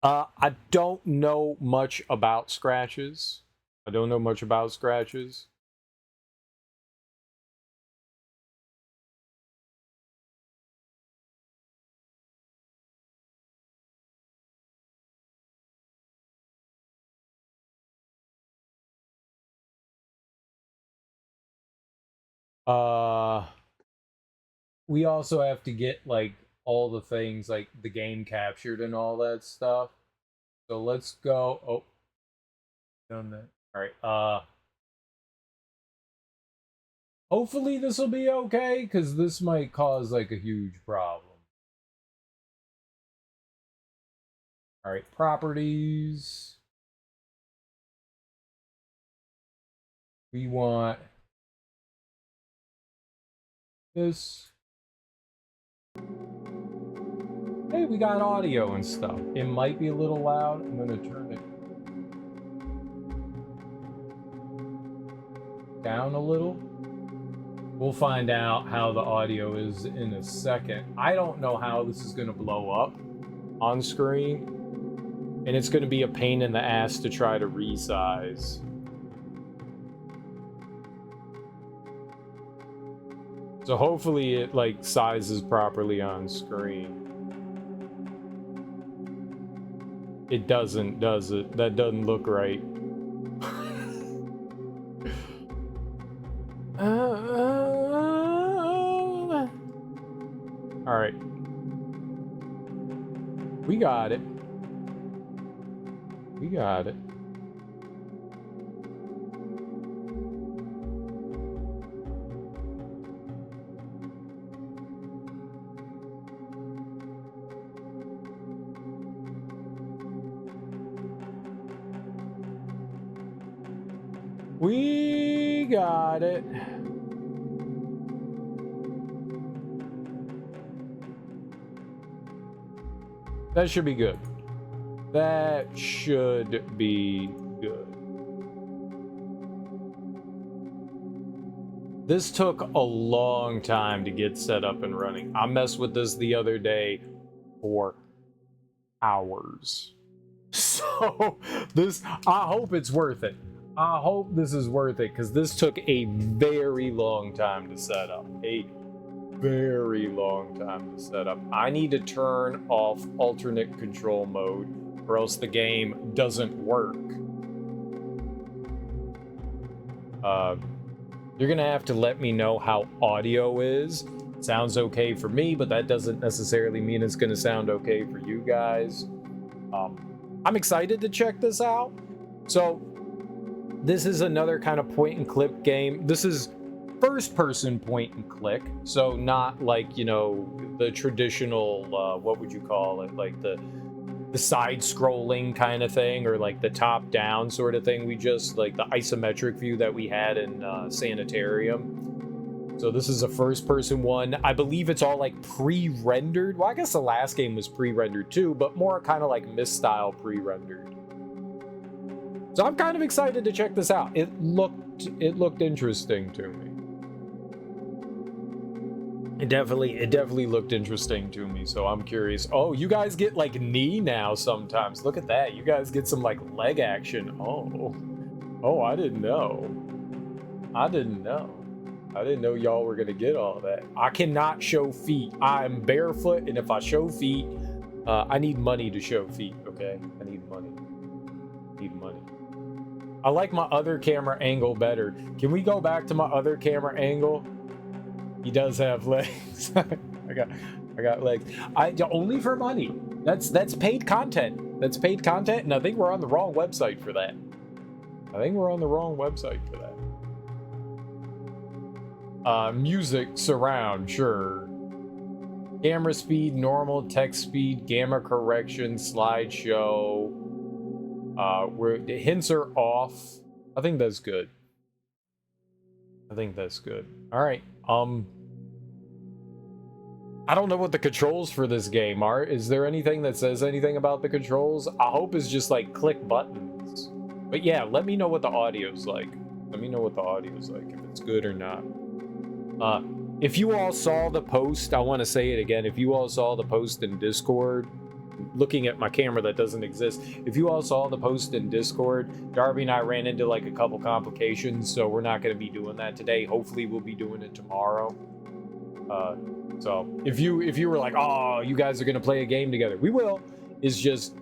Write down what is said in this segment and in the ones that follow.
I don't know much about scratches. I don't know much about scratches. Uh, we also have to get like all the things like the game captured and all that stuff. So let's go. Oh, done that. All right. Hopefully this will be okay because this might cause like a huge problem. All right, properties. We want this. Hey, we got audio and stuff. It might be a little loud. I'm gonna turn it down a little. We'll find out how the audio is in a second. I don't know how this is gonna blow up on screen, and it's gonna be a pain in the ass to try to resize. So hopefully it like sizes properly on screen. It doesn't, does it? That doesn't look right. All right. We got it. We got it. We got it. That should be good. That should be good. This took a long time to get set up and running. I messed with this the other day for hours. So this, I hope it's worth it. I hope this is worth it because this took a very long time to set up. A very long time to set up. I need to turn off alternate control mode or else the game doesn't work. You're gonna have to let me know how audio is. Sounds okay for me, but that doesn't necessarily mean it's gonna sound okay for you guys. I'm excited to check this out. So this is another kind of point and click game. This is first person point and click, so not like, you know, the traditional what would you call it, like the side scrolling kind of thing, or like the top down sort of thing. We just like the isometric view that we had in Sanitarium. So this is a first person one. I believe it's all like pre-rendered. Well, I guess the last game was pre-rendered too, but more kind of like Myst style pre-rendered. So I'm kind of excited to check this out. It looked interesting to me. It definitely looked interesting to me, so I'm curious. Oh, you guys get like knee now sometimes. Look at that. You guys get some like leg action. Oh, I didn't know. I didn't know y'all were gonna get all that. I cannot show feet. I'm barefoot, and if I show feet, I need money to show feet, okay? I need money. I like my other camera angle better. Can we go back to my other camera angle? He does have legs. I got legs. Only for money. That's paid content. That's paid content, and I think we're on the wrong website for that. Music surround, sure. Camera speed, normal, text speed, gamma correction, slideshow. Where the hints are off. I think that's good. All right. I don't know what the controls for this game are. Is there anything that says anything about the controls? I hope it's just like click buttons. But yeah, let me know what the audio's like. If it's good or not. If you all saw the post, I want to say it again. If you all saw the post in Discord, looking at my camera that doesn't exist. If you all saw the post in Discord, Darby and I ran into like a couple complications, so we're not going to be doing that today. Hopefully we'll be doing it tomorrow. So if you were like, oh, you guys are going to play a game together, we will. It's just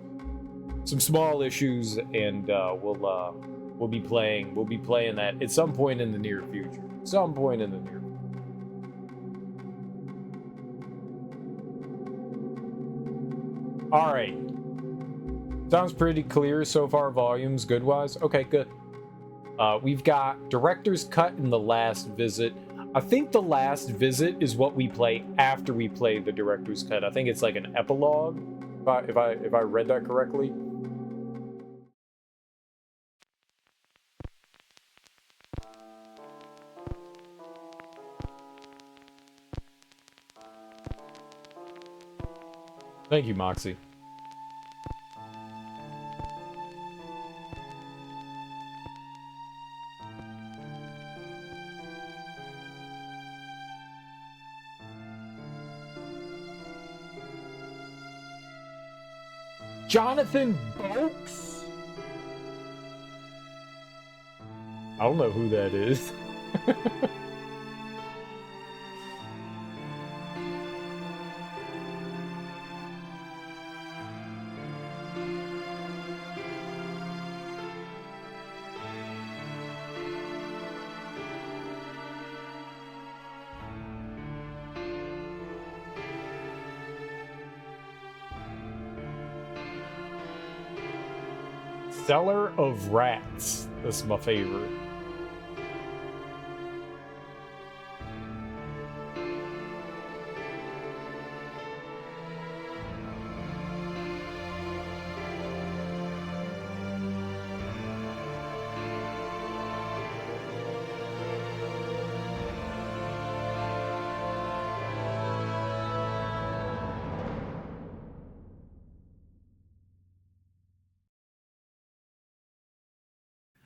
some small issues, and we'll be playing that at some point in the near future. Some point in the near future. All right. Sounds pretty clear so far, volumes good wise. Okay, good. We've got director's cut in the last visit. I think the last visit is what we play after we play the director's cut. I think it's like an epilogue, if I read that correctly. Thank you, Moxie. Jonathan Boakes? I don't know who that is. Cellar of Rats. That's my favorite.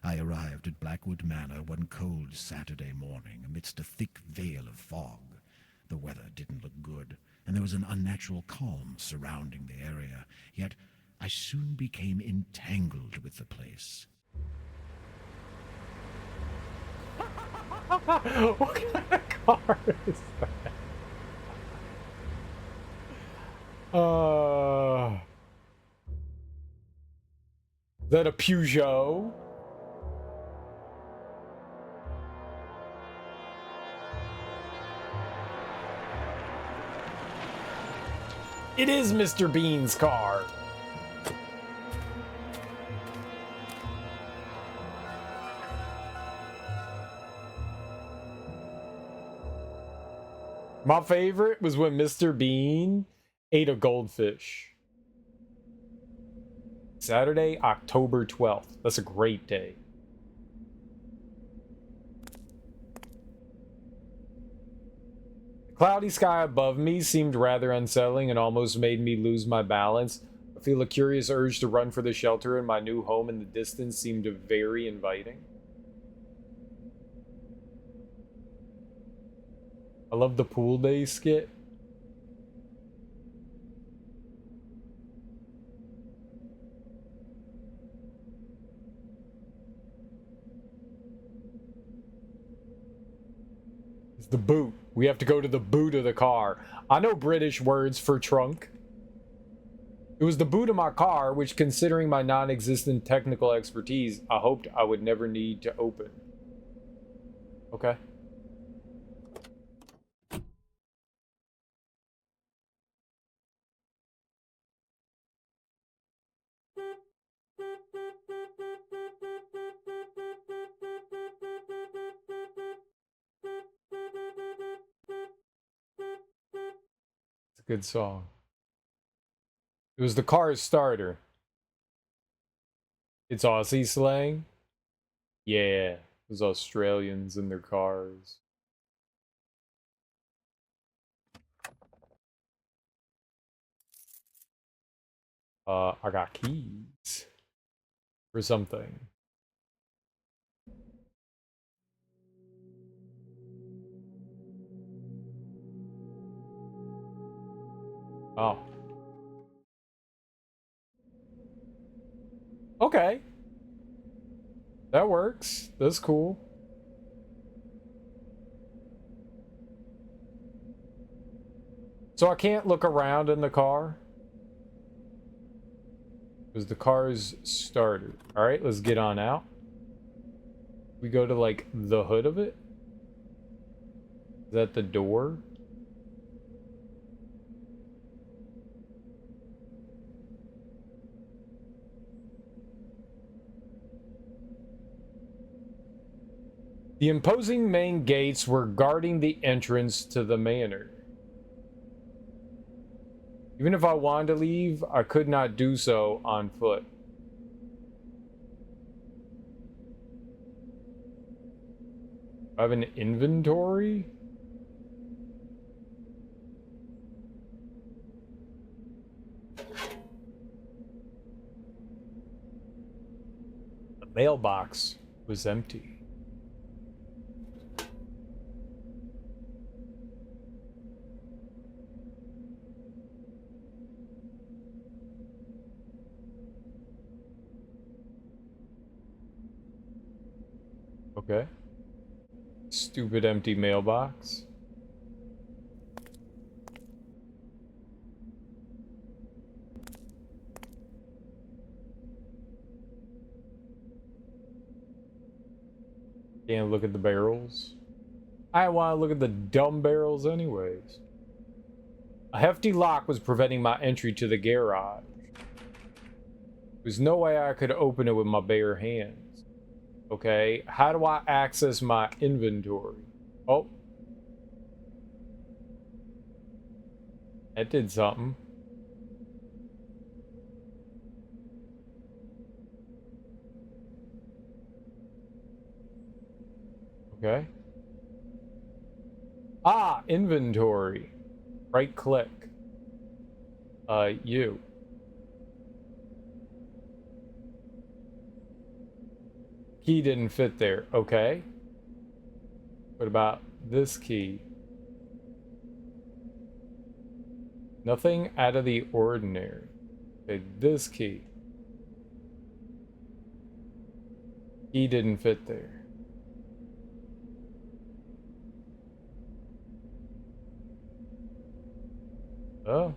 I arrived at Blackwood Manor one cold Saturday morning amidst a thick veil of fog. The weather didn't look good, and there was an unnatural calm surrounding the area, yet I soon became entangled with the place. What kind of car is that? Is that a Peugeot? It is Mr. Bean's car. My favorite was when Mr. Bean ate a goldfish. Saturday, October 12th. That's a great day. The cloudy sky above me seemed rather unsettling and almost made me lose my balance. I feel a curious urge to run for the shelter, and my new home in the distance seemed very inviting. I love the pool day skit. It's the boot. We have to go to the boot of the car. I know British words for trunk. It was the boot of my car, which, considering my non-existent technical expertise, I hoped I would never need to open. Okay. It's a good song. It was the car's starter. It's Aussie slang. Yeah, those Australians and their cars. I got keys for something. Oh. Okay. That works. That's cool. So I can't look around in the car? Because the car is started. Alright, let's get on out. We go to, like, the hood of it? Is that the door? The imposing main gates were guarding the entrance to the manor. Even if I wanted to leave, I could not do so on foot. I have an inventory? The mailbox was empty. Okay. Stupid empty mailbox. Can't look at the barrels. I want to look at the dumb barrels anyways. A hefty lock was preventing my entry to the garage. There's no way I could open it with my bare hands. Okay, how do I access my inventory? Oh. That did something. Okay. Ah, inventory. Right click. You. Key didn't fit there. Okay. What about this key? Nothing out of the ordinary. Okay, this key. Key didn't fit there. Oh.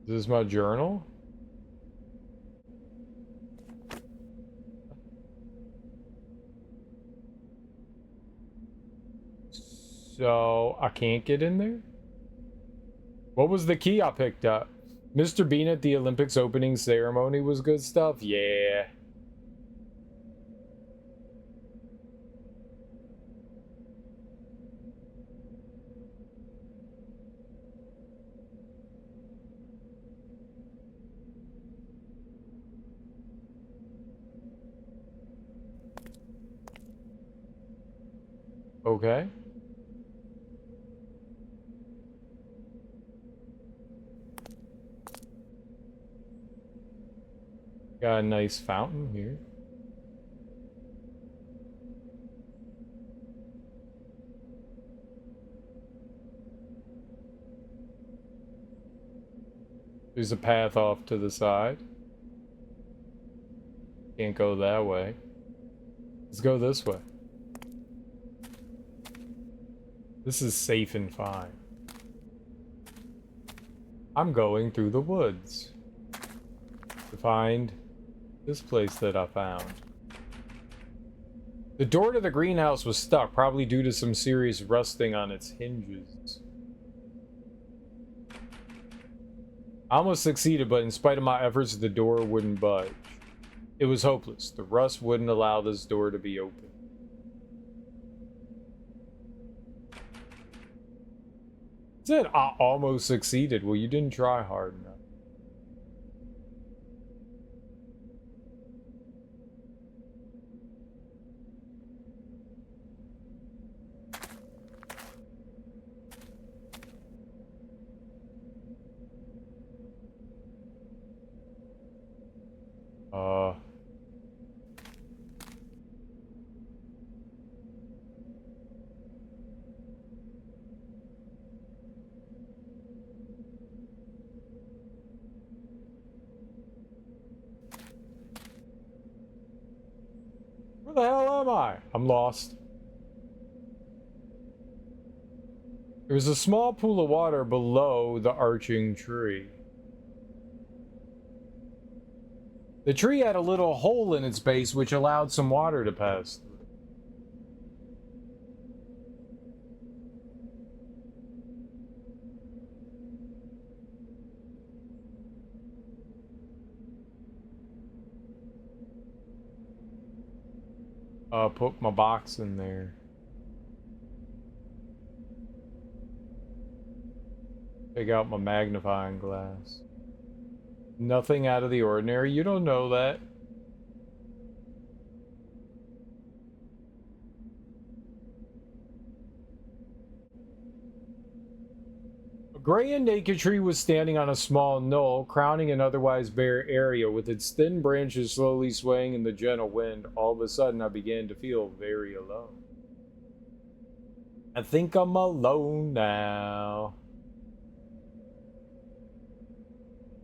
Is this my journal? So, I can't get in there? What was the key I picked up? Mr. Bean at the Olympics opening ceremony was good stuff? Yeah. Okay. Got a nice fountain here. There's a path off to the side. Can't go that way. Let's go this way. This is safe and fine. I'm going through the woods to find this place that I found. The door to the greenhouse was stuck, probably due to some serious rusting on its hinges. I almost succeeded, but in spite of my efforts, the door wouldn't budge. It was hopeless. The rust wouldn't allow this door to be open. I said I almost succeeded. Well, you didn't try hard enough. Where the hell am I? I'm lost. There's a small pool of water below the arching tree. The tree had a little hole in its base which allowed some water to pass through. Put my box in there. Take out my magnifying glass. Nothing out of the ordinary. You don't know that. A gray and naked tree was standing on a small knoll, crowning an otherwise bare area, with its thin branches slowly swaying in the gentle wind. All of a sudden, I began to feel very alone. I think I'm alone now.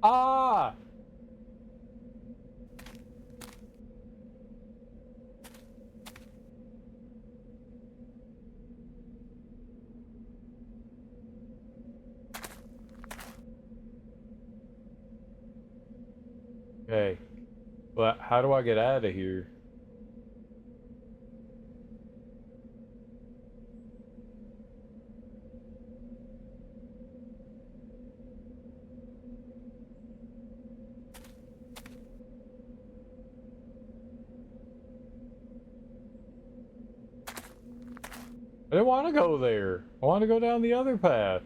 Ah! Okay. But how do I get out of here? I didn't want to go there. I want to go down the other path.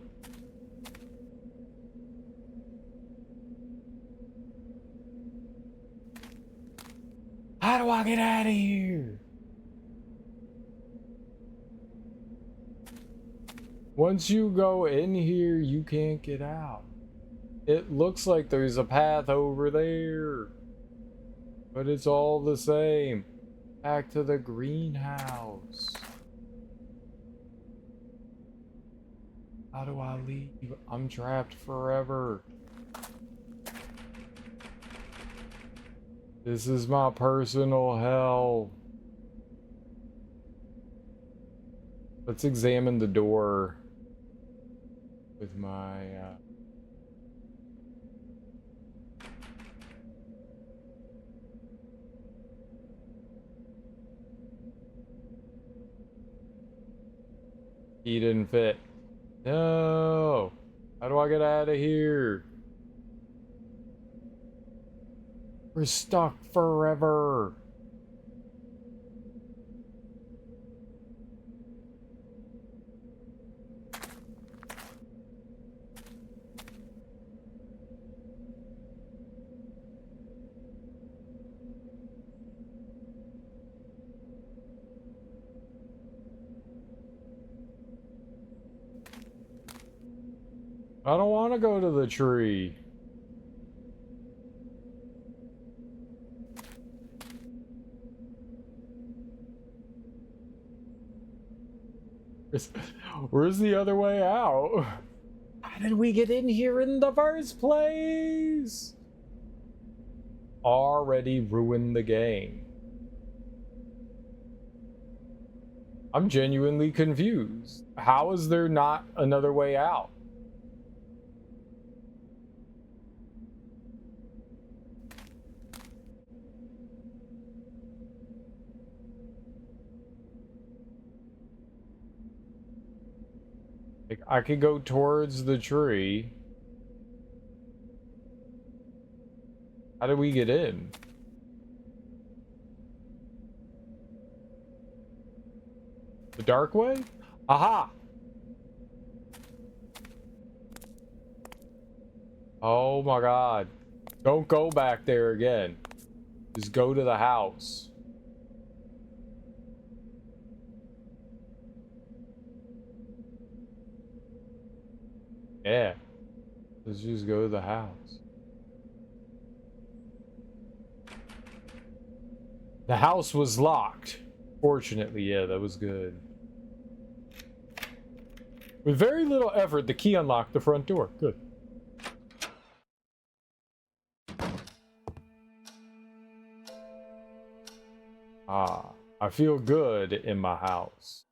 How do I get out of here? Once you go in here, you can't get out. It looks like there's a path over there, but it's all the same. Back to the greenhouse. How do I leave? I'm trapped forever. This is my personal hell. Let's examine the door with my key didn't fit. No! How do I get out of here? We're stuck forever. I don't want to go to the tree. Where's the other way out? How did we get in here in the first place? Already ruined the game. I'm genuinely confused. How is there not another way out? Like, I could go towards the tree. How do we get in? The dark way? Aha! Oh my god. Don't go back there again. Just go to the house. Yeah. Let's just go to the house. The house was locked. Fortunately, yeah, that was good. With very little effort, the key unlocked the front door. Good. Ah. I feel good in my house.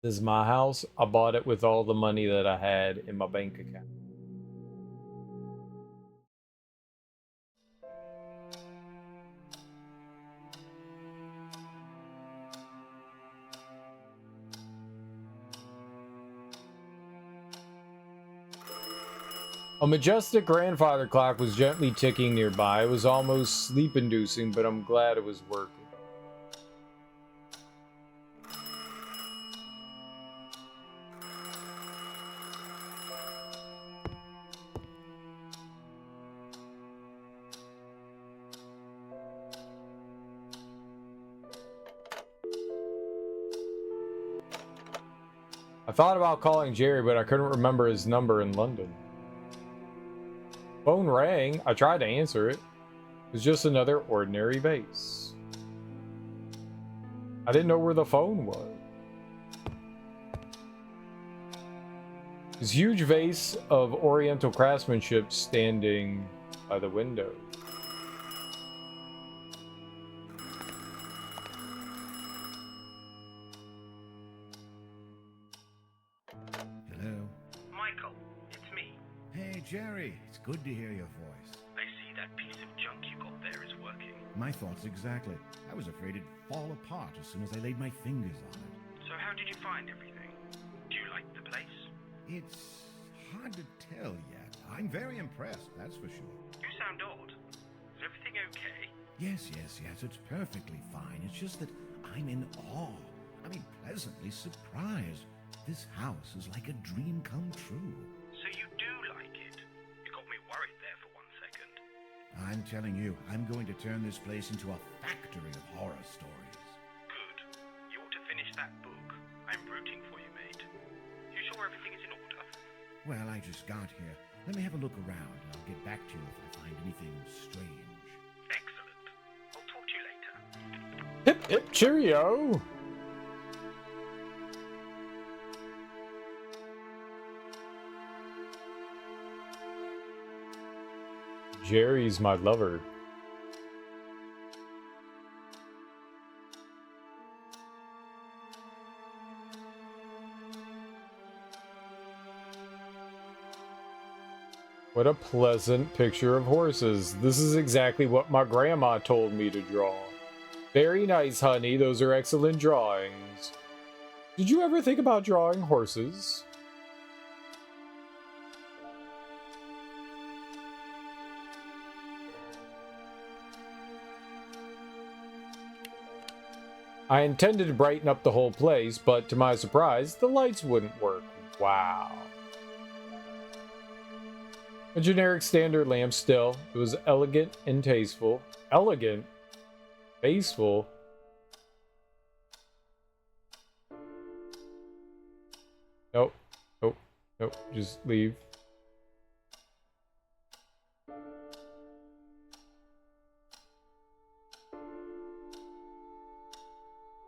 This is my house. I bought it with all the money that I had in my bank account. A majestic grandfather clock was gently ticking nearby. It was almost sleep-inducing, but I'm glad it was working. I thought about calling Jerry, but I couldn't remember his number in London. Phone rang. I tried to answer it. It was just another ordinary vase. I didn't know where the phone was. This huge vase of oriental craftsmanship standing by the window. Hello? Michael, it's me. Hey, Jerry. It's good to hear your voice. I see that piece of junk you got there is working. My thoughts exactly. I was afraid it'd fall apart as soon as I laid my fingers on it. So how did you find everything? Do you like the place? It's hard to tell yet. I'm very impressed, that's for sure. You sound odd. Is everything okay? Yes, it's perfectly fine. It's just that I'm in awe. I mean, pleasantly surprised. This house is like a dream come true. So you do like it? You got me worried there for 1 second. I'm telling you, I'm going to turn this place into a factory of horror stories. Good. You ought to finish that book. I'm rooting for you, mate. You sure everything is in order? Well, I just got here. Let me have a look around, and I'll get back to you if I find anything strange. Excellent. I'll talk to you later. Hip hip cheerio! Jerry's my lover. What a pleasant picture of horses. This is exactly what my grandma told me to draw. Very nice, honey. Those are excellent drawings. Did you ever think about drawing horses? I intended to brighten up the whole place, but to my surprise, the lights wouldn't work. Wow. A generic standard lamp still. It was elegant and tasteful. Elegant? Tasteful? Nope. Nope. Nope. Just leave.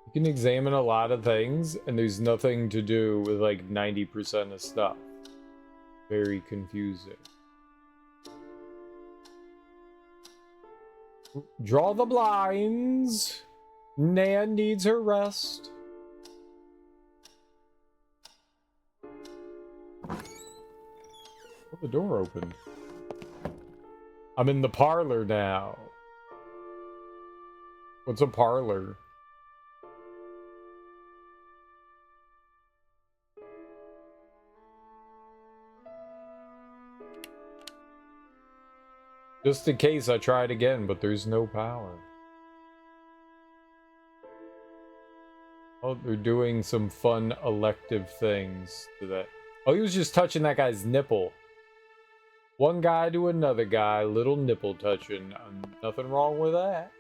You can examine a lot of things, and there's nothing to do with like 90% of stuff. Very confusing. Draw the blinds. Nan needs her rest. Oh, the door opened. I'm in the parlor now. What's a parlor? Just in case I tried again, but there's no power. Oh, they're doing some fun elective things to that. Oh, he was just touching that guy's nipple. One guy to another guy, little nipple touching. Nothing wrong with that.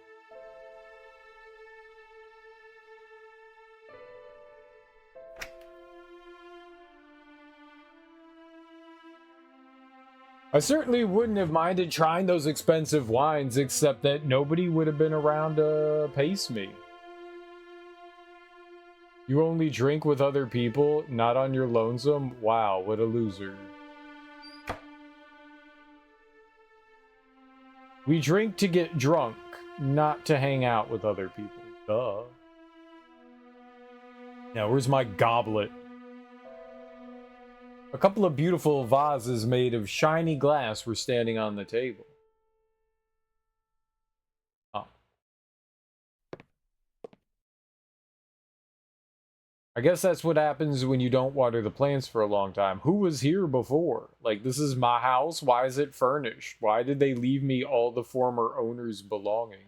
I certainly wouldn't have minded trying those expensive wines, except that nobody would have been around to pace me. You only drink with other people, not on your lonesome? Wow, what a loser. We drink to get drunk, not to hang out with other people. Duh. Now, where's my goblet? A couple of beautiful vases made of shiny glass were standing on the table. Oh. I guess that's what happens when you don't water the plants for a long time. Who was here before? Like, this is my house. Why is it furnished? Why did they leave me all the former owner's belongings?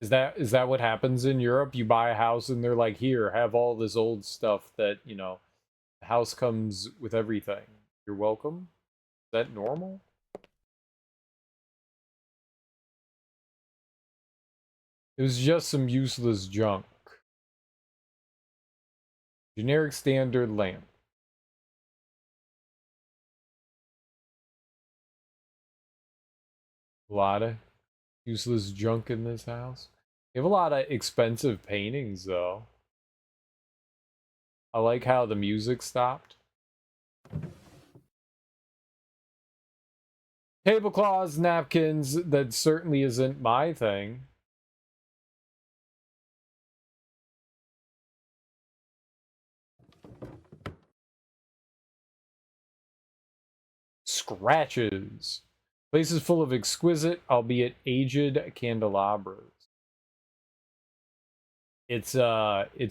Is that what happens in Europe? You buy a house and they're like, here, have all this old stuff that, you know, the house comes with everything. You're welcome? Is that normal? It was just some useless junk. Generic standard lamp. A lot of useless junk in this house. You have a lot of expensive paintings, though. I like how the music stopped. Tablecloths, napkins, that certainly isn't my thing. Scratches. Place is full of exquisite, albeit aged candelabras. It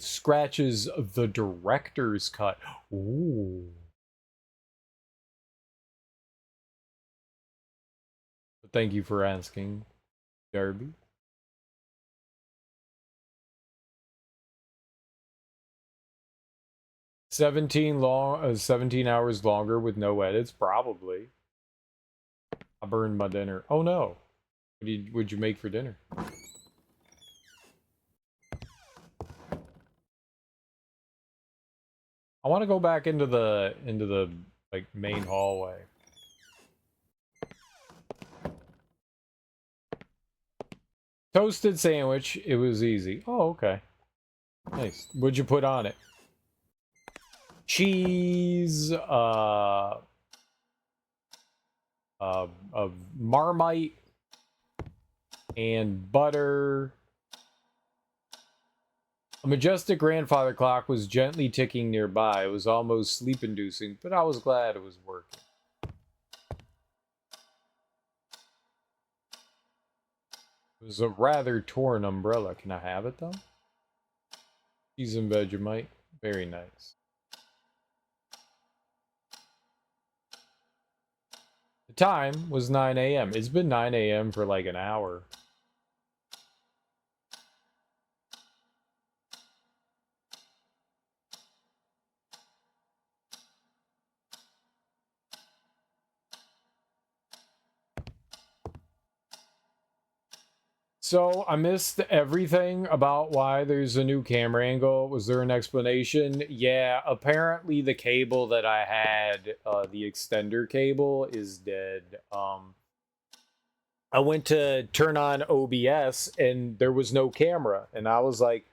scratches the director's cut. Ooh. Thank you for asking, Derby. Seventeen hours longer with no edits, probably. I burned my dinner. Oh no. What'd you make for dinner? I want to go back into the like main hallway. Toasted sandwich. It was easy. Oh, okay. Nice. What'd you put on it? Cheese, Marmite, and butter. A majestic grandfather clock was gently ticking nearby. It was almost sleep-inducing, but I was glad it was working. It was a rather torn umbrella. Can I have it, though? Cheese and Vegemite. Very nice. The time was 9 a.m. It's been 9 a.m. for like an hour. So I missed everything about why there's a new camera angle. Was there an explanation? Yeah, apparently the cable that I had, the extender cable, is dead. I went to turn on OBS and there was no camera, and I was like,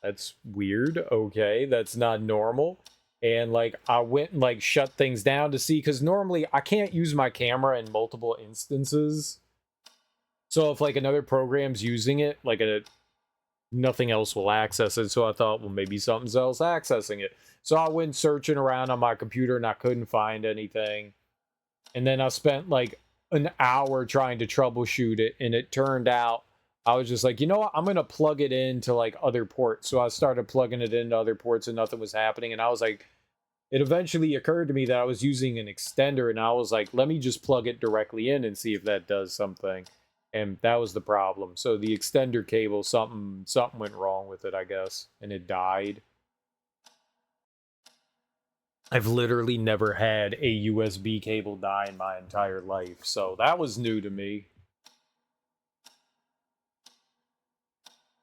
that's weird. Okay, that's not normal. And like I went and like shut things down to see, because normally I can't use my camera in multiple instances. So if like another program's using it, like nothing else will access it. So I thought, well, maybe something else accessing it. So I went searching around on my computer and I couldn't find anything. And then I spent like an hour trying to troubleshoot it, and it turned out I was just like, you know what, I'm gonna plug it into like other ports. So I started plugging it into other ports and nothing was happening. And I was like, it eventually occurred to me that I was using an extender, and I was like, let me just plug it directly in and see if that does something. And that was the problem. So the extender cable, something went wrong with it, I guess, and it died. I've literally never had a USB cable die in my entire life, so that was new to me.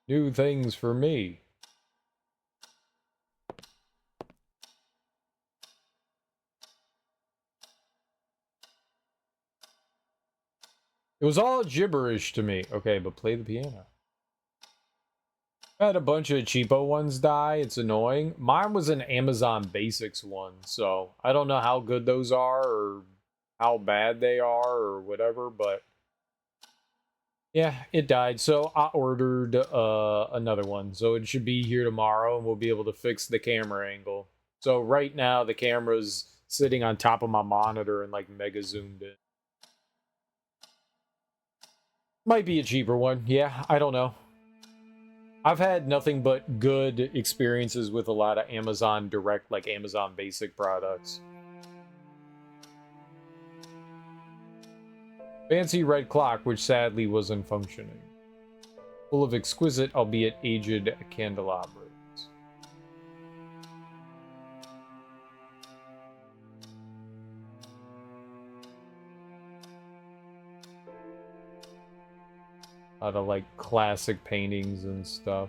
New things for me. It was all gibberish to me. Okay, but play the piano. I had a bunch of cheapo ones die. It's annoying. Mine was an Amazon Basics one, so I don't know how good those are or how bad they are or whatever, but Yeah, it died. So I ordered another one. So it should be here tomorrow and we'll be able to fix the camera angle. So right now the camera's sitting on top of my monitor and like mega zoomed in. Might be a cheaper one. Yeah, I don't know. I've had nothing but good experiences with a lot of Amazon Direct, like Amazon Basic products. Fancy red clock, which sadly wasn't functioning. Full of exquisite, albeit aged, candelabras. A lot of like classic paintings and stuff.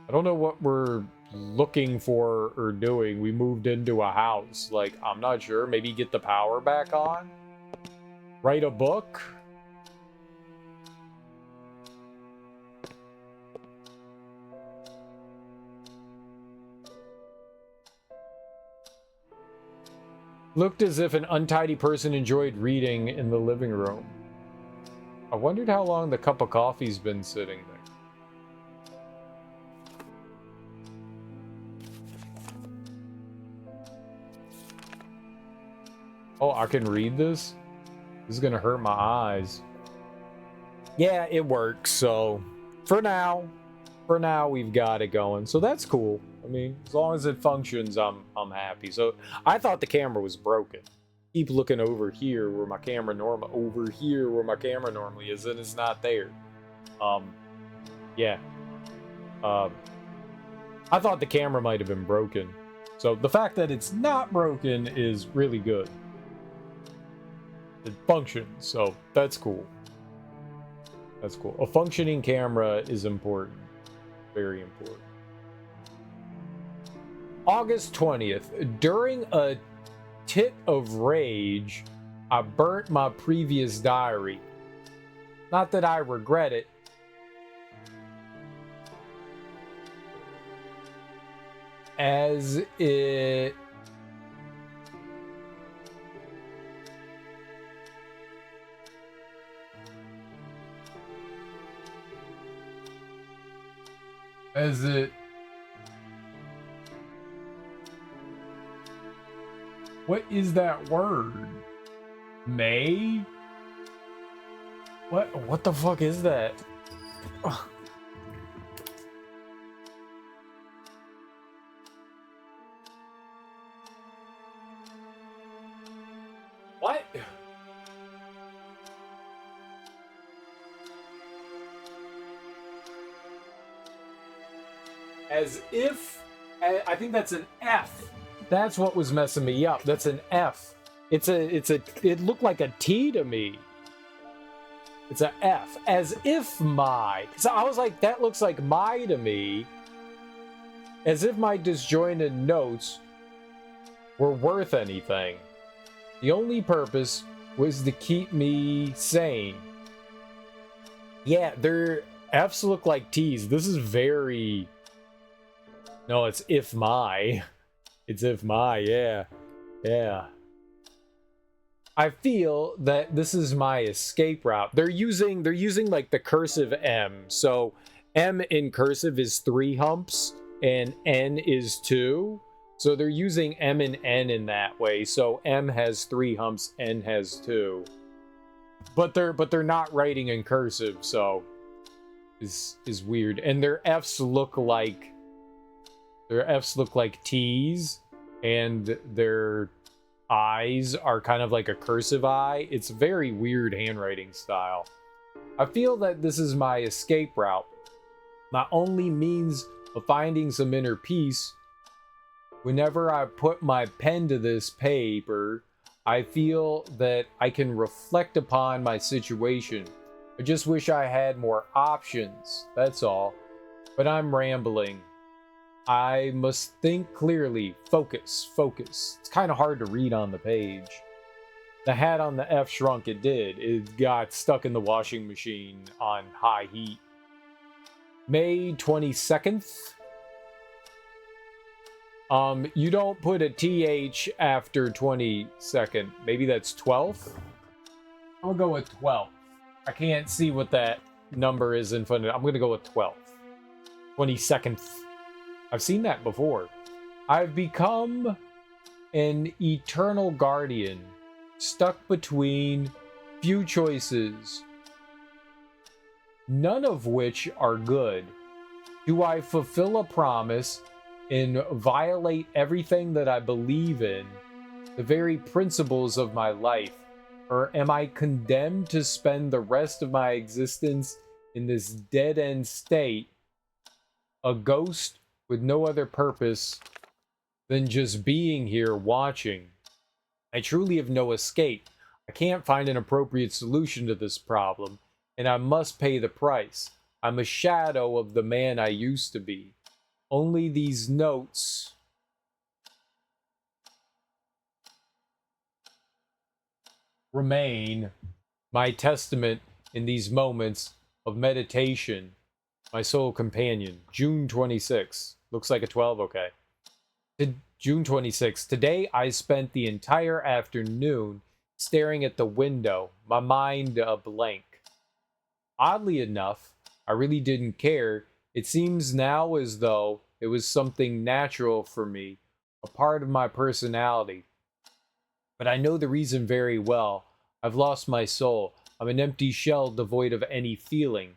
I don't know what we're looking for or doing. We moved into a house. Like, I'm not sure. Maybe get the power back on? Write a book? Looked as if an untidy person enjoyed reading in the living room. I wondered how long the cup of coffee's been sitting there. Oh, I can read this? This is gonna hurt my eyes. Yeah, it works, so for now we've got it going. So that's cool. I mean, as long as it functions, I'm happy. So I thought the camera was broken. Keep looking over here where my camera normally is, and it's not there. Yeah. I thought the camera might have been broken. So the fact that it's not broken is really good. It functions, so that's cool. That's cool. A functioning camera is important. Very important. August 20th. During a tit of rage, I burnt my previous diary. Not that I regret it. As it... What is that word? May? What the fuck is that? Ugh. What? As if... I think that's an F. That's what was messing me up. That's an F. It looked like a T to me. It's a F. As if my. So I was like, that looks like my to me. As if my disjointed notes were worth anything. The only purpose was to keep me sane. Yeah, their F's look like T's. This is very... No, it's if my. It's if my, yeah. Yeah. I feel that this is my escape route. They're using like the cursive M. So M in cursive is 3 humps and N is 2. So they're using M and N in that way. So M has 3 humps, N has 2. But they're not writing in cursive, so is weird. And their F's look like T's, and their I's are kind of like a cursive I. It's very weird handwriting style. I feel that this is my escape route. My only means of finding some inner peace. Whenever I put my pen to this paper, I feel that I can reflect upon my situation. I just wish I had more options, that's all. But I'm rambling. I must think clearly. Focus. It's kind of hard to read on the page. The hat on the F shrunk. It did. It got stuck in the washing machine on high heat. May 22nd. You don't put a TH after 22nd. Maybe that's 12th? I'll go with 12th. I can't see what that number is in front of it. I'm going to go with 12. 22nd. I've seen that before. I've become an eternal guardian, stuck between few choices, none of which are good. Do I fulfill a promise and violate everything that I believe in, the very principles of my life? Or am I condemned to spend the rest of my existence in this dead-end state, a ghost with no other purpose than just being here watching? I truly have no escape. I can't find an appropriate solution to this problem, and I must pay the price. I'm a shadow of the man I used to be. Only these notes remain my testament in these moments of meditation. My soul companion, June 26. Looks like a 12, okay. June 26. Today I spent the entire afternoon staring at the window, my mind a blank. Oddly enough, I really didn't care. It seems now as though it was something natural for me, a part of my personality. But I know the reason very well. I've lost my soul. I'm an empty shell devoid of any feeling.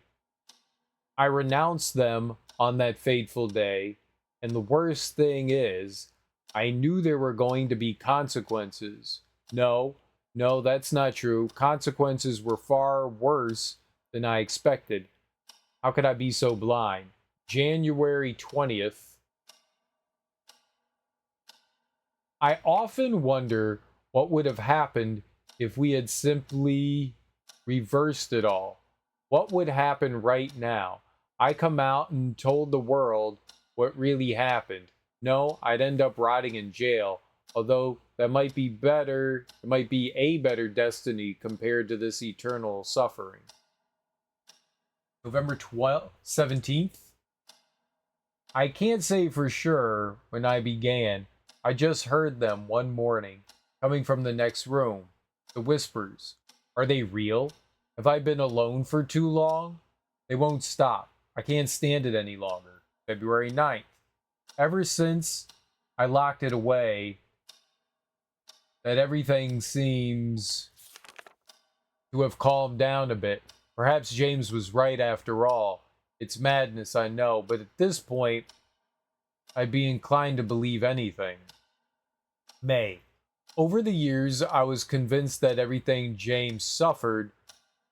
I renounced them on that fateful day, and the worst thing is, I knew there were going to be consequences. No, that's not true. Consequences were far worse than I expected. How could I be so blind? January 20th. I often wonder what would have happened if we had simply reversed it all. What would happen right now? I come out and told the world what really happened. No, I'd end up rotting in jail, although that might be better, it might be a better destiny compared to this eternal suffering. November 17th. I can't say for sure when I began. I just heard them one morning, coming from the next room. The whispers. Are they real? Have I been alone for too long? They won't stop. I can't stand it any longer. February 9th. Ever since I locked it away, that everything seems to have calmed down a bit. Perhaps James was right after all. It's madness, I know, but at this point, I'd be inclined to believe anything. May. Over the years, I was convinced that everything James suffered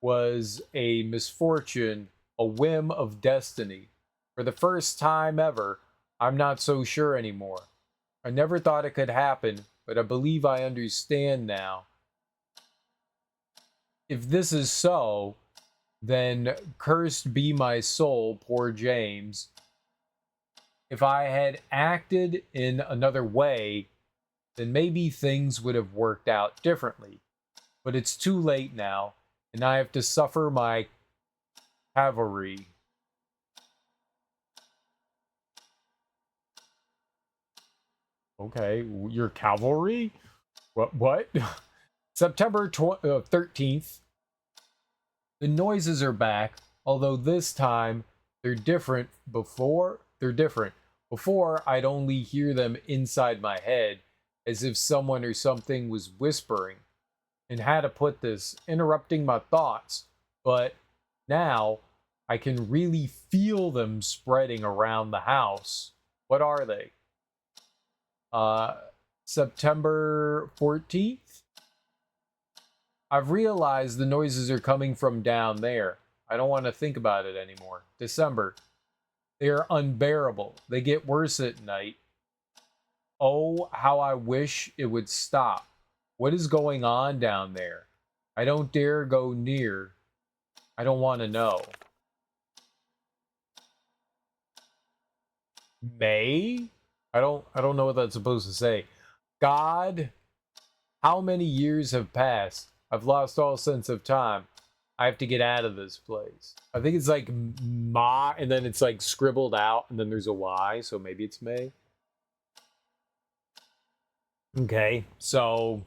was a misfortune, a whim of destiny. For the first time ever, I'm not so sure anymore. I never thought it could happen, but I believe I understand now. If this is so, then cursed be my soul, poor James. If I had acted in another way, then maybe things would have worked out differently. But it's too late now, and I have to suffer my cavalry. Okay, your cavalry? What? September 13th. The noises are back, although this time they're different. Before, I'd only hear them inside my head, as if someone or something was whispering. And how to put this, interrupting my thoughts. But now I can really feel them spreading around the house. What are they? September 14th? I've realized the noises are coming from down there. I don't want to think about it anymore. December. They are unbearable. They get worse at night. Oh, how I wish it would stop. What is going on down there? I don't dare go near. I don't want to know. May? I don't know what that's supposed to say. God, how many years have passed? I've lost all sense of time. I have to get out of this place. I think it's like Ma, and then it's like scribbled out, and then there's a Y, so maybe it's May. Okay, so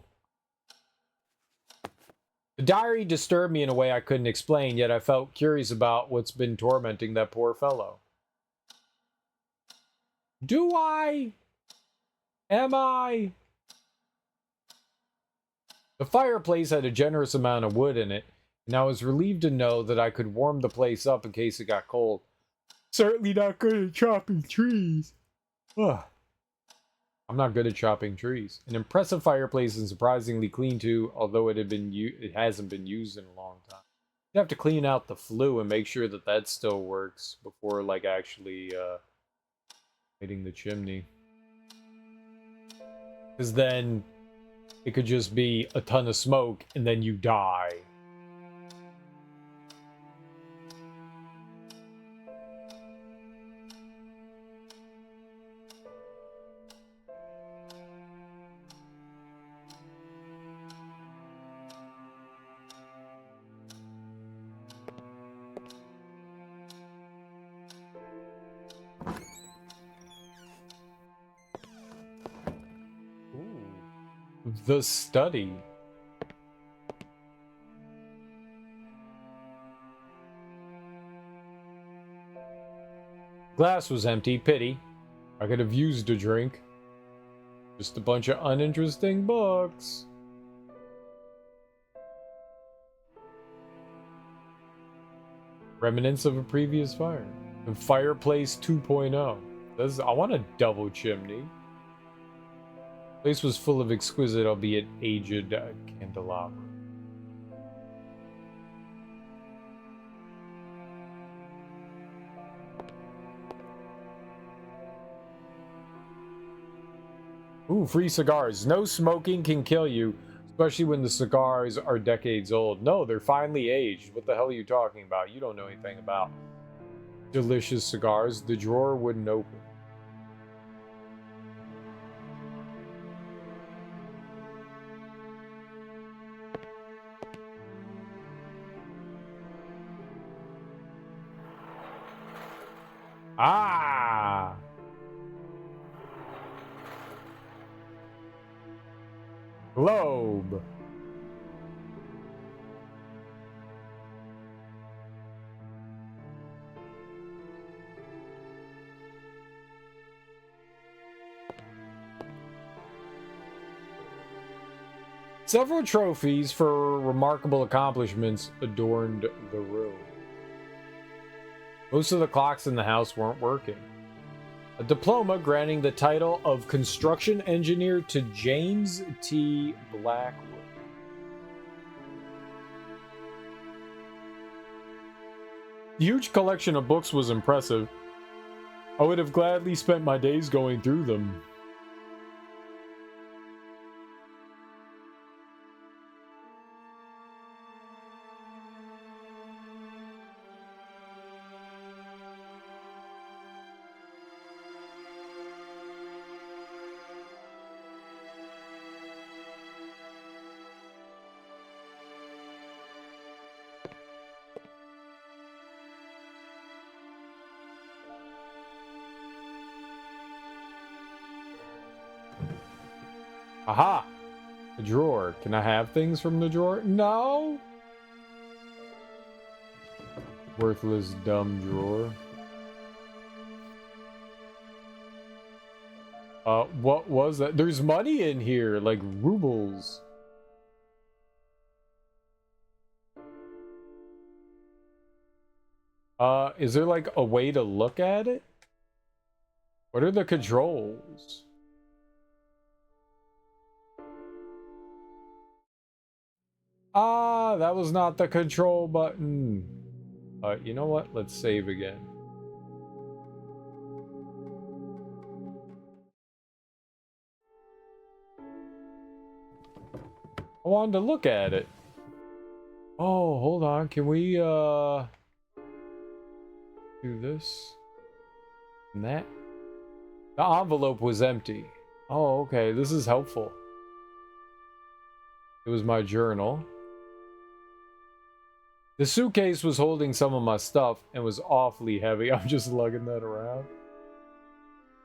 The diary disturbed me in a way I couldn't explain, yet I felt curious about what's been tormenting that poor fellow. Do I? Am I? The fireplace had a generous amount of wood in it, and I was relieved to know that I could warm the place up in case it got cold. Certainly not good at chopping trees. Ugh. I'm not good at chopping trees. An impressive fireplace and surprisingly clean too, although it hasn't been used in a long time. You have to clean out the flue and make sure that that still works before like actually lighting the chimney. Because then it could just be a ton of smoke and then you die. The study. Glass was empty. Pity. I could have used a drink. Just a bunch of uninteresting books. Remnants of a previous fire. And Fireplace 2.0. I want a double chimney. The place was full of exquisite, albeit aged, candelabra. Ooh, free cigars. No smoking can kill you, especially when the cigars are decades old. No, they're finely aged. What the hell are you talking about? You don't know anything about delicious cigars. The drawer wouldn't open. Ah! Globe. Several trophies for remarkable accomplishments adorned the room. Most of the clocks in the house weren't working. A diploma granting the title of construction engineer to James T. Blackwood. The huge collection of books was impressive. I would have gladly spent my days going through them. Aha! A drawer. Can I have things from the drawer? No! Worthless, dumb drawer. What was that? There's money in here, like rubles. Is there like a way to look at it? What are the controls? Ah, that was not the control button. You know what? Let's save again. I wanted to look at it. Oh, hold on. Can we, do this? And that? The envelope was empty. Oh, okay. This is helpful. It was my journal. The suitcase was holding some of my stuff and was awfully heavy. I'm just lugging that around.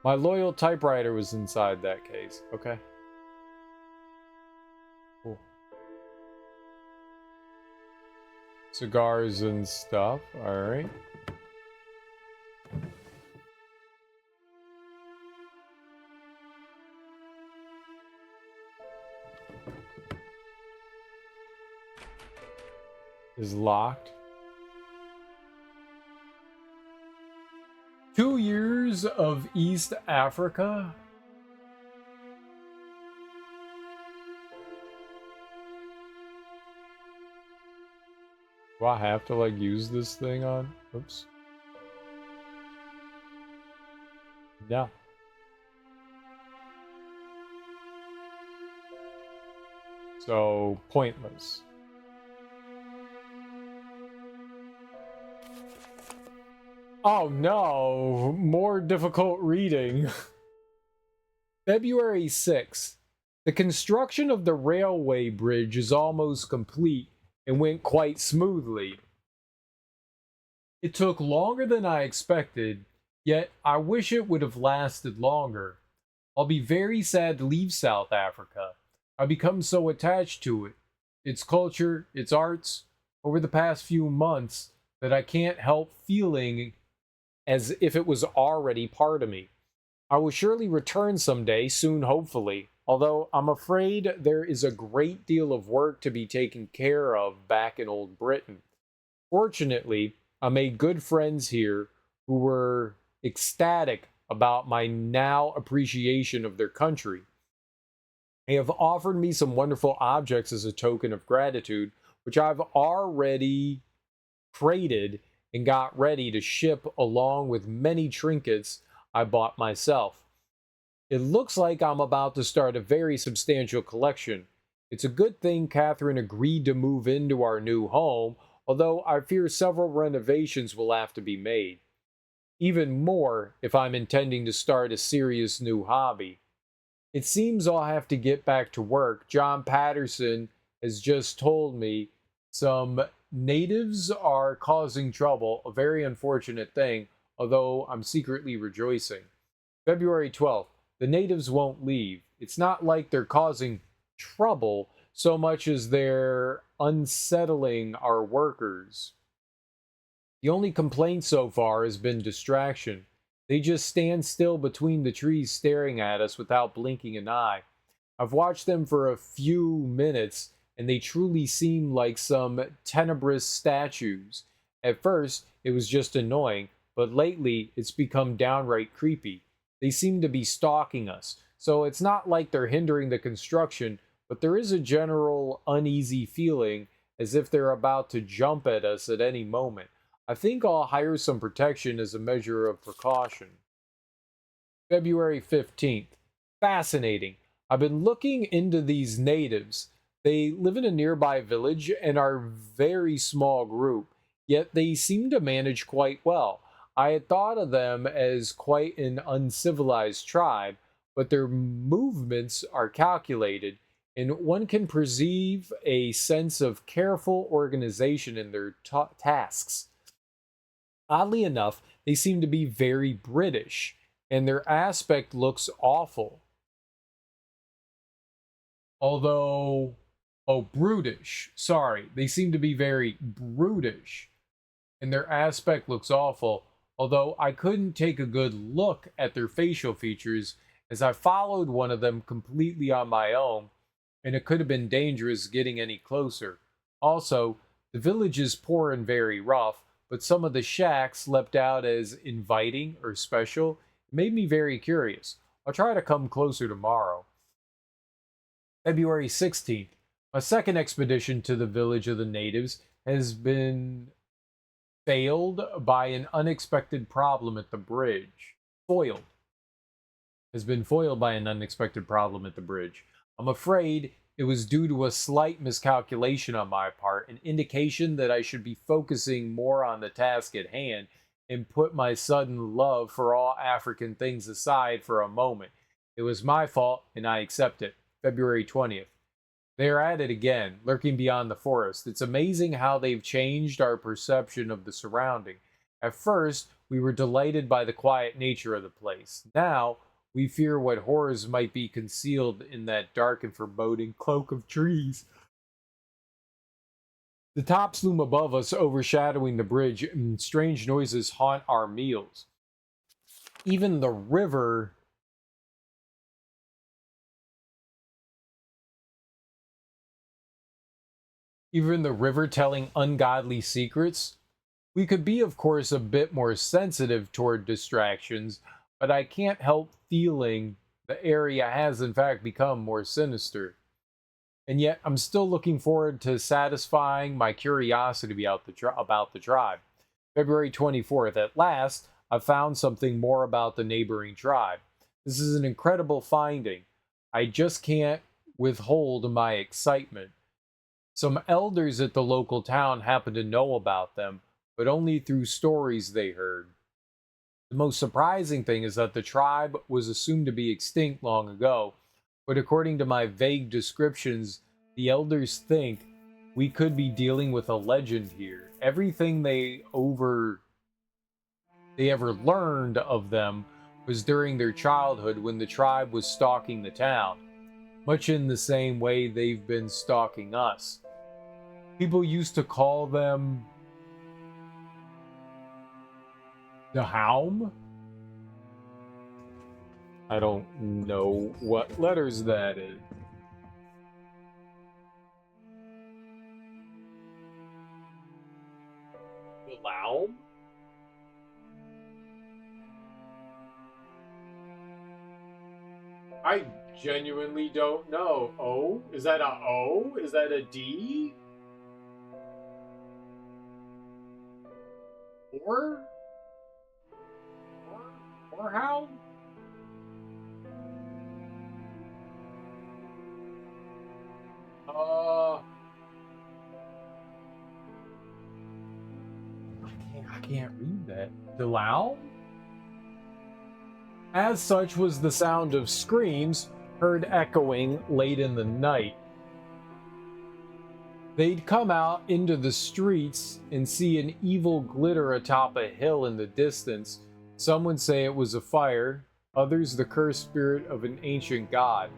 My loyal typewriter was inside that case. Okay. Cool. Cigars and stuff. All right. Is locked. 2 years of East Africa. Do I have to like use this thing on? Oops. No. So pointless. Oh no, more difficult reading. February 6th. The construction of the railway bridge is almost complete and went quite smoothly. It took longer than I expected, yet I wish it would have lasted longer. I'll be very sad to leave South Africa. I've become so attached to it, its culture, its arts, over the past few months that I can't help feeling as if it was already part of me. I will surely return someday, soon hopefully, although I'm afraid there is a great deal of work to be taken care of back in Old Britain. Fortunately, I made good friends here who were ecstatic about my now appreciation of their country. They have offered me some wonderful objects as a token of gratitude, which I've already traded and got ready to ship along with many trinkets I bought myself. It looks like I'm about to start a very substantial collection. It's a good thing Catherine agreed to move into our new home, although I fear several renovations will have to be made. Even more if I'm intending to start a serious new hobby. It seems I'll have to get back to work. John Patterson has just told me some natives are causing trouble, a very unfortunate thing, although I'm secretly rejoicing. February 12th. The natives won't leave. It's not like they're causing trouble so much as they're unsettling our workers. The only complaint so far has been distraction. They just stand still between the trees staring at us without blinking an eye. I've watched them for a few minutes and they truly seem like some tenebrous statues. At first, it was just annoying, but lately it's become downright creepy. They seem to be stalking us, so it's not like they're hindering the construction, but there is a general uneasy feeling as if they're about to jump at us at any moment. I think I'll hire some protection as a measure of precaution. February 15th. Fascinating. I've been looking into these natives. They live in a nearby village and are a very small group, yet they seem to manage quite well. I had thought of them as quite an uncivilized tribe, but their movements are calculated, and one can perceive a sense of careful organization in their tasks. Oddly enough, they seem to be very British, and their aspect looks awful. Although, oh, brutish. Sorry, they seem to be very brutish, and their aspect looks awful. Although I couldn't take a good look at their facial features as I followed one of them completely on my own, and it could have been dangerous getting any closer. Also, the village is poor and very rough, but some of the shacks leapt out as inviting or special. It made me very curious. I'll try to come closer tomorrow. February 16th. My second expedition to the village of the natives has been failed by an unexpected problem at the bridge. Foiled. Has been foiled by an unexpected problem at the bridge. I'm afraid it was due to a slight miscalculation on my part, an indication that I should be focusing more on the task at hand and put my sudden love for all African things aside for a moment. It was my fault, and I accept it. February 20th. They are at it again, lurking beyond the forest. It's amazing how they've changed our perception of the surrounding. At first, we were delighted by the quiet nature of the place. Now, we fear what horrors might be concealed in that dark and foreboding cloak of trees. The tops loom above us, overshadowing the bridge, and strange noises haunt our meals. Even the river telling ungodly secrets. We could be, of course, a bit more sensitive toward distractions, but I can't help feeling the area has in fact become more sinister. And yet, I'm still looking forward to satisfying my curiosity about the tribe. February 24th, at last, I found something more about the neighboring tribe. This is an incredible finding. I just can't withhold my excitement. Some elders at the local town happen to know about them, but only through stories they heard. The most surprising thing is that the tribe was assumed to be extinct long ago, but according to my vague descriptions, the elders think we could be dealing with a legend here. Everything they ever learned of them was during their childhood when the tribe was stalking the town, much in the same way they've been stalking us. People used to call them the Haum? I don't know what letters that is. The Laum? I genuinely don't know. O? Is that a O? Is that a D? Or how? I can't read that. Delau? As such was the sound of screams heard echoing late in the night. They'd come out into the streets and see an evil glitter atop a hill in the distance. Some would say it was a fire, others the cursed spirit of an ancient god.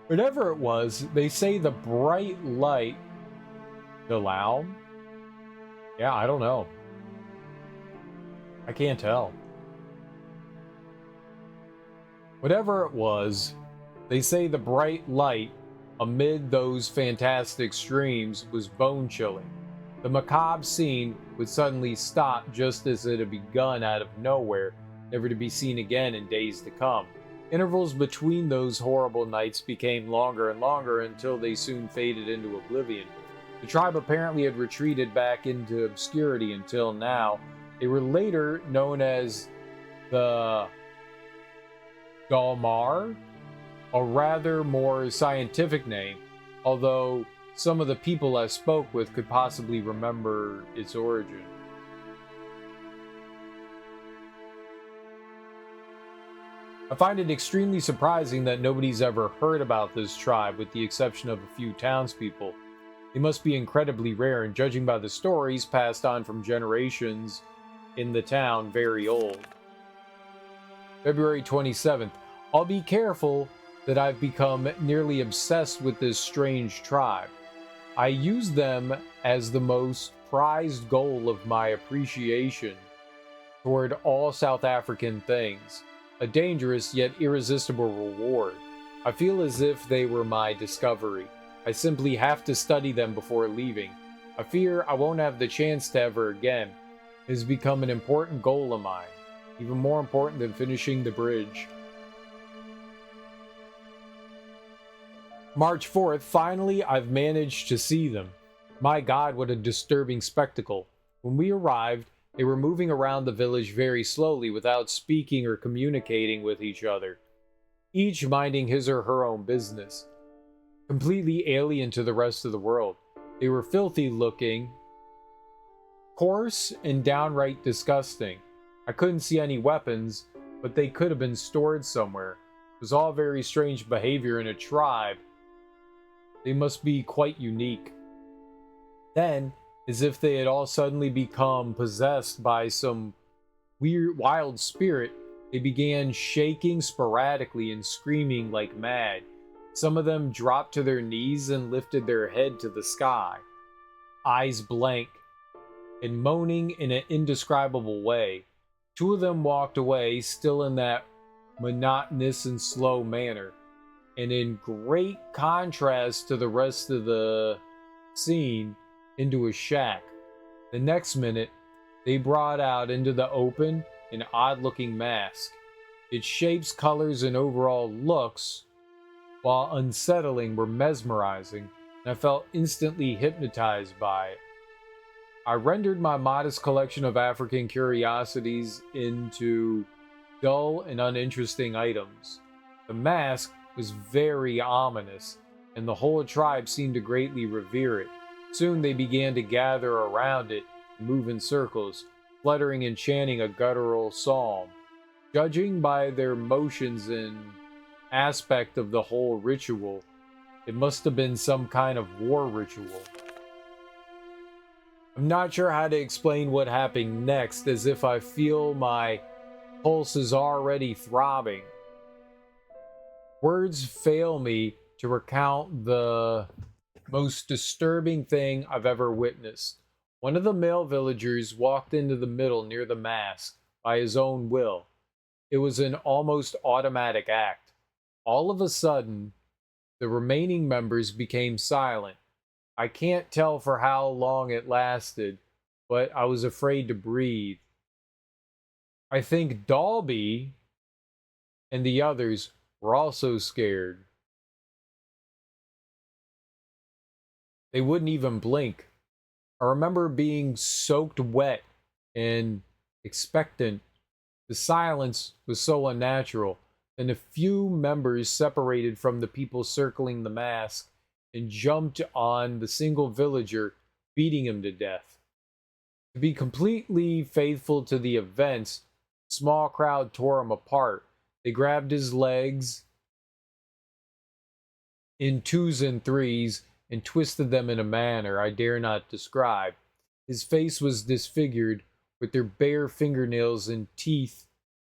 Whatever it was, they say the bright light... Delau? Yeah, I don't know. I can't tell. Whatever it was, they say the bright light amid those fantastic streams was bone-chilling. The macabre scene would suddenly stop just as it had begun out of nowhere, never to be seen again in days to come. Intervals between those horrible nights became longer and longer until they soon faded into oblivion. The tribe apparently had retreated back into obscurity until now. They were later known as the Galmar, a rather more scientific name, although some of the people I spoke with could possibly remember its origin. I find it extremely surprising that nobody's ever heard about this tribe, with the exception of a few townspeople. They must be incredibly rare, and judging by the stories passed on from generations in the town, very old. February 27th. I'll be careful that I've become nearly obsessed with this strange tribe. I use them as the most prized goal of my appreciation toward all South African things, a dangerous yet irresistible reward. I feel as if they were my discovery. I simply have to study them before leaving. I fear I won't have the chance to ever again. It has become an important goal of mine, even more important than finishing the bridge. March 4th, finally I've managed to see them. My God, what a disturbing spectacle. When we arrived, they were moving around the village very slowly without speaking or communicating with each other, each minding his or her own business, completely alien to the rest of the world. They were filthy looking, coarse, and downright disgusting. I couldn't see any weapons, but they could have been stored somewhere. It was all very strange behavior in a tribe. They must be quite unique. Then, as if they had all suddenly become possessed by some weird, wild spirit, they began shaking sporadically and screaming like mad. Some of them dropped to their knees and lifted their head to the sky, eyes blank and moaning in an indescribable way. Two of them walked away, still in that monotonous and slow manner, and in great contrast to the rest of the scene, into a shack. The next minute, they brought out into the open an odd-looking mask. Its shapes, colors, and overall looks, while unsettling, were mesmerizing, and I felt instantly hypnotized by it. I rendered my modest collection of African curiosities into dull and uninteresting items. The mask was very ominous, and the whole tribe seemed to greatly revere it. Soon they began to gather around it and move in circles, fluttering and chanting a guttural psalm. Judging by their motions and aspect of the whole ritual, it must have been some kind of war ritual. I'm not sure how to explain what happened next, as if I feel my pulse is already throbbing. Words fail me to recount the most disturbing thing I've ever witnessed. One of the male villagers walked into the middle near the mask by his own will. It was an almost automatic act. All of a sudden, the remaining members became silent. I can't tell for how long it lasted, but I was afraid to breathe. I think Dalby and the others were also scared. They wouldn't even blink. I remember being soaked wet and expectant. The silence was so unnatural, and a few members separated from the people circling the mask and jumped on the single villager, beating him to death. To be completely faithful to the events, a small crowd tore him apart. They grabbed his legs in twos and threes and twisted them in a manner I dare not describe. His face was disfigured with their bare fingernails and teeth,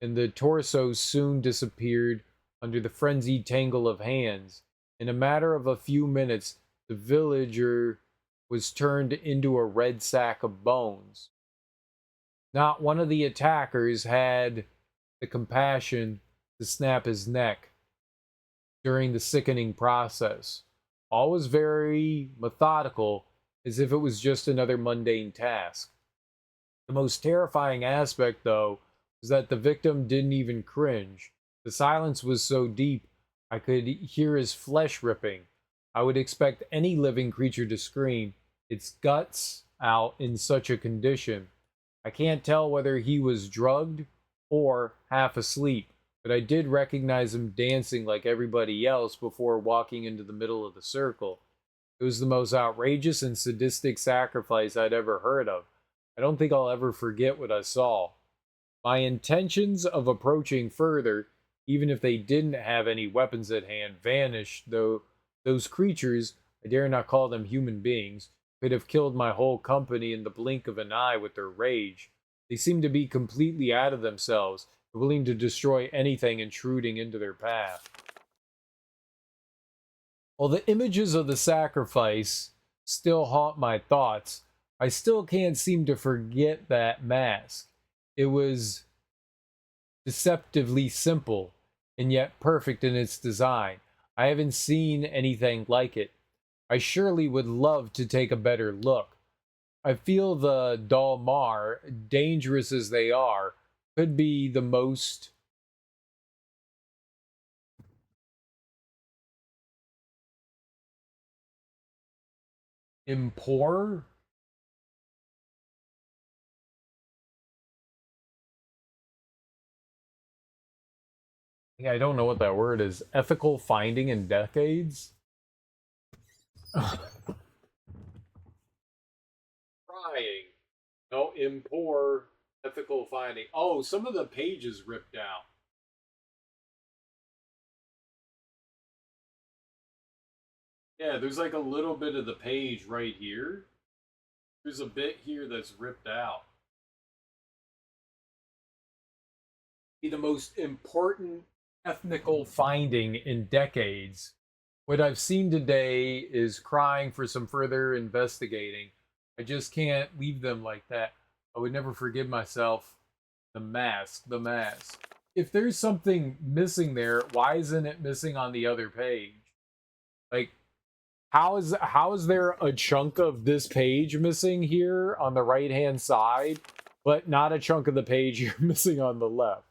and the torso soon disappeared under the frenzied tangle of hands. In a matter of a few minutes, the villager was turned into a red sack of bones. Not one of the attackers had the compassion to snap his neck during the sickening process. All was very methodical, as if it was just another mundane task. The most terrifying aspect, though, was that the victim didn't even cringe. The silence was so deep I could hear his flesh ripping. I would expect any living creature to scream its guts out in such a condition. I can't tell whether he was drugged or half asleep, but I did recognize him dancing like everybody else before walking into the middle of the circle. It was the most outrageous and sadistic sacrifice I'd ever heard of. I don't think I'll ever forget what I saw. My intentions of approaching further, even if they didn't have any weapons at hand, vanished, though those creatures, I dare not call them human beings, could have killed my whole company in the blink of an eye with their rage. They seemed to be completely out of themselves, willing to destroy anything intruding into their path. While the images of the sacrifice still haunt my thoughts, I still can't seem to forget that mask. It was deceptively simple, and yet perfect in its design. I haven't seen anything like it. I surely would love to take a better look. I feel the Dalmar, dangerous as they are, could be the most impor. Yeah, I don't know what that word is. Ethical finding in decades? Trying. No, impor ethical finding. Oh, some of the pages ripped out. Yeah, there's like a little bit of the page right here. There's a bit here that's ripped out. Be the most important ethnical finding in decades. What I've seen today is crying for some further investigating. I just can't leave them like that. I would never forgive myself. The mask, the mask. If there's something missing there, why isn't it missing on the other page? Like, how is there a chunk of this page missing here on the right hand side, but not a chunk of the page you're missing on the left?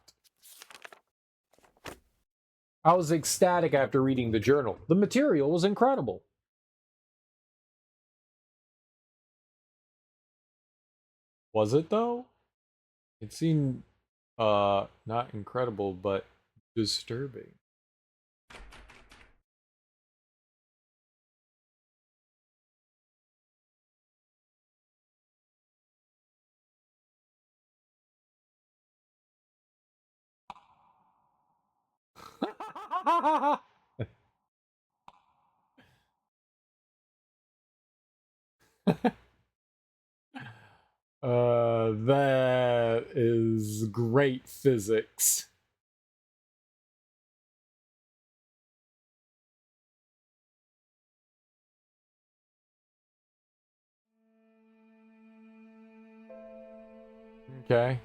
I was ecstatic after reading the journal. The material was incredible. Was it though? It seemed not incredible, but disturbing. That is great physics. Okay.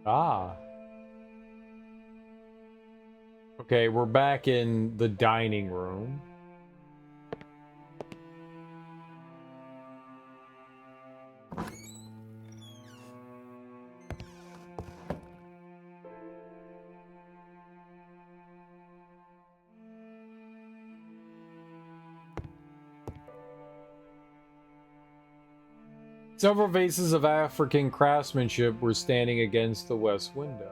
Ah. Okay, we're back in the dining room. Several vases of African craftsmanship were standing against the west window.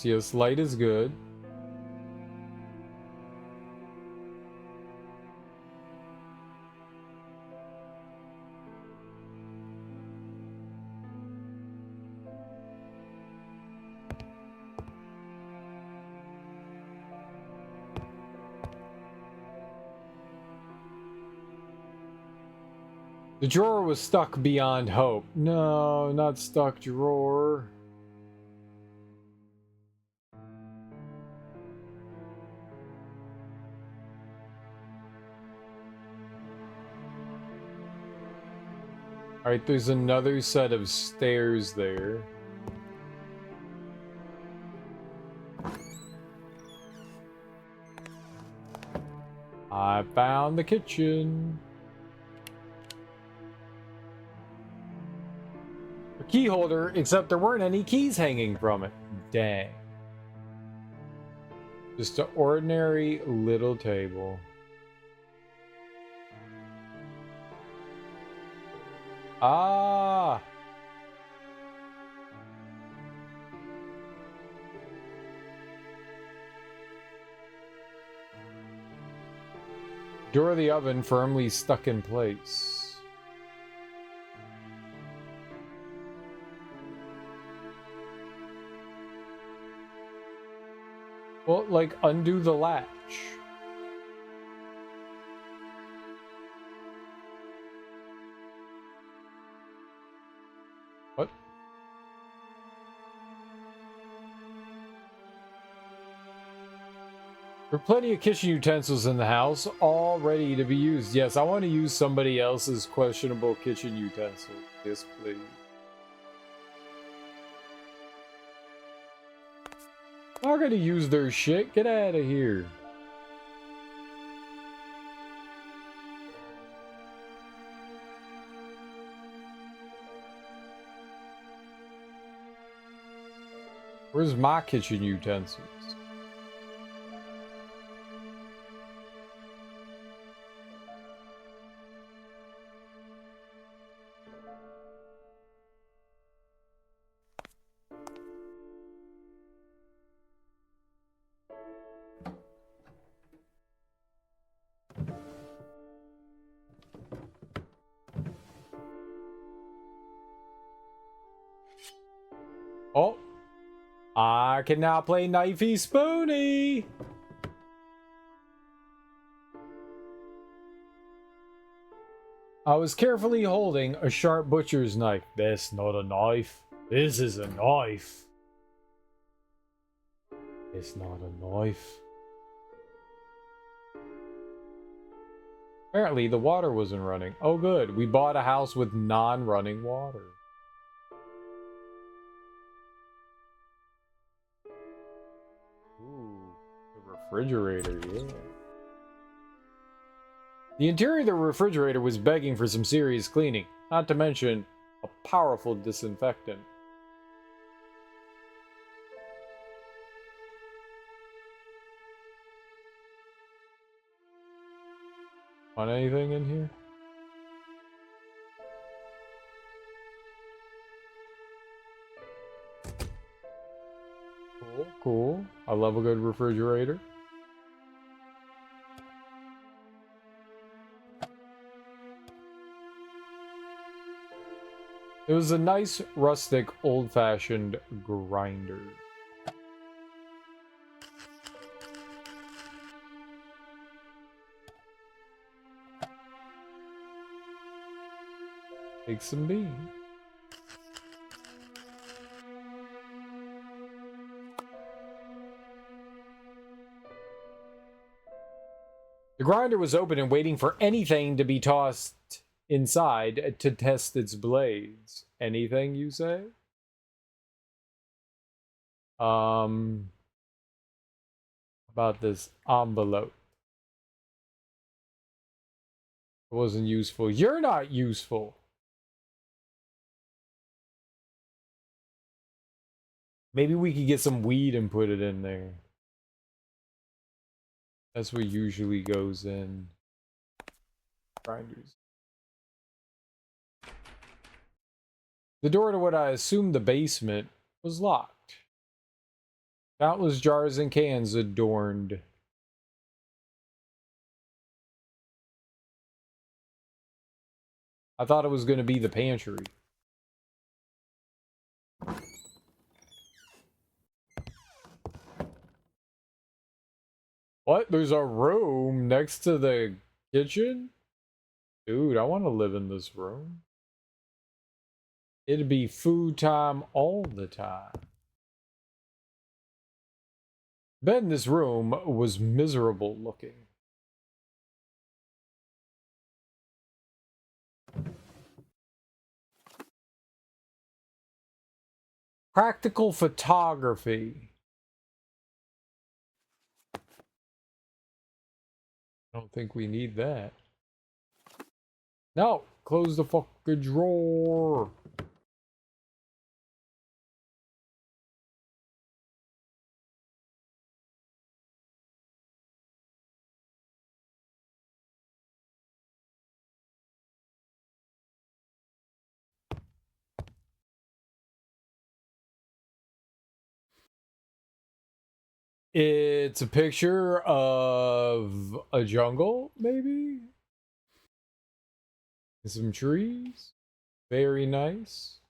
Yes, light is good. The drawer was stuck beyond hope. No, not stuck drawer. Alright, there's another set of stairs there. I found the kitchen. A key holder, except there weren't any keys hanging from it. Dang. Just an ordinary little table. Ah! Door of the oven firmly stuck in place. Well, like, undo the latch. What? There are plenty of kitchen utensils in the house, all ready to be used. Yes, I want to use somebody else's questionable kitchen utensils. Yes, please. I'm not gonna use their shit. Get out of here. Where's my kitchen utensils? Oh. I can now play Knifey Spoony. I was carefully holding a sharp butcher's knife. That's not a knife. This is a knife. It's not a knife. Apparently, the water wasn't running. Oh, good. We bought a house with non-running water. Ooh, the refrigerator, yeah. The interior of the refrigerator was begging for some serious cleaning, not to mention a powerful disinfectant. Want anything in here? Cool, cool. I love a good refrigerator. It was a nice, rustic, old-fashioned grinder. Take some beans. The grinder was open and waiting for anything to be tossed inside to test its blades. Anything, you say? About this envelope. It wasn't useful. You're not useful. Maybe we could get some weed and put it in there. That's what usually goes in grinders. The door to what I assumed the basement was locked. Countless jars and cans adorned. I thought it was going to be the pantry. What? There's a room next to the kitchen? Dude, I want to live in this room. It'd be food time all the time. The bed in this room was miserable looking. Practical photography. I don't think we need that. No, close the fucking drawer. It's a picture of a jungle, maybe? Some trees. Very nice.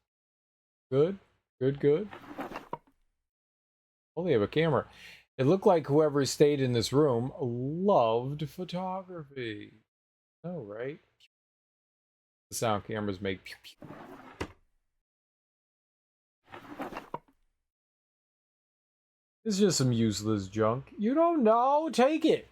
Good. Good, good. Oh, they have a camera. It looked like whoever stayed in this room loved photography. Oh, right? The sound cameras make pew pew. It's just some useless junk. You don't know? Take it.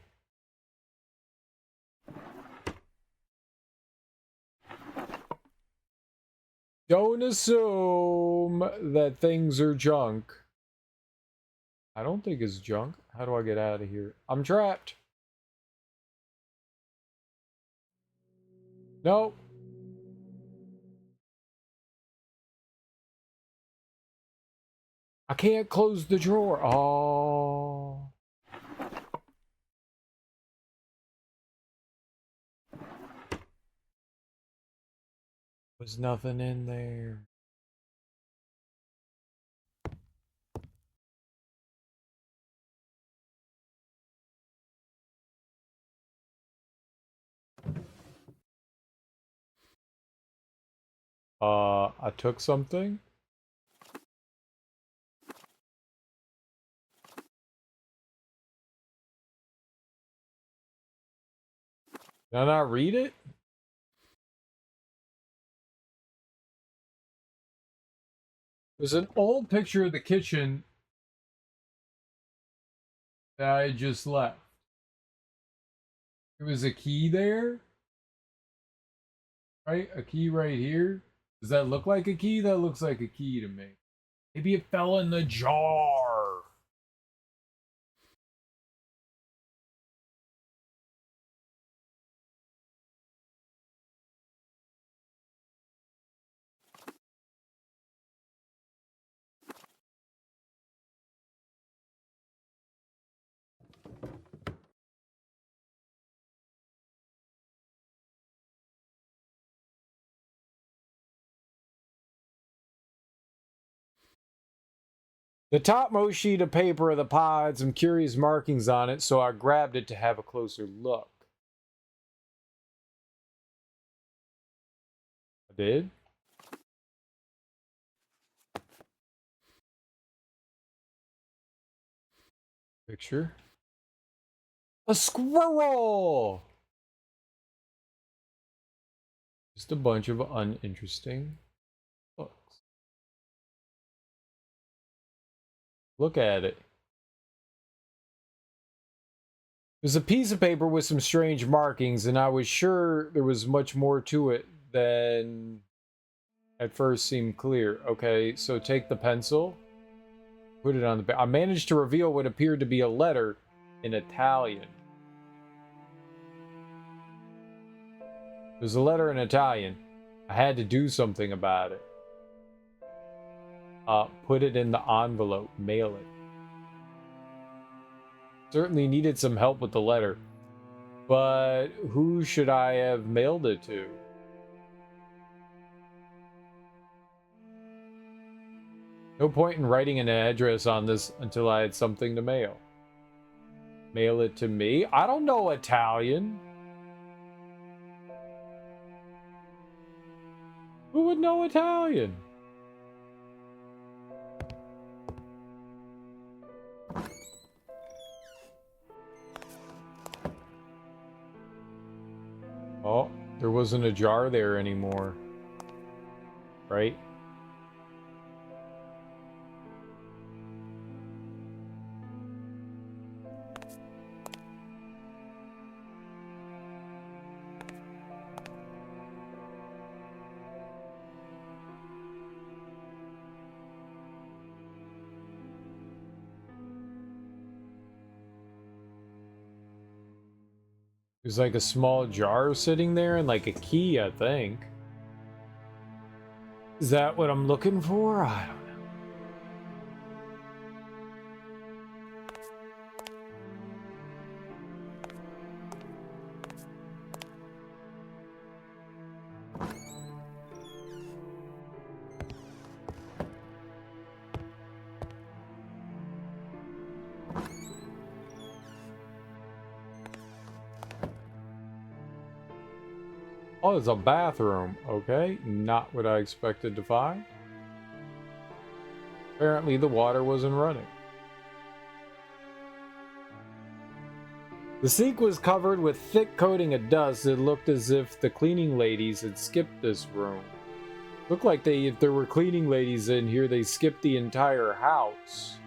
Don't assume that things are junk. I don't think it's junk. How do I get out of here? I'm trapped. Nope. I can't close the drawer. Oh. There's nothing in there. I took something. Did I not read it? There's an old picture of the kitchen that I just left. There was a key there, right? A key right here. Does that look like a key? That looks like a key to me. Maybe it fell in the jar. The topmost sheet of paper of the pile had some curious markings on it, so I grabbed it to have a closer look. I did? Picture. A squirrel! Just a bunch of uninteresting books. Look at it. There's a piece of paper with some strange markings, and I was sure there was much more to it than at first seemed clear. Okay, so take the pencil, put it on the I managed to reveal what appeared to be a letter in Italian. There's a letter in Italian. I had to do something about it. Put it in the envelope, mail it. Certainly needed some help with the letter, but who should I have mailed it to? No point in writing an address on this until I had something to mail. Mail it to me? I don't know Italian. Who would know Italian? Oh, there wasn't a jar there anymore. Right? There's like a small jar sitting there and like a key, I think. Is that what I'm looking for? I don't know. Oh, it's a bathroom. Okay, not what I expected to find. Apparently the water wasn't running. The sink was covered with thick coating of dust. It looked as if the cleaning ladies had skipped this room. Looked like if there were cleaning ladies in here, they skipped the entire house.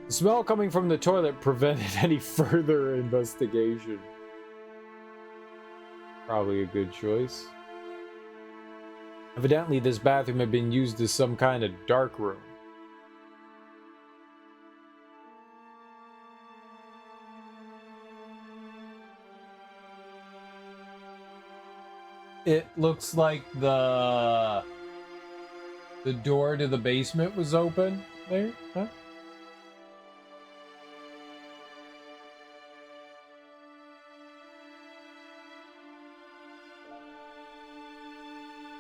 The smell coming from the toilet prevented any further investigation. Probably a good choice. Evidently, this bathroom had been used as some kind of dark room. It looks like the door to the basement was open there, huh?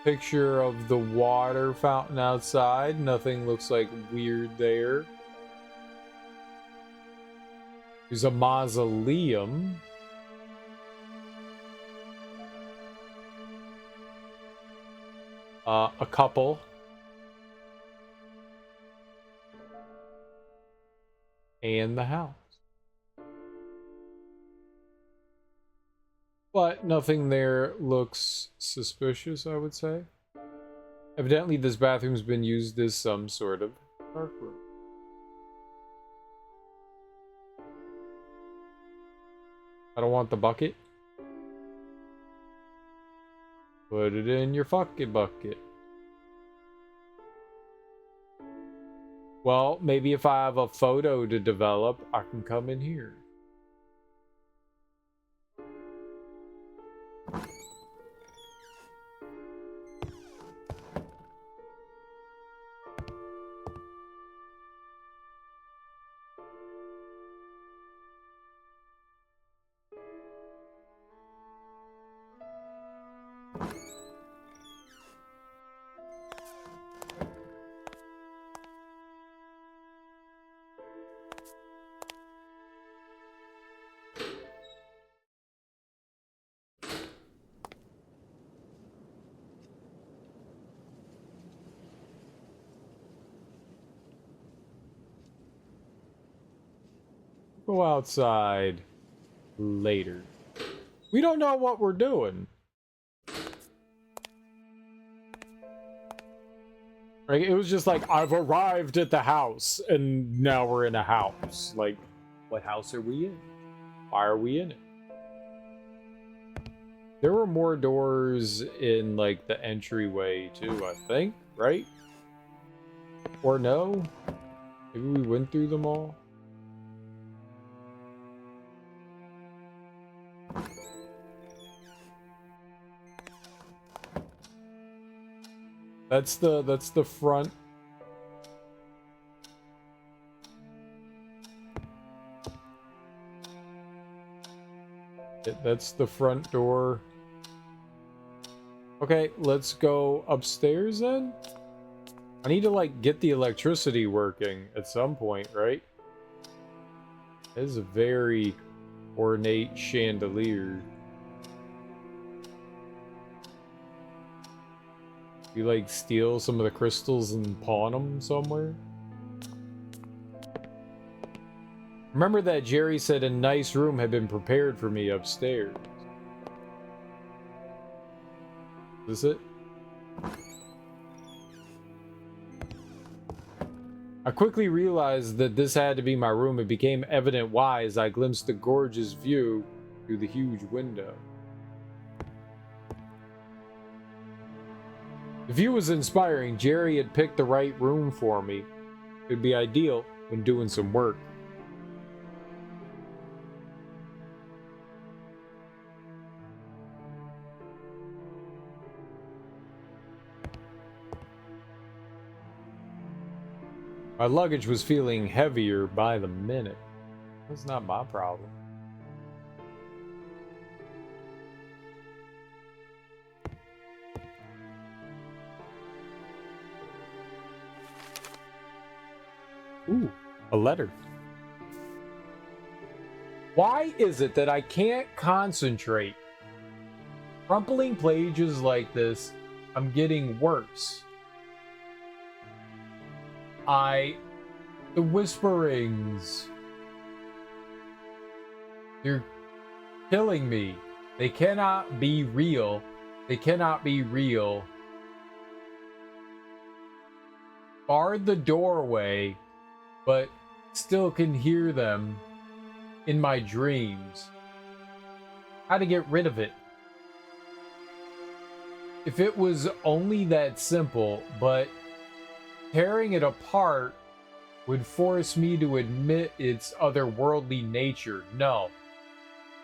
Picture of the water fountain outside. Nothing looks like weird there. There's a mausoleum. A couple. And the house. But nothing there looks suspicious, I would say. Evidently, this bathroom's been used as some sort of dark room. I don't want the bucket. Put it in your fucking bucket. Well, maybe if I have a photo to develop, I can come in here. Go outside later. We don't know what we're doing. Like, it was just like, I've arrived at the house, and now we're in a house. Like, what house are we in? Why are we in it? There were more doors in, like, the entryway, too, I think, right? Or no? Maybe we went through them all? That's the front. That's the front door. Okay, let's go upstairs then. I need to like get the electricity working at some point, right? This is a very ornate chandelier. You like steal some of the crystals and pawn them somewhere? Remember that Jerry said a nice room had been prepared for me upstairs. Is this it? I quickly realized that this had to be my room. It became evident why as I glimpsed a gorgeous view through the huge window. The view was inspiring. Jerry had picked the right room for me. It would be ideal when doing some work. My luggage was feeling heavier by the minute. That's not my problem. Ooh, a letter. Why is it that I can't concentrate? Crumpling pages like this, I'm getting worse. The whisperings. They're killing me. They cannot be real. They cannot be real. Barred the doorway, but still can hear them in my dreams. How to get rid of it? If it was only that simple, but tearing it apart would force me to admit its otherworldly nature. No,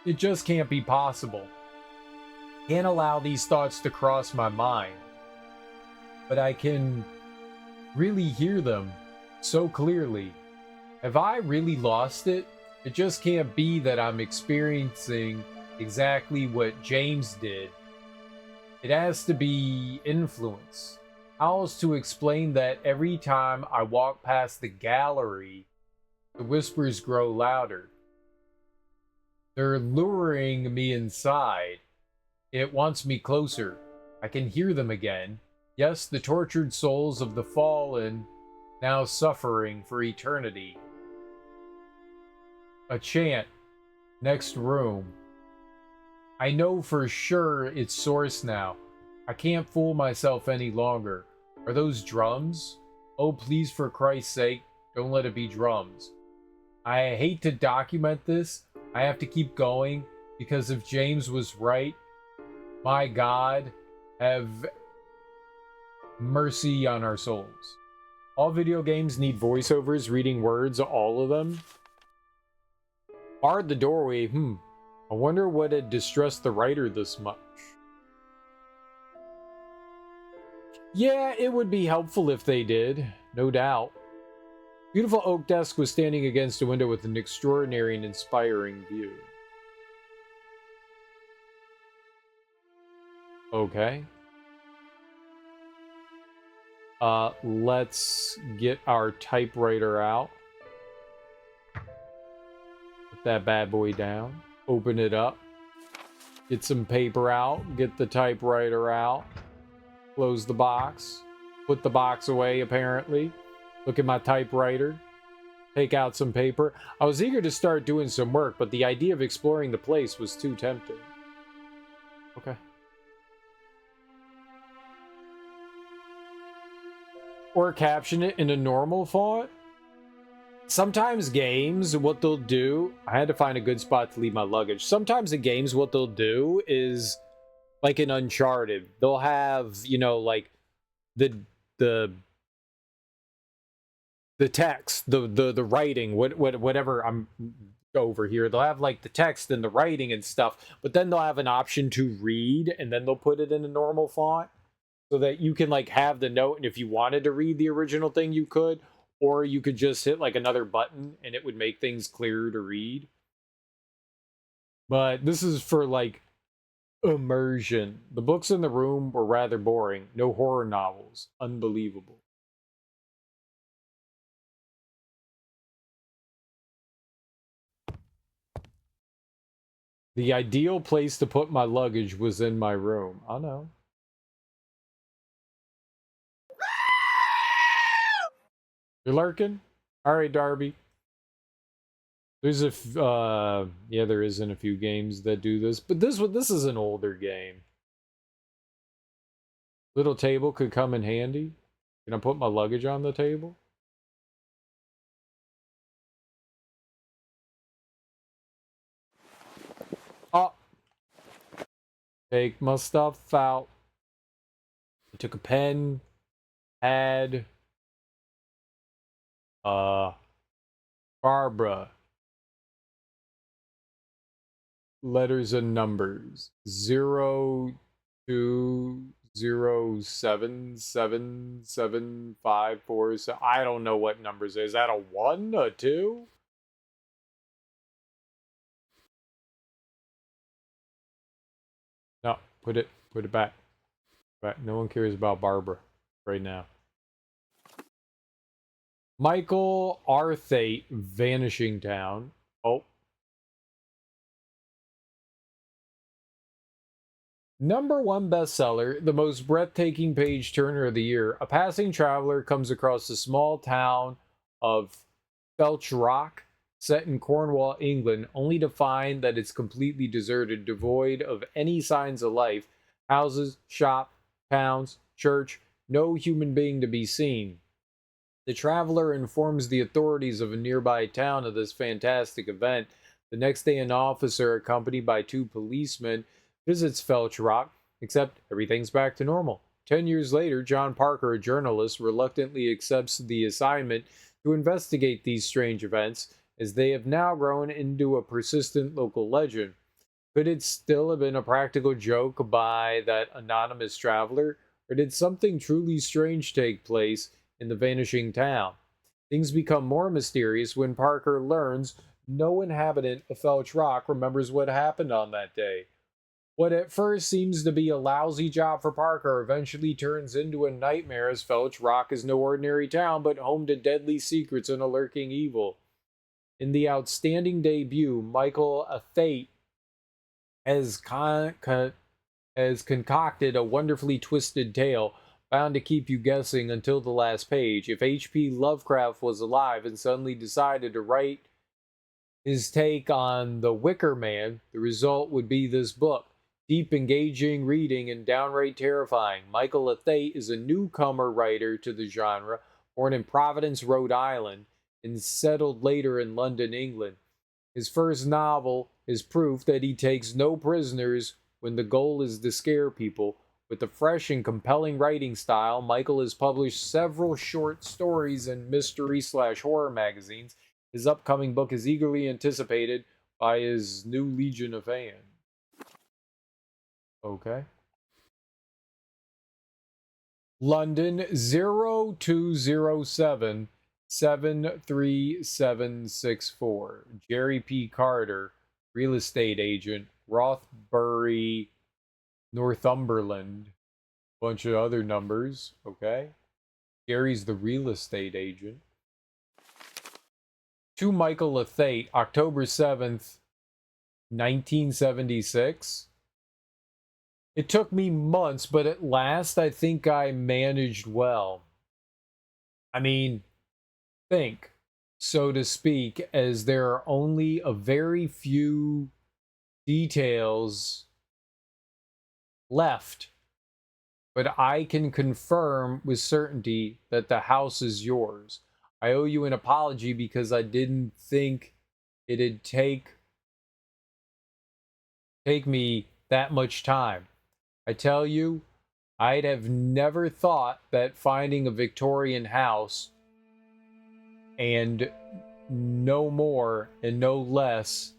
it just can't be possible. Can't allow these thoughts to cross my mind. But I can really hear them so clearly. Have I really lost it? It just can't be that I'm experiencing exactly what James did. It has to be influence. How else to explain that every time I walk past the gallery, the whispers grow louder? They're luring me inside. It wants me closer. I can hear them again. Yes, the tortured souls of the fallen, now suffering for eternity. A chant. Next room. I know for sure it's Source now. I can't fool myself any longer. Are those drums? Oh, please, for Christ's sake, don't let it be drums. I hate to document this. I have to keep going because if James was right, my God, have mercy on our souls. All video games need voiceovers, reading words, all of them. Barred the doorway. I wonder what had distressed the writer this much. Yeah, it would be helpful if they did, no doubt. Beautiful oak desk was standing against a window with an extraordinary and inspiring view. Okay. Let's get our typewriter out. Put that bad boy down. Open it up. Get some paper out. Get the typewriter out. Close the box. Put the box away, apparently. Look at my typewriter. Take out some paper. I was eager to start doing some work, but the idea of exploring the place was too tempting. Okay. Or caption it in a normal font. Sometimes games, what they'll do... I had to find a good spot to leave my luggage. Sometimes in games, what they'll do is... like in Uncharted, they'll have, you know, like the text, the writing, whatever I'm over here. They'll have like the text and the writing and stuff, but then they'll have an option to read, and then they'll put it in a normal font so that you can like have the note, and if you wanted to read the original thing, you could, or you could just hit like another button and it would make things clearer to read. But this is for like immersion. The books in the room were rather boring. No horror novels. Unbelievable. The ideal place to put my luggage was in my room. I know. You're lurking? Alright, Darby. There's yeah, there isn't a few games that do this, but this is an older game. Little table could come in handy. Can I put my luggage on the table? Oh! Take my stuff out. I took a pen, pad, Barbara. Letters and numbers. 02077754. I don't know what numbers is that. A 1, a 2? No, put it back. No one cares about Barbara right now. Michael Arthate, Vanishing Town. Oh. #1 bestseller, the most breathtaking page-turner of the year. A passing traveler comes across the small town of Felch Rock, set in Cornwall, England, only to find that it's completely deserted, devoid of any signs of life. Houses, shop, towns, church, no human being to be seen. The traveler informs the authorities of a nearby town of this fantastic event. The next day, an officer, accompanied by 2 policemen, visits Felch Rock, except everything's back to normal. 10 years later, John Parker, a journalist, reluctantly accepts the assignment to investigate these strange events, as they have now grown into a persistent local legend. Could it still have been a practical joke by that anonymous traveler, or did something truly strange take place in the vanishing town? Things become more mysterious when Parker learns no inhabitant of Felch Rock remembers what happened on that day. What at first seems to be a lousy job for Parker eventually turns into a nightmare, as Felch Rock is no ordinary town but home to deadly secrets and a lurking evil. In the outstanding debut, Michael Arthate has concocted a wonderfully twisted tale, bound to keep you guessing until the last page. If H.P. Lovecraft was alive and suddenly decided to write his take on The Wicker Man, the result would be this book. Deep, engaging reading and downright terrifying. Michael Athate is a newcomer writer to the genre, born in Providence, Rhode Island, and settled later in London, England. His first novel is proof that he takes no prisoners when the goal is to scare people. With a fresh and compelling writing style, Michael has published several short stories in mystery/horror magazines. His upcoming book is eagerly anticipated by his new legion of fans. Okay. London 0207 73764. Jerry P. Carter, real estate agent, Rothbury, Northumberland. Bunch of other numbers, okay? Gary's the real estate agent. To Michael Athate, October 7th, 1976. It took me months, but at last I think I managed well. I mean, think, so to speak, as there are only a very few details left. But I can confirm with certainty that the house is yours. I owe you an apology because I didn't think it'd take me that much time. I tell you, I'd have never thought that finding a Victorian house and no more and no less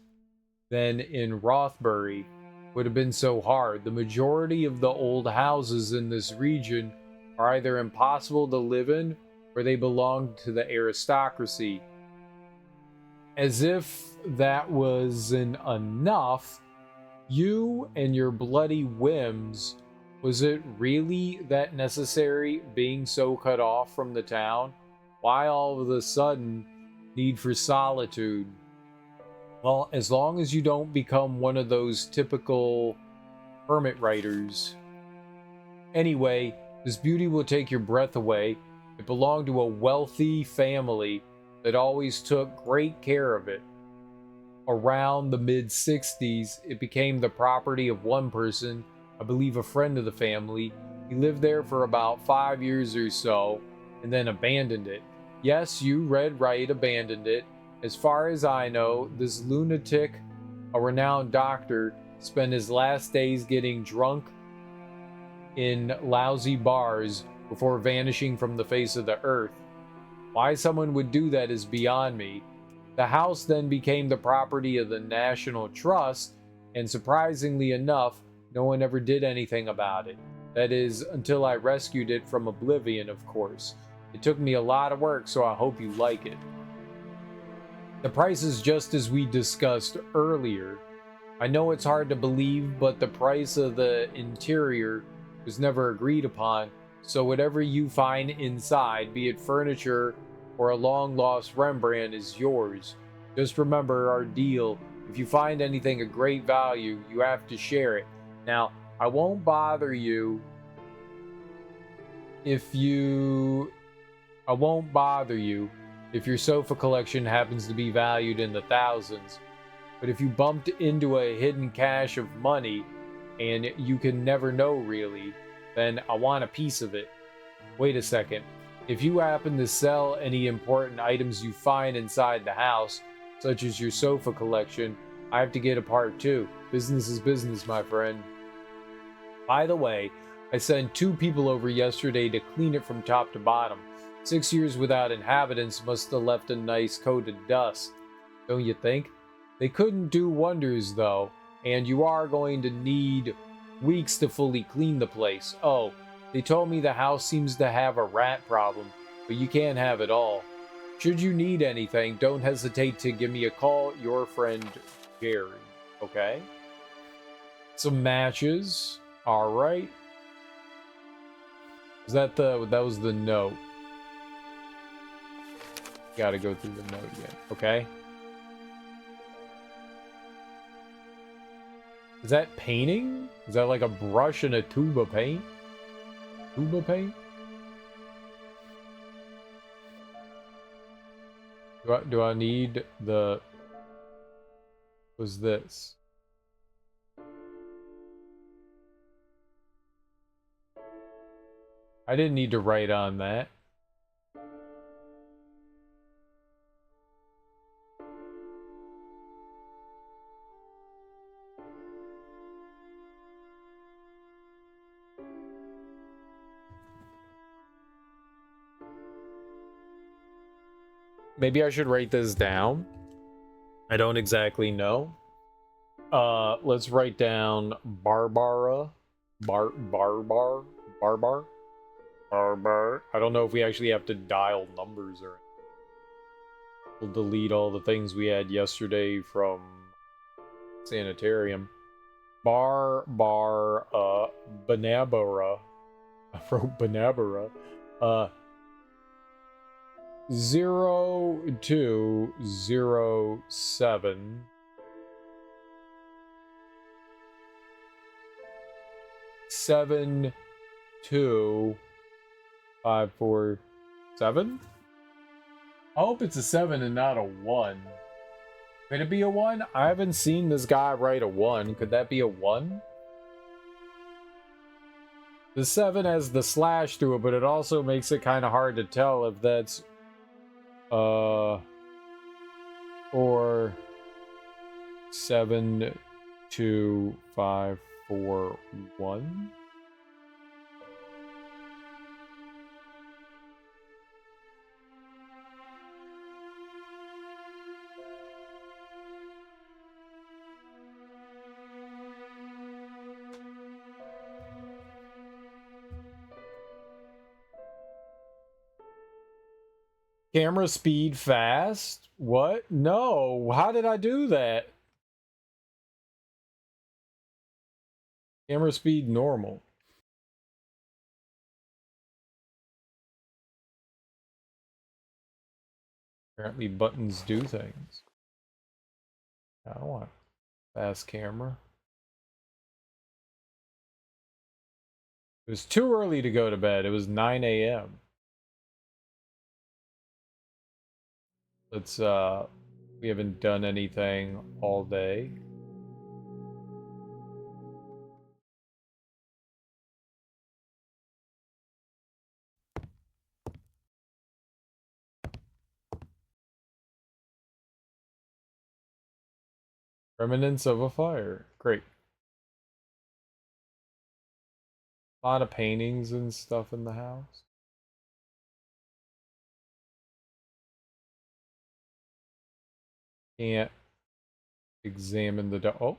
than in Rothbury would have been so hard. The majority of the old houses in this region are either impossible to live in or they belong to the aristocracy. As if that wasn't enough, you and your bloody whims, was it really that necessary being so cut off from the town? Why all of a sudden need for solitude? Well, as long as you don't become one of those typical hermit writers. Anyway, this beauty will take your breath away. It belonged to a wealthy family that always took great care of it. Around the mid-60s, it became the property of one person, I believe a friend of the family. He lived there for about 5 years or so, and then abandoned it. Yes, you read right, abandoned it. As far as I know, this lunatic, a renowned doctor, spent his last days getting drunk in lousy bars before vanishing from the face of the earth. Why someone would do that is beyond me. The house then became the property of the National Trust, and surprisingly enough, no one ever did anything about it. That is, until I rescued it from oblivion, of course. It took me a lot of work, so I hope you like it. The price is just as we discussed earlier. I know it's hard to believe, but the price of the interior was never agreed upon, so whatever you find inside, be it furniture or a long-lost Rembrandt, is yours. Just remember our deal. If you find anything of great value, you have to share it. Now, I won't bother you if your sofa collection happens to be valued in the thousands. But if you bumped into a hidden cache of money and you can never know really, then I want a piece of it. Wait a second. If you happen to sell any important items you find inside the house, such as your sofa collection, I have to get a part too. Business is business, my friend. By the way, I sent 2 people over yesterday to clean it from top to bottom. 6 years without inhabitants must have left a nice coat of dust, don't you think? They couldn't do wonders though, and you are going to need weeks to fully clean the place. Oh, they told me the house seems to have a rat problem, but you can't have it all. Should you need anything, don't hesitate to give me a call. Your friend, Gary. Okay? Some matches. Alright. That was the note. Gotta go through the note again. Okay? Is that painting? Is that like a brush and a tube of paint? Tube of paint? Do I need the... was this. I didn't need to write on that. Maybe I should write this down. I don't exactly know. Let's write down Barbar. Barbar. I don't know if we actually have to dial numbers or anything. We'll delete all the things we had yesterday from Sanitarium. Banabara. I wrote Banabara. 0207 72547. I hope it's a 7 and not a 1. Could it be a 1? I haven't seen this guy write a 1. Could that be a 1? The 7 has the slash through it, but it also makes it kind of hard to tell if that's or 72541. Camera speed fast? What? No. How did I do that? Camera speed normal. Apparently buttons do things. I don't want fast camera. It was too early to go to bed. It was 9 a.m. Let's we haven't done anything all day. Remnants of a fire. Great. A lot of paintings and stuff in the house. Can't examine the oh.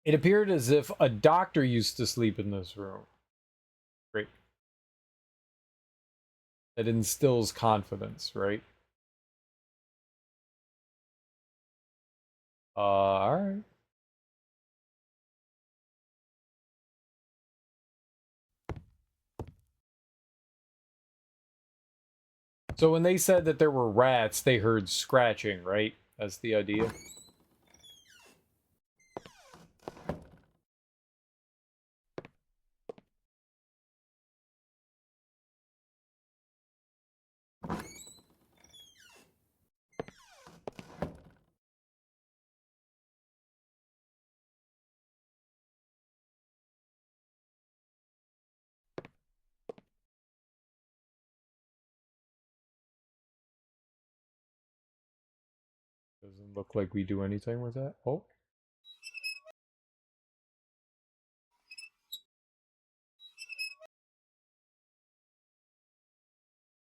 It appeared as if a doctor used to sleep in this room. Great. That instills confidence, right? Alright. So when they said that there were rats, they heard scratching, right? That's the idea. Doesn't look like we do anything with that. Oh.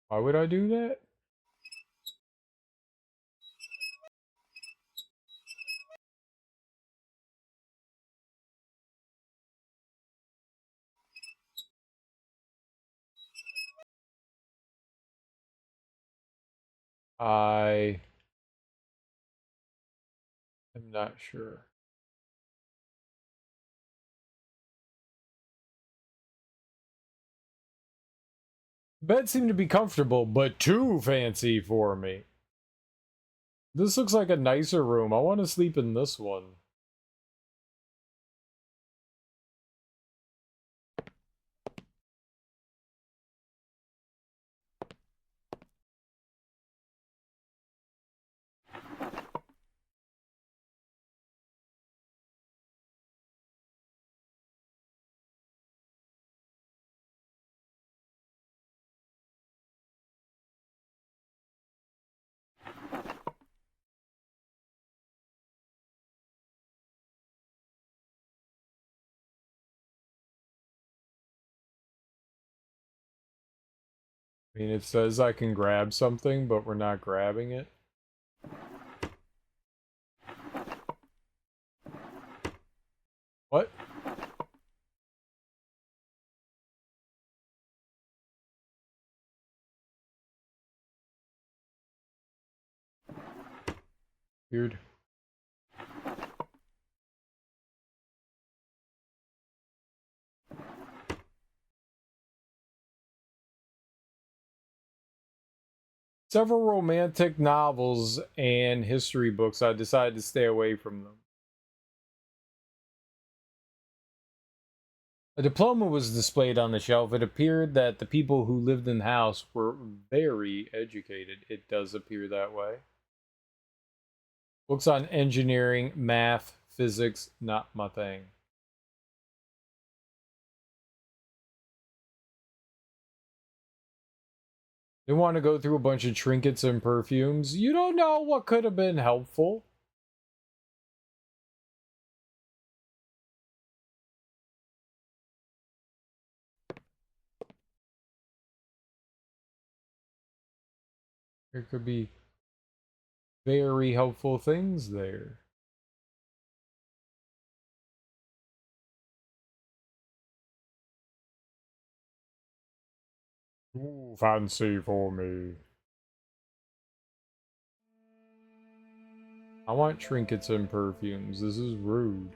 Why would I do that? I am not sure. Bed seemed to be comfortable, but too fancy for me. This looks like a nicer room. I want to sleep in this one. I mean, it says I can grab something, but we're not grabbing it. What? Weird. Several romantic novels and history books, I decided to stay away from them. A diploma was displayed on the shelf. It appeared that the people who lived in the house were very educated. It does appear that way. Books on engineering, math, physics, not my thing. They want to go through a bunch of trinkets and perfumes. You don't know what could have been helpful. There could be very helpful things there. Ooh, fancy for me. I want trinkets and perfumes. This is rude.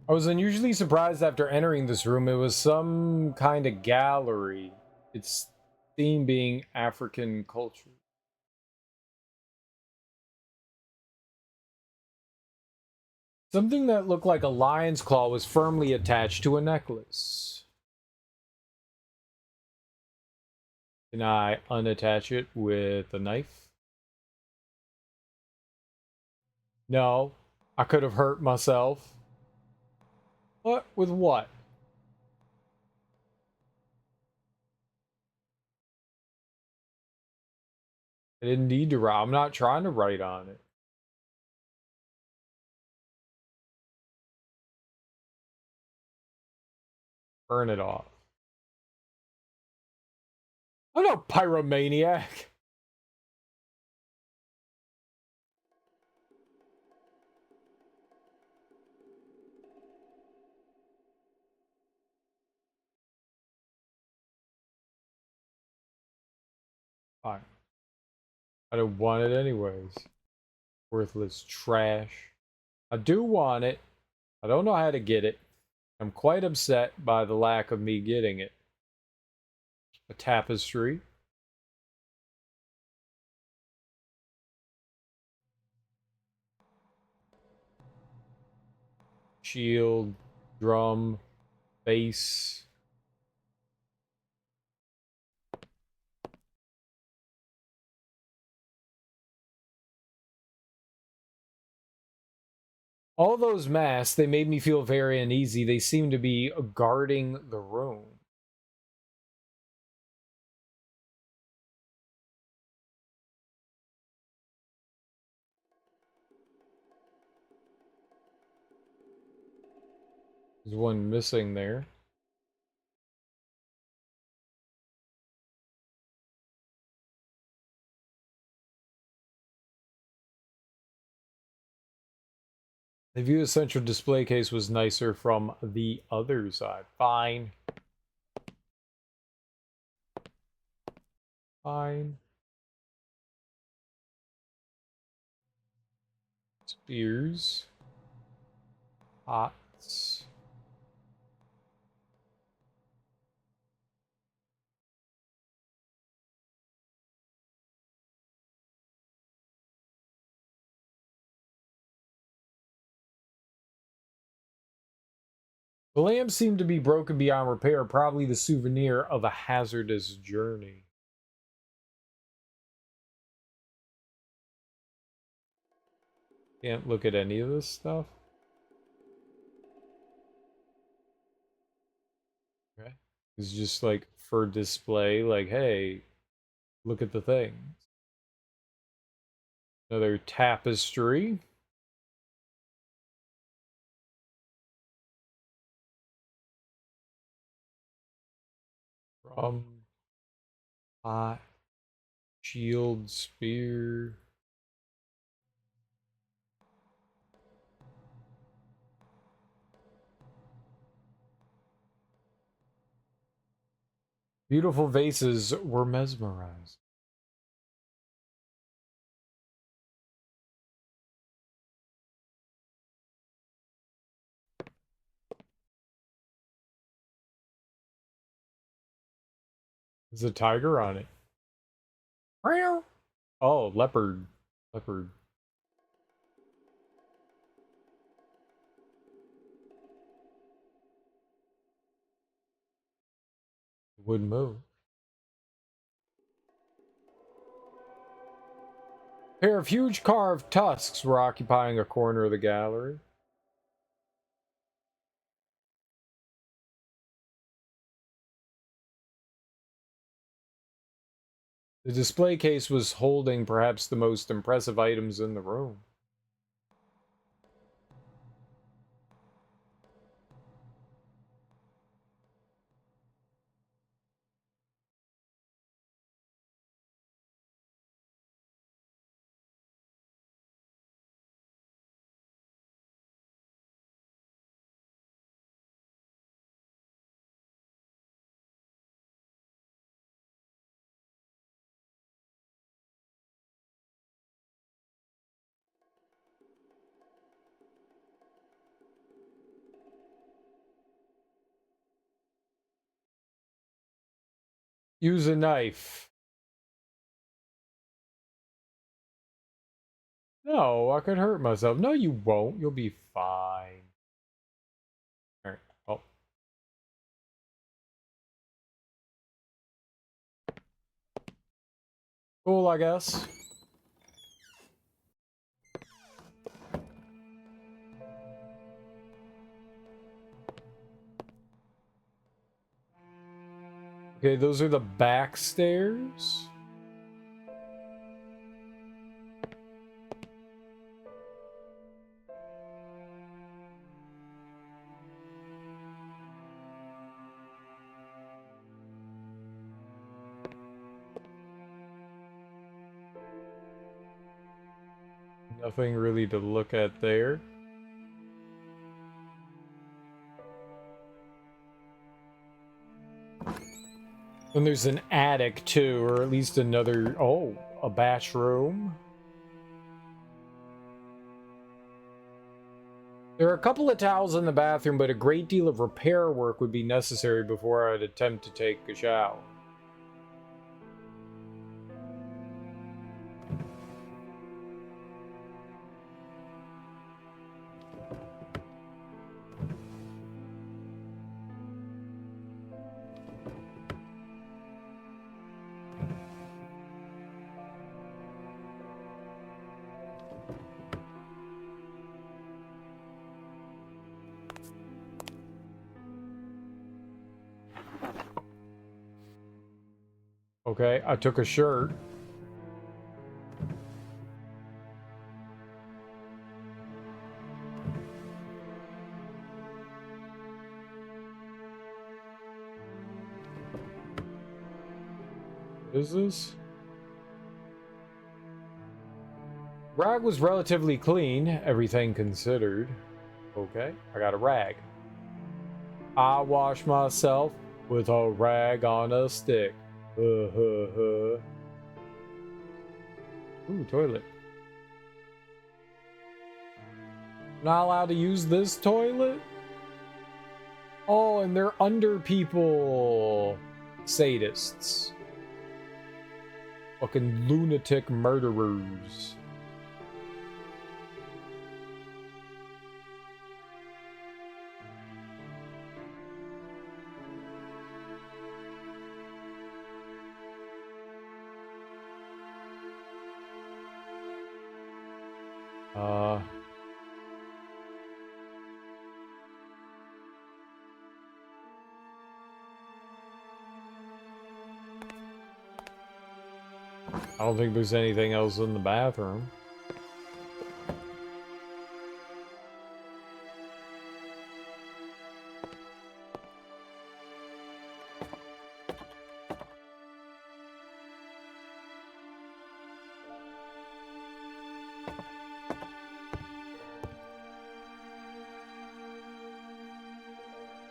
I was unusually surprised after entering this room. It was some kind of gallery. Its theme being African culture. Something that looked like a lion's claw was firmly attached to a necklace. Can I unattach it with a knife? No. I could have hurt myself. What? With what? I didn't need to write. I'm not trying to write on it. Burn it off. I'm no pyromaniac. Fine. I don't want it anyways. Worthless trash. I do want it. I don't know how to get it. I'm quite upset by the lack of me getting it. A tapestry. Shield. Drum. Bass. All those masks, they made me feel very uneasy. They seem to be guarding the room. There's one missing there. The view of central display case was nicer from the other side. Fine. Fine. Spears. Pots. The lamp seemed to be broken beyond repair, probably the souvenir of a hazardous journey. Can't look at any of this stuff. Okay. It's just like for display, like, hey, look at the things. Another tapestry. From pot, shield, spear. Beautiful vases were mesmerized. There's a tiger on it. Meow. Oh, leopard. Leopard. Wouldn't move. A pair of huge carved tusks were occupying a corner of the gallery. The display case was holding perhaps the most impressive items in the room. Use a knife. No, I could hurt myself. No, you won't. You'll be fine. Alright. Oh. Cool, I guess. Okay, those are the back stairs. Nothing really to look at there. And there's an attic too, or at least another, oh, a bathroom. There are a couple of towels in the bathroom, but a great deal of repair work would be necessary before I'd attempt to take a shower. Okay, I took a shirt. What is this? Rag was relatively clean, everything considered. Okay, I got a rag. I wash myself with a rag on a stick. Ooh, toilet. Not allowed to use this toilet? Oh, and they're under people. Sadists. Fucking lunatic murderers. I don't think there's anything else in the bathroom.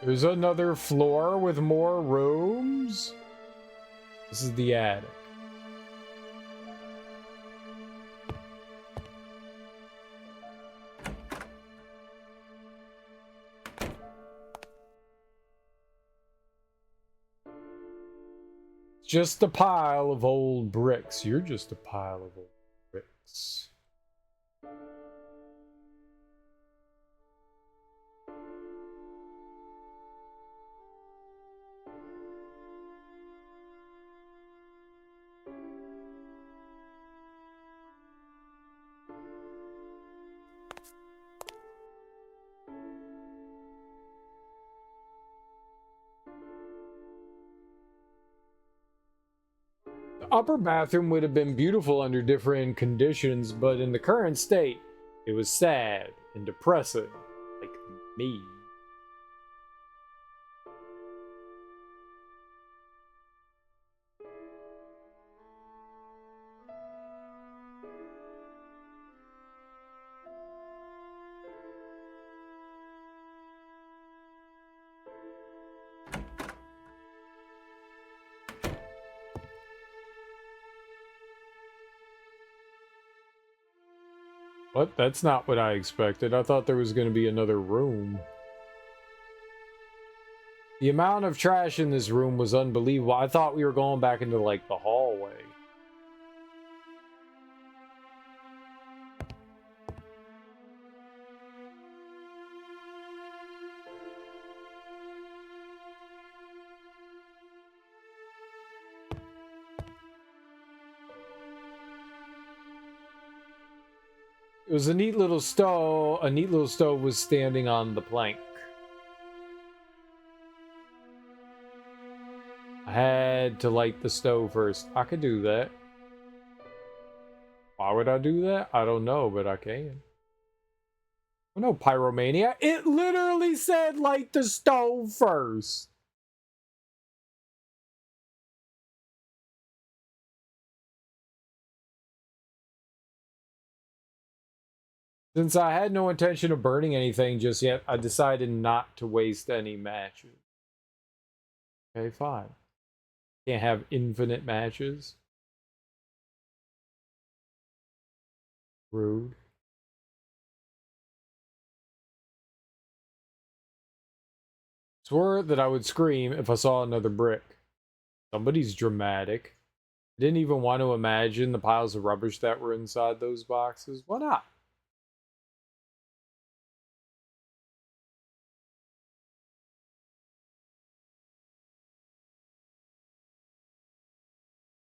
There's another floor with more rooms. This is the attic. Just a pile of old bricks. You're just a pile of old bricks. Upper bathroom would have been beautiful under different conditions, but in the current state, it was sad and depressing, like me. What? That's not what I expected. I thought there was going to be another room. The amount of trash in this room was unbelievable. I thought we were going back into, like, the hallway. It was a neat little stove. A neat little stove was standing on the plank. I had to light the stove first. I could do that. Why would I do that? I don't know, but I can. Oh no, pyromania. It literally said light the stove first. Since I had no intention of burning anything just yet, I decided not to waste any matches. Okay, fine. Can't have infinite matches. Rude. Swore that I would scream if I saw another brick. Somebody's dramatic. I didn't even want to imagine the piles of rubbish that were inside those boxes. Why not?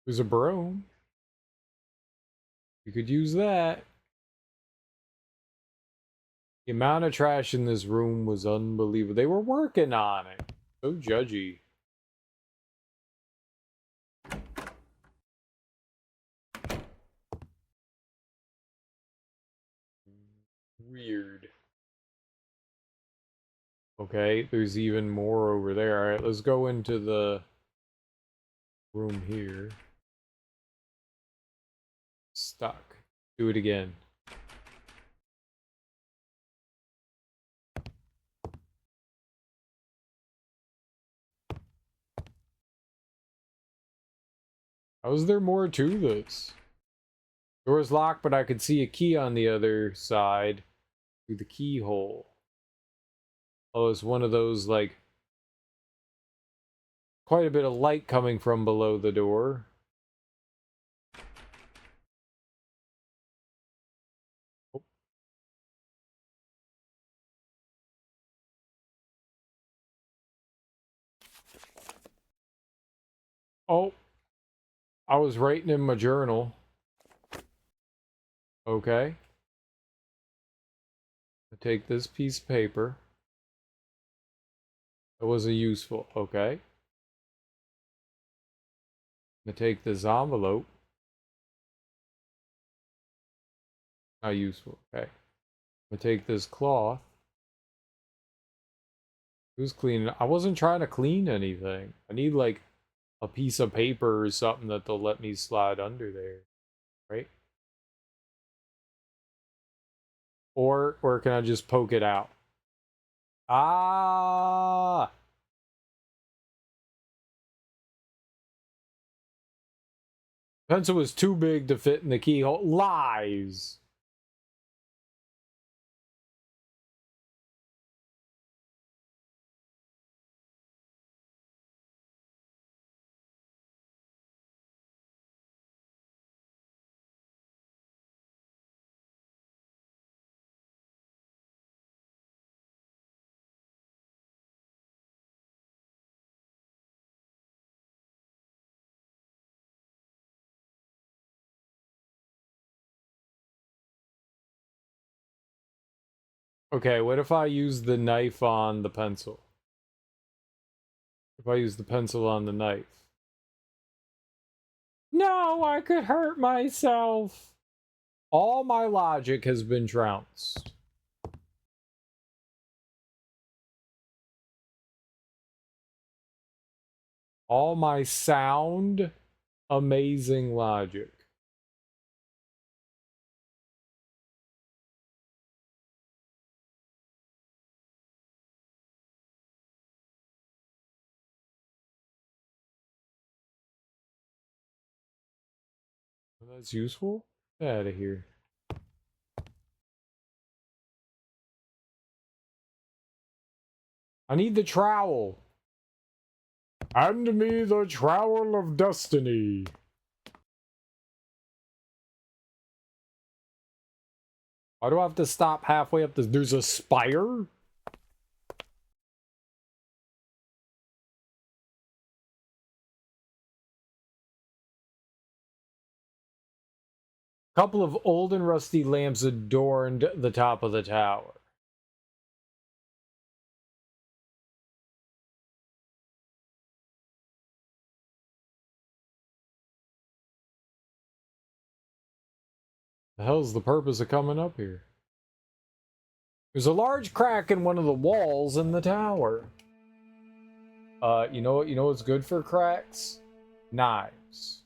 There's a broom. You could use that. The amount of trash in this room was unbelievable. They were working on it. So judgy. Weird. Okay, there's even more over there. Alright, let's go into the room here. Stuck. Do it again. How is there more to this? Door is locked, but I could see a key on the other side through the keyhole. Oh, it's one of those, like, quite a bit of light coming from below the door. Oh, I was writing in my journal. Okay. I take this piece of paper. It wasn't useful. Okay. I take this envelope. Not useful. Okay. I'm gonna take this cloth. Who's cleaning? I wasn't trying to clean anything. I need like a piece of paper or something that they'll let me slide under there, right? Or can I just poke it out? Ah! Pencil was too big to fit in the keyhole. Lies! Okay, what if I use the knife on the pencil? If I use the pencil on the knife? No, I could hurt myself! All my logic has been trounced. All my sound, amazing logic. That's useful? Get out of here. I need the trowel. Hand me the trowel of destiny. Why do I have to stop halfway up this? There's a spire? A couple of old and rusty lamps adorned the top of the tower. The hell's the purpose of coming up here? There's a large crack in one of the walls in the tower. You know what? You know what's good for cracks? Knives.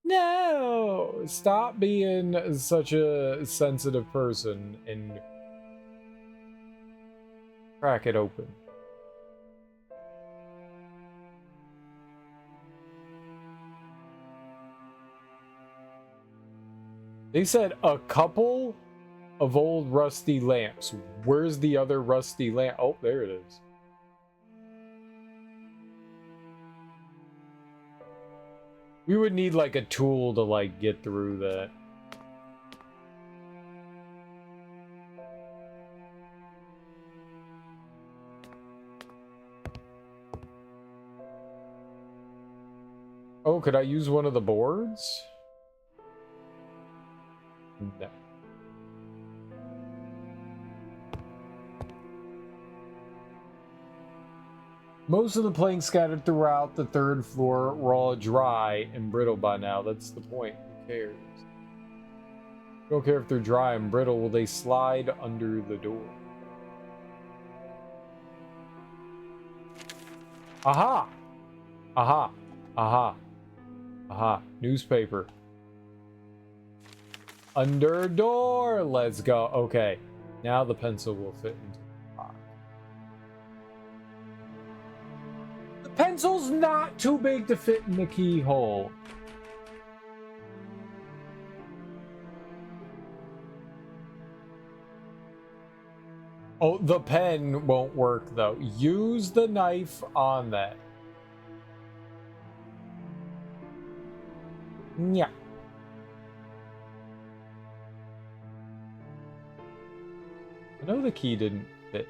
No! Stop being such a sensitive person and crack it open. They said a couple of old rusty lamps. Where's the other rusty lamp? Oh, there it is. We would need like a tool to like get through that. Oh, could I use one of the boards? No. Most of the planks scattered throughout the third floor were all dry and brittle by now. That's the point. Who cares? Don't care if they're dry and brittle. Will they slide under the door? Aha! Aha! Aha! Aha! Newspaper. Under door! Let's go. Okay. Now the pencil will fit into the lock. The pencil's not too big to fit in the keyhole. Oh, the pen won't work though. Use the knife on that. Yeah. I know the key didn't fit.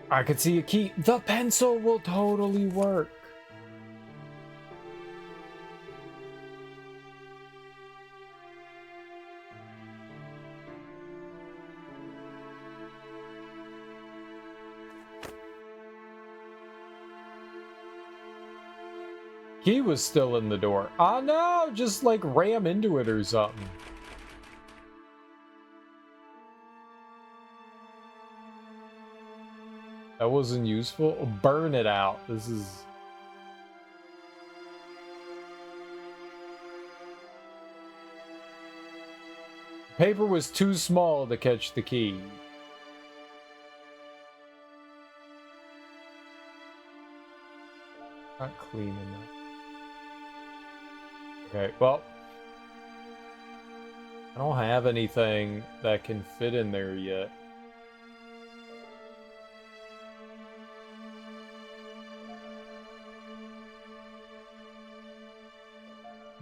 I could see a key. The pencil will totally work. Key was still in the door. Oh no, just like ram into it or something. That wasn't useful. Burn it out. This is... Paper was too small to catch the key. Not clean enough. Okay, well. I don't have anything that can fit in there yet.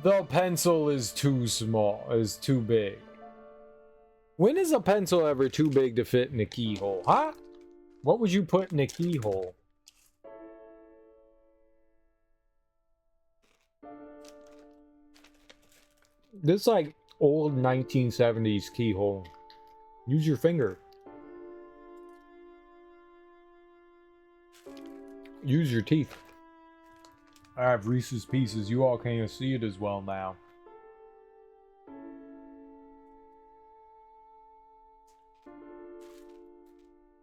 The pencil is too small, is too big. When is a pencil ever too big to fit in a keyhole, huh? What would you put in a keyhole? This like old 1970s keyhole. Use your finger. Use your teeth. I have Reese's Pieces. You all can't see it as well now.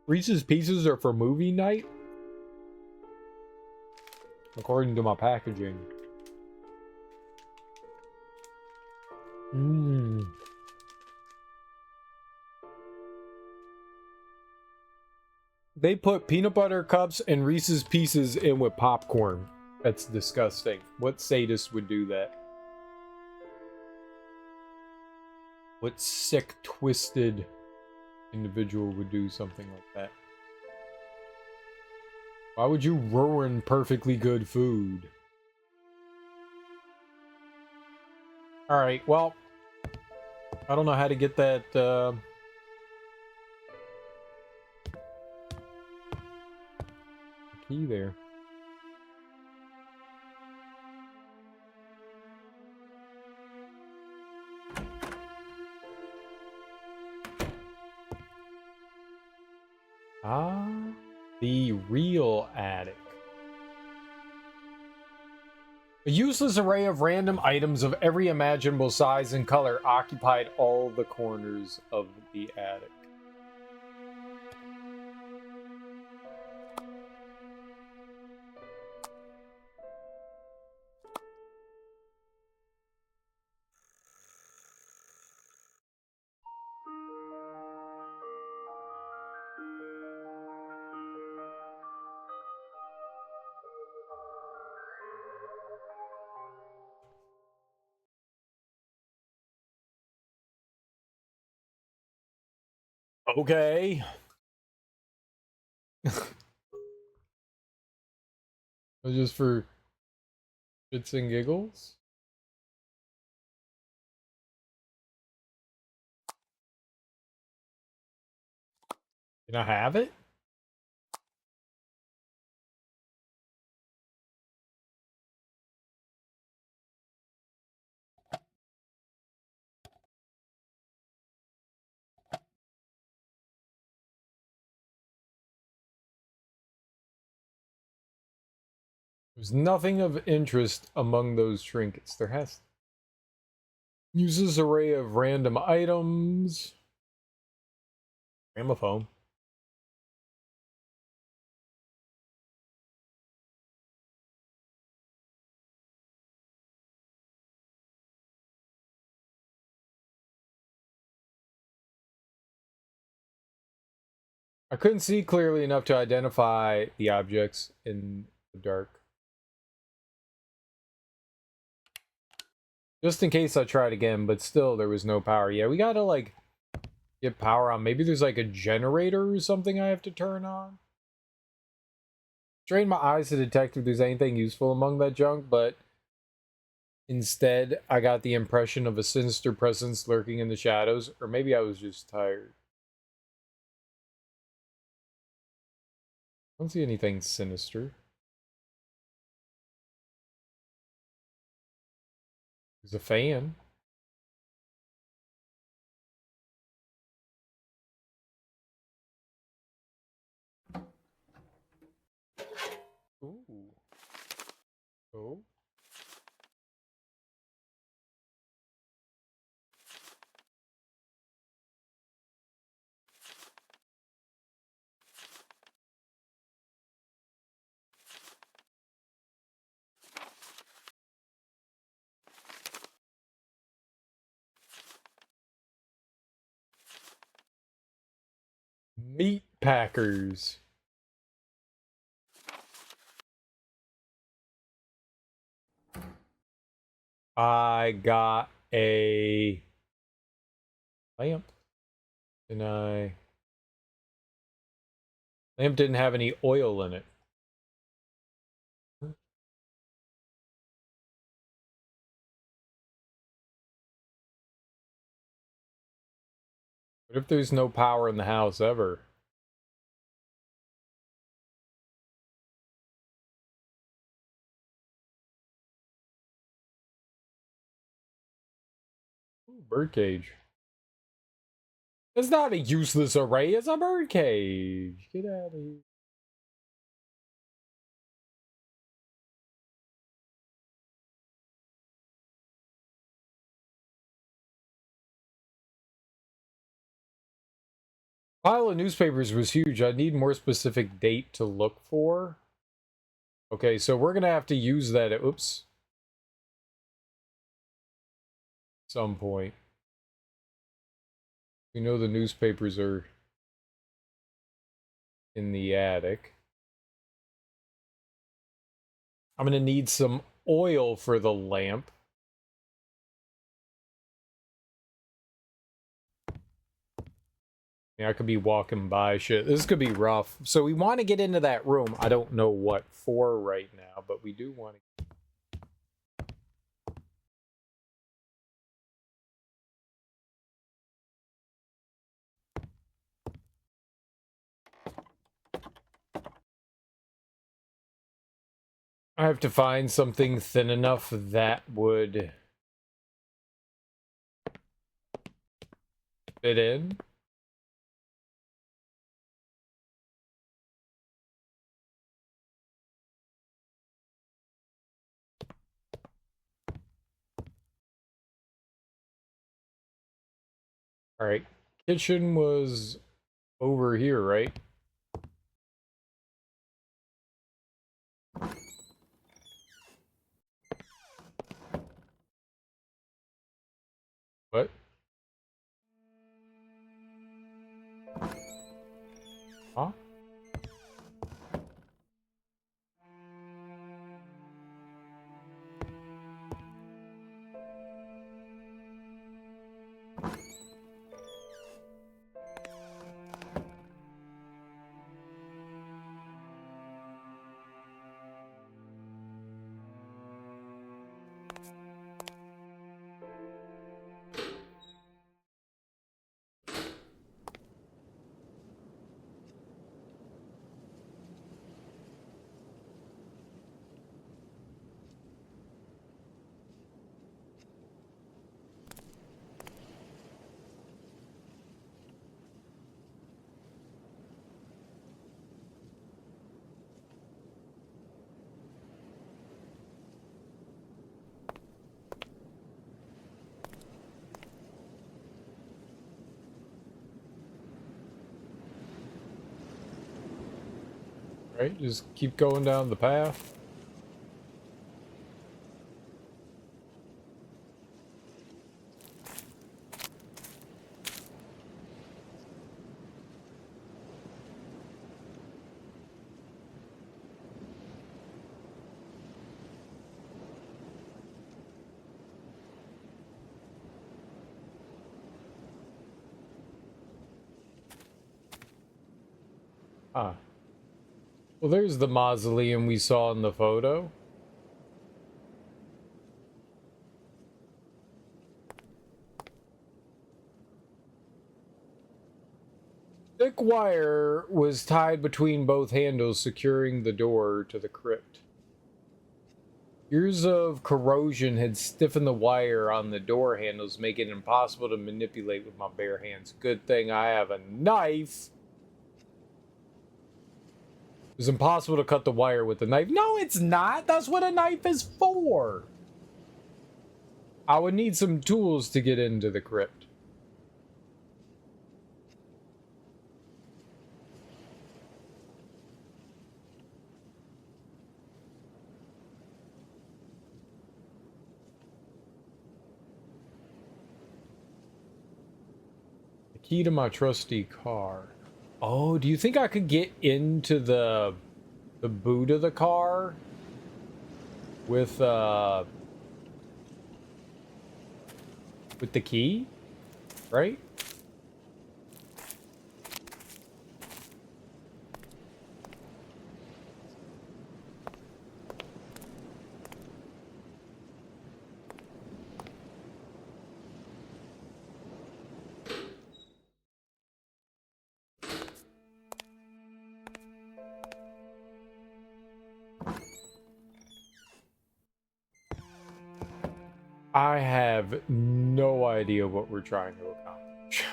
Reese's Pieces are for movie night? According to my packaging. Mmm. They put peanut butter cups and Reese's Pieces in with popcorn. That's disgusting. What sadist would do that? What sick, twisted individual would do something like that? Why would you ruin perfectly good food? Alright, well, I don't know how to get that, key there. Ah, the real attic. A useless array of random items of every imaginable size and color occupied all the corners of the attic. Okay. Just for shits and giggles? Can I have it? There's nothing of interest among those trinkets. There has... Uses array of random items. Gramophone. I couldn't see clearly enough to identify the objects in the dark. Just in case I tried again, but still there was no power. Yeah, we gotta like get power on. Maybe there's like a generator or something I have to turn on. Strain my eyes to detect if there's anything useful among that junk, but instead I got the impression of a sinister presence lurking in the shadows, or maybe I was just tired. I don't see anything sinister. There's a fan. Ooh. Oh. Meat packers. I got a lamp. And lamp didn't have any oil in it. What if there's no power in the house ever? Ooh, birdcage. It's not a useless array, it's a birdcage. Get out of here. Pile of newspapers was huge. I need more specific date to look for. Okay, so we're gonna have to use that at, oops. Some point. We know the newspapers are in the attic. I'm gonna need some oil for the lamp. Yeah, I could be walking by shit. This could be rough. So we want to get into that room. I don't know what for right now, but we do want to. I have to find something thin enough that would fit in. All right. Kitchen was over here, right? What? Huh? All right, just keep going down the path. Ah. Well, there's the mausoleum we saw in the photo. Thick wire was tied between both handles, securing the door to the crypt. Years of corrosion had stiffened the wire on the door handles, making it impossible to manipulate with my bare hands. Good thing I have a knife. It was impossible to cut the wire with the knife. No, it's not. That's what a knife is for. I would need some tools to get into the crypt. The key to my trusty car. Oh, do you think I could get into the boot of the car with the key, right? I have no idea what we're trying to accomplish.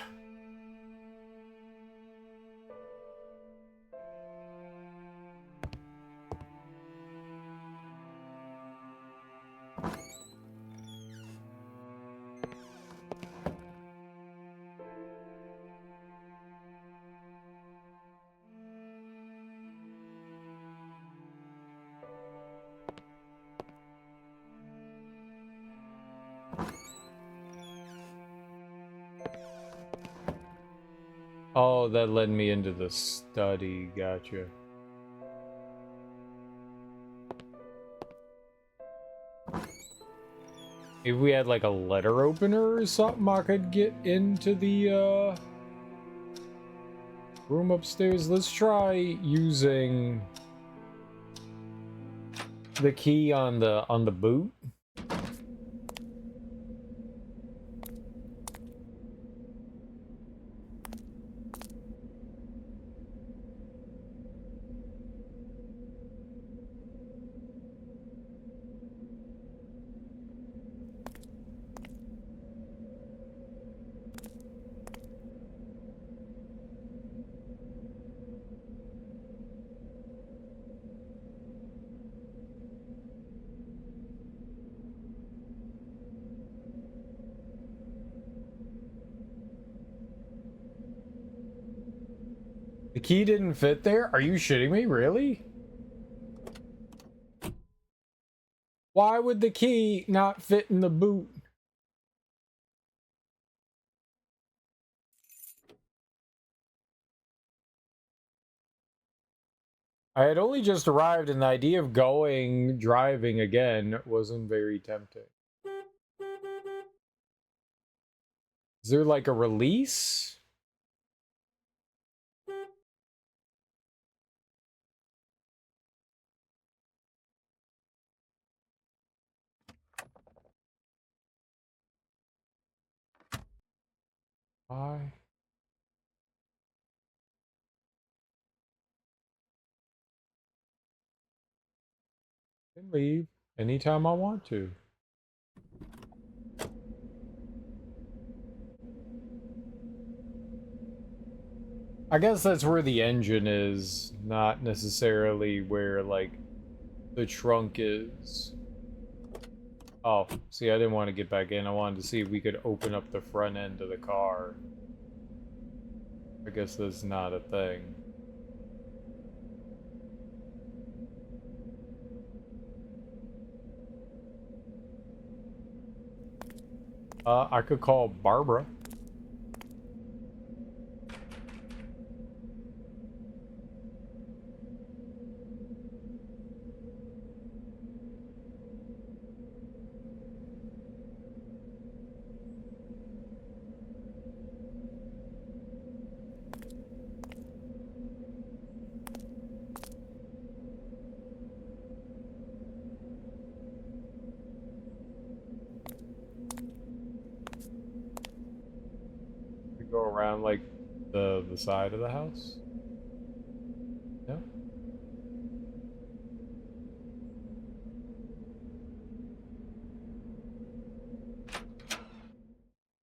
Oh, that led me into the study. Gotcha. If we had like a letter opener or something, I could get into the room upstairs. Let's try using the key on the boot. The key didn't fit there? Are you shitting me? Really? Why would the key not fit in the boot? I had only just arrived and the idea of driving again wasn't very tempting. Is there like a release? I can leave anytime I want to. I guess that's where the engine is, not necessarily where, like, the trunk is. Oh, see, I didn't want to get back in. I wanted to see if we could open up the front end of the car. I guess that's not a thing. I could call Barbara. We go around, like, the side of the house. No?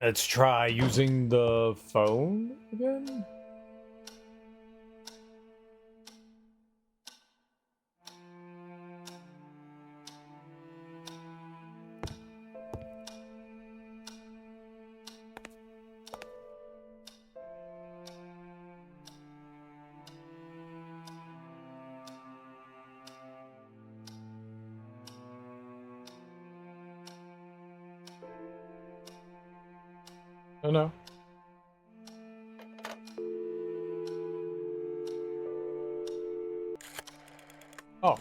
Let's try using the phone again. Oh no. Oh.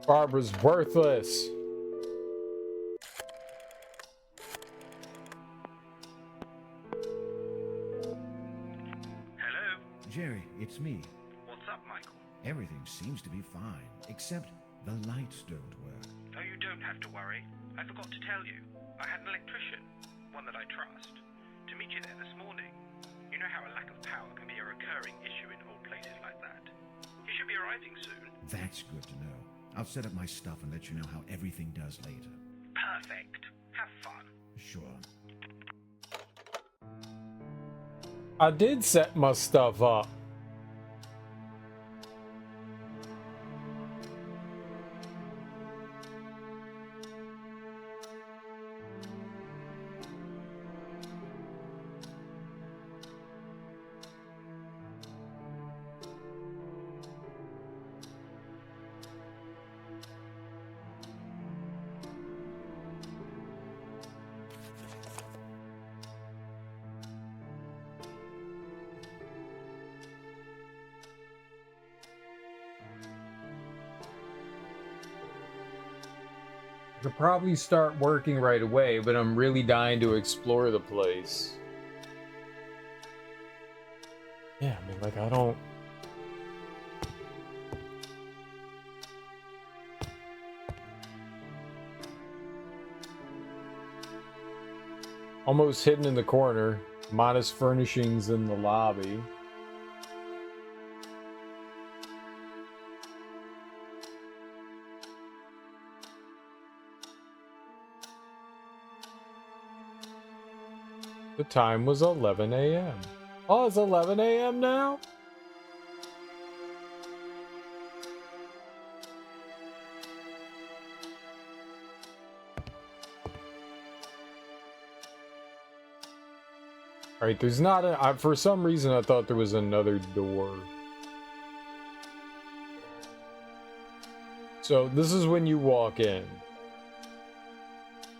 Barbara's worthless. Hello? Jerry, it's me. What's up, Michael? Everything seems to be fine, except the lights don't work. Oh, you don't have to worry. I forgot to tell you. I had an electrician, one that I trust, to meet you there this morning. You know how a lack of power can be a recurring issue in old places like that. He should be arriving soon. That's good to know. I'll set up my stuff and let you know how everything does later. Perfect. Have fun. Sure. I did set my stuff up. I could probably start working right away, but I'm really dying to explore the place. Yeah, I mean, like, I don't... Almost hidden in the corner. Modest furnishings in the lobby. The time was 11 a.m. Oh, it's 11 a.m. now? Alright, there's not a... for some reason, I thought there was another door. So, this is when you walk in.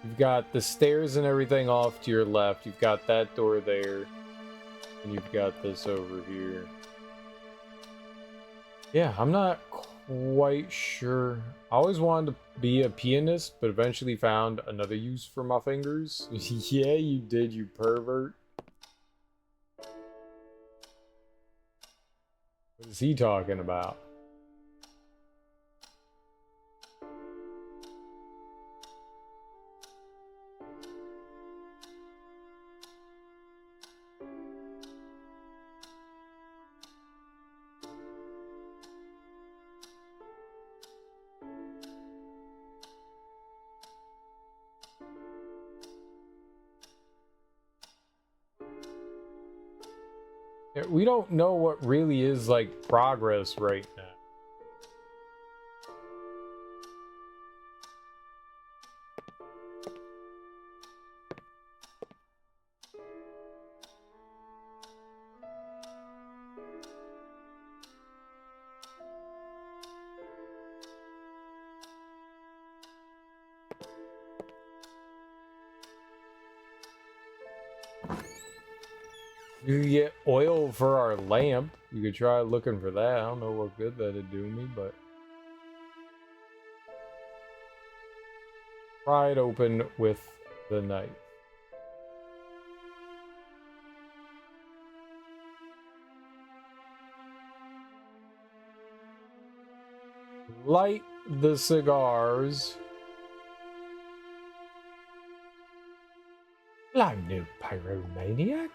You've got the stairs and everything off to your left. You've got that door there. And you've got this over here. Yeah, I'm not quite sure. I always wanted to be a pianist, but eventually found another use for my fingers. Yeah, you did, you pervert. What is he talking about? Yeah, we don't know what really is like progress right now. You could get oil for our lamp. You could try looking for that. I don't know what good that'd do me, but... Pry it open with the knife. Light the cigars. Well, I'm no pyromaniac.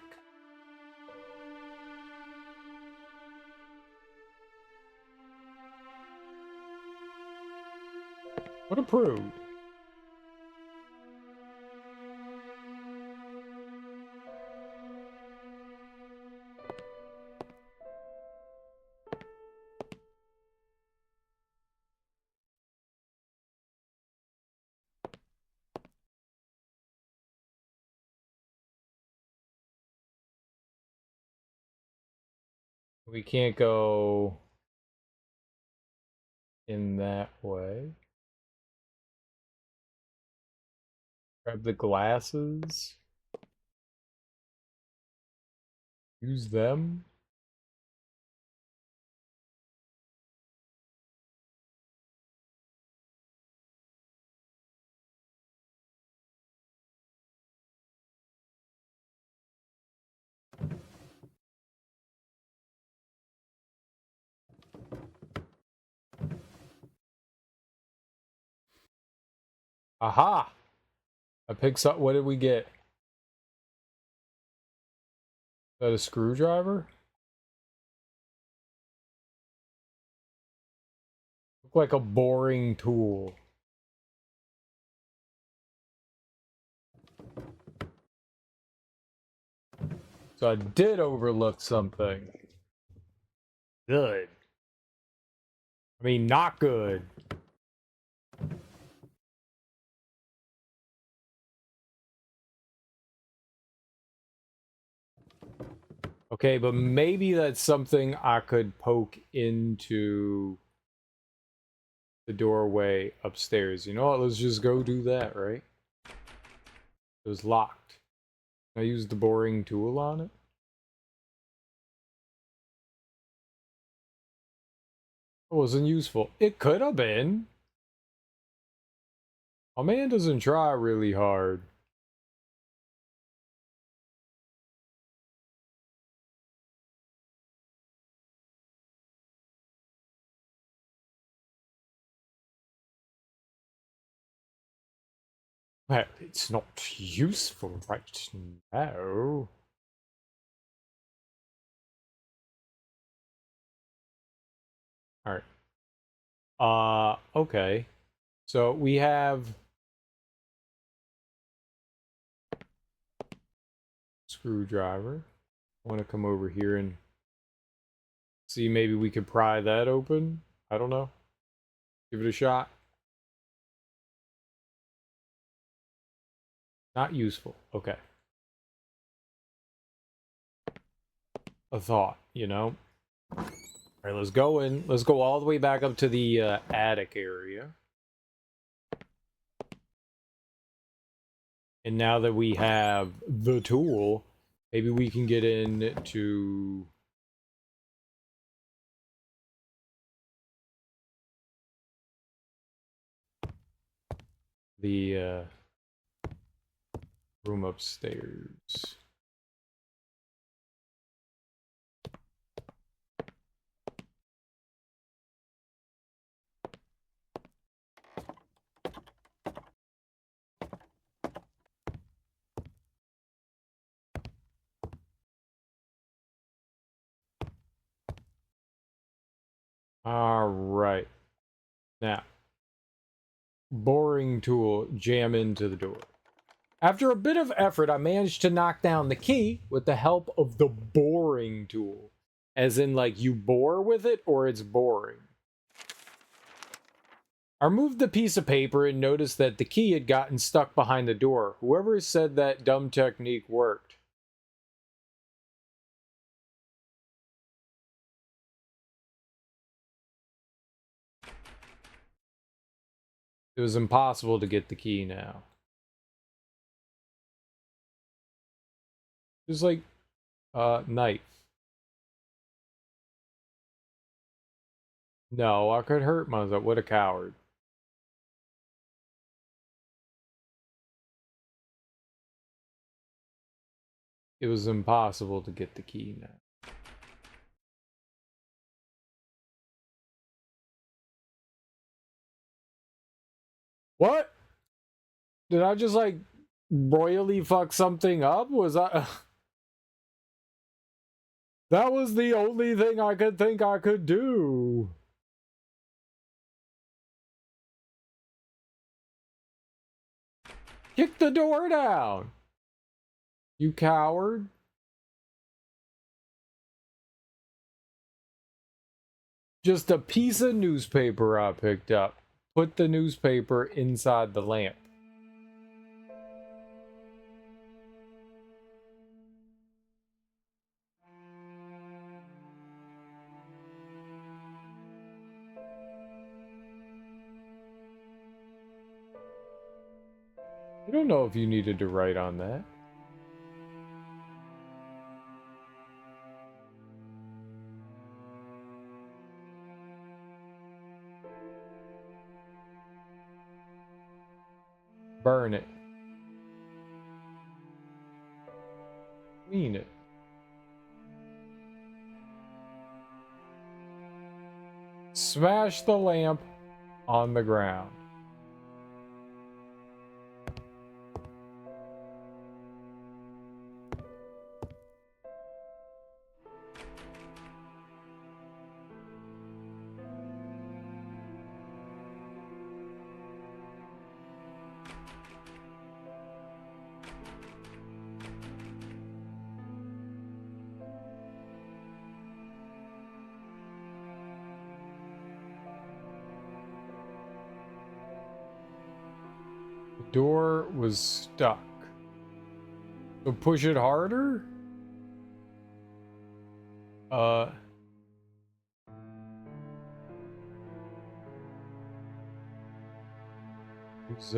What approved? We can't go in that way. Grab the glasses. Use them. Aha! I picked up. What did we get? Is that a screwdriver? Look like a boring tool. So I did overlook something. Good. I mean, not good. Okay, but maybe that's something I could poke into the doorway upstairs. You know what? Let's just go do that, right? It was locked. I used the boring tool on it. It wasn't useful. It could have been. A man doesn't try really hard. Well, it's not useful right now. Alright. Okay. So we have screwdriver. I want to come over here and see, maybe we could pry that open. I don't know. Give it a shot. Not useful. Okay. A thought, you know? Alright, let's go in. Let's go all the way back up to the attic area. And now that we have the tool, maybe we can get into the room upstairs. All right. Now, boring tool, jam into the door. After a bit of effort, I managed to knock down the key with the help of the boring tool. As in, like, you bore with it or it's boring. I removed the piece of paper and noticed that the key had gotten stuck behind the door. Whoever said that dumb technique worked. It was impossible to get the key now. Just like, knife. No, I could hurt myself. What a coward. It was impossible to get the key now. What? Did I just, like, royally fuck something up? Was I... That was the only thing I could think I could do. Kick the door down, you coward. Just a piece of newspaper I picked up. Put the newspaper inside the lamp. You don't know if you needed to write on that. Burn it. Clean it. Smash the lamp on the ground. Door was stuck. So push it harder? It's,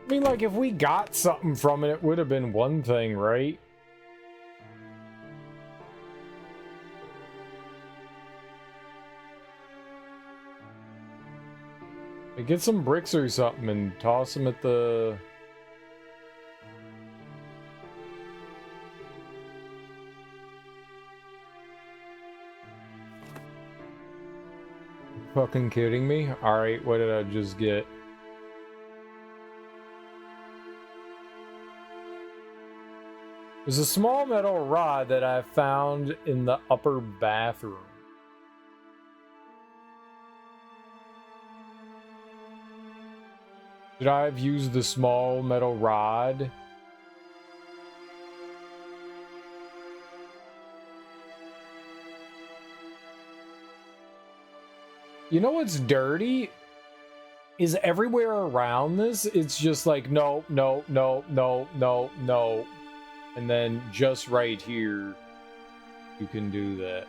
I mean, like, if we got something from it, it would have been one thing, right? Like, get some bricks or something and toss them at the... Fucking kidding me? Alright, what did I just get? There's a small metal rod that I found in the upper bathroom. Should I have used the small metal rod? You know what's dirty? Is everywhere around this, it's just like, no, no, no, no, no, no. And then just right here, you can do that.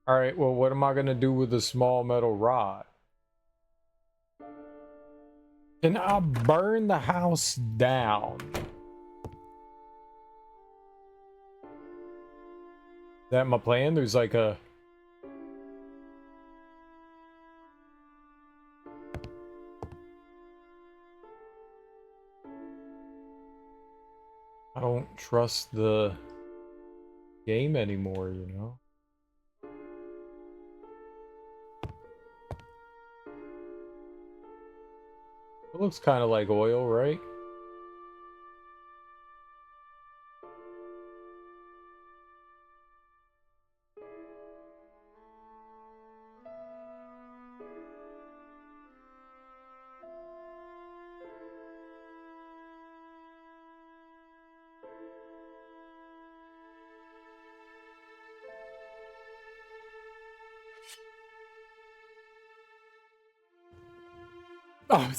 All right, well, what am I going to do with the small metal rod? Can I burn the house down? Is that my plan? There's like a... I don't trust the game anymore, you know? It looks kind of like oil, right? Oh,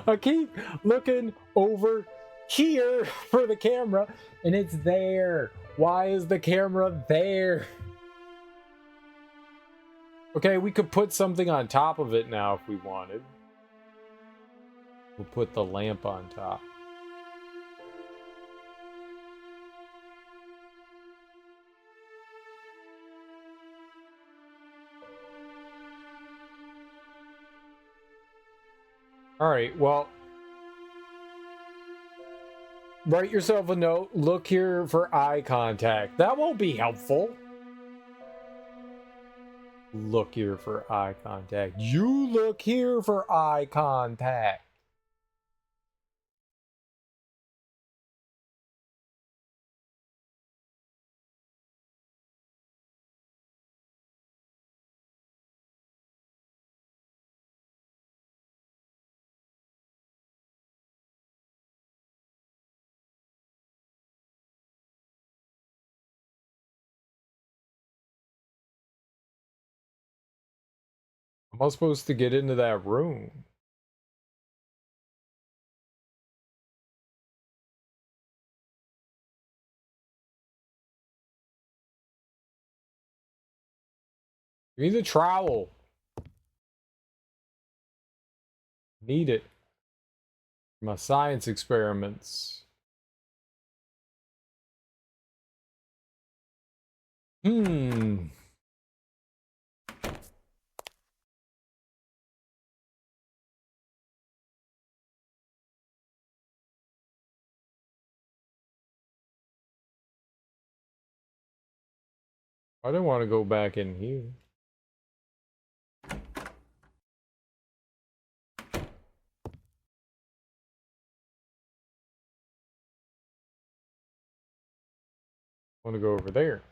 I keep looking over here for the camera, and it's there. Why is the camera there? Okay, we could put something on top of it now if we wanted. We'll put the lamp on top. Alright, well, write yourself a note. Look here for eye contact. That won't be helpful. Look here for eye contact. You look here for eye contact. How am I supposed to get into that room? Give me the trowel. Need it. My science experiments. Hmm. I didn't want to go back in here. I want to go over there.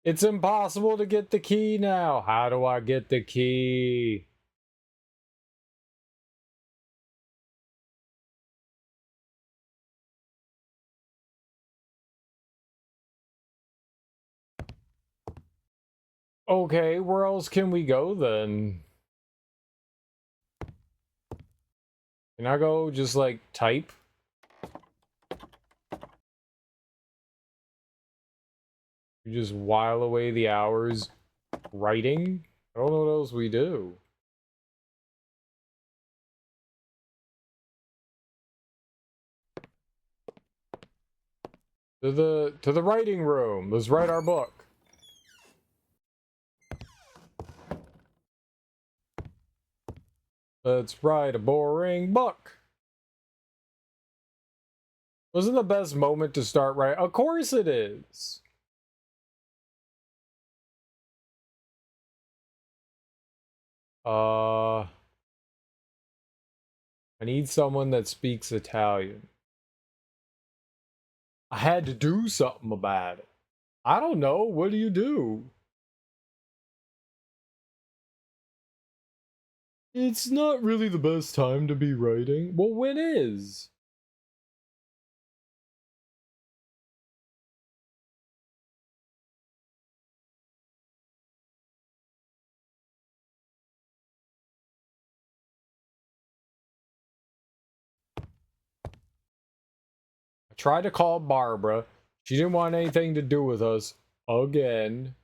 It's impossible to get the key now. How do I get the key? Okay, where else can we go then? Can I go just like type? You just while away the hours writing? I don't know what else we do. To the writing room. Let's write our book. Let's write a boring book. Wasn't the best moment to start writing? Of course it is. I need someone that speaks Italian. I had to do something about it. I don't know. What do you do? It's not really the best time to be writing. Well, when is? I tried to call Barbara. She didn't want anything to do with us again.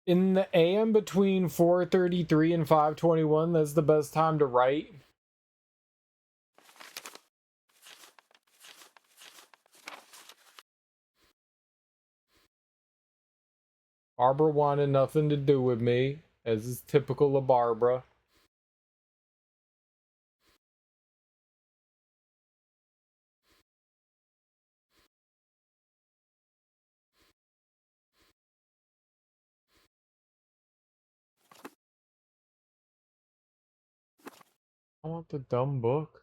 In the AM between 4:33 and 5:21, that's the best time to write. Barbara wanted nothing to do with me, as is typical of Barbara. I want the dumb book.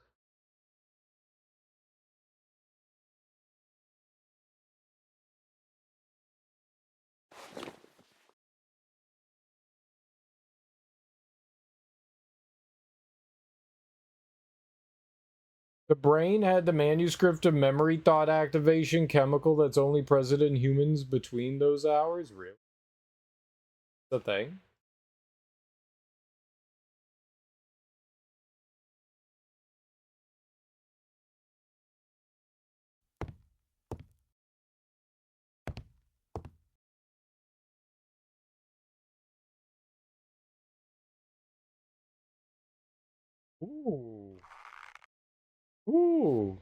The brain had the manuscript of memory thought activation chemical that's only present in humans between those hours? Really? The thing? Ooh. Ooh.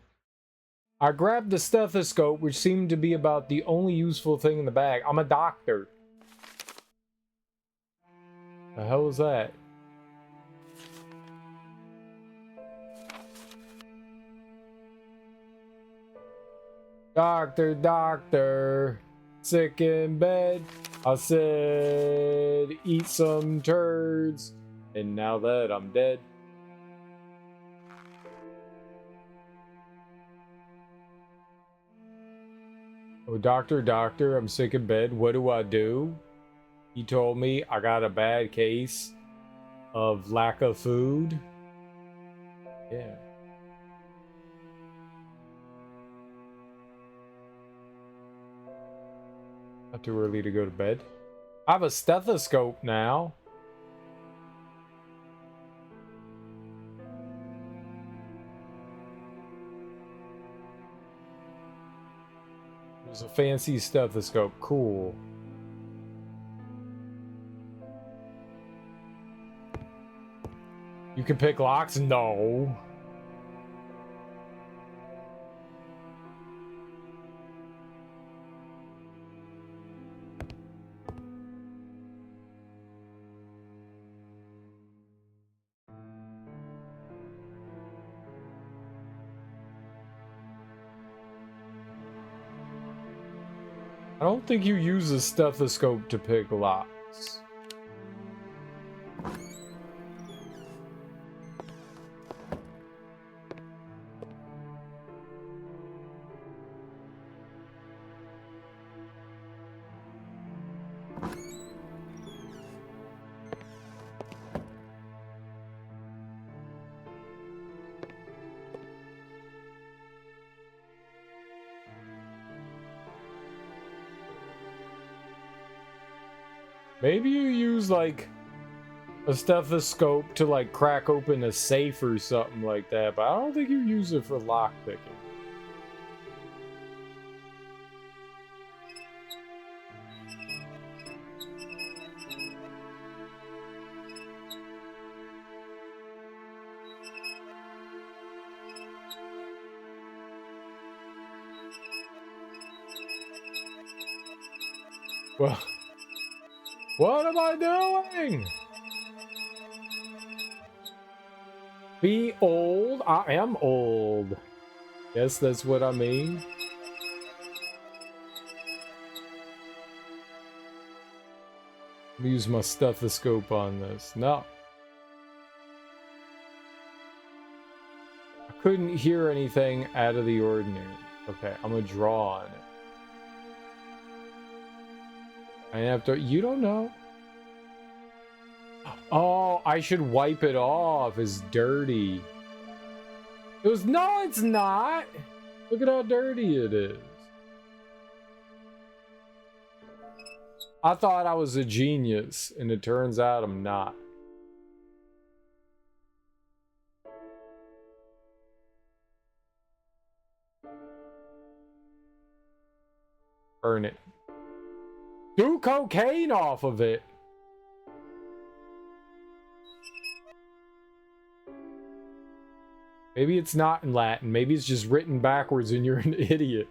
I grabbed the stethoscope, which seemed to be about the only useful thing in the bag. I'm a doctor. The hell is that? Doctor, doctor, sick in bed. I said, eat some turds. And now that I'm dead. Oh, doctor, I'm sick in bed. What do I do? He told me I got a bad case of lack of food. Yeah. Not too early to go to bed. I have a stethoscope now. There's a fancy stethoscope. Cool. You can pick locks? No. I don't think you use a stethoscope to pick locks. Maybe you use like a stethoscope to like crack open a safe or something like that, but I don't think you use it for lock picking. Well, what am I doing? Be old? I am old. Yes, that's what I mean. Let me use my stethoscope on this. No. I couldn't hear anything out of the ordinary. Okay, I'm gonna draw on it. I have to. You don't know. Oh, I should wipe it off. It's dirty. It was. No, it's not. Look at how dirty it is. I thought I was a genius, and it turns out I'm not. Burn it. Do cocaine off of it. Maybe it's not in Latin. Maybe it's just written backwards and you're an idiot.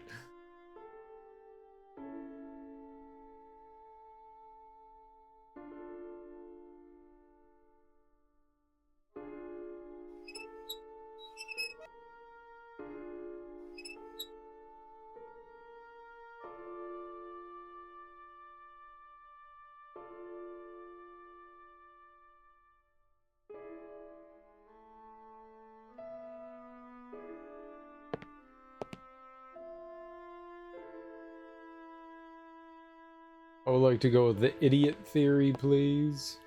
I would like to go with the idiot theory, please.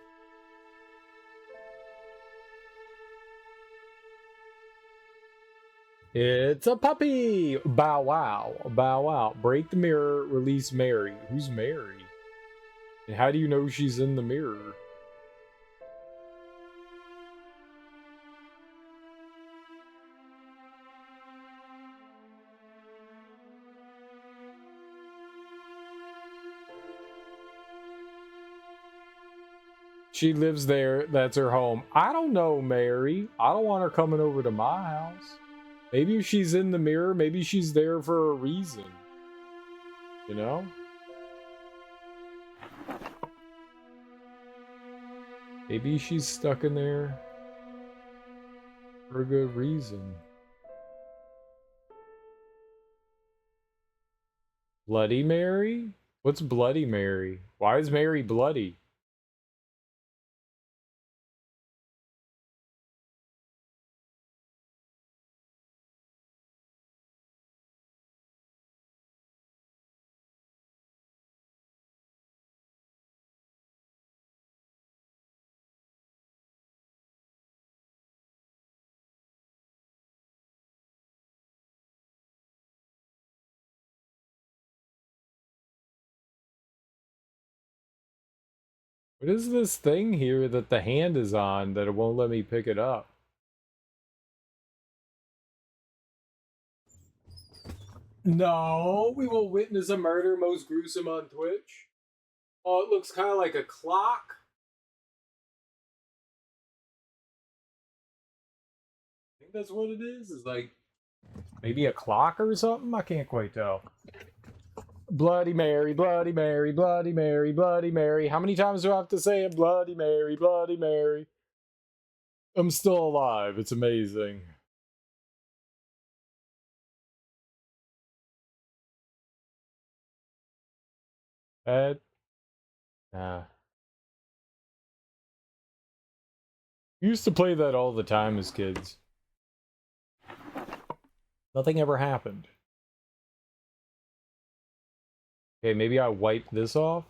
It's a puppy! Bow wow. Bow wow. Break the mirror, release Mary. Who's Mary? And how do you know she's in the mirror? She lives there. That's her home. I don't know, Mary. I don't want her coming over to my house. Maybe if she's in the mirror, maybe she's there for a reason. You know? Maybe she's stuck in there for a good reason. Bloody Mary? What's Bloody Mary? Why is Mary bloody? What is this thing here that the hand is on that it won't let me pick it up? No, we will witness a murder most gruesome on Twitch. Oh, it looks kind of like a clock. I think that's what it is. It's like maybe a clock or something. I can't quite tell. Bloody Mary, Bloody Mary, Bloody Mary, Bloody Mary. How many times do I have to say it? Bloody Mary, Bloody Mary. I'm still alive. It's amazing. Ed? Nah. We used to play that all the time as kids. Nothing ever happened. Okay, maybe I wipe this off.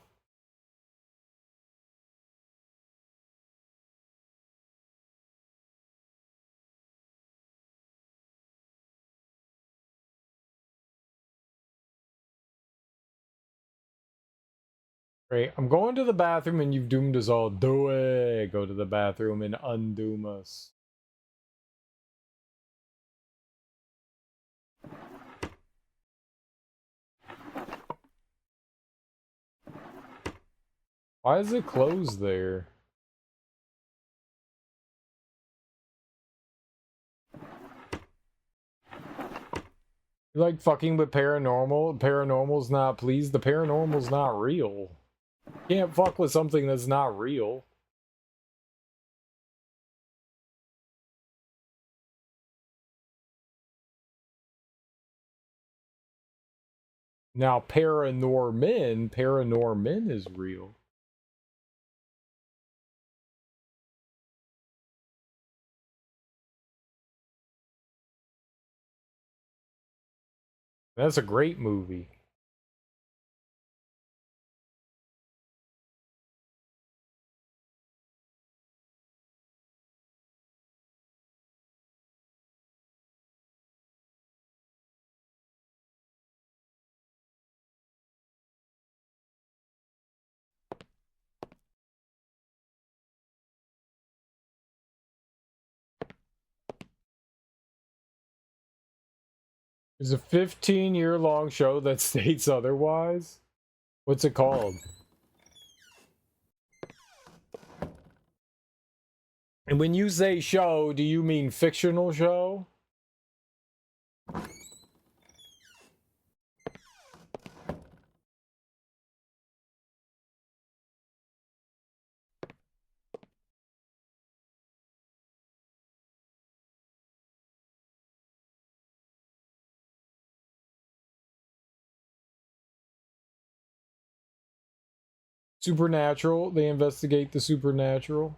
Great. I'm going to the bathroom and you've doomed us all. Do it. Go to the bathroom and undoom us. Why is it closed there? You like fucking with paranormal? Paranormal's not, please. The paranormal's not real. You can't fuck with something that's not real. Now, paranorman is real. That's a great movie. There's a 15-year-long show that states otherwise. What's it called? And when you say show, do you mean fictional show? Supernatural. They investigate the supernatural.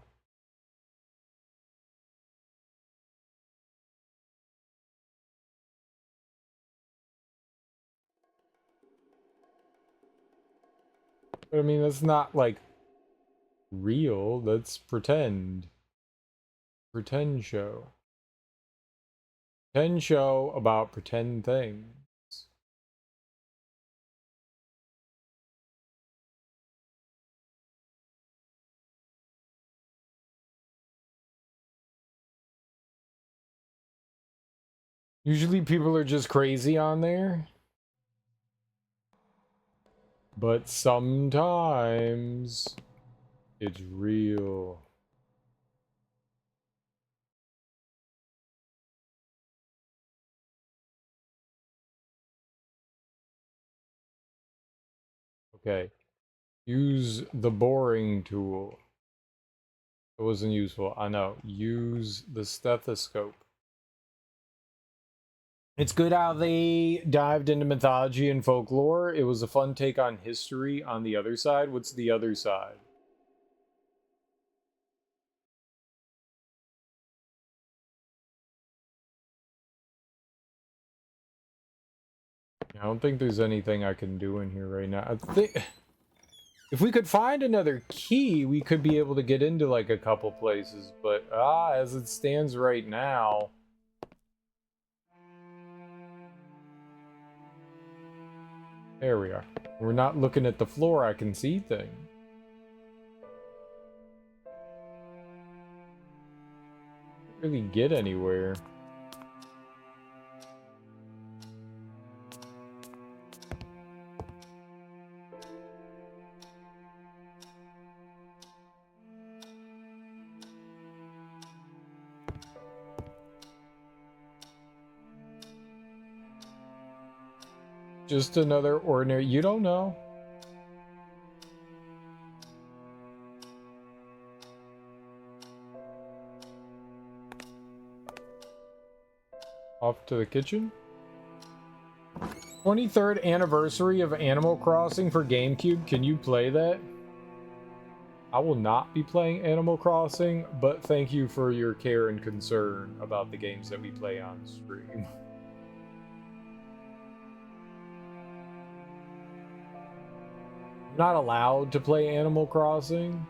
But I mean, that's not like real. That's pretend. Pretend show. Pretend show about pretend things. Usually people are just crazy on there. But sometimes it's real. Okay. Use the boring tool. It wasn't useful. I know. Use the stethoscope. It's good how they dived into mythology and folklore. It was a fun take on history on the other side. What's the other side? I don't think there's anything I can do in here right now. I think if we could find another key, we could be able to get into like a couple places. But as it stands right now, there we are. We're not looking at the floor. I can see things. Really get anywhere. Just another ordinary. You don't know. Off to the kitchen. 23rd anniversary of Animal Crossing for GameCube. Can you play that? I will not be playing Animal Crossing, but thank you for your care and concern about the games that we play on stream. I'm not allowed to play Animal Crossing.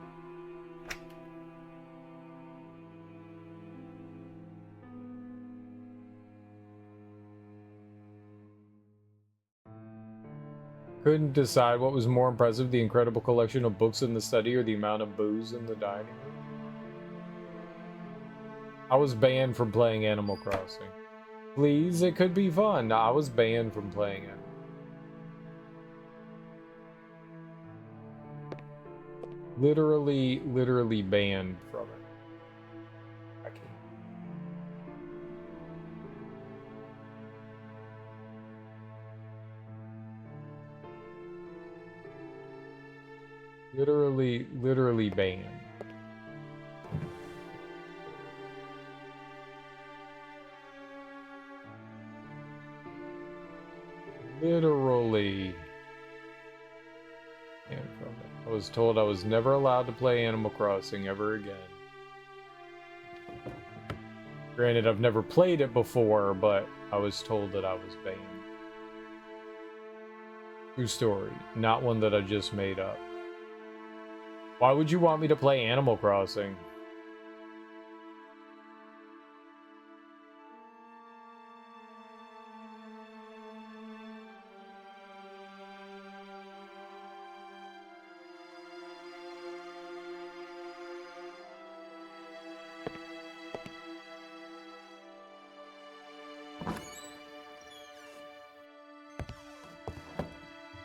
Couldn't decide what was more impressive, the incredible collection of books in the study or the amount of booze in the dining room. I was banned from playing Animal Crossing. Please, it could be fun. I was banned from playing it. Literally banned from it. I can't. Literally banned. Literally banned from it. I was told I was never allowed to play Animal Crossing ever again. Granted, I've never played it before, but I was told that I was banned. True story, not one that I just made up. Why would you want me to play Animal Crossing?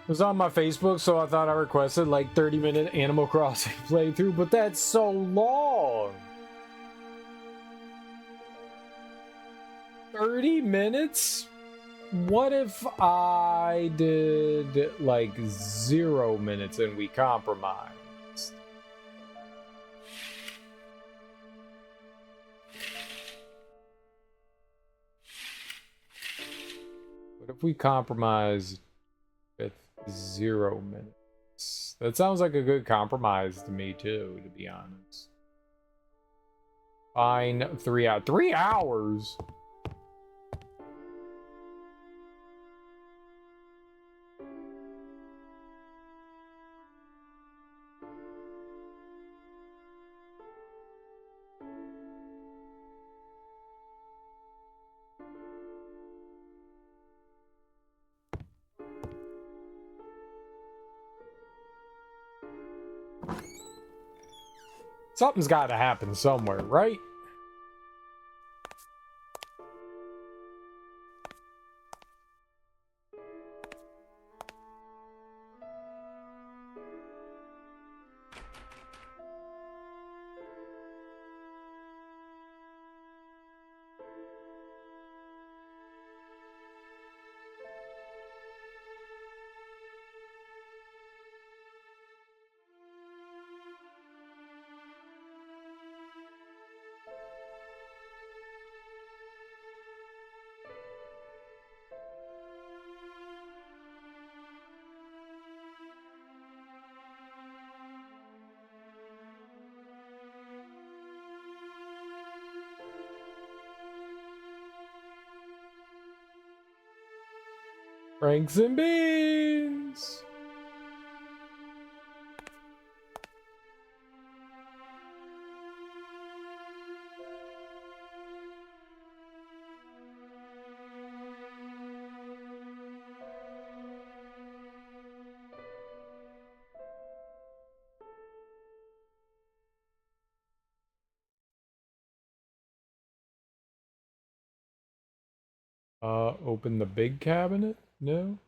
It was on my Facebook, so I thought I requested like 30-minute Animal Crossing playthrough, but that's so long. 30 minutes? What if I did like 0 minutes and we compromised? What if we compromised with 0 minutes? That sounds like a good compromise to me too, to be honest. Fine, 3 hours. 3 hours? Something's got to happen somewhere, right? Franks and beans. Open the big cabinet? No?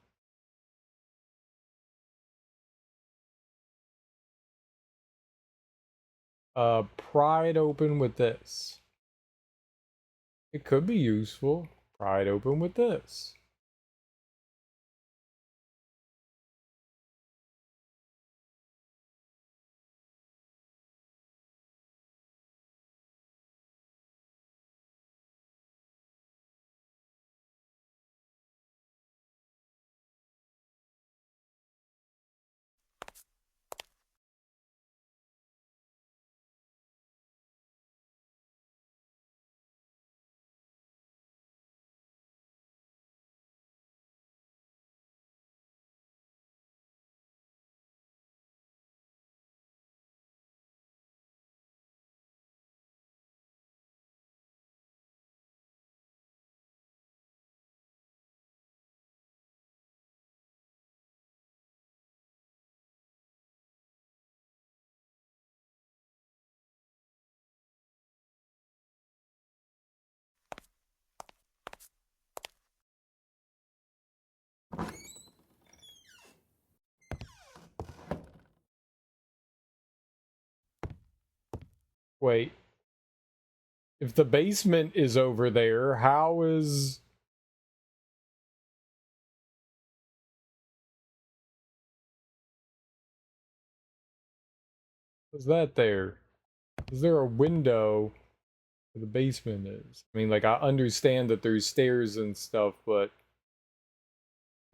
Pry it open with this. It could be useful. Pry it open with this. Wait. If the basement is over there, how is... Was that there? Is there a window where the basement is? I mean, like, I understand that there's stairs and stuff, but...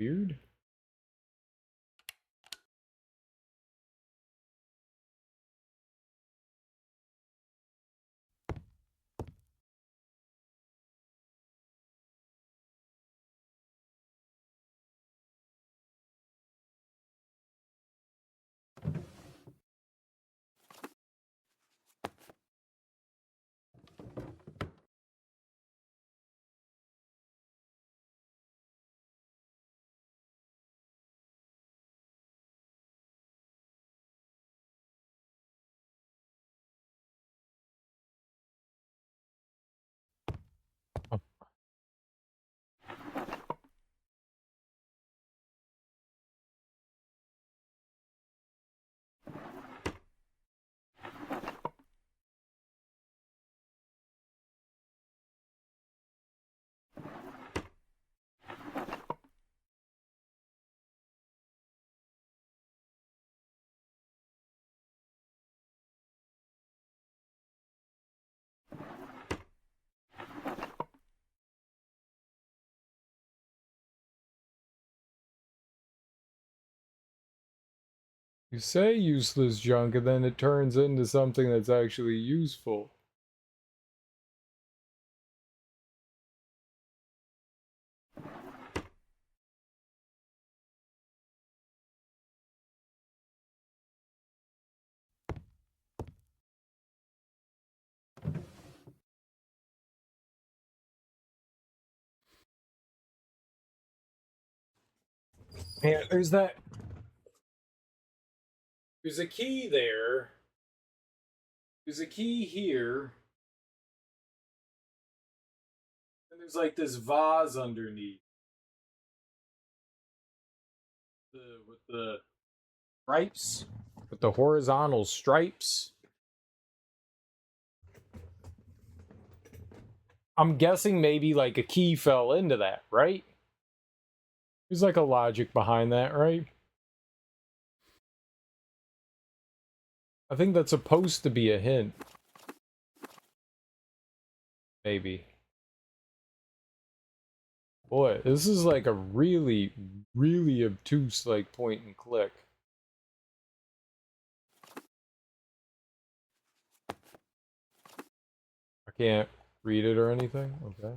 Weird? You say useless junk, and then it turns into something that's actually useful. Yeah, there's that... There's a key there. There's a key here. And there's like this vase underneath. With the stripes. With the horizontal stripes. I'm guessing maybe like a key fell into that, right? There's like a logic behind that, right? I think that's supposed to be a hint. Maybe. Boy, this is like a really, really obtuse like point and click. I can't read it or anything. Okay.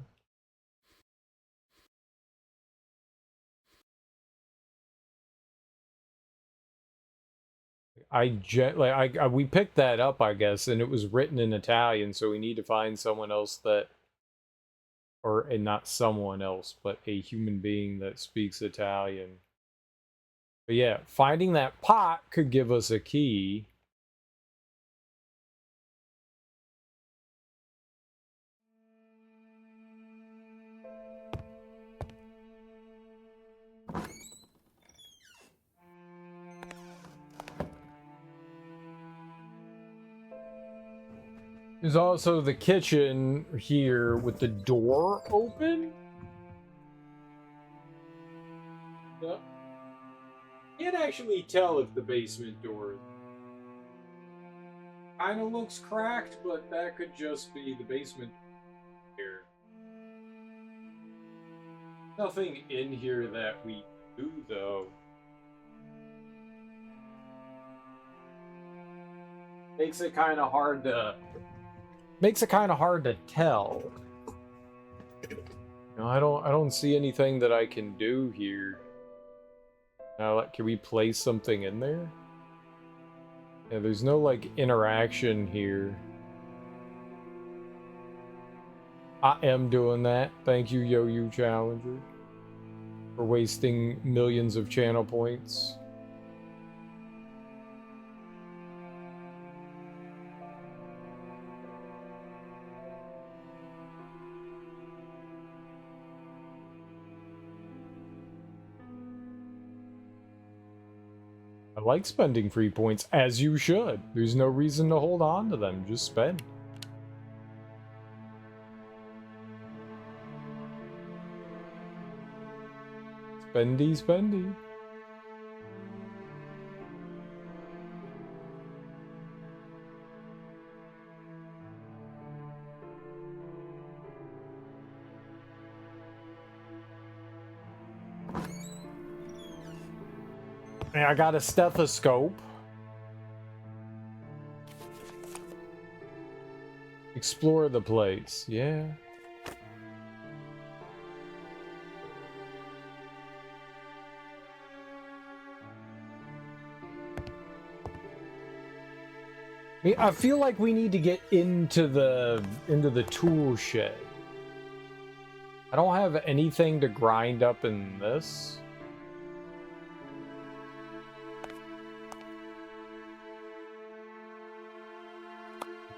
We picked that up, I guess, and it was written in Italian, so we need to find someone else that, or and not someone else, but a human being that speaks Italian. But yeah, finding that pot could give us a key. There's also the kitchen here with the door open. Yep. Can't actually tell if the basement door kind of looks cracked, but that could just be the basement here. Nothing in here that we do, though. Makes it kind of hard to tell. No, I don't see anything that I can do here. Now, can we place something in there? Yeah, there's no like interaction here. I am doing that. Thank you, Yo-Yu Challenger, for wasting millions of channel points. I like spending free points, as you should. There's no reason to hold on to them. Just spend. Spendy, spendy. And I got a stethoscope. Explore the place, yeah. I feel like we need to get into the tool shed. I don't have anything to grind up in this.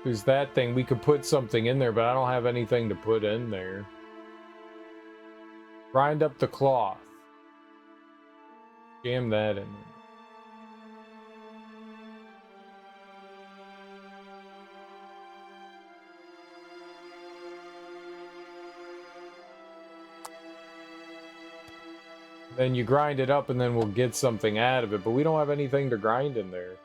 There's that thing. We could put something in there, but I don't have anything to put in there. Grind up the cloth. Jam that in there. Then you grind it up and then we'll get something out of it, but we don't have anything to grind in there.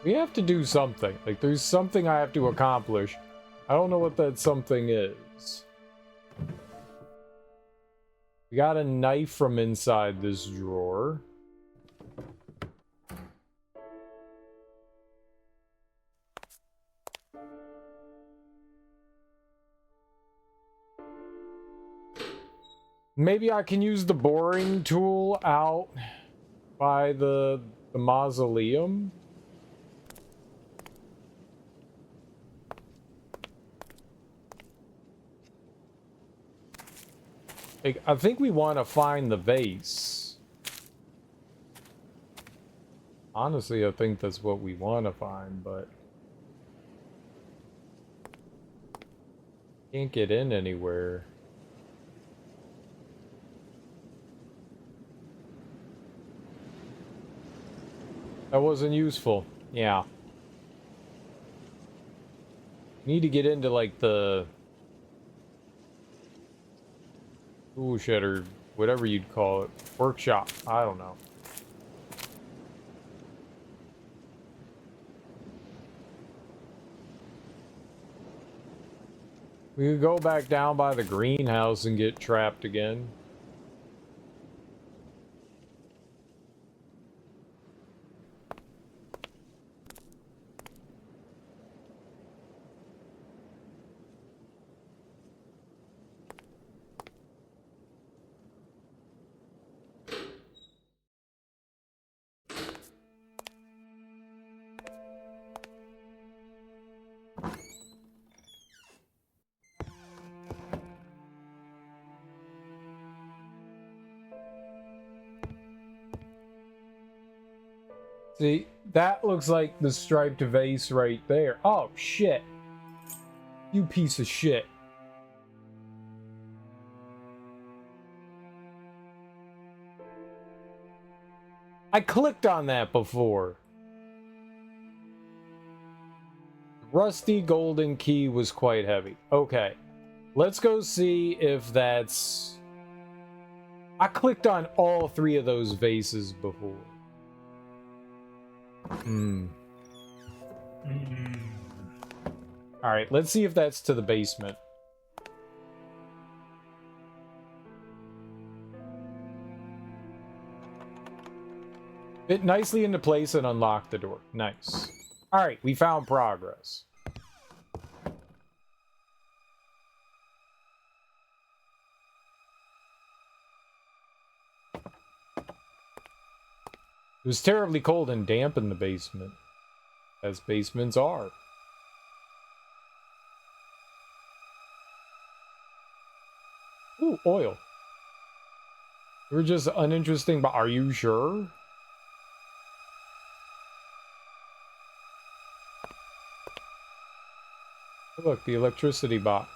We have to do something. Like, there's something I have to accomplish. I don't know what that something is. We got a knife from inside this drawer. Maybe I can use the boring tool out by the mausoleum. Like, I think we want to find the vase. Honestly, I think that's what we want to find, but can't get in anywhere. That wasn't useful. Yeah. Need to get into, like, the tool shed or whatever you'd call it. Workshop. I don't know. We could go back down by the greenhouse and get trapped again. See, that looks like the striped vase right there. Oh, shit. You piece of shit. I clicked on that before. Rusty golden key was quite heavy. Okay. Let's go see if that's... I clicked on all three of those vases before. Alright, let's see if that's to the basement. Fit nicely into place and unlock the door. Nice. Alright, we found progress. It was terribly cold and damp in the basement, as basements are. Ooh, oil. You're just uninteresting, but are you sure? Look, the electricity box.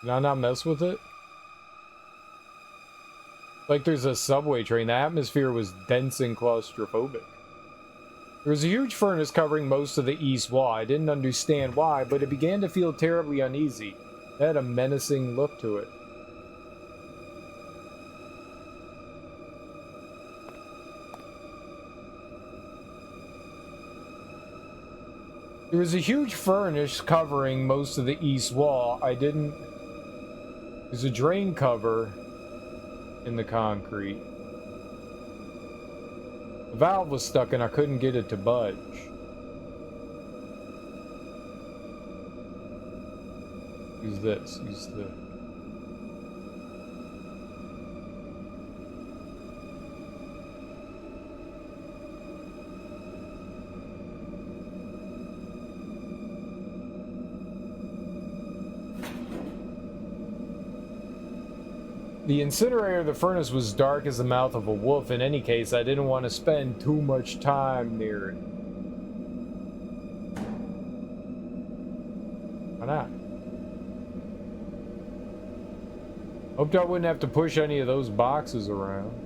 Did I not mess with it? Like there's a subway train. The atmosphere was dense and claustrophobic. There was a huge furnace covering most of the east wall. I didn't understand why, but it began to feel terribly uneasy. It had a menacing look to it. There was a huge furnace covering most of the east wall. There's a drain cover in the concrete. The valve was stuck and I couldn't get it to budge. Use this. Use the... The incinerator of the furnace was dark as the mouth of a wolf. In any case, I didn't want to spend too much time near it. Why not? Hoped I wouldn't have to push any of those boxes around.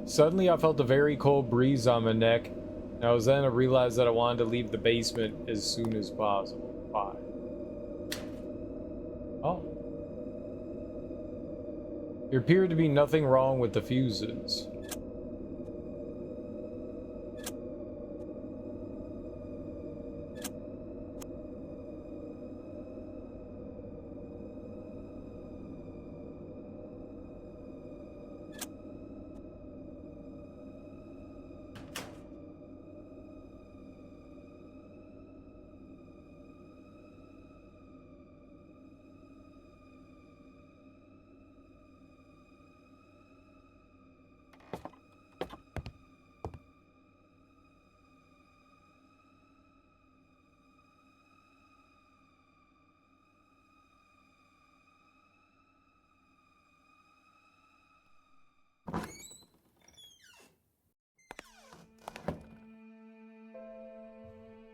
Suddenly I felt a very cold breeze on my neck, and I realized that I wanted to leave the basement as soon as possible. Why? Oh. There appeared to be nothing wrong with the fuses.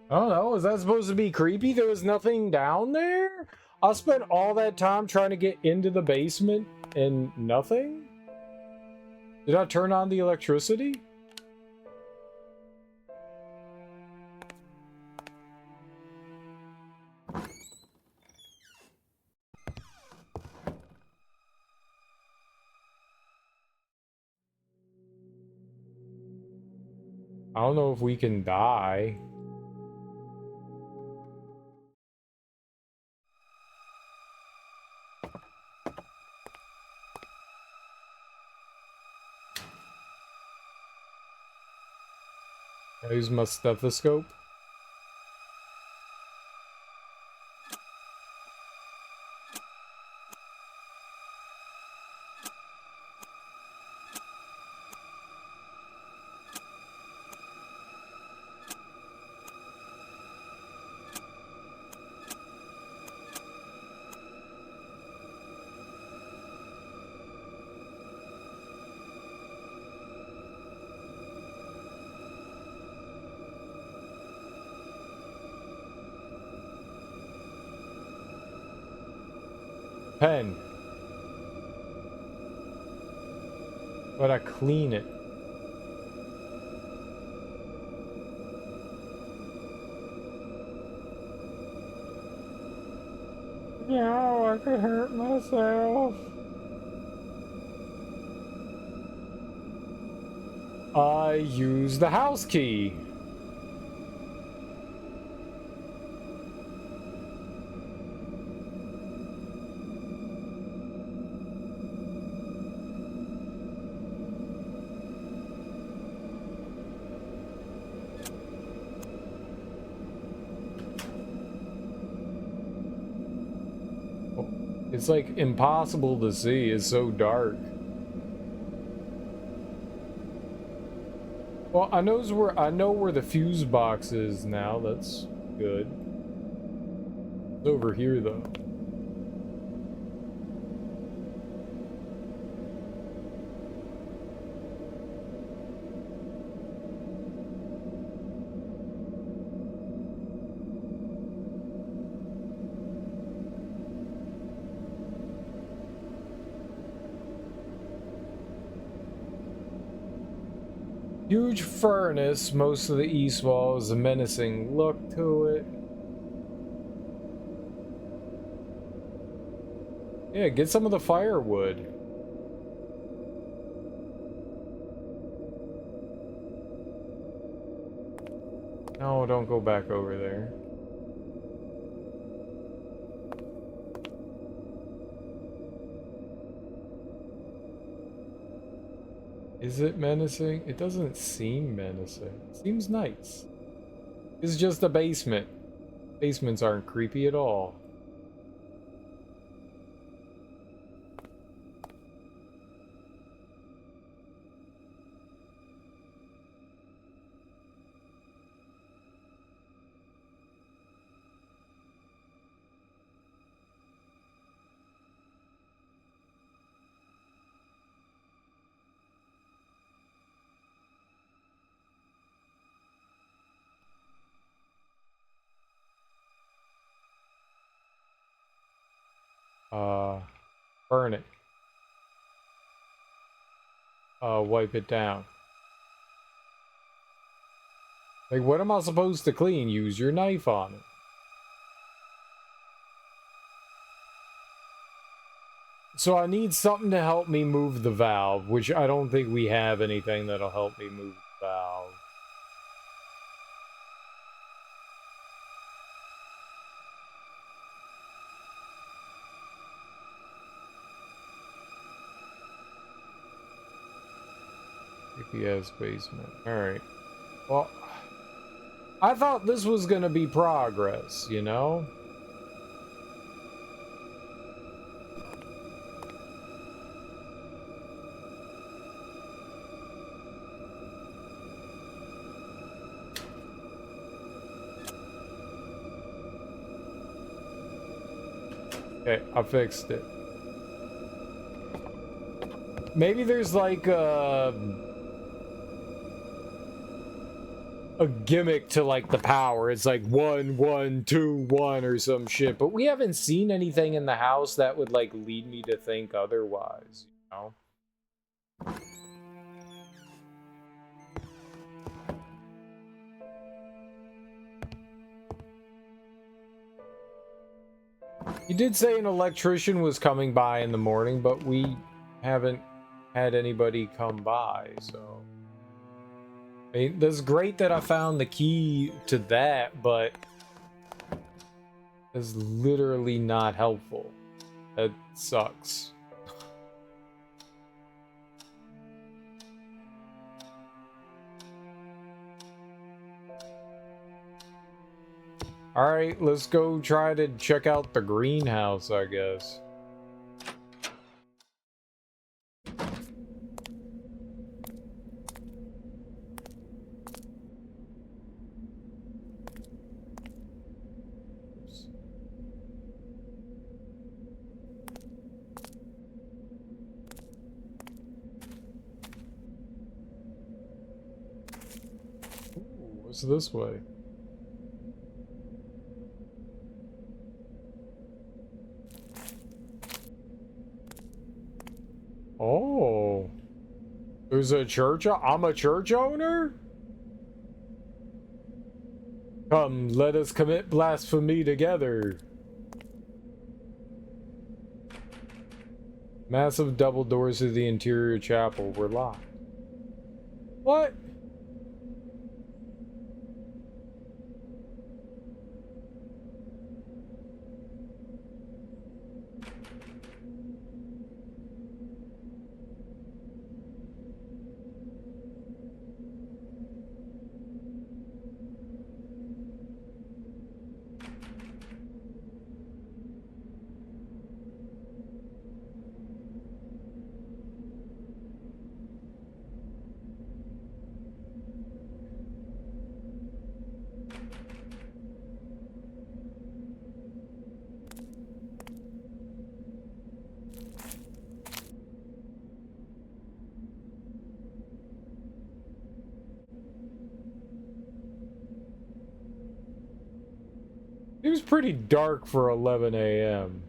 Oh no, is that supposed to be creepy? There was nothing down there? I spent all that time trying to get into the basement and nothing? Did I turn on the electricity? I don't know if we can die. I use my stethoscope. Pen. But I clean it. Yeah, I could hurt myself. I use the house key. It's like impossible to see. It's so dark. Well, I know where the fuse box is now. That's good. It's over here though. Huge furnace, most of the east wall has a menacing look to it. Yeah, get some of the firewood. No, don't go back over there. Is it menacing? It doesn't seem menacing. It seems nice. It's just a basement. Basements aren't creepy at all. Burn it. Wipe it down. Like, what am I supposed to clean? Use your knife on it. So I need something to help me move the valve, which I don't think we have anything that'll help me move the valve. APS basement. Alright. Well, I thought this was gonna be progress, you know? Okay, I fixed it. Maybe there's like a gimmick to like the power. It's like 1 1 2 1 or some shit, but we haven't seen anything in the house that would like lead me to think otherwise, you know? You did say an electrician was coming by in the morning, but we haven't had anybody come by, so I mean, that's great that I found the key to that, but it's literally not helpful. That sucks. Alright, let's go try to check out the greenhouse, I guess. Ooh, what's this way? Oh, there's a church. I'm a church owner? Come, let us commit blasphemy together. Massive double doors to the interior chapel were locked. What? It was pretty dark for 11 a.m.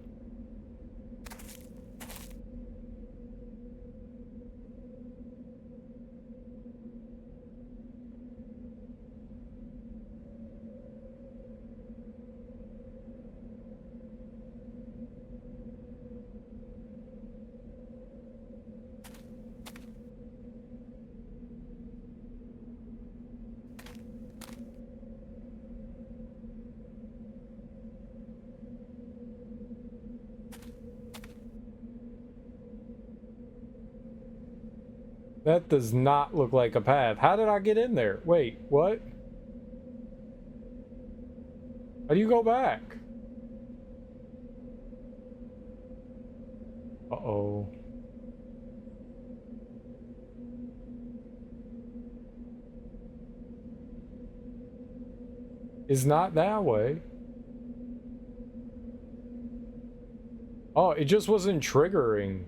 That does not look like a path. How did I get in there? Wait, what? How do you go back? Uh-oh. It's not that way. Oh, it just wasn't triggering.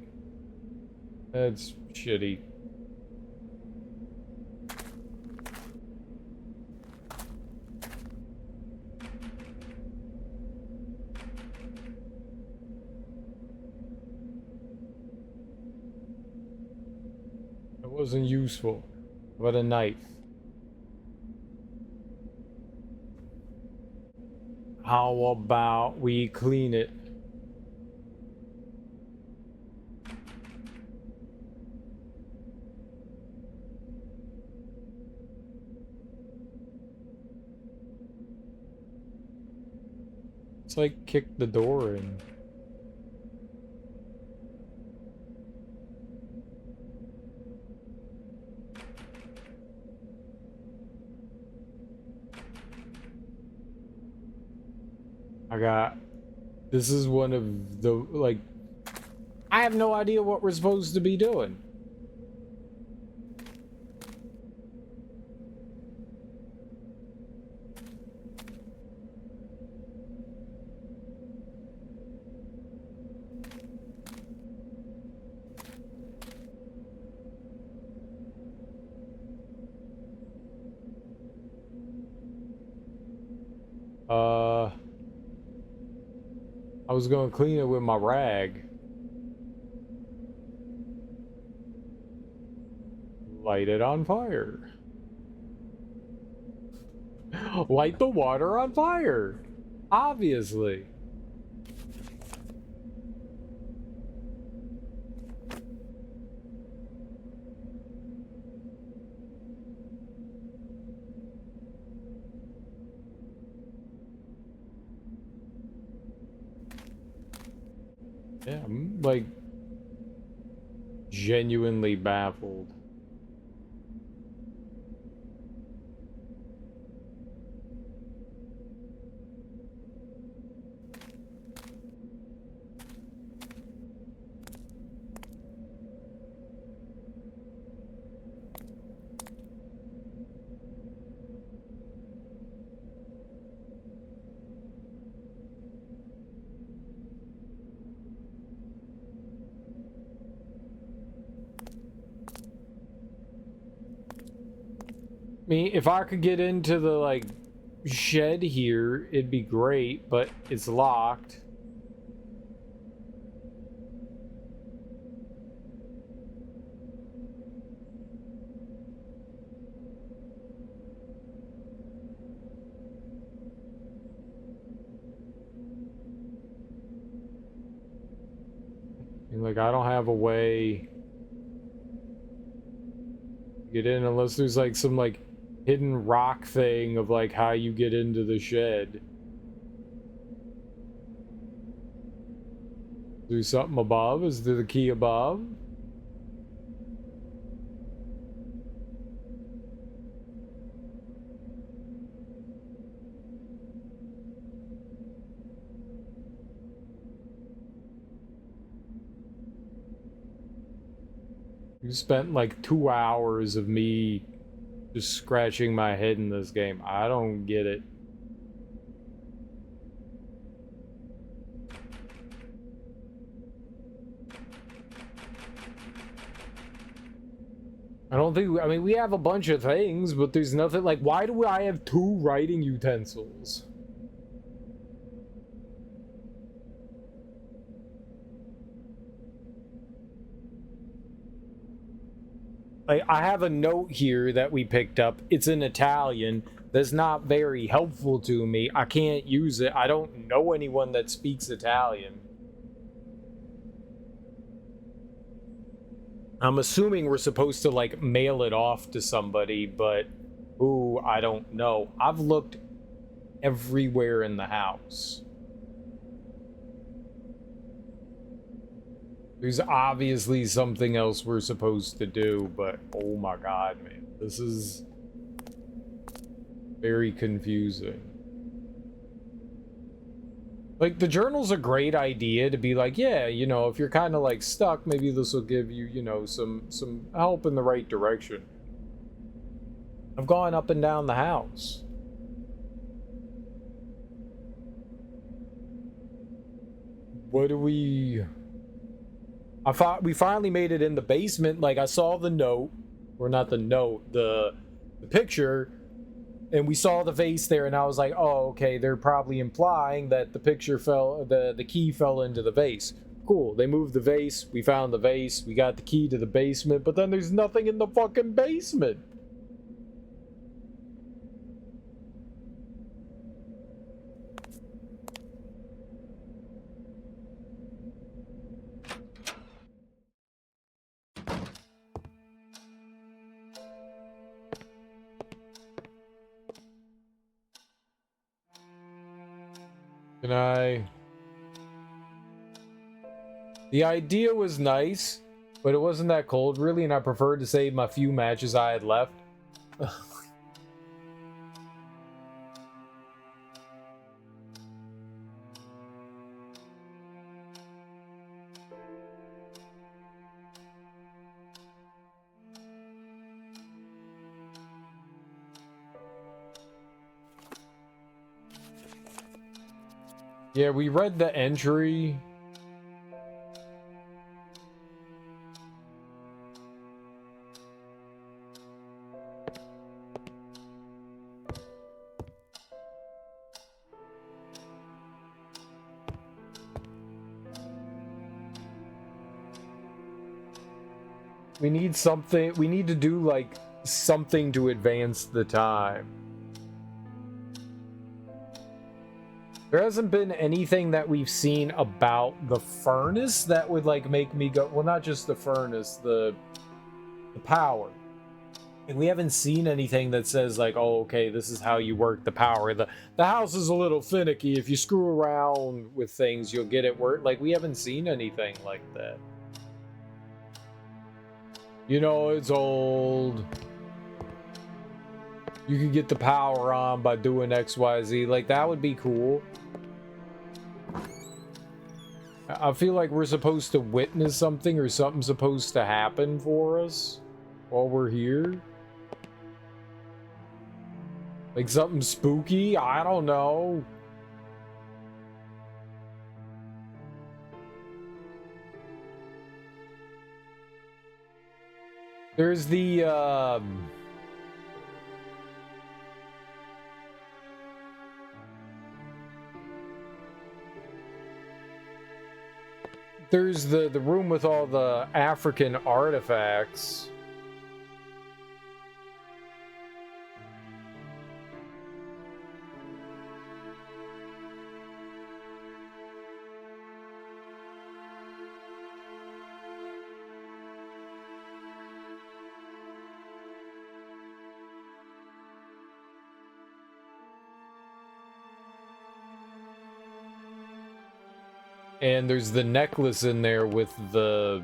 That's shitty. It wasn't useful. But a knife. How about we clean it? It's like kick the door in. This is one of the, like, I have no idea what we're supposed to be doing. I was gonna clean it with my rag. Light it on fire. Light the water on fire. Obviously. Yeah, I'm like genuinely baffled. mean, if I could get into the, like, shed here, it'd be great, but it's locked. And, like, I don't have a way to get in unless there's, like, some, like, hidden rock thing of, like, how you get into the shed. Do something above? Is there the key above? You spent like 2 hours of me just scratching my head in this game. I don't get it. I don't think, I mean, we have a bunch of things, but there's nothing, like, why do I have 2 writing utensils? Like, I have a note here that we picked up. It's in Italian. That's not very helpful to me. I can't use it. I don't know anyone that speaks Italian. I'm assuming we're supposed to, like, mail it off to somebody, but ooh, I don't know. I've looked everywhere in the house. There's obviously something else we're supposed to do, but oh my god, man. This is very confusing. Like, the journal's a great idea to be like, yeah, you know, if you're kind of like stuck, maybe this will give you, you know, some help in the right direction. I've gone up and down the house. What do we... I thought we finally made it in the basement. Like, I saw the note, or not the note, the picture, and we saw the vase there, and I was like, oh, okay, they're probably implying that the picture fell, the key fell into the vase. Cool, they moved the vase, we found the vase, we got the key to the basement, but then there's nothing in the fucking basement. Can I... The idea was nice, but it wasn't that cold, really, and I preferred to save my few matches I had left. Yeah, we read the entry. We need something, we need to do, like, something to advance the time. There hasn't been anything that we've seen about the furnace that would, like, make me go... Well, not just the furnace, the power. And we haven't seen anything that says, like, oh, okay, this is how you work the power. The house is a little finicky. If you screw around with things, you'll get it work. Like, we haven't seen anything like that. You know, it's old. You can get the power on by doing XYZ. Like, that would be cool. I feel like we're supposed to witness something or something's supposed to happen for us while we're here. Like something spooky? I don't know. There's the, There's the room with all the African artifacts. And there's the necklace in there with the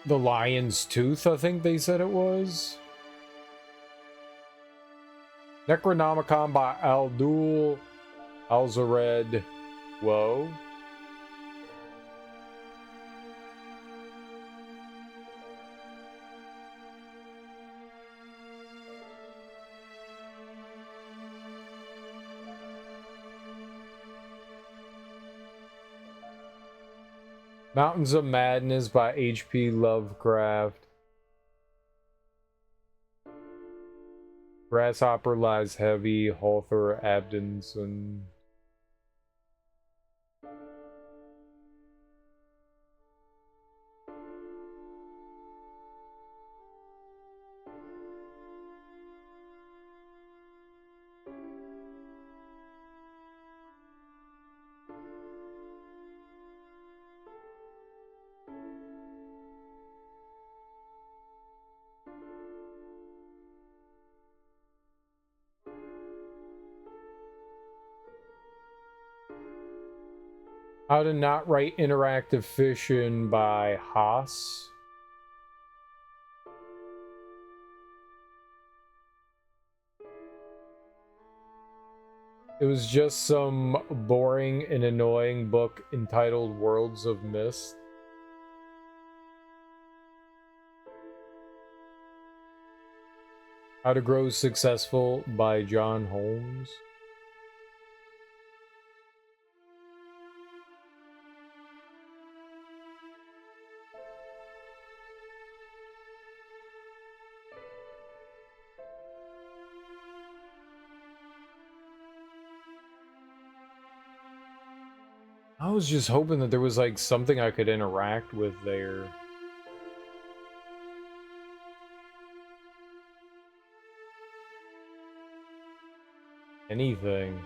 lion's tooth, I think they said it was. Necronomicon by Aldul Alzared. Whoa. Mountains of Madness by H.P. Lovecraft. Grasshopper Lies Heavy, Halthor Abdenson. How to Not Write Interactive Fiction by Haas. It was just some boring and annoying book entitled Worlds of Mist. How to Grow Successful by John Holmes. I was just hoping that there was like something I could interact with there. Anything.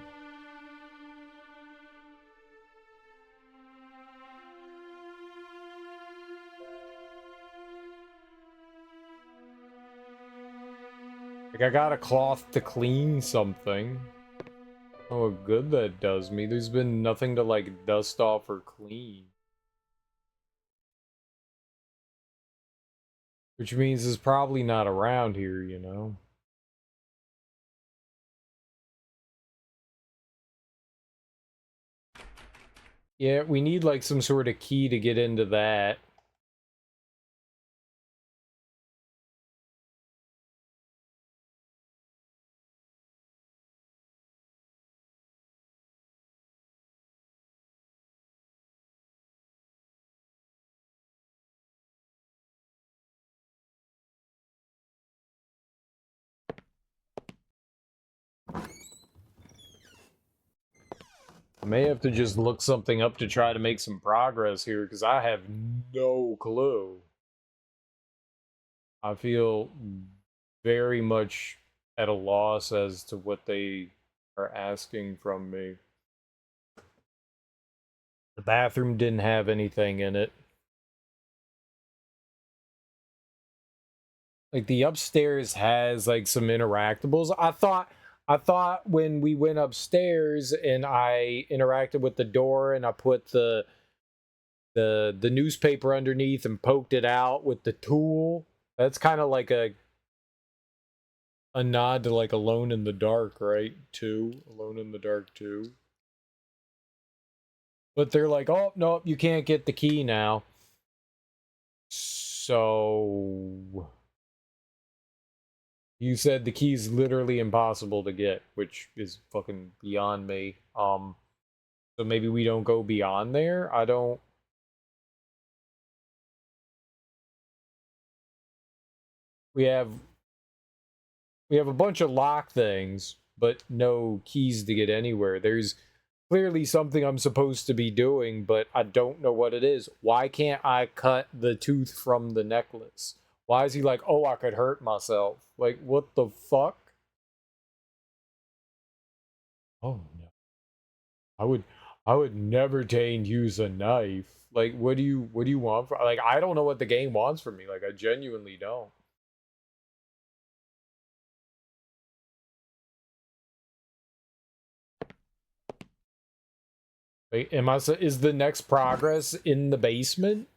Like I got a cloth to clean something. Oh, what good that does me. There's been nothing to, like, dust off or clean. Which means it's probably not around here, you know? Yeah, we need, like, some sort of key to get into that. I may have to just look something up to try to make some progress here, because I have no clue. I feel very much at a loss as to what they are asking from me. The bathroom didn't have anything in it. Like the upstairs has like some interactables. I thought when we went upstairs and I interacted with the door and I put the newspaper underneath and poked it out with the tool. That's kind of like a nod to like Alone in the Dark, right? 2, Alone in the Dark 2. But they're like, "Oh, no, you can't get the key now." So you said the key's literally impossible to get, which is fucking beyond me. So maybe we don't go beyond there? I don't... We have a bunch of lock things. but no keys to get anywhere. There's clearly something I'm supposed to be doing, but I don't know what it is. Why can't I cut the tooth from the necklace? Why is he like, oh, I could hurt myself? Like, what the fuck? Oh no. I would never Dane use a knife. Like, what do you want from, like, I don't know what the game wants from me. Like, I genuinely don't. Wait, is the next progress in the basement?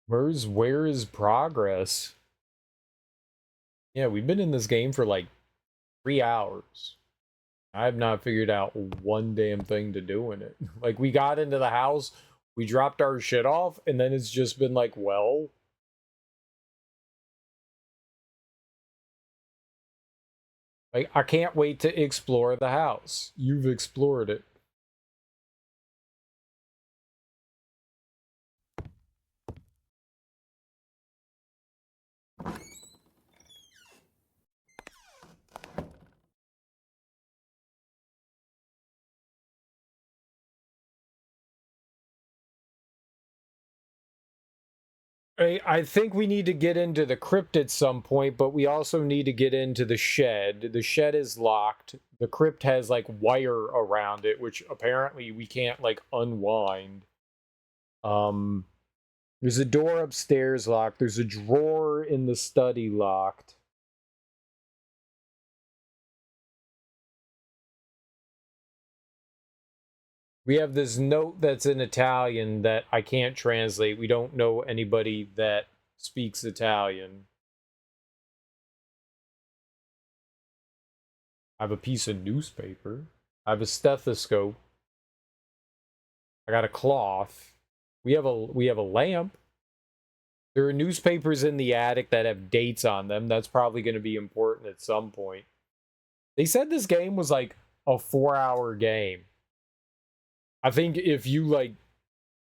Where is progress? Yeah, we've been in this game for like 3 hours. I have not figured out one damn thing to do in it. Like, we got into the house, we dropped our shit off, and then it's just been like, well... Like, I can't wait to explore the house. You've explored it. I think we need to get into the crypt at some point, but we also need to get into the shed. The shed is locked. The crypt has, like, wire around it, which apparently we can't, like, unwind. There's a door upstairs locked. There's a drawer in the study locked. We have this note that's in Italian that I can't translate. We don't know anybody that speaks Italian. I have a piece of newspaper. I have a stethoscope. I got a cloth. We have a lamp. There are newspapers in the attic that have dates on them. That's probably going to be important at some point. They said this game was like a 4-hour game. I think if you, like,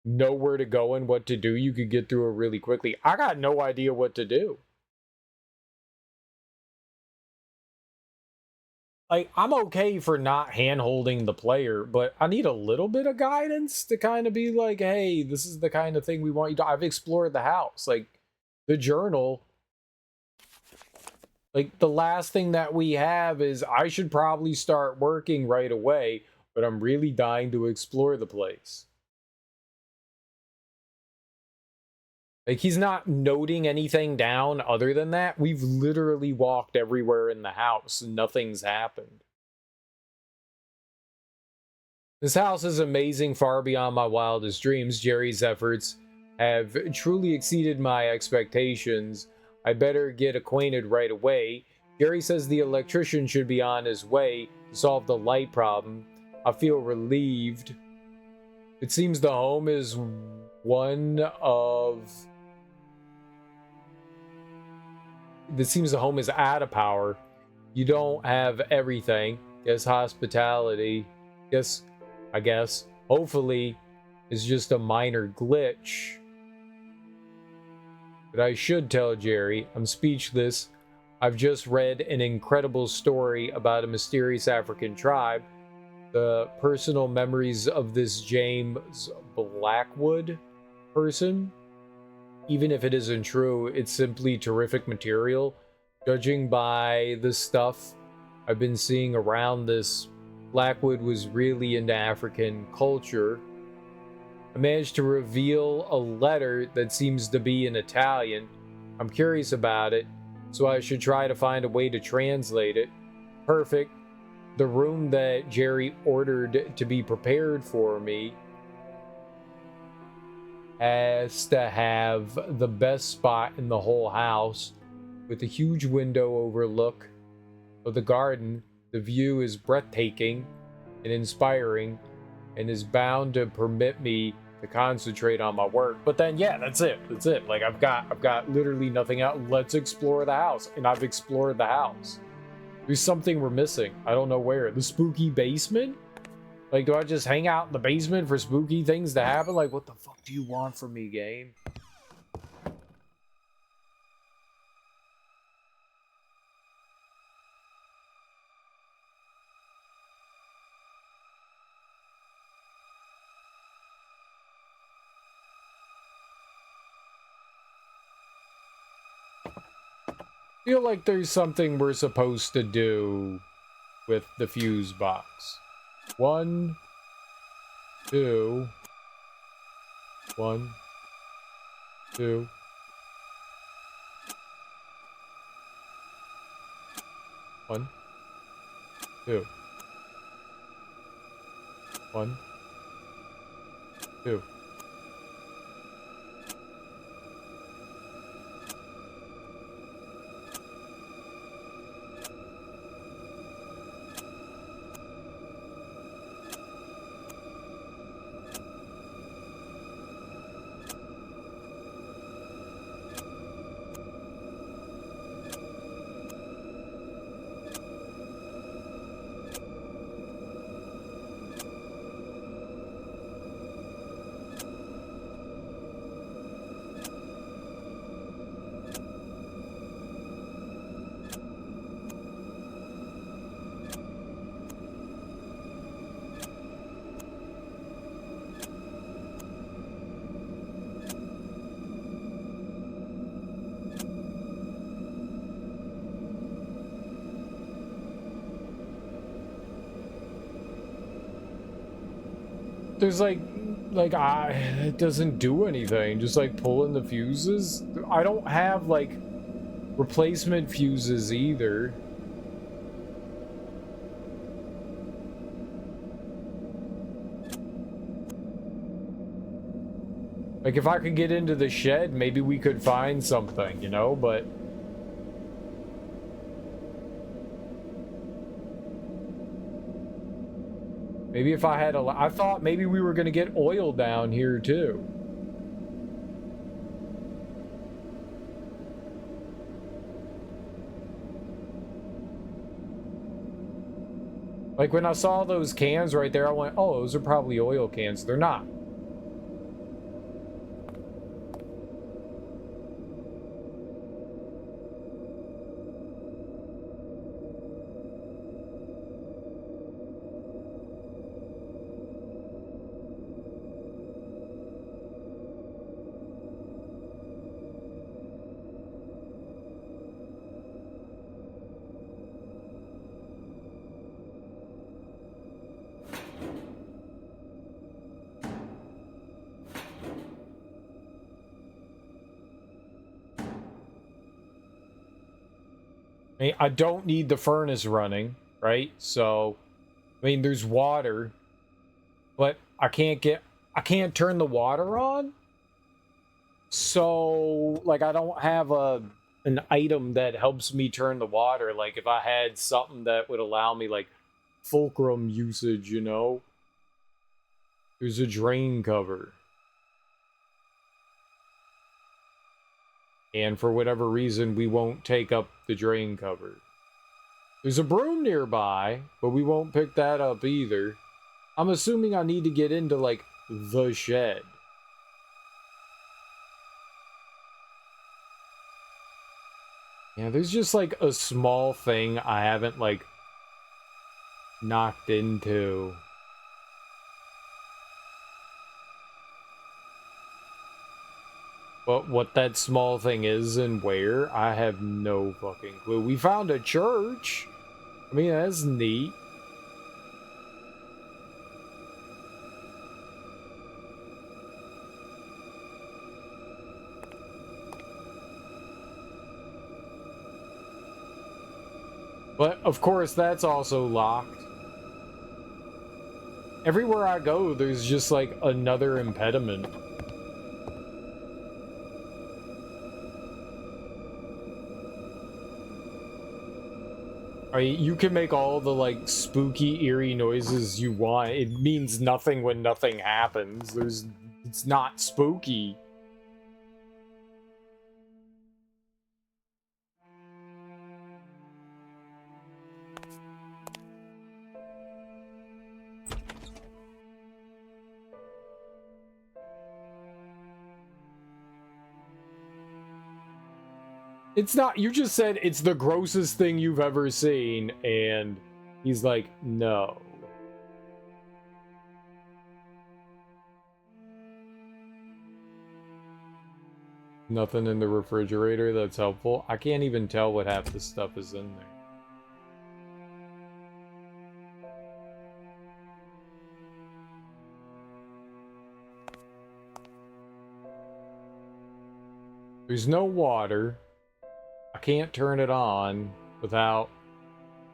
know where to go and what to do, you could get through it really quickly. I got no idea what to do. Like, I'm okay for not hand-holding the player, but I need a little bit of guidance to kind of be like, hey, this is the kind of thing we want you to... I've explored the house. Like, the journal... Like, the last thing that we have is I should probably start working right away, but I'm really dying to explore the place. Like, he's not noting anything down other than that. We've literally walked everywhere in the house and nothing's happened. This house is amazing, far beyond my wildest dreams. Jerry's efforts have truly exceeded my expectations. I better get acquainted right away. Jerry says the electrician should be on his way to solve the light problem. I feel relieved. It seems the home is one of... It seems the home is out of power. You don't have everything. Guess hospitality. I guess. Hopefully, is just a minor glitch. But I should tell Jerry. I'm speechless. I've just read an incredible story about a mysterious African tribe. The personal memories of this James Blackwood person. Even if it isn't true, it's simply terrific material. Judging by the stuff I've been seeing around this, Blackwood was really into African culture. I managed to reveal a letter that seems to be in Italian. I'm curious about it, so I should try to find a way to translate it. Perfect. The room that Jerry ordered to be prepared for me has to have the best spot in the whole house, with a huge window overlook of the garden. The view is breathtaking and inspiring and is bound to permit me to concentrate on my work. But then, yeah, that's it. Like, I've got literally nothing else. Let's explore the house. And I've explored the house. There's something we're missing. I don't know where. The spooky basement? Like, do I just hang out in the basement for spooky things to happen? Like, what the fuck do you want from me, game? Feel like there's something we're supposed to do with the fuse box. 1, 2. 1, 2. 1, 2. 1, 2. There's it doesn't do anything. Just like pulling the fuses. I don't have like replacement fuses either. Like if I could get into the shed, maybe we could find something, you know, but maybe if I had I thought maybe we were going to get oil down here too. Like when I saw those cans right there, I went, oh, those are probably oil cans. They're not. I mean, I don't need the furnace running, right? So, I mean, there's water, but I can't turn the water on. So, like, I don't have an item that helps me turn the water. Like, if I had something that would allow me, like, fulcrum usage, you know? There's a drain cover. And for whatever reason, we won't take up the drain cover. There's a broom nearby, but we won't pick that up either. I'm assuming I need to get into, like, the shed. Yeah, there's just, like, a small thing I haven't, like, knocked into. But what that small thing is and where, I have no fucking clue. We found a church. I mean, that's neat. But, of course, that's also locked. Everywhere I go, there's just, like, another impediment. You can make all the, like, spooky, eerie noises you want. It means nothing when nothing happens. It's not spooky. It's not, you just said it's the grossest thing you've ever seen, and he's like, no. Nothing in the refrigerator that's helpful. I can't even tell what half the stuff is in there. There's no water. I can't turn it on without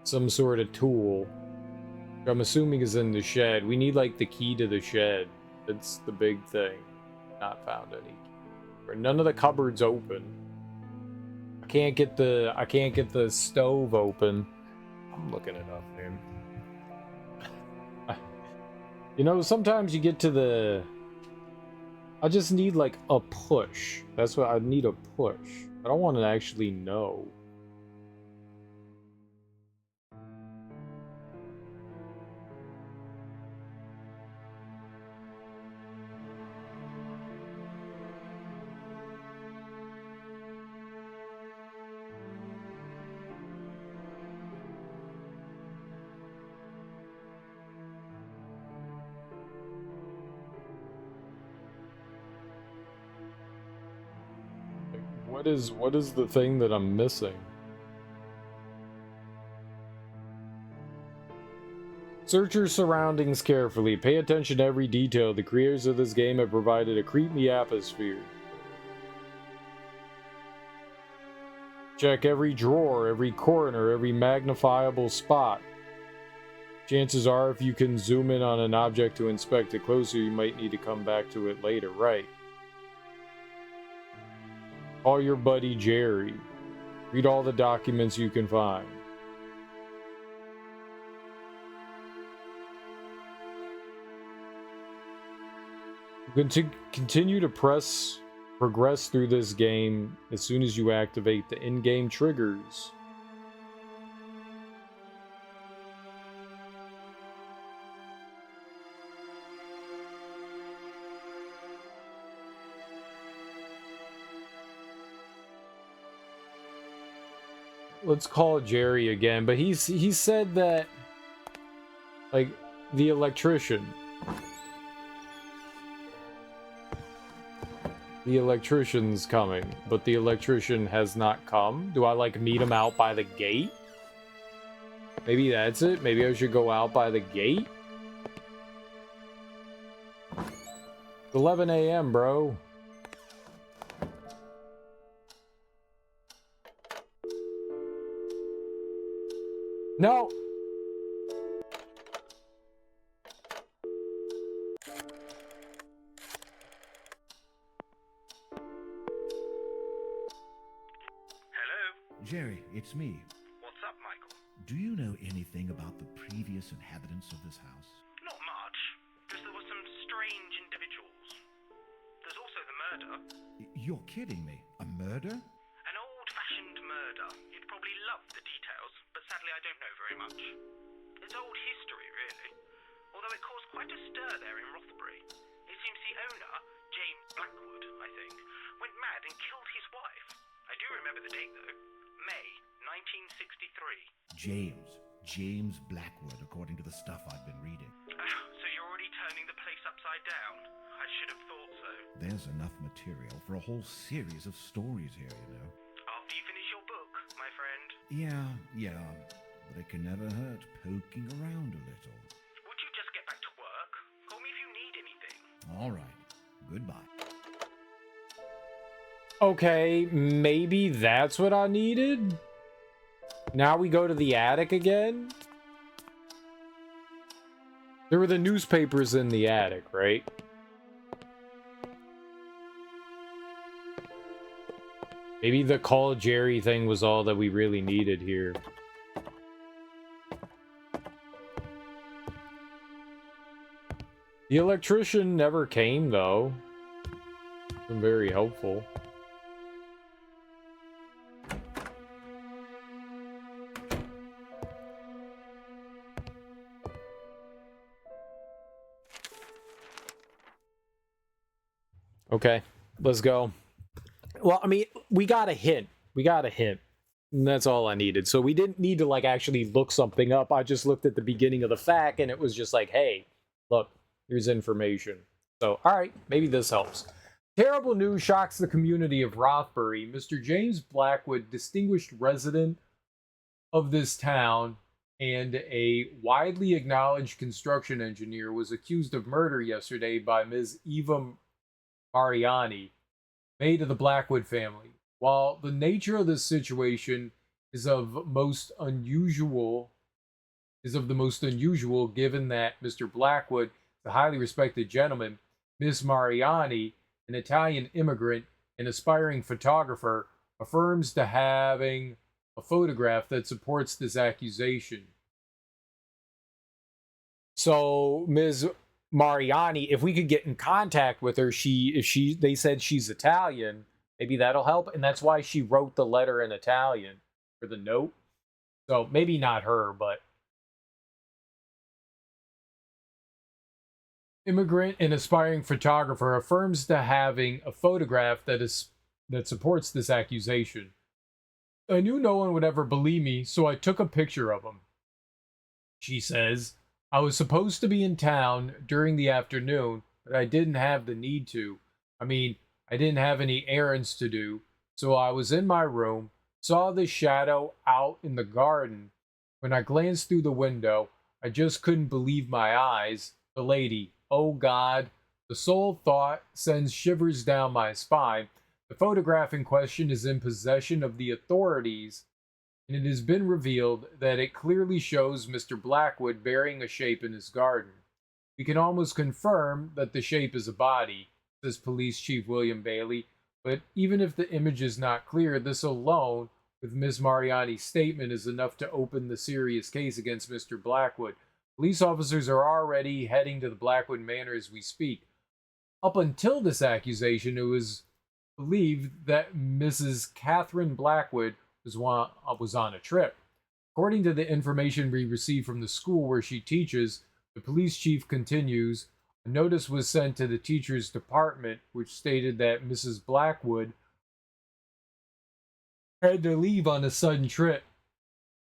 some sort of tool. I'm assuming is in the shed. We need like the key to the shed. That's the big thing. Not found any. None of the cupboards open. I can't get the stove open. I'm looking it up, man. You know, sometimes you get to the... I just need like a push. That's what I need, a push. I don't want to actually know. What is the thing that I'm missing? Search your surroundings carefully. Pay attention to every detail. The creators of this game have provided a creepy atmosphere. Check every drawer, every corner, every magnifiable spot. Chances are, if you can zoom in on an object to inspect it closer, you might need to come back to it later. Right. Call your buddy Jerry. Read all the documents you can find. Continue to progress through this game as soon as you activate the in-game triggers. Let's call Jerry again, but he said that, like, the electrician's coming, but the electrician has not come. Do I, like, meet him out by the gate? Maybe that's it. Maybe I should go out by the gate. 11 a.m., bro. No. Hello? Jerry, it's me. What's up, Michael? Do you know anything about the previous inhabitants of this house? Not much, because there were some strange individuals. There's also the murder. You're kidding me. A murder? An old-fashioned murder. You'd probably love the details, but sadly I don't know very much. It's old history, really. Although it caused quite a stir there in Rothbury. It seems the owner, James Blackwood, I think, went mad and killed his wife. I do remember the date, though. May 1963. James Blackwood, according to the stuff I've been reading. So you're already turning the place upside down? I should have thought so. There's enough material for a whole series of stories here, you know. After you finish your book, my friend. Yeah, but it can never hurt poking around a little. Would you just get back to work? Call me if you need anything. All right, goodbye. Okay, maybe that's what I needed? Now we go to the attic again? There were the newspapers in the attic, right? Maybe the call Jerry thing was all that we really needed here. The electrician never came, though. Been very helpful. Okay, let's go. Well, I mean, we got a hint. And that's all I needed. So we didn't need to, like, actually look something up. I just looked at the beginning of the fact, and it was just like, hey, look, here's information. So, all right, maybe this helps. Terrible news shocks the community of Rothbury. Mr. James Blackwood, distinguished resident of this town and a widely acknowledged construction engineer, was accused of murder yesterday by Ms. Eva Mariani, maid of the Blackwood family. While the nature of this situation is of the most unusual given that Mr. Blackwood is a highly respected gentleman, Miss Mariani, an Italian immigrant and aspiring photographer, affirms to having a photograph that supports this accusation. So Ms. Mariani, if we could get in contact with her, they said she's Italian, maybe that'll help, and that's why she wrote the letter in Italian for the note. So maybe not her, but immigrant and aspiring photographer affirms to having a photograph that supports this accusation. I knew no one would ever believe me, so I took a picture of him. She says, I was supposed to be in town during the afternoon, but I didn't have the need to. I didn't have any errands to do, so I was in my room, saw this shadow out in the garden. When I glanced through the window, I just couldn't believe my eyes. The lady, oh God, the sole thought sends shivers down my spine. The photograph in question is in possession of the authorities, and it has been revealed that it clearly shows Mr. Blackwood burying a shape in his garden. We can almost confirm that the shape is a body, says Police Chief William Bailey, but even if the image is not clear, this alone, with Ms. Mariani's statement, is enough to open the serious case against Mr. Blackwood. Police officers are already heading to the Blackwood Manor as we speak. Up until this accusation, it was believed that Mrs. Catherine Blackwood was on a trip. According to the information we received from the school where she teaches, the police chief continues, a notice was sent to the teacher's department which stated that Mrs. Blackwood had to leave on a sudden trip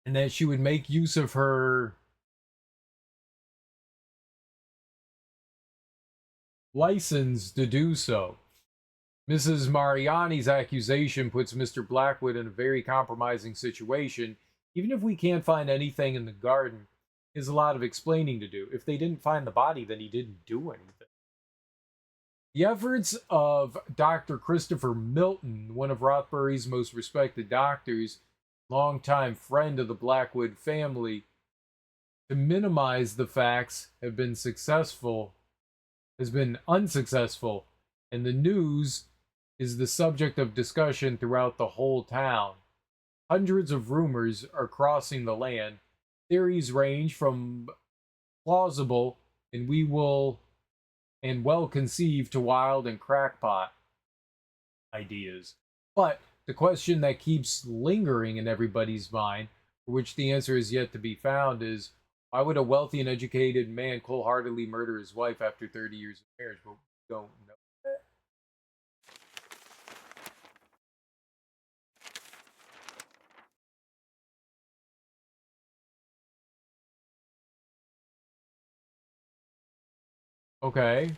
and that she would make use of her license to do so. Mrs. Mariani's accusation puts Mr. Blackwood in a very compromising situation. Even if we can't find anything in the garden, he has a lot of explaining to do. If they didn't find the body, then he didn't do anything. The efforts of Dr. Christopher Milton, one of Rothbury's most respected doctors, longtime friend of the Blackwood family, to minimize the facts has been unsuccessful, and the news is the subject of discussion throughout the whole town. Hundreds of rumors are crossing the land. Theories range from plausible and well conceived to wild and crackpot ideas. But the question that keeps lingering in everybody's mind, for which the answer is yet to be found, is why would a wealthy and educated man cold-heartedly murder his wife after 30 years of marriage? But we don't know. Okay.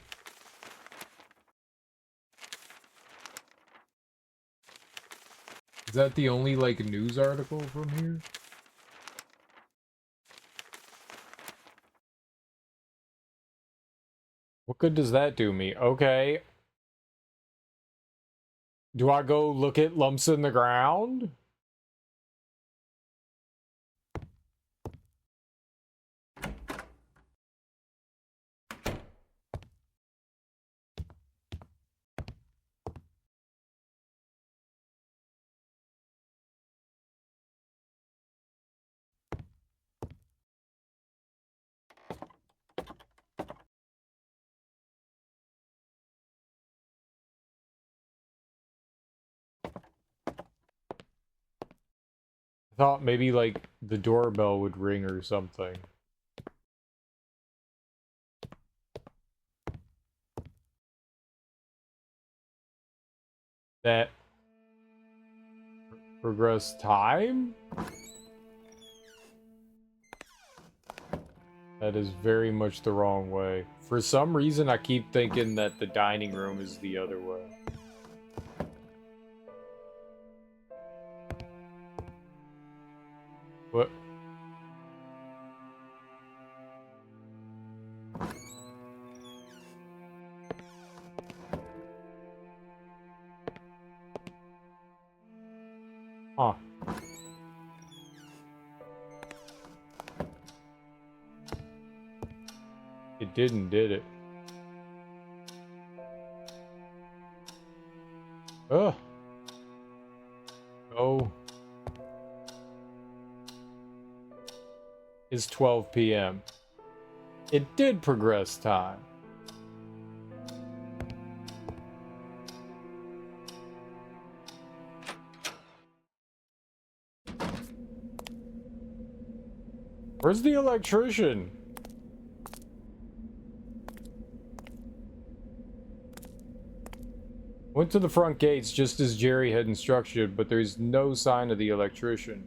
Is that the only, news article from here? What good does that do me? Okay. Do I go look at lumps in the ground? I thought maybe, the doorbell would ring or something. That progress time? That is very much the wrong way. For some reason, I keep thinking that the dining room is the other way. What? Huh. It didn't, did it? Ugh. Oh. It's 12 p.m. It did progress time. Where's the electrician? Went to the front gates just as Jerry had instructed, but there's no sign of the electrician.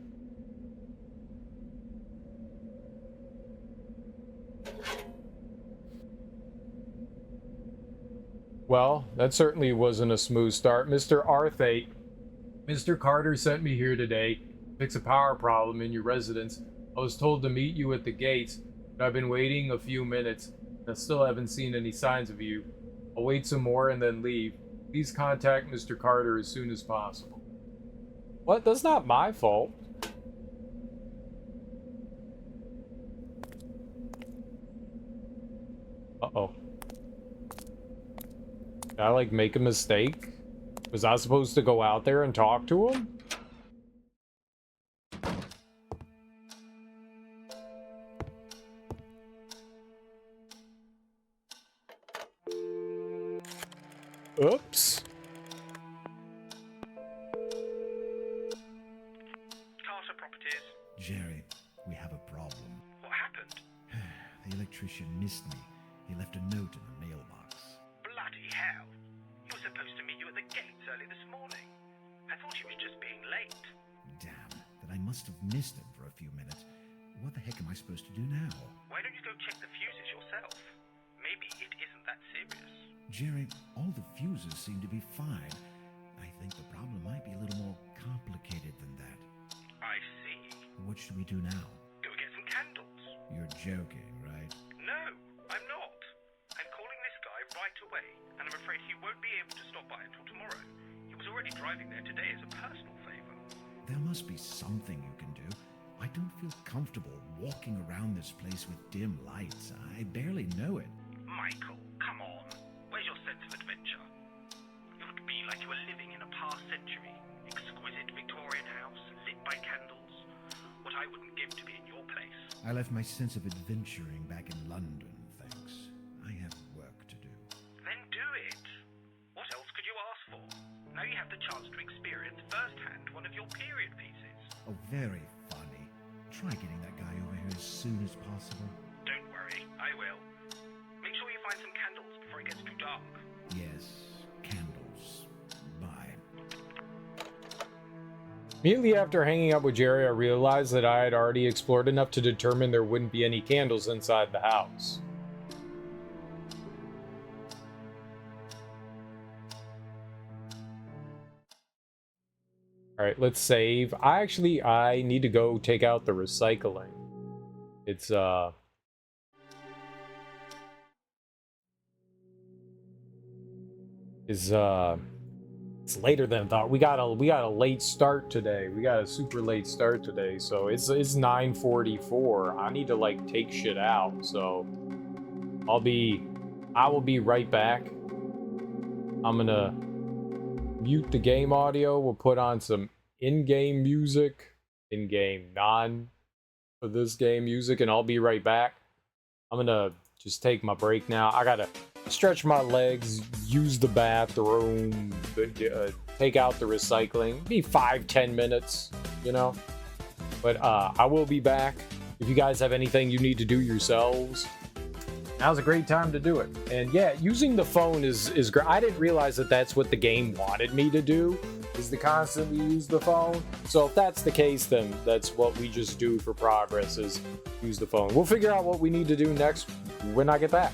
Well, that certainly wasn't a smooth start. Mr. Arthate, Mr. Carter sent me here today to fix a power problem in your residence. I was told to meet you at the gates, but I've been waiting a few minutes, and I still haven't seen any signs of you. I'll wait some more and then leave. Please contact Mr. Carter as soon as possible. What? That's not my fault. Uh-oh. Did I, like, make a mistake? Was I supposed to go out there and talk to him? Oops. Carter Properties. Jerry, we have a problem. What happened? The electrician missed me. He left a note in the mailbox. Bloody hell. He was supposed to meet you at the gates early this morning. I thought he was just being late. Damn, then I must have missed him for a few minutes. What the heck am I supposed to do now? Why don't you go check the fuses yourself? Maybe it isn't that serious. Jerry, all the fuses seem to be fine. I think the problem might be a little more complicated than that. I see. What should we do now? Go get some candles. You're joking, right? No, I'm not. I'm calling this guy right away, and I'm afraid he won't be able to stop by until tomorrow. He was already driving there today as a personal favor. There must be something you can do. I don't feel comfortable walking around this place with dim lights. I barely know it. Michael, come on. Where's your sense of adventure? It would be like you were living in a past century. Exquisite Victorian house, lit by candles. What I wouldn't give to be in your place. I left my sense of adventuring back in London, thanks. I have work to do. Then do it. What else could you ask for? Now you have the chance to experience firsthand one of your period pieces. Oh, very funny. Try getting that guy over here as soon as possible. Don't worry, I will. Make sure you find some candles before it gets too dark. Yes, candles. Bye. Immediately after hanging out with Jerry, I realized that I had already explored enough to determine there wouldn't be any candles inside the house. Alright, let's save. I need to go take out the recycling. It's it's later than I thought. We got a late start today. We got a super late start today, so it's 9:44. I need to like take shit out, so I will be right back. I'm gonna mute the game audio. We'll put on some in-game music, in-game non for this game music, and I'll be right back. I'm gonna just take my break now. I gotta stretch my legs, use the bathroom, take out the recycling. Be 5-10 minutes, you know. But I will be back. If you guys have anything you need to do yourselves, now's a great time to do it. And yeah, using the phone is great. I didn't realize that that's what the game wanted me to do, is to constantly use the phone. So if that's the case, then that's what we just do for progress, is use the phone. We'll figure out what we need to do next when I get back.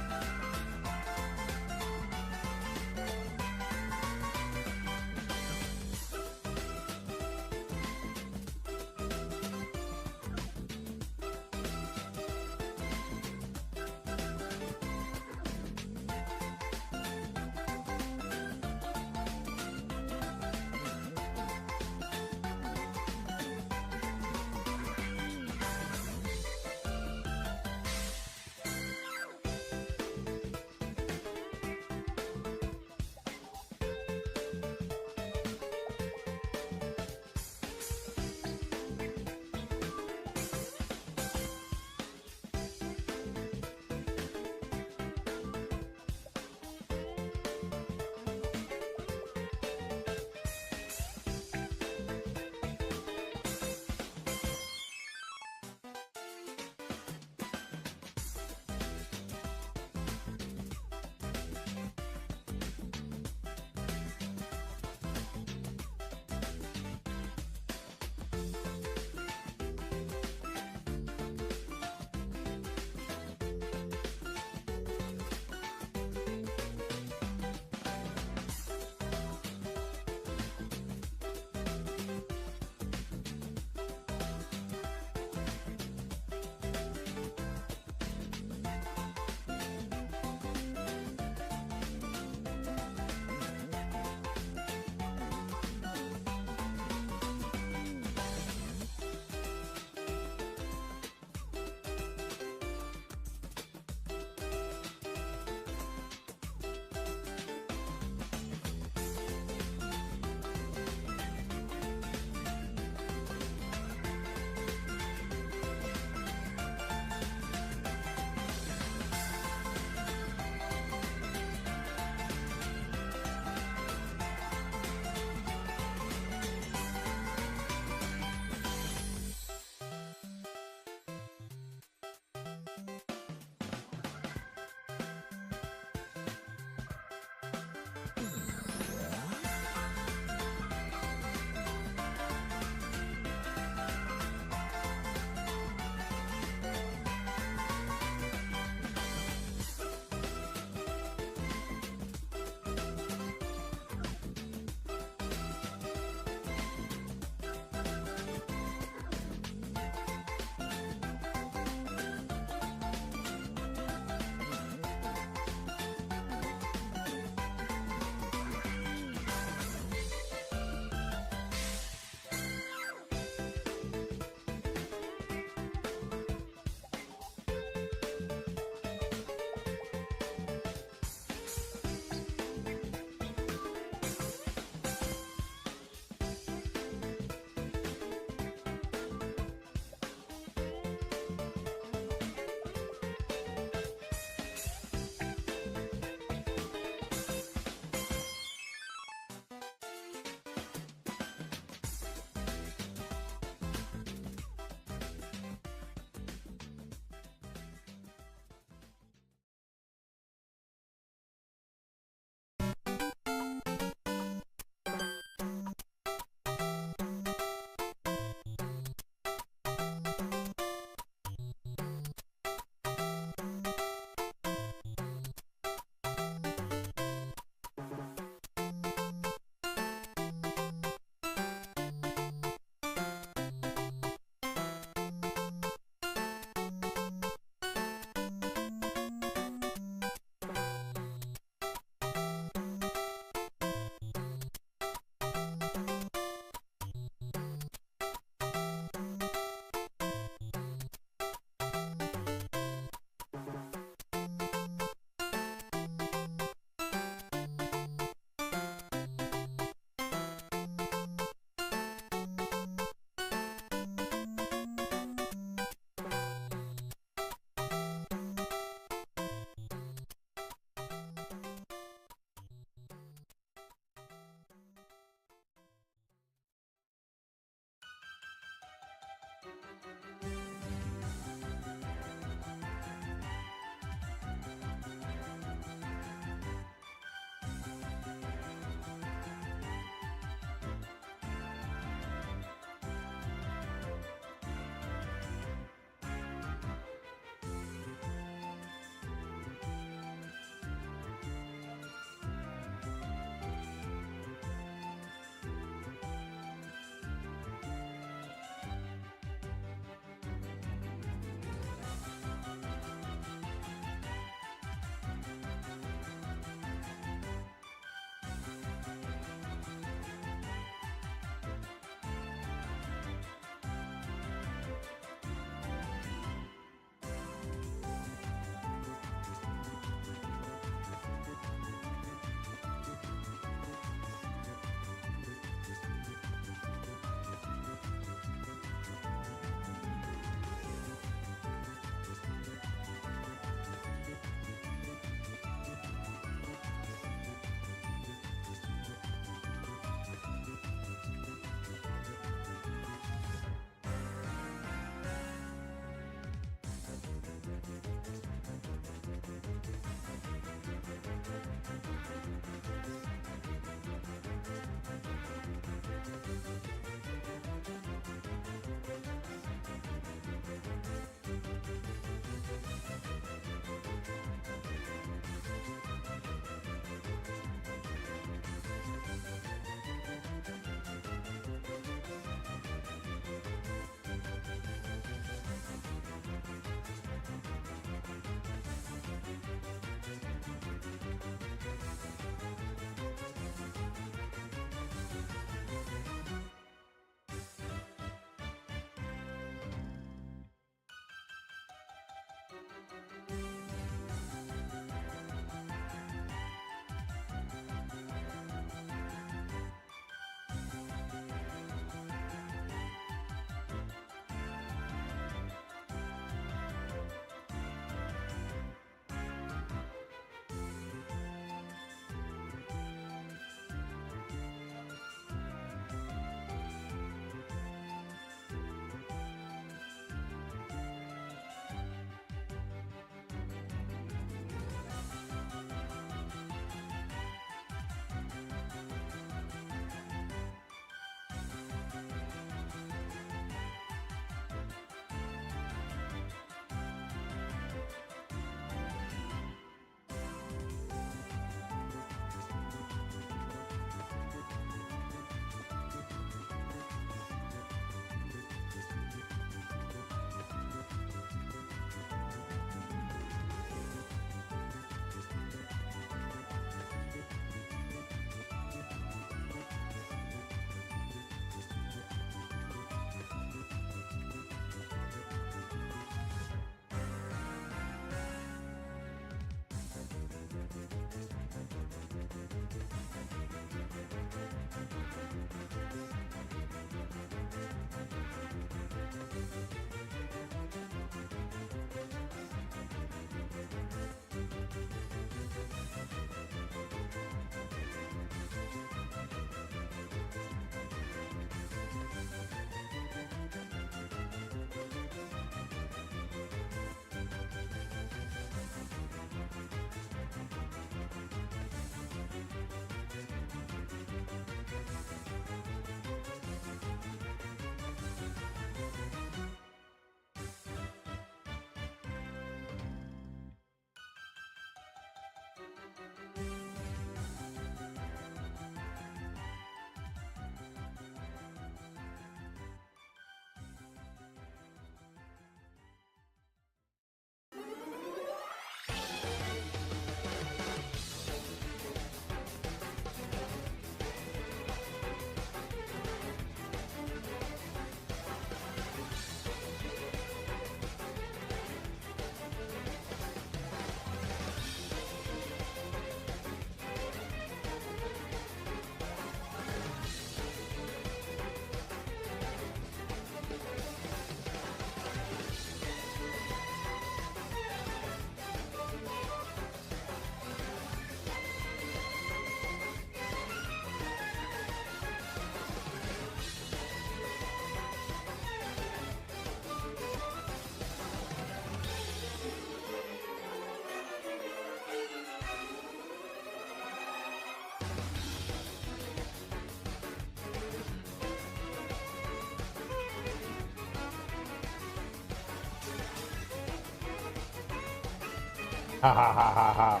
Ha ha ha ha ha.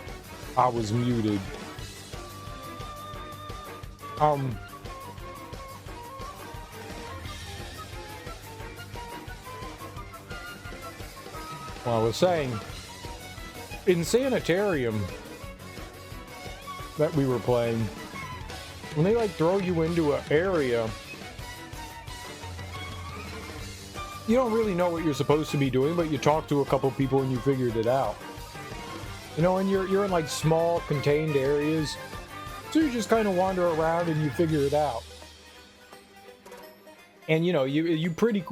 I was muted. Well, I was saying, in Sanitarium that we were playing, when they like throw you into an area, you don't really know what you're supposed to be doing, but you talk to a couple people and you figured it out. You know, and you're in like small contained areas, so you just kind of wander around and you figure it out. And you know, you pretty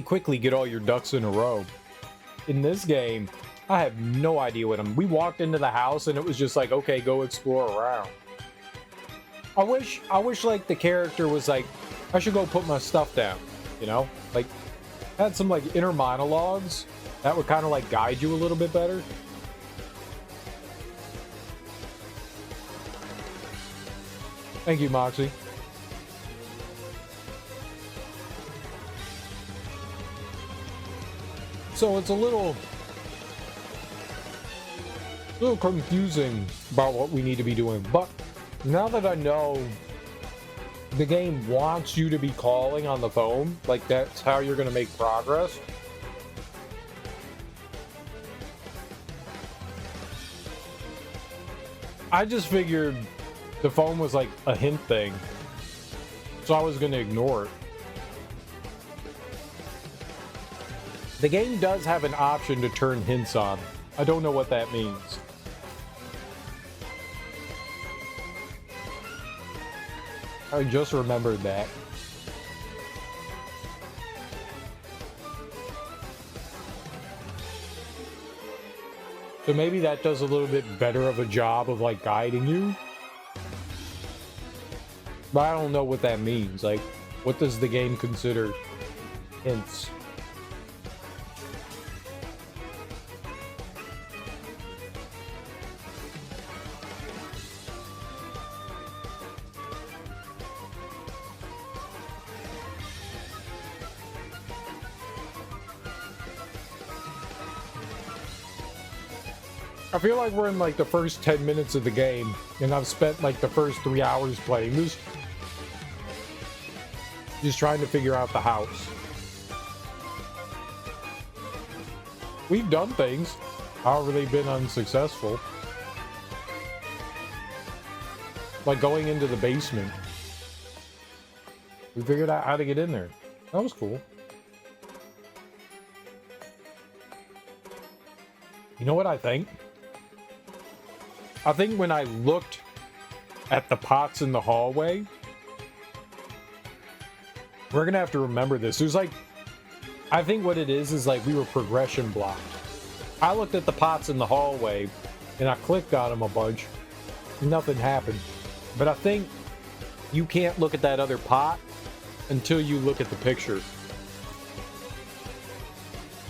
quickly get all your ducks in a row. In this game, I have no idea what we walked into the house and it was just like, okay, go explore around. I wish like the character was like, I should go put my stuff down, you know? Like, had some like inner monologues that would kind of like guide you a little bit better. Thank you, Moxie. So it's a little confusing about what we need to be doing, but now that I know the game wants you to be calling on the phone, like that's how you're going to make progress. I just figured the phone was like a hint thing, so I was going to ignore it. The game does have an option to turn hints on. I don't know what that means. I just remembered that. So maybe that does a little bit better of a job of like guiding you. But I don't know what that means. Like, what does the game consider hints? I feel like we're in like the first 10 minutes of the game, and I've spent like the first 3 hours playing this, just trying to figure out the house. We've done things, however they've been unsuccessful. Like going into the basement. We figured out how to get in there. That was cool. You know what I think? I think when I looked at the pots in the hallway, we're gonna have to remember this. There's like, I think what it is like we were progression blocked. I looked at the pots in the hallway and I clicked on them a bunch. Nothing happened. But I think you can't look at that other pot until you look at the picture.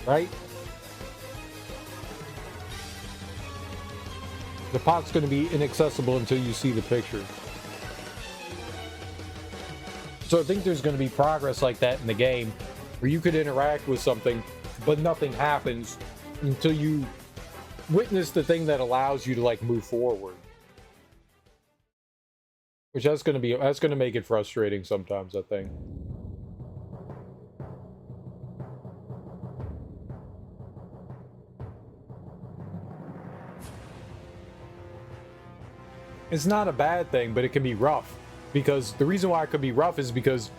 Right? The pot's going to be inaccessible until you see the picture. So I think there's going to be progress like that in the game, where you could interact with something, but nothing happens until you witness the thing that allows you to like move forward. Which that's going to make it frustrating sometimes, I think. It's not a bad thing, but it can be rough. Because the reason why it could be rough is because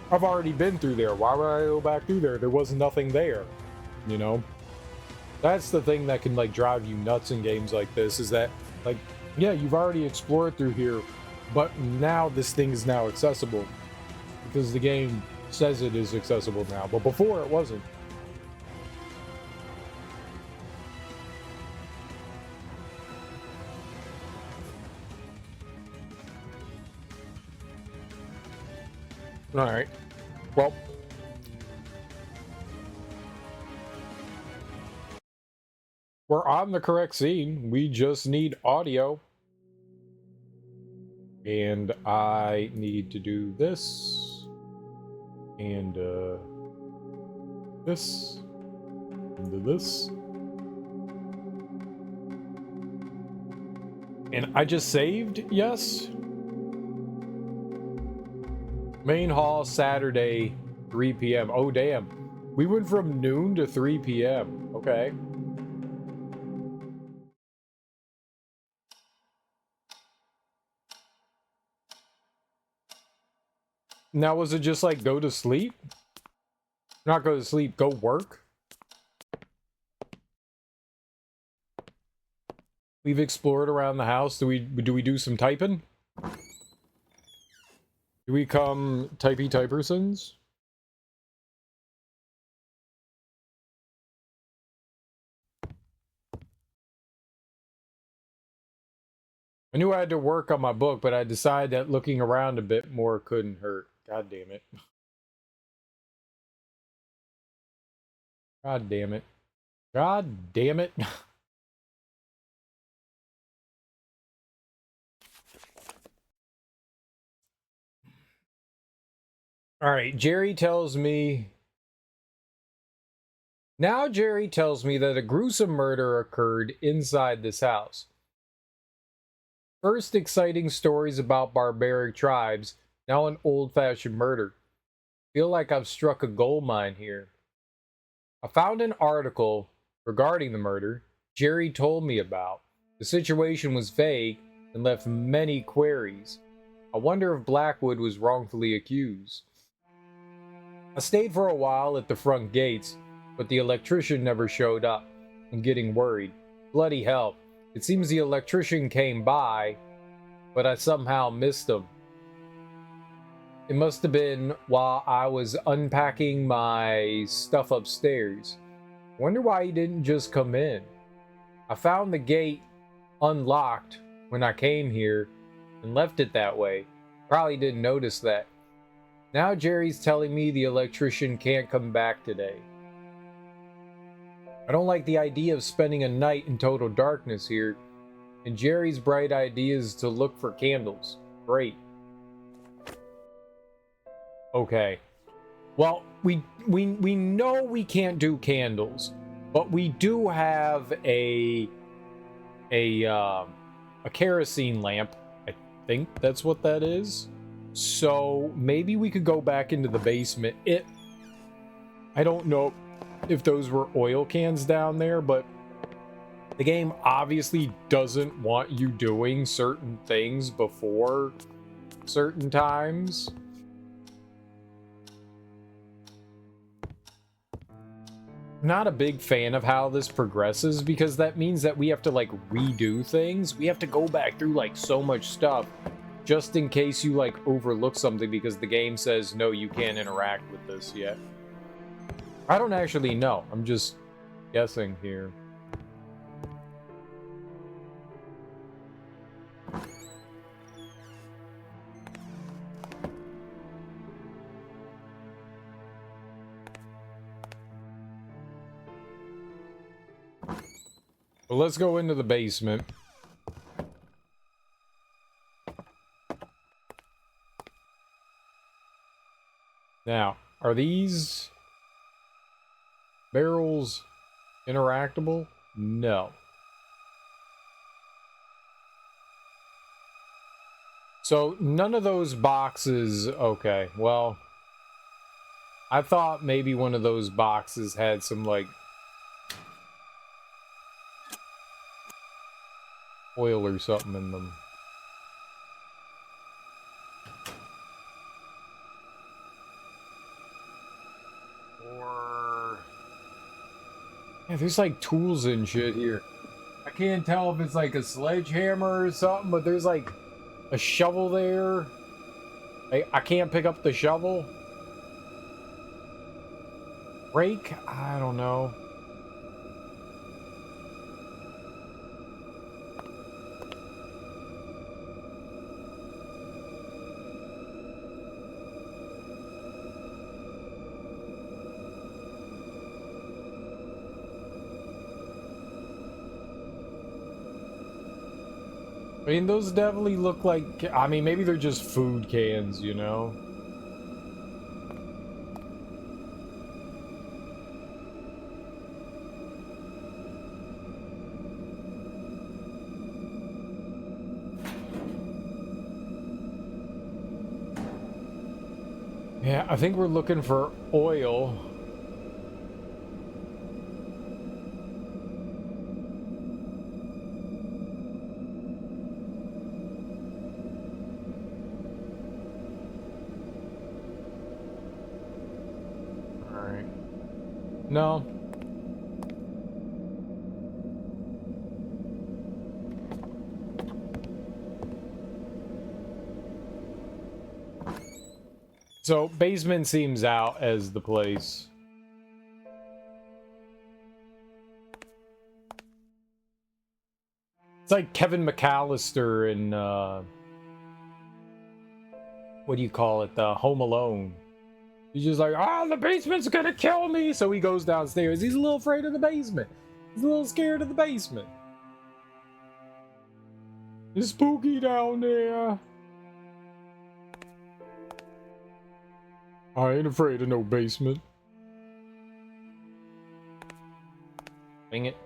I've already been through there. Why would I go back through there? There was nothing there, you know? That's the thing that can like drive you nuts in games like this, is that like, yeah, you've already explored through here, but now this thing is now accessible because the game says it is accessible now, but before it wasn't. All right. Well, we're on the correct scene. We just need audio. And I need to do this. And This. Into this. And I just saved, yes. Main hall Saturday, 3 p.m. Oh, damn. We went from noon to 3 p.m. Okay. Now, was it just like go to sleep? Not go to sleep, go work? We've explored around the house. Do we do some typing? Do we come typey typersons? I knew I had to work on my book, but I decided that looking around a bit more couldn't hurt. God damn it. God damn it. God damn it. Alright, Jerry tells me... Now Jerry tells me that a gruesome murder occurred inside this house. First exciting stories about barbaric tribes, now an old-fashioned murder. Feel like I've struck a gold mine here. I found an article regarding the murder Jerry told me about. The situation was vague and left many queries. I wonder if Blackwood was wrongfully accused. I stayed for a while at the front gates, but the electrician never showed up. I'm getting worried. Bloody hell. It seems the electrician came by, but I somehow missed him. It must have been while I was unpacking my stuff upstairs. Wonder why he didn't just come in. I found the gate unlocked when I came here and left it that way. Probably didn't notice that. Now Jerry's telling me the electrician can't come back today. I don't like the idea of spending a night in total darkness here, and Jerry's bright idea is to look for candles. Great. Okay. Well, we know we can't do candles, but we do have a kerosene lamp. I think that's what that is. So maybe we could go back into the basement. I don't know if those were oil cans down there, but the game obviously doesn't want you doing certain things before certain times. Not a big fan of how this progresses, because that means that we have to like redo things. We have to go back through like so much stuff just in case you like overlook something because the game says no, you can't interact with this yet. I don't actually know. I'm just guessing here. Well, let's go into the basement. Now, are these barrels interactable? No. So, none of those boxes... Okay, well... I thought maybe one of those boxes had some, like... oil or something in them. Or... yeah, there's like tools and shit here. I can't tell if it's like a sledgehammer or something, but there's like a shovel there. I can't pick up the shovel. Rake? I don't know. I mean, those definitely look like... I mean, maybe they're just food cans, you know? Yeah, I think we're looking for oil. Alright. No. So, basement seems out as the place. It's like Kevin McAllister in, what do you call it? Home Alone. He's just like, the basement's gonna kill me! So he goes downstairs. He's a little afraid of the basement. He's a little scared of the basement. It's spooky down there. I ain't afraid of no basement. Dang it.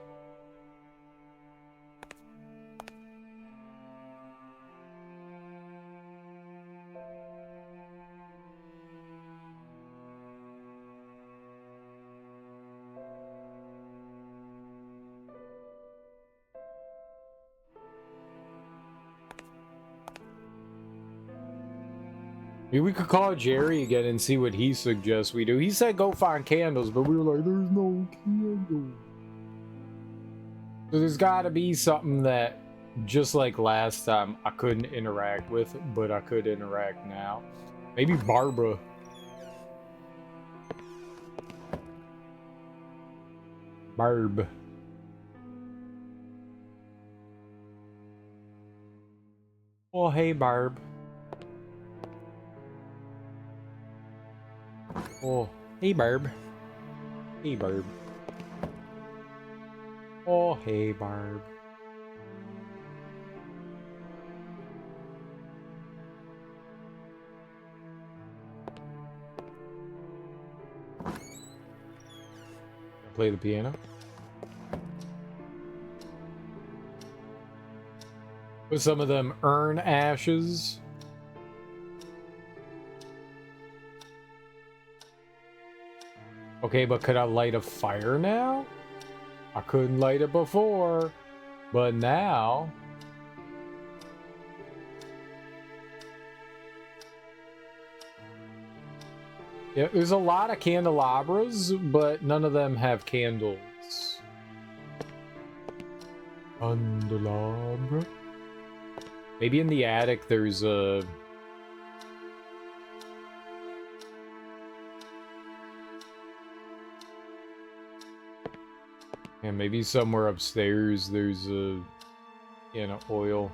Maybe we could call Jerry again and see what he suggests we do. He said go find candles, but we were like, there's no candles. So there's gotta be something that, just like last time, I couldn't interact with, but I could interact now. Maybe Barbara. Barb. Oh, hey, Barb. Oh, hey, Barb. Hey, Barb. Oh, hey, Barb. Play the piano. With some of them urn ashes. Okay, but could I light a fire now? I couldn't light it before, but now... Yeah, there's a lot of candelabras, but none of them have candles. Candelabra? Maybe in the attic there's a... And maybe somewhere upstairs there's a can of oil.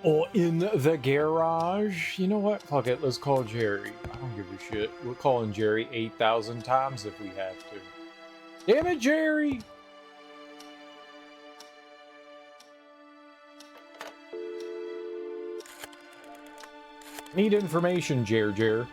Or in the garage. You know what? Fuck it, let's call Jerry. I don't give a shit. We're calling Jerry 8,000 times if we have to. Damn it, Jerry! Need information, Jer. Yes?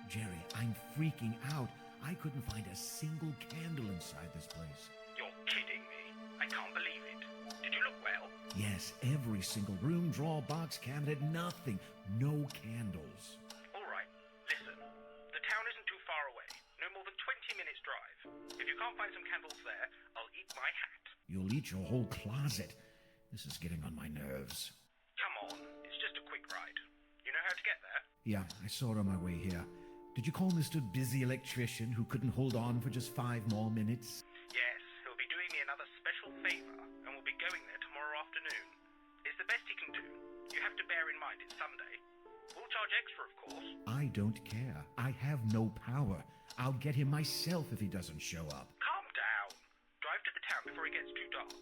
Jerry, I'm freaking out. I couldn't find a single candle inside this place. You're kidding me. I can't believe it. Did you look well? Yes, every single room, drawer, box, cabinet, nothing. No candles. Alright, listen. The town isn't too far away. No more than 20 minutes drive. If you can't find some candles there, I'll eat my hat. You'll eat your whole closet. This is getting on my nerves. Come on, it's just a quick ride. You know how to get there? Yeah, I saw it on my way here. Did you call Mr. Busy Electrician who couldn't hold on for just 5 more minutes? Yes, he'll be doing me another special favor, and we'll be going there tomorrow afternoon. It's the best he can do. You have to bear in mind it's Sunday. We'll charge extra, of course. I don't care. I have no power. I'll get him myself if he doesn't show up. Calm down. Drive to the town before it gets too dark.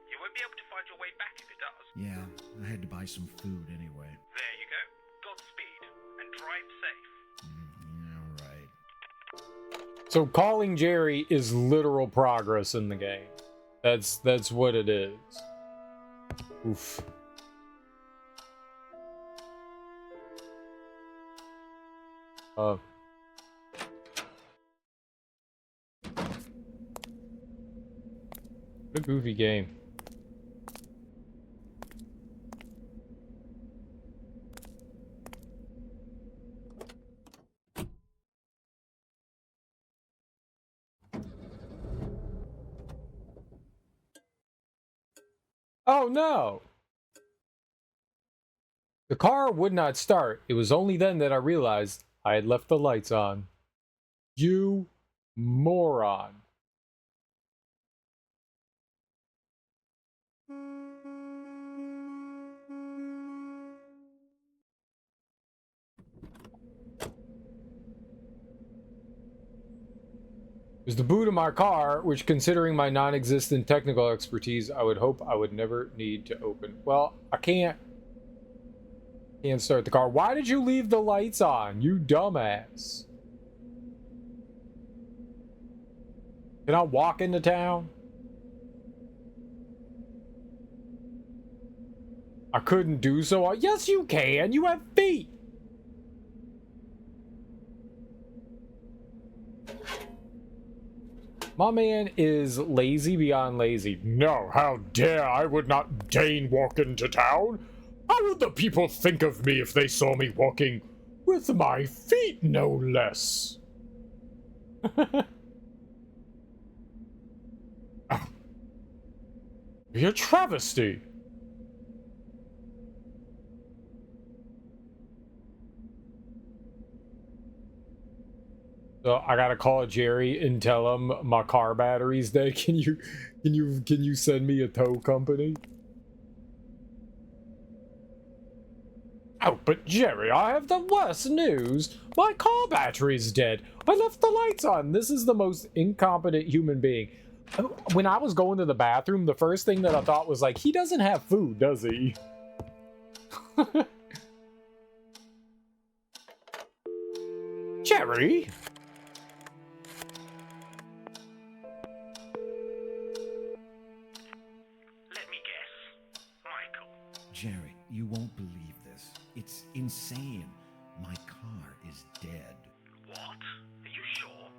You won't be able to find your way back if it does. Yeah, I had to buy some food anyway. There you go. Godspeed, and drive safe. All right. So calling Jerry is literal progress in the game. That's what it is. Oof. What a goofy game. Oh no! The car would not start. It was only then that I realized I had left the lights on. You moron. It was the boot of my car, which, considering my non-existent technical expertise, I would hope I would never need to open. Well, I can't start the car. Why did you leave the lights on, you dumbass? Can I walk into town? I couldn't do so. Yes, you can. You have feet. My man is lazy beyond lazy. No, how dare I would not deign walk into town? How would the people think of me if they saw me walking with my feet, no less? Oh, be a travesty. So I gotta call Jerry and tell him my car battery's dead. Can you send me a tow company? Oh, but Jerry, I have the worst news. My car battery's dead. I left the lights on. This is the most incompetent human being. When I was going to the bathroom, the first thing that I thought was like, he doesn't have food, does he? Jerry? Let me guess. Michael. Jerry, you won't believe this. It's insane. My car is dead. What? Are you sure?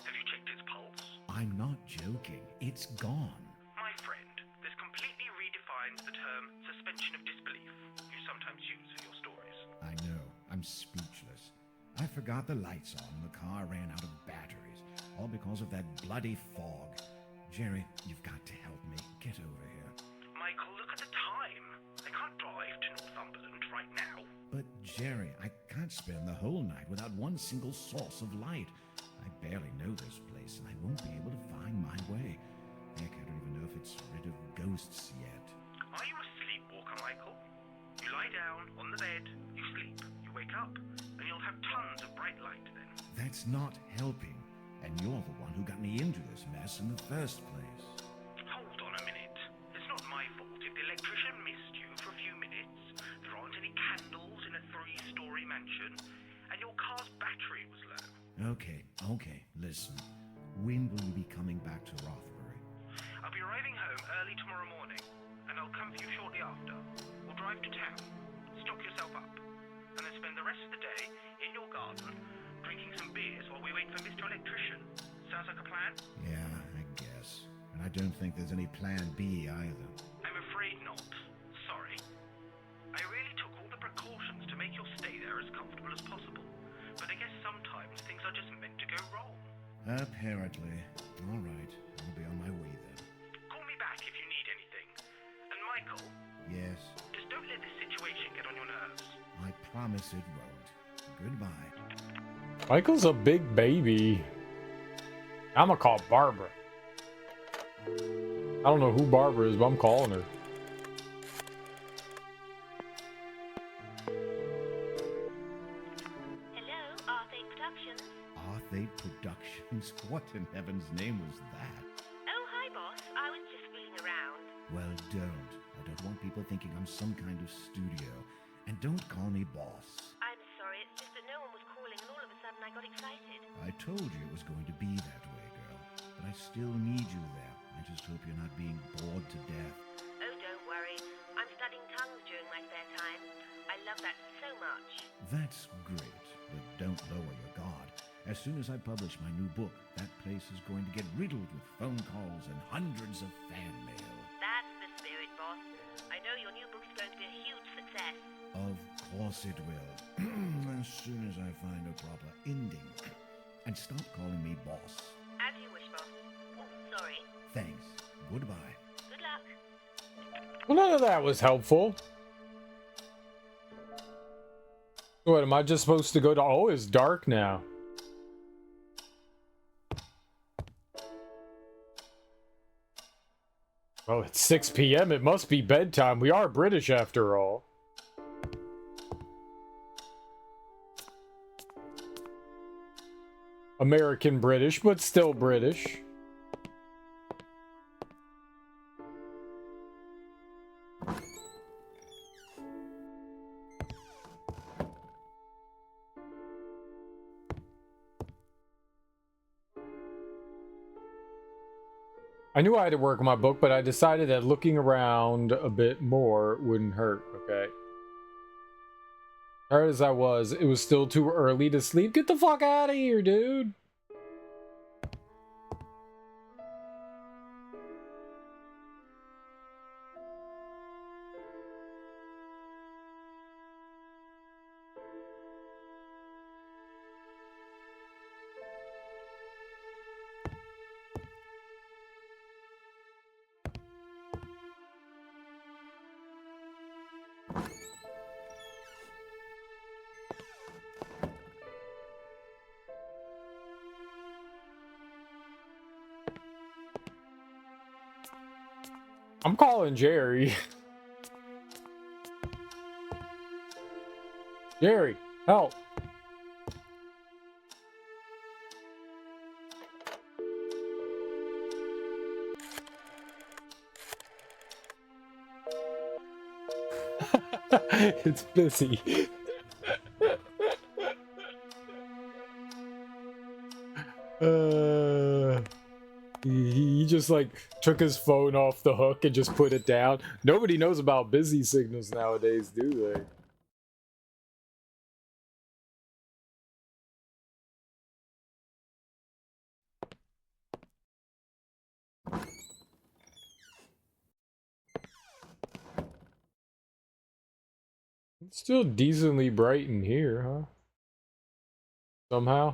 Have you checked its pulse? I'm not joking. It's gone. My friend, this completely redefines the term suspension of disbelief you sometimes use for your stories. I know. I'm speechless. I forgot the lights on and the car ran out of batteries. All because of that bloody fog. Jerry, you've got to help me. Get over here. Michael, look at the time. I can't drive to Northumberland right now. But Jerry, I can't spend the whole night without one single source of light. I barely know this place, and I won't be able to find my way. Heck, I don't even know if it's rid of ghosts yet. Are you a sleepwalker, Michael? You lie down on the bed, you sleep, you wake up, and you'll have tons of bright light then. That's not helping. And you're the one who got me into this mess in the first place. Hold on a minute. It's not my fault if the electrician missed you for a few minutes, there aren't any candles in a 3-story mansion, and your car's battery was low. Okay, listen. When will you be coming back to Rothbury? I'll be arriving home early tomorrow morning, and I'll come for you shortly after. We'll drive to town, stock yourself up, and then spend the rest of the day in your garden, drinking some beers while we wait for Mr. Electrician. Sounds like a plan? Yeah, I guess. And I don't think there's any plan B either. I'm afraid not. Sorry. I really took all the precautions to make your stay there as comfortable as possible, but I guess sometimes things are just meant to go wrong. Apparently. All right, I'll be on my way then. Call me back if you need anything. And Michael, Yes, just don't let this situation get on your nerves. I promise it won't. Goodbye. Michael's a big baby. I'm gonna call Barbara. I don't know who Barbara is, but I'm calling her. Hello, R8 Productions. R8 Productions? What in heaven's name was that? Oh, hi, boss. I was just wheeling around. Well, don't. I don't want people thinking I'm some kind of studio. And don't call me boss. I'm sorry, it's just that no one was calling and all of a sudden I got excited. I told you it was going to be that way, girl. But I still need you there. I just hope you're not being bored to death. Oh, don't worry. I'm studying tongues during my spare time. I love that so much. That's great, but don't lower your guard. As soon as I publish my new book, that place is going to get riddled with phone calls and hundreds of fan mail. That's the spirit, boss. I know your new book's going to be a huge success. Of course it will. As soon as I find a proper ending. And stop calling me boss. As you wish, boss. Oh, sorry. Thanks. Goodbye. Good luck. Well, none of that was helpful. What, am I just supposed to go to... Oh, it's dark now. Oh, it's 6 p.m. It must be bedtime. We are British after all. American British, but still British. I knew I had to work on my book, but I decided that looking around a bit more wouldn't hurt, okay? Tired as I was, it was still too early to sleep. Get the fuck out of here, dude! I'm calling Jerry. Jerry, help. It's busy. He just like took his phone off the hook and just put it down. Nobody knows about busy signals nowadays, do they? It's still decently bright in here, huh? Somehow.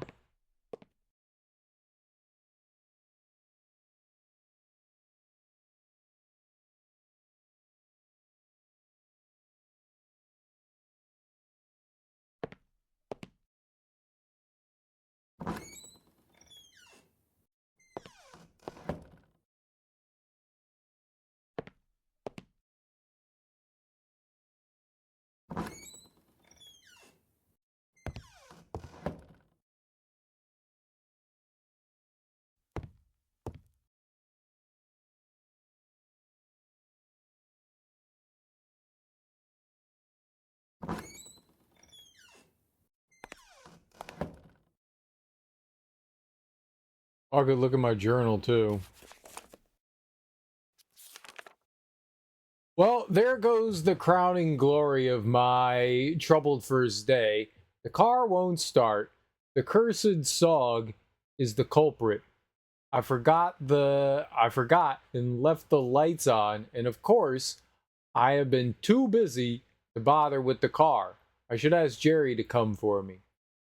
I could look at my journal too. Well, there goes the crowning glory of my troubled first day. The car won't start. The cursed Sog is the culprit. I forgot and left the lights on, and of course, I have been too busy to bother with the car. I should ask Jerry to come for me.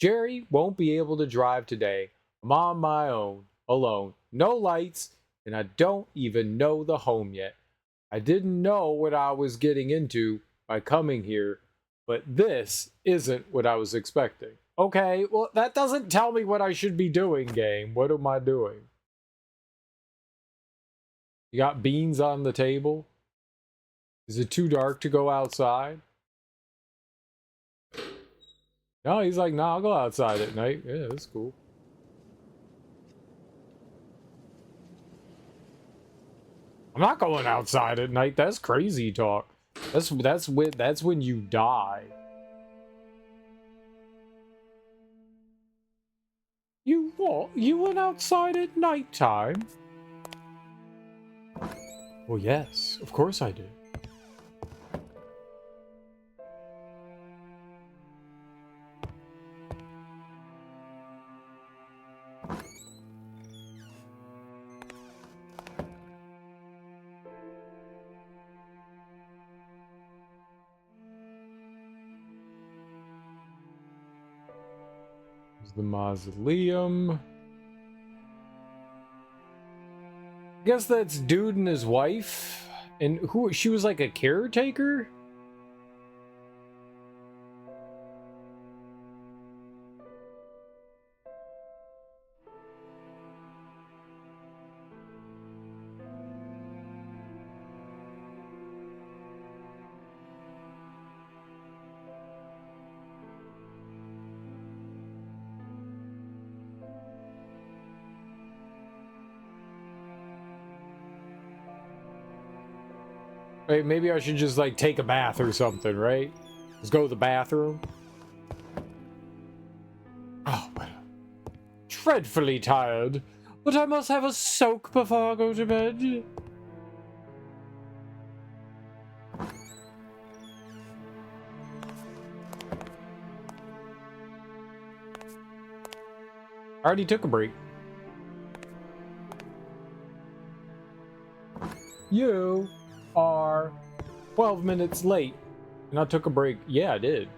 Jerry won't be able to drive today. I'm on my own, alone, no lights, and I don't even know the home yet. I didn't know what I was getting into by coming here, but this isn't what I was expecting. Okay, well, that doesn't tell me what I should be doing, game. What am I doing? You got beans on the table? Is it too dark to go outside? No, he's like, nah, I'll go outside at night. Yeah, that's cool. I'm not going outside at night. That's crazy talk. That's when you die. You what? You went outside at nighttime? Well, yes, of course I did. The mausoleum. I guess that's dude and his wife. And who, she was like a caretaker? Wait, maybe I should just like take a bath or something, right? Let's go to the bathroom. Oh, but dreadfully tired. But I must have a soak before I go to bed. I already took a break. You are 12 minutes late. And I took a break. Yeah, I did.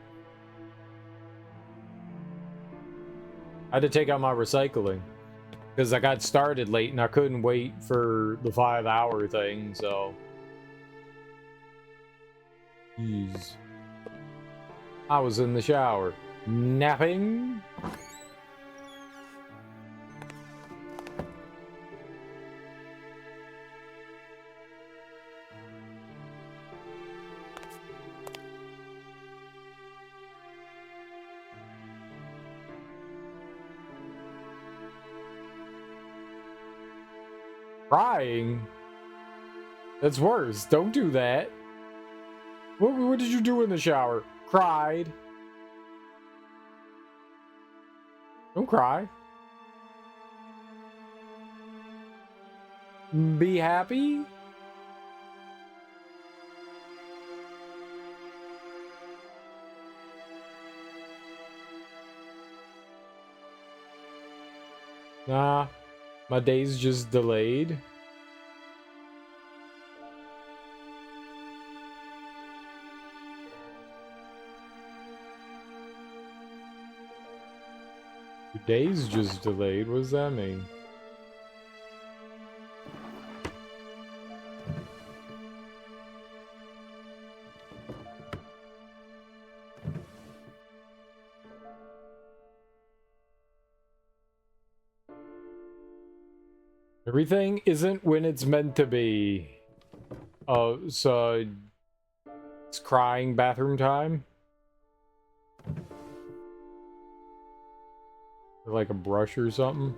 I had to take out my recycling. Because I got started late and I couldn't wait for the 5-hour thing, so. Jeez. I was in the shower. Napping. Crying? That's worse. Don't do that. What did you do in the shower? Cried. Don't cry. Be happy. Nah, my day's just delayed. Your day's just delayed? What does that mean? Everything isn't when it's meant to be. Oh, so it's crying bathroom time? Or like a brush or something?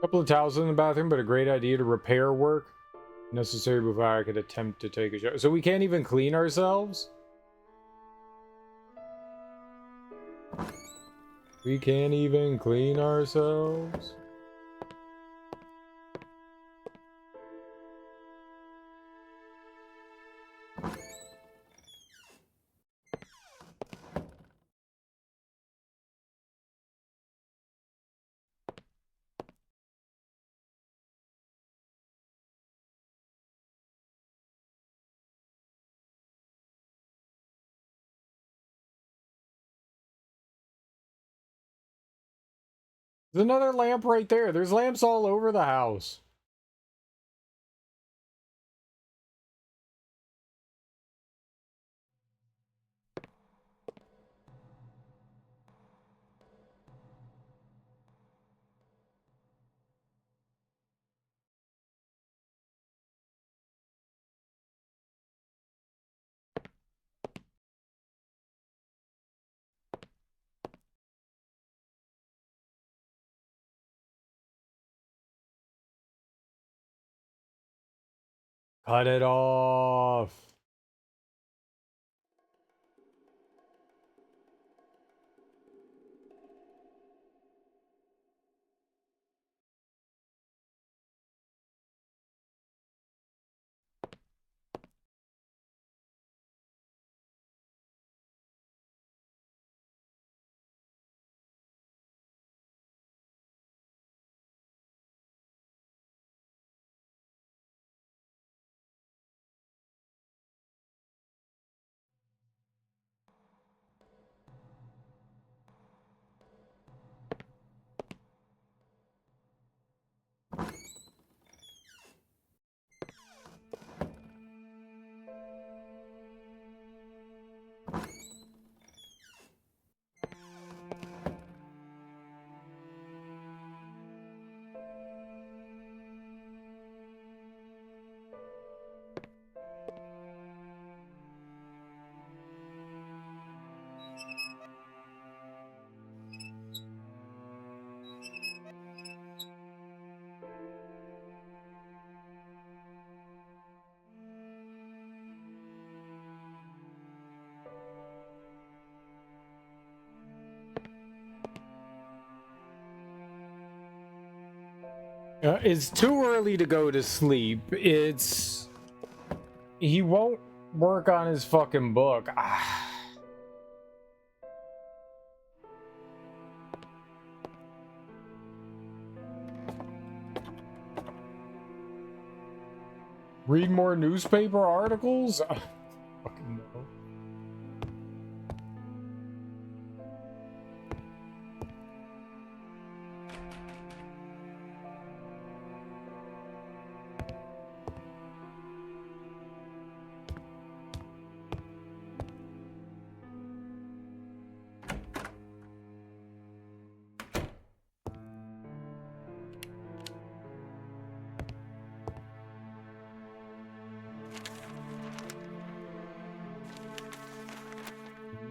Couple of towels in the bathroom, but a great idea to repair work. Necessary before I could attempt to take a shower. So we can't even clean ourselves? We can't even clean ourselves? There's another lamp right there. There's lamps all over the house. Cut it off. It's too early to go to sleep. He won't work on his fucking book. Read more newspaper articles? Fucking no.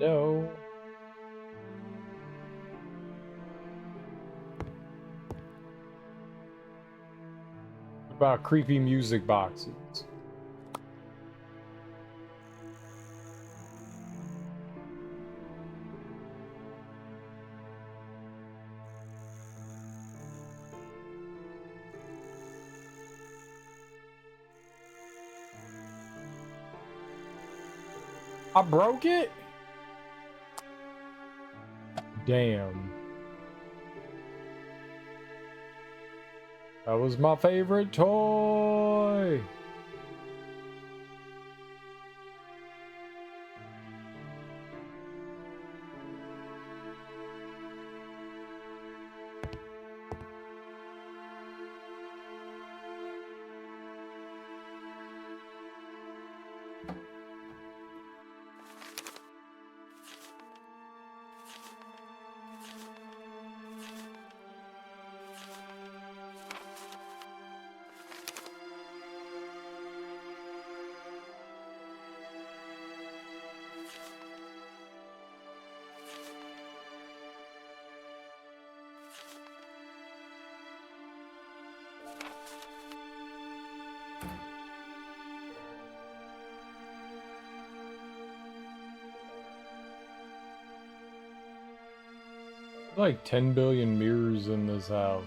No. What about creepy music boxes? I broke it? Damn. That was my favorite toy. Like 10 billion mirrors in this house.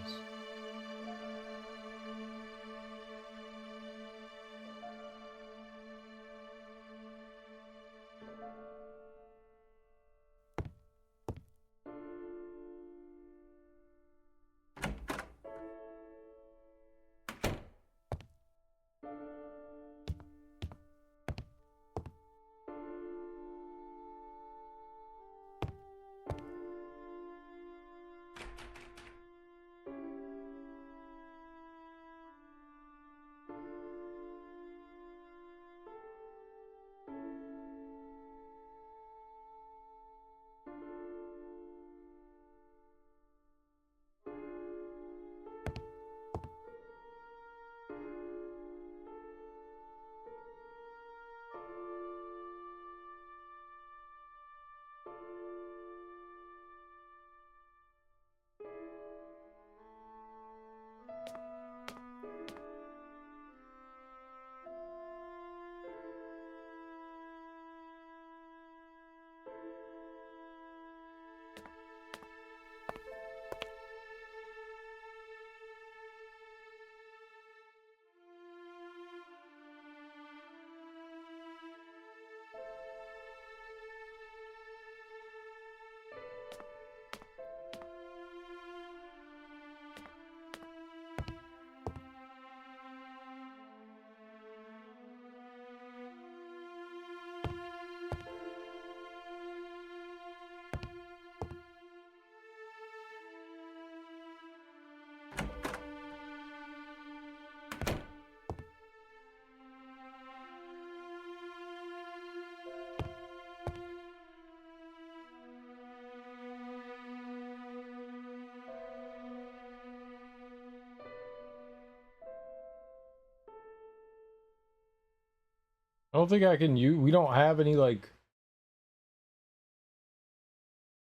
I don't think I can use. We don't have any, like.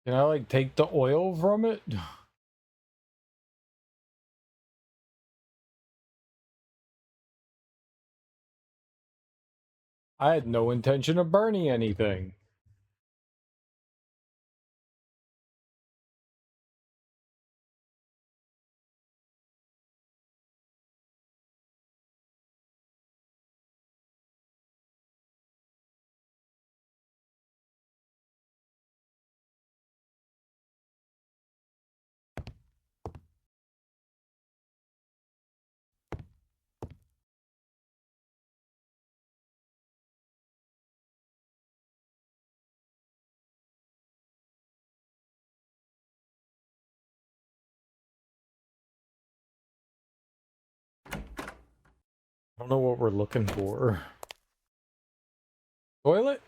Can I, like, take the oil from it? I had no intention of burning anything. I don't know what we're looking for. Toilet?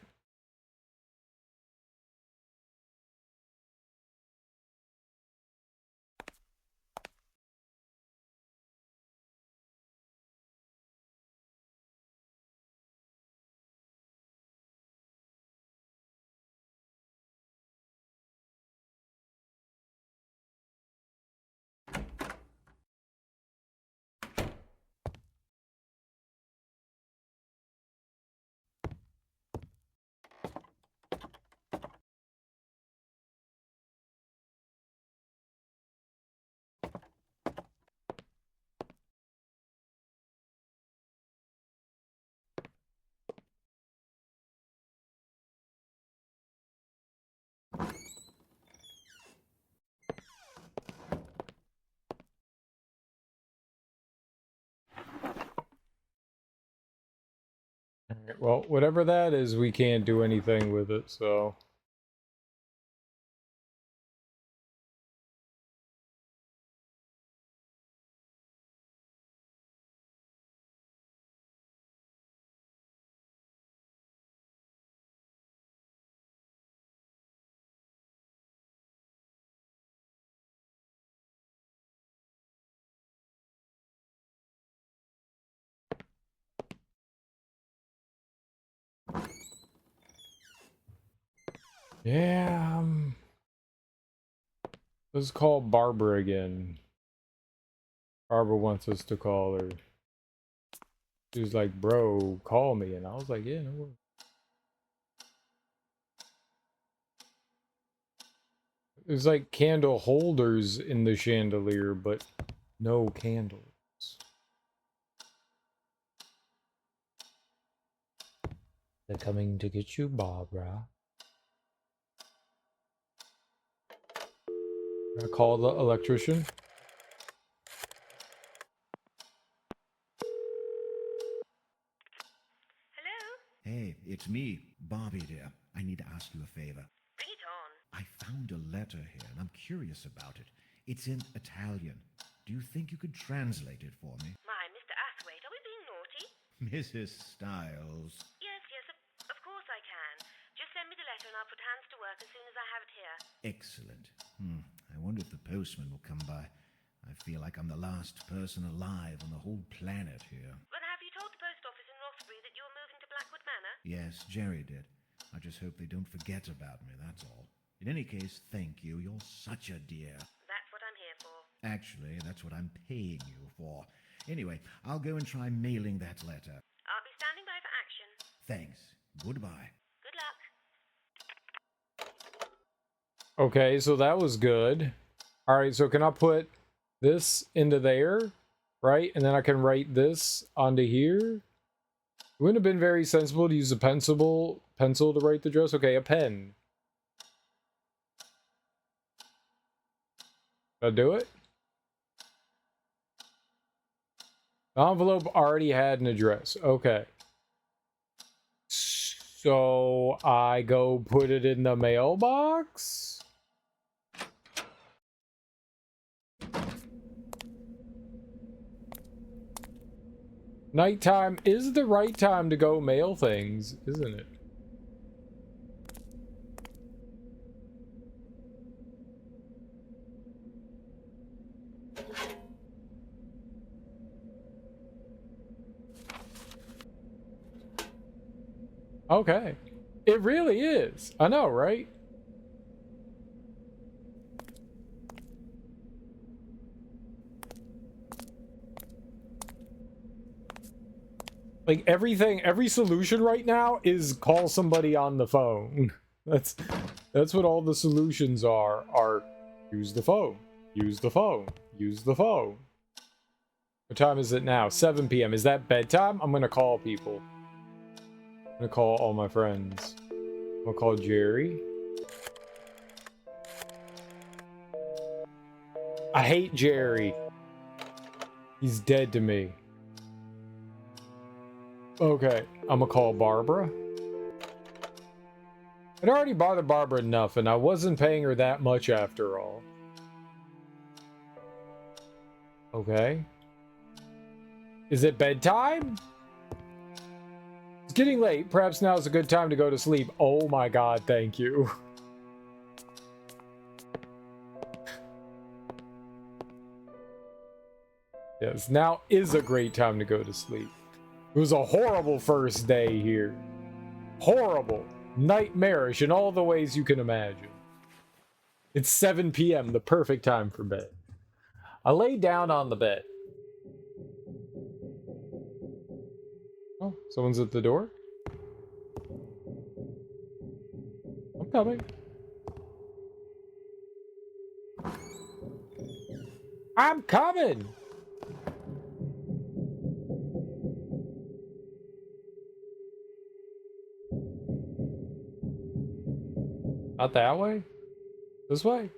Alright, well, whatever that is, we can't do anything with it, so... Yeah, let's call Barbara again. Barbara wants us to call her. She was like, bro, call me. And I was like, yeah, no worries. There's like candle holders in the chandelier, but no candles. They're coming to get you, Barbara. I call the electrician. Hello? Hey, it's me, Bobby dear. I need to ask you a favor. Bring it on. I found a letter here, and I'm curious about it. It's in Italian. Do you think you could translate it for me? My, Mr. Athwaite, are we being naughty? Mrs. Styles. Yes, of course I can. Just send me the letter and I'll put hands to work as soon as I have it here. Excellent. I wonder if the postman will come by. I feel like I'm the last person alive on the whole planet here. Well, have you told the post office in Rothbury that you're moving to Blackwood Manor? Yes, Jerry did. I just hope they don't forget about me, that's all. In any case, thank you. You're such a dear. That's what I'm here for. Actually, that's what I'm paying you for. Anyway, I'll go and try mailing that letter. I'll be standing by for action. Thanks. Goodbye. Good luck. Okay, so that was good. Alright, so can I put this into there? Right? And then I can write this onto here? It wouldn't have been very sensible to use a pencil to write the address. Okay, a pen. Did I do it? The envelope already had an address. Okay. So I go put it in the mailbox? Nighttime is the right time to go mail things, isn't it? Okay. It really is. I know, right? Like every solution right now is call somebody on the phone. That's what all the solutions are use the phone. Use the phone. Use the phone. What time is it now? 7 p.m. Is that bedtime? I'm gonna call people. I'm gonna call all my friends. I'm gonna call Jerry. I hate Jerry. He's dead to me. Okay, I'm gonna call Barbara. I'd already bothered Barbara enough, and I wasn't paying her that much after all. Okay. Is it bedtime? It's getting late. Perhaps now is a good time to go to sleep. Oh my god, thank you. Yes, now is a great time to go to sleep. It was a horrible first day here. Horrible. Nightmarish in all the ways you can imagine. It's 7 p.m., the perfect time for bed. I lay down on the bed. Oh, someone's at the door? I'm coming. I'm coming! Not that way? This way?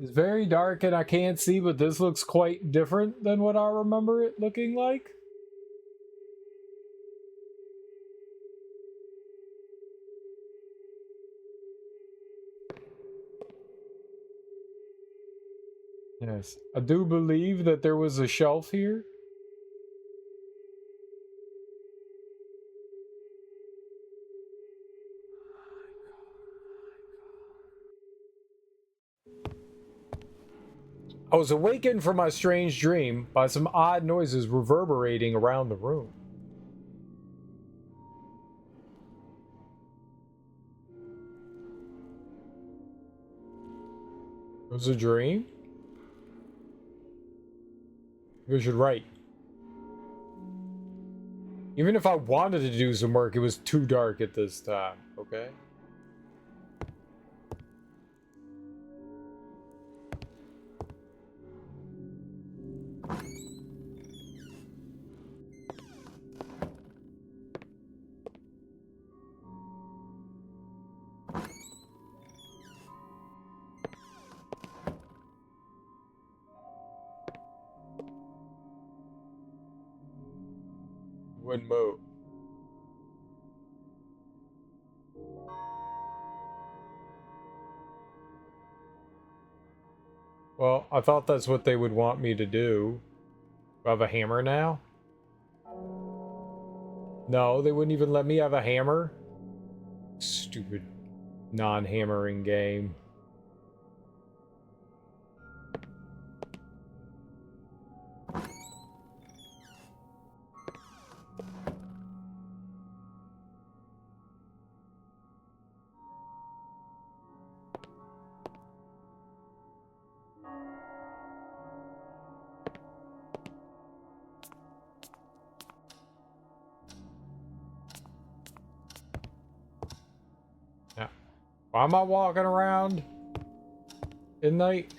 It's very dark and I can't see, but this looks quite different than what I remember it looking like. Yes, I do believe that there was a shelf here. I was awakened from my strange dream by some odd noises reverberating around the room. It was a dream? We should write. Even if I wanted to do some work, it was too dark at this time, okay? Wouldn't move. Well, I thought that's what they would want me to do. Do I have a hammer now? No, they wouldn't even let me have a hammer. Stupid non-hammering game. Why am I walking around at night?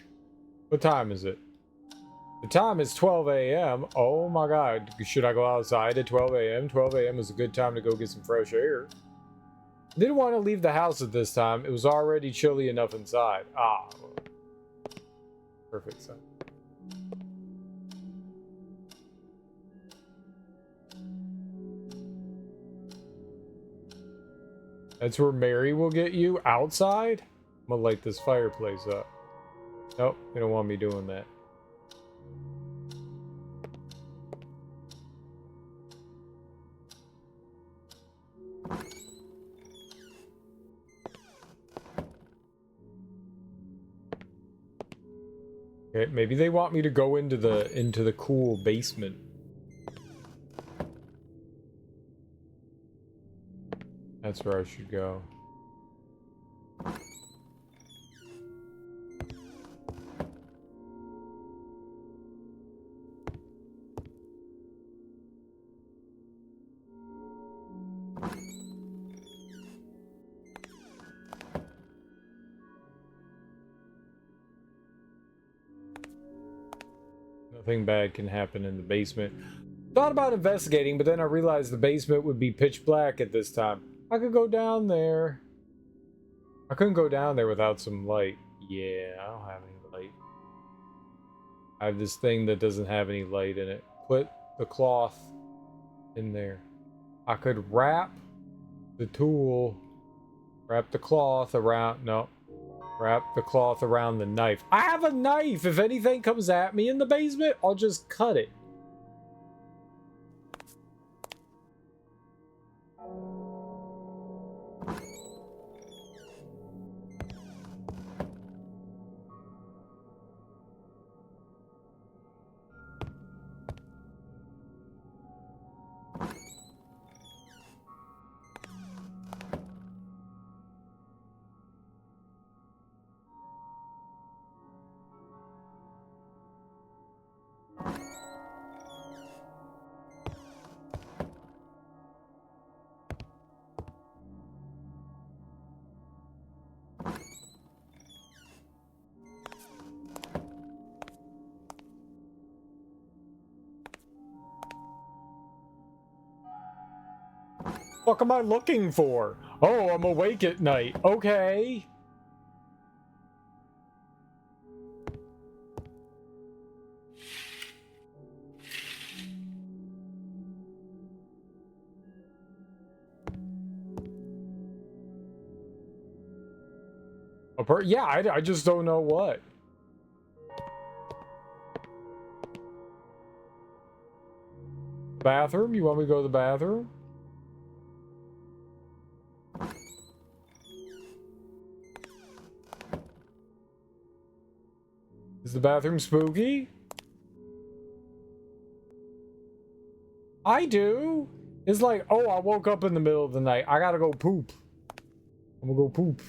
What time is it? The time is 12 a.m. Oh my god. Should I go outside at 12 a.m.? 12 a.m. is a good time to go get some fresh air. I didn't want to leave the house at this time. It was already chilly enough inside. Ah. Perfect sense. That's where Mary will get you? Outside? I'm gonna light this fireplace up. Nope, they don't want me doing that. Okay, maybe they want me to go into the cool basement. That's where I should go. Nothing bad can happen in the basement. Thought about investigating, but then I realized the basement would be pitch black at this time. I could go down there. I couldn't go down there without some light. Yeah, I don't have any light. I have this thing that doesn't have any light in it. Put the cloth in there. I could wrap the tool, wrap the cloth around, no, wrap the cloth around the knife. I have a knife! If anything comes at me in the basement, I'll just cut it. What am I looking for? Oh, I'm awake at night. Okay. Yeah, I just don't know what. Bathroom? You want me to go to the bathroom? Is the bathroom spooky? I do. It's like, oh, I woke up in the middle of the night. I gotta go poop. I'm gonna go poop.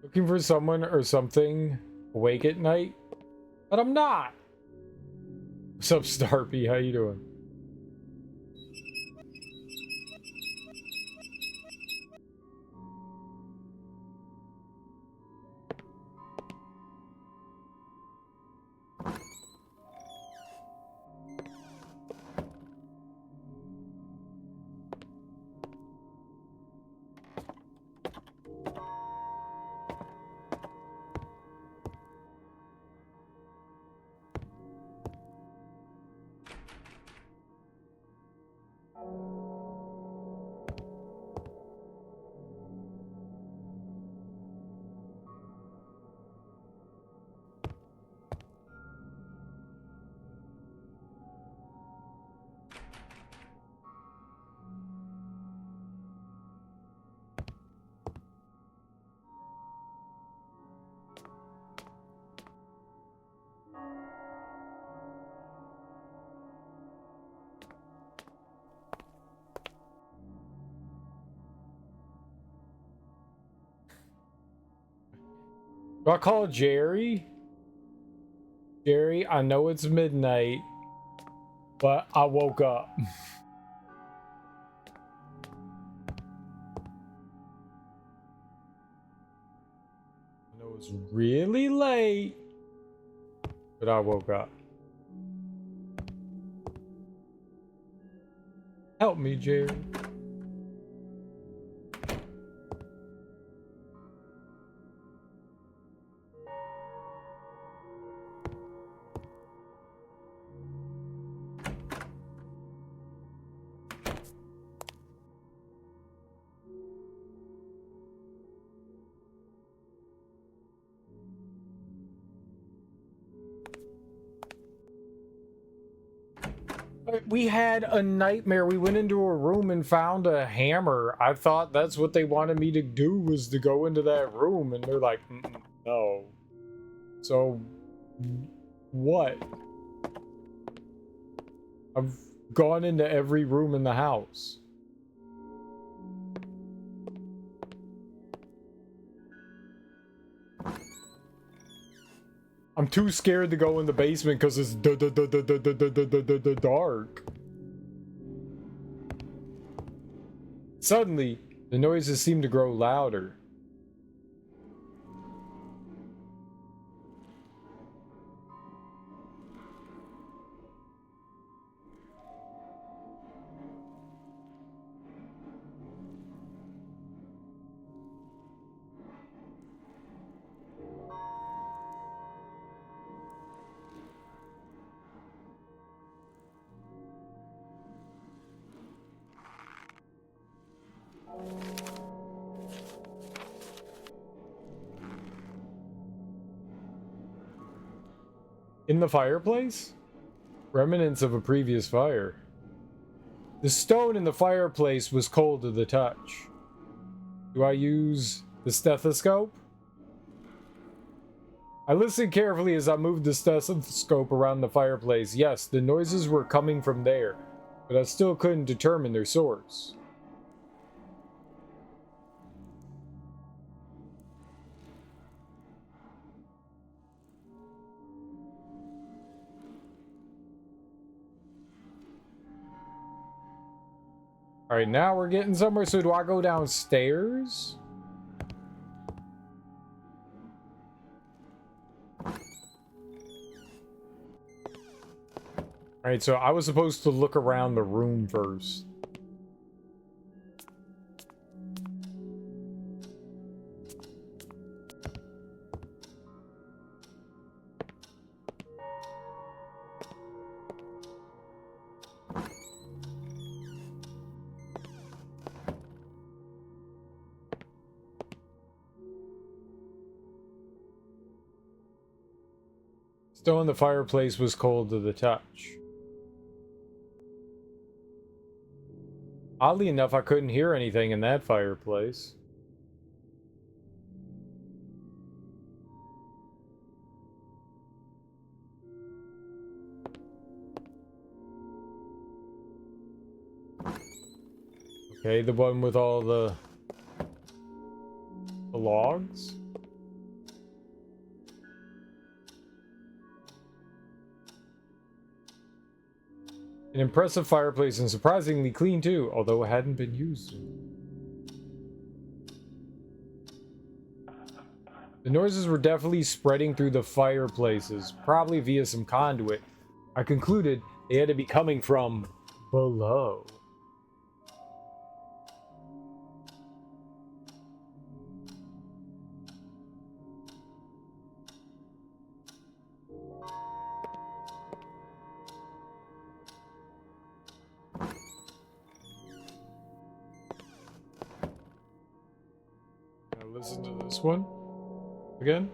Looking for someone or something awake at night, but I'm not. What's up, Starpy? How you doing? Do I call Jerry? Jerry, I know it's midnight, but I woke up. I know it's really late, but I woke up. Help me, Jerry. We had a nightmare. We went into a room and found a hammer. I thought that's what they wanted me to do, was to go into that room, and they're like, no. So, what? I've gone into every room in the house. I'm too scared to go in the basement because it's dark. Suddenly, the noises seem to grow louder. In the fireplace? Remnants of a previous fire. The stone in the fireplace was cold to the touch. Do I use the stethoscope? I listened carefully as I moved the stethoscope around the fireplace. Yes, the noises were coming from there, but I still couldn't determine their source. Alright, now we're getting somewhere. So do I go downstairs? Alright, so I was supposed to look around the room first. Stone in the fireplace was cold to the touch. Oddly enough, I couldn't hear anything in that fireplace. Okay, the one with all the logs. An impressive fireplace and surprisingly clean too, although it hadn't been used. The noises were definitely spreading through the fireplaces, probably via some conduit. I concluded they had to be coming from below. Listen to this one again.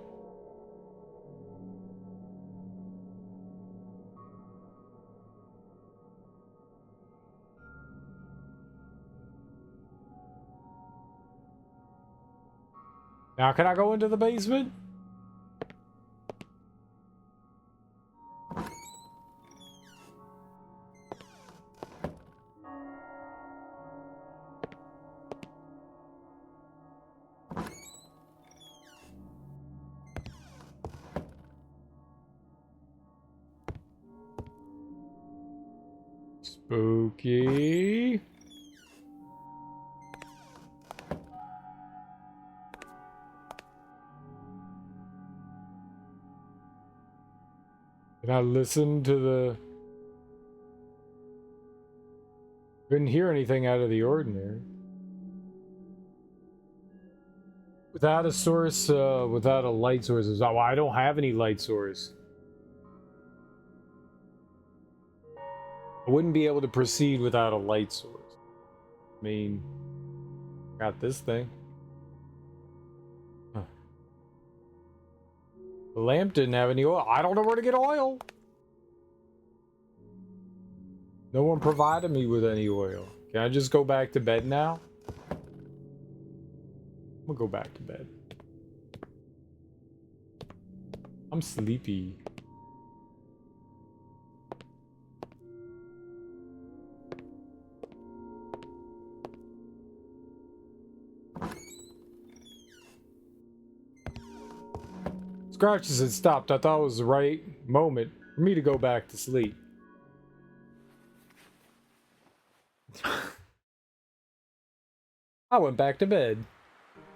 Now, can I go into the basement? Spooky. Can I listen to the... Couldn't hear anything out of the ordinary. Without a source, without a light source. Well, I don't have any light source. I wouldn't be able to proceed without a light source. I mean, got this thing. Huh. The lamp didn't have any oil. I don't know where to get oil. No one provided me with any oil. Can I just go back to bed now? I'm gonna go back to bed. I'm sleepy. Scratches had stopped. I thought it was the right moment for me to go back to sleep. I went back to bed.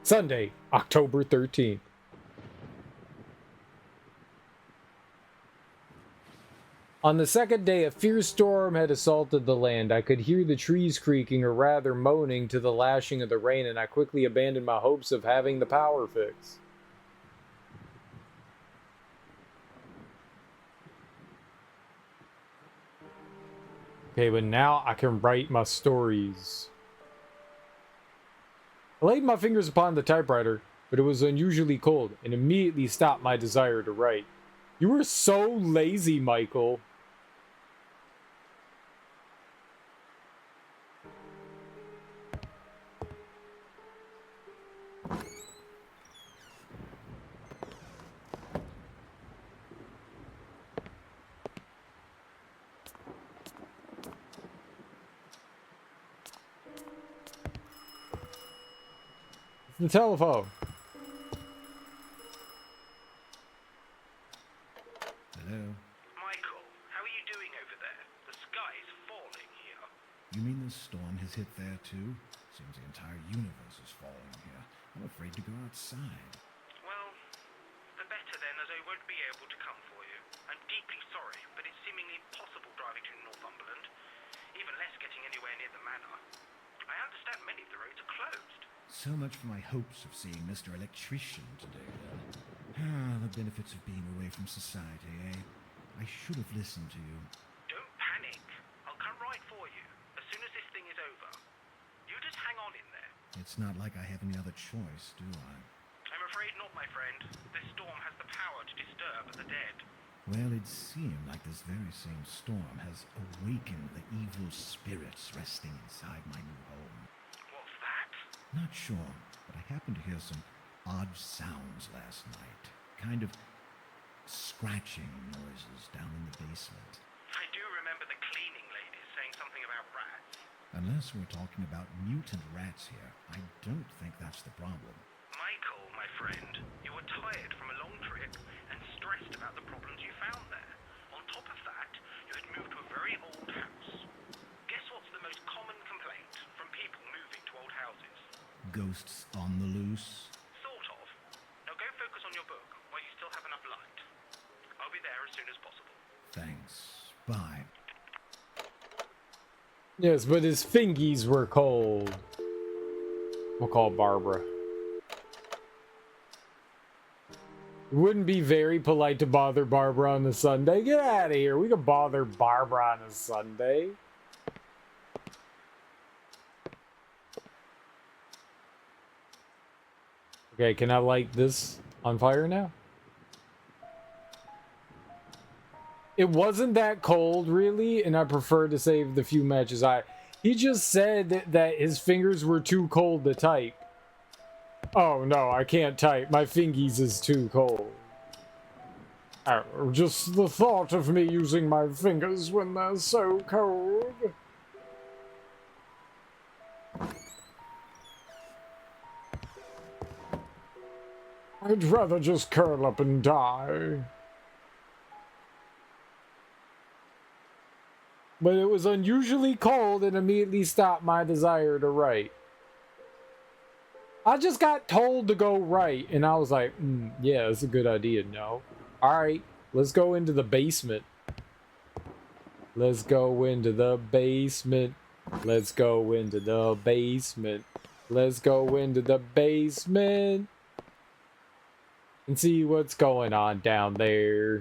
Sunday, October 13th. On the second day, a fierce storm had assaulted the land. I could hear the trees creaking, or rather moaning, to the lashing of the rain, and I quickly abandoned my hopes of having the power fix. Okay, but now I can write my stories. I laid my fingers upon the typewriter, but it was unusually cold, and immediately stopped my desire to write. You were so lazy, Michael. The telephone. Hello? Michael, how are you doing over there? The sky is falling here. You mean this storm has hit there too? Seems the entire universe is falling here. I'm afraid to go outside. Well, the better then, as I won't be able to come for you. I'm deeply sorry, but it's seemingly impossible driving to Northumberland. Even less getting anywhere near the manor. I understand many of the roads are closed. So much for my hopes of seeing Mr. Electrician today, then. Ah, the benefits of being away from society, eh? I should have listened to you. Don't panic. I'll come right for you, as soon as this thing is over. You just hang on in there. It's not like I have any other choice, do I? I'm afraid not, my friend. This storm has the power to disturb the dead. Well, it seemed like this very same storm has awakened the evil spirits resting inside my new home. What's that? Not sure, but I happened to hear some odd sounds last night. Kind of scratching noises down in the basement. I do remember the cleaning ladies saying something about rats. Unless we're talking about mutant rats here, I don't think that's the problem. Michael, my friend, you were tired from a long trip and stressed about the problems you found there. On top of that, you had moved to a very old house. Guess what's the most common complaint from people moving to old houses? Ghosts on the loose? Sort of. Now go focus on your book while you still have enough light. I'll be there as soon as possible. Thanks. Bye. Yes, but his fingies were cold. We'll call Barbara. It wouldn't be very polite to bother Barbara on a Sunday. Get out of here. We can bother Barbara on a Sunday. Okay, can I light this on fire now? It wasn't that cold, really, and I prefer to save the few matches He just said that his fingers were too cold to type. Oh, no, I can't type. My fingies is too cold. Just the thought of me using my fingers when they're so cold. I'd rather just curl up and die. But it was unusually cold and immediately stopped my desire to write. I just got told to go write, and I was like, yeah, that's a good idea. No. Alright, let's go into the basement. Let's go into the basement. Let's go into the basement. Let's go into the basement. And see what's going on down there.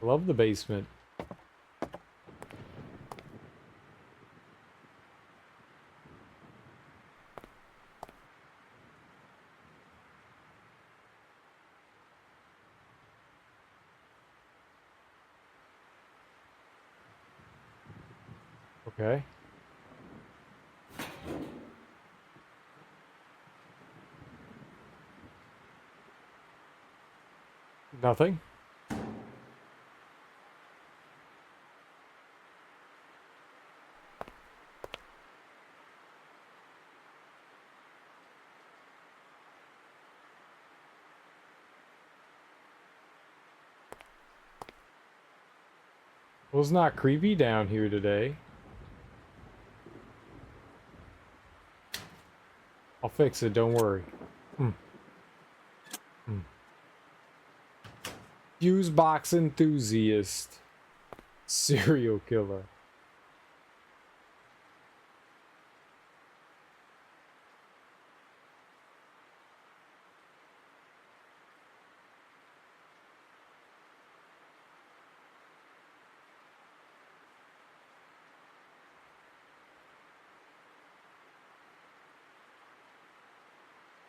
Love the basement. Okay. Nothing. Well, it's not creepy down here today. I'll fix it, don't worry. Fuse box enthusiast. Serial killer.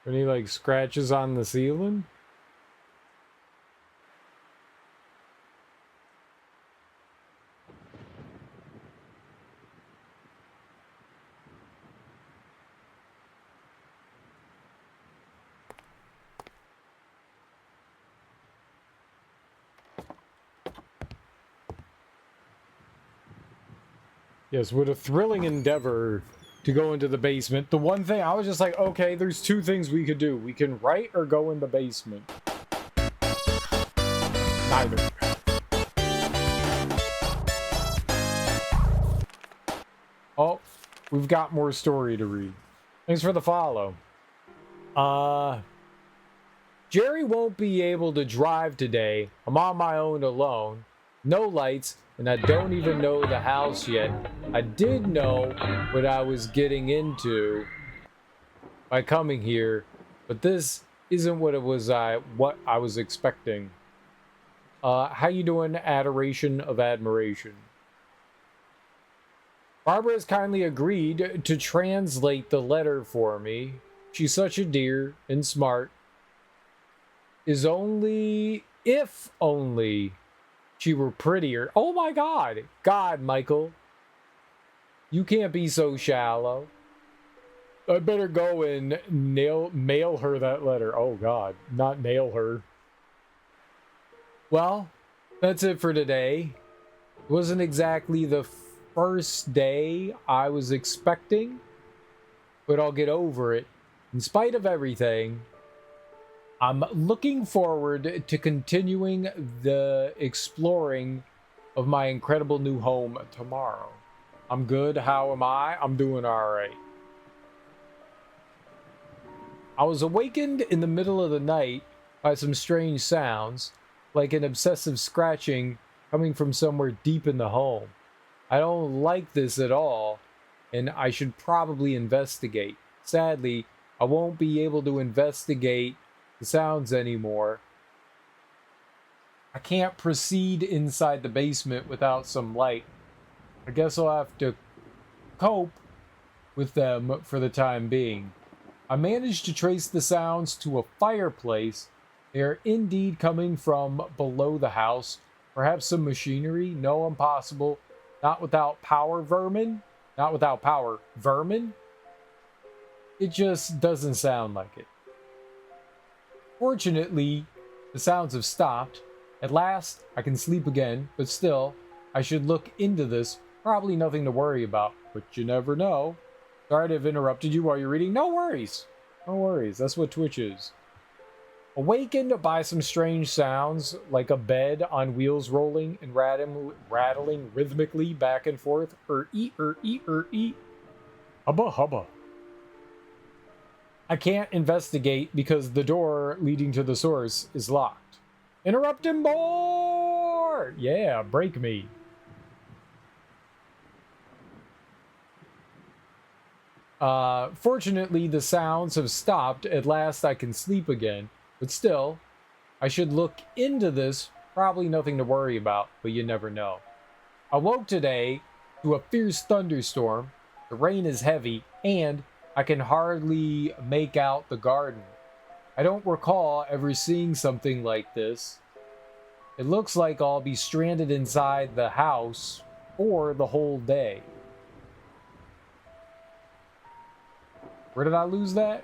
Any like scratches on the ceiling? Yes, what a thrilling endeavor to go into the basement. The one thing, I was just like, okay, there's two things we could do. We can write or go in the basement. Neither. Oh, we've got more story to read. Thanks for the follow. Jerry won't be able to drive today. I'm on my own alone. No lights, and I don't even know the house yet. I did know what I was getting into by coming here, but this isn't what I was expecting. How you doing, adoration of admiration? Barbara has kindly agreed to translate the letter for me. She's such a dear and smart. If only she were prettier. Oh my God. God, Michael. You can't be so shallow. I better go and mail her that letter. Oh God, not nail her. Well, that's it for today. It wasn't exactly the first day I was expecting, but I'll get over it. In spite of everything, I'm looking forward to continuing the exploring of my incredible new home tomorrow. I'm good. How am I? I'm doing all right. I was awakened in the middle of the night by some strange sounds, like an obsessive scratching coming from somewhere deep in the home. I don't like this at all, and I should probably investigate. Sadly, I won't be able to investigate the sounds anymore. I can't proceed inside the basement without some light. I guess I'll have to cope with them for the time being. I managed to trace the sounds to a fireplace. They are indeed coming from below the house. Perhaps some machinery? No, impossible. Not without power, vermin? Not without power, vermin? It just doesn't sound like it. Fortunately, the sounds have stopped. At last, I can sleep again, but still, I should look into this. Probably nothing to worry about, but you never know. Sorry to have interrupted you while you're reading. No worries. No worries. That's what Twitch is. Awakened by some strange sounds, like a bed on wheels rolling and rattling rhythmically back and forth. Eat. Hubba hubba. I can't investigate because the door leading to the source is locked. Interrupt him more! Yeah, break me. Fortunately, the sounds have stopped. At last, I can sleep again. But still, I should look into this. Probably nothing to worry about, but you never know. I woke today to a fierce thunderstorm. The rain is heavy, and I can hardly make out the garden. I don't recall ever seeing something like this. It looks like I'll be stranded inside the house for the whole day. Where did I lose that?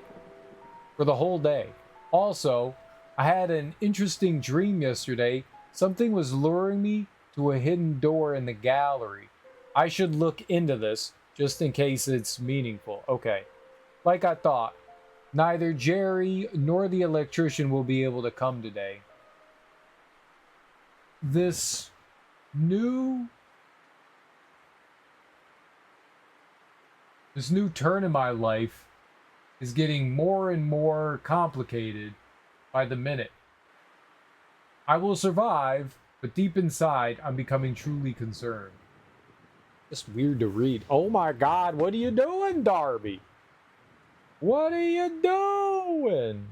For the whole day. Also, I had an interesting dream yesterday. Something was luring me to a hidden door in the gallery. I should look into this, just in case it's meaningful. Okay. Like I thought, neither Jerry nor the electrician will be able to come today. This new turn in my life is getting more and more complicated by the minute. I will survive, but deep inside, I'm becoming truly concerned. It's weird to read. Oh my God, what are you doing, Darby? What are you doing?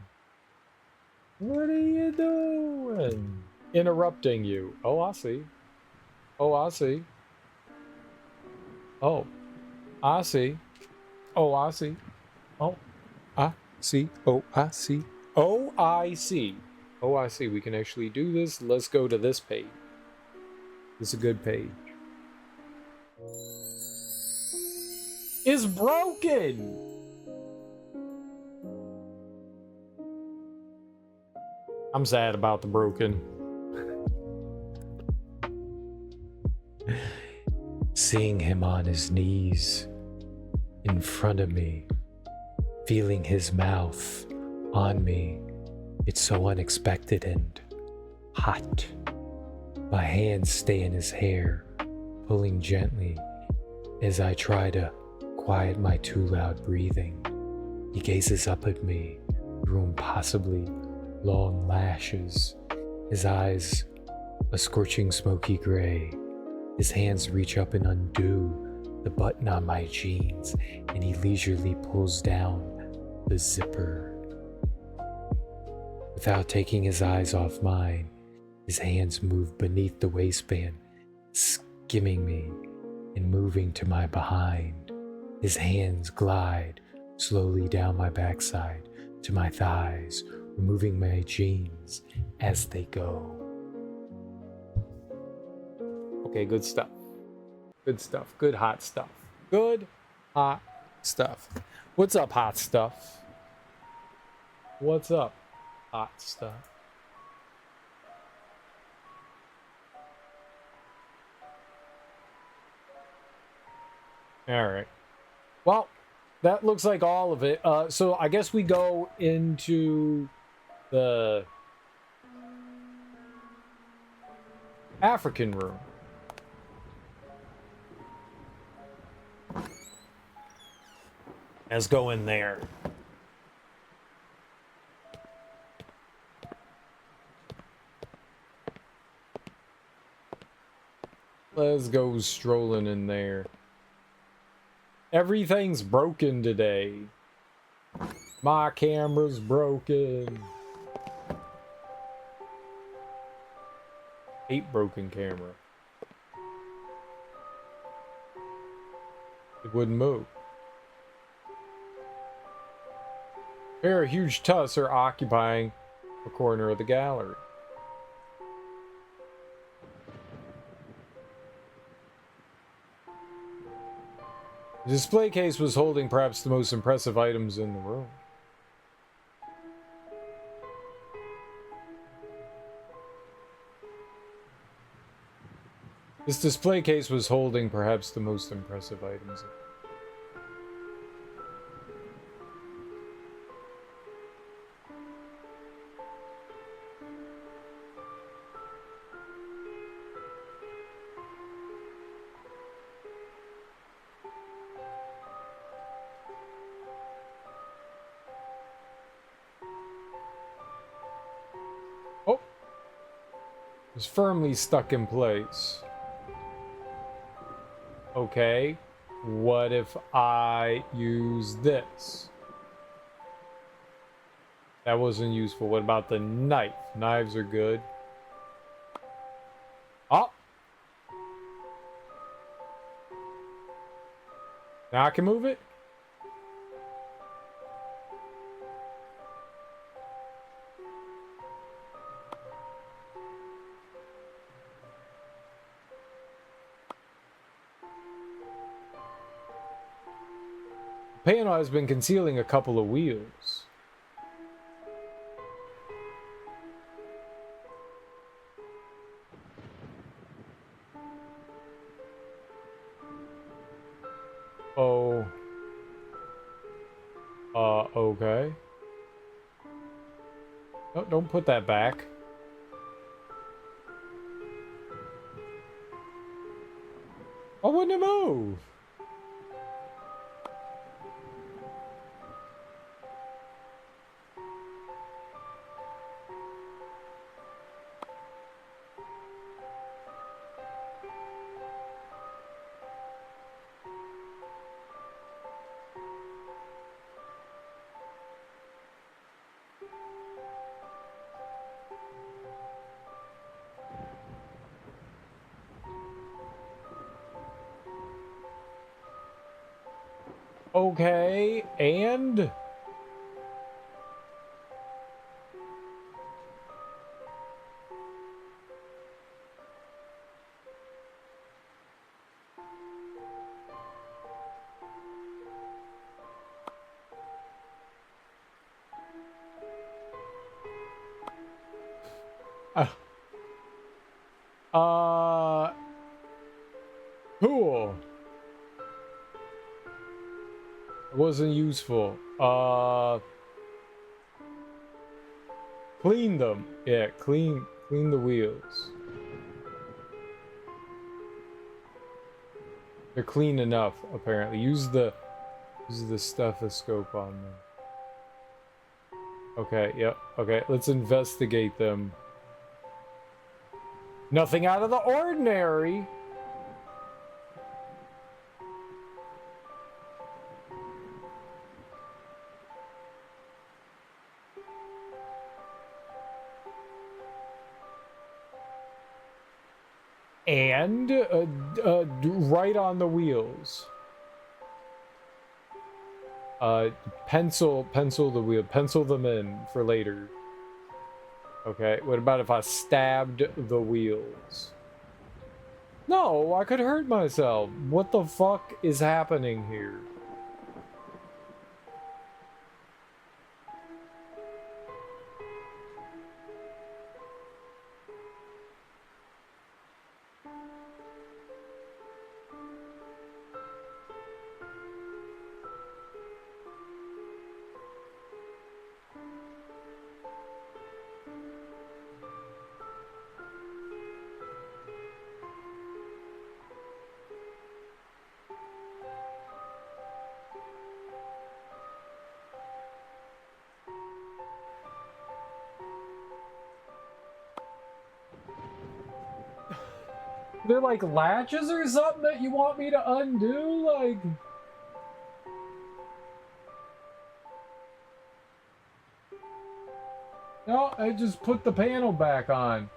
What are you doing? Interrupting you. Oh, I see. Oh, I see. Oh, I see. Oh, I see. Oh, I see. Oh, I see. Oh, I see. Oh, I see. We can actually do this. Let's go to this page. This is a good page. It's broken! I'm sad about the broken. Seeing him on his knees in front of me, feeling his mouth on me, it's so unexpected and hot. My hands stay in his hair, pulling gently as I try to quiet my too loud breathing. He gazes up at me through impossibly long lashes, his eyes a scorching smoky gray. His hands reach up and undo the button on my jeans, and he leisurely pulls down the zipper. Without taking his eyes off mine, his hands move beneath the waistband, skimming me and moving to my behind. His hands glide slowly down my backside to my thighs, removing my jeans as they go. Okay, good stuff. Good stuff. Good hot stuff. Good hot stuff. What's up, hot stuff? What's up, hot stuff? All right. Well, that looks like all of it. So I guess we go into the African room. Let's go in there. Let's go strolling in there. Everything's broken today. My camera's broken. Hate broken camera. It wouldn't move. A pair of huge tusks are occupying a corner of the gallery. The display case was holding perhaps the most impressive items in the room. This display case was holding perhaps the most impressive items. Oh! It was firmly stuck in place. Okay, what if I use this? That wasn't useful. What about the knife? Knives are good. Oh! Now I can move it? Panel has been concealing a couple of wheels. Oh. Okay. No, don't put that back. Why wouldn't it move? Okay, and uh, uh cool. It wasn't useful. Clean them. Yeah, clean the wheels. They're clean enough, apparently. Use the stethoscope on them. Okay, yep. Okay, let's investigate them. Nothing out of the ordinary. And right on the wheels. Pencil the wheel. Pencil them in for later. Okay, what about if I stabbed the wheels? No, I could hurt myself. What the fuck is happening here? They're like latches or something that you want me to undo? Like... No, I just put the panel back on.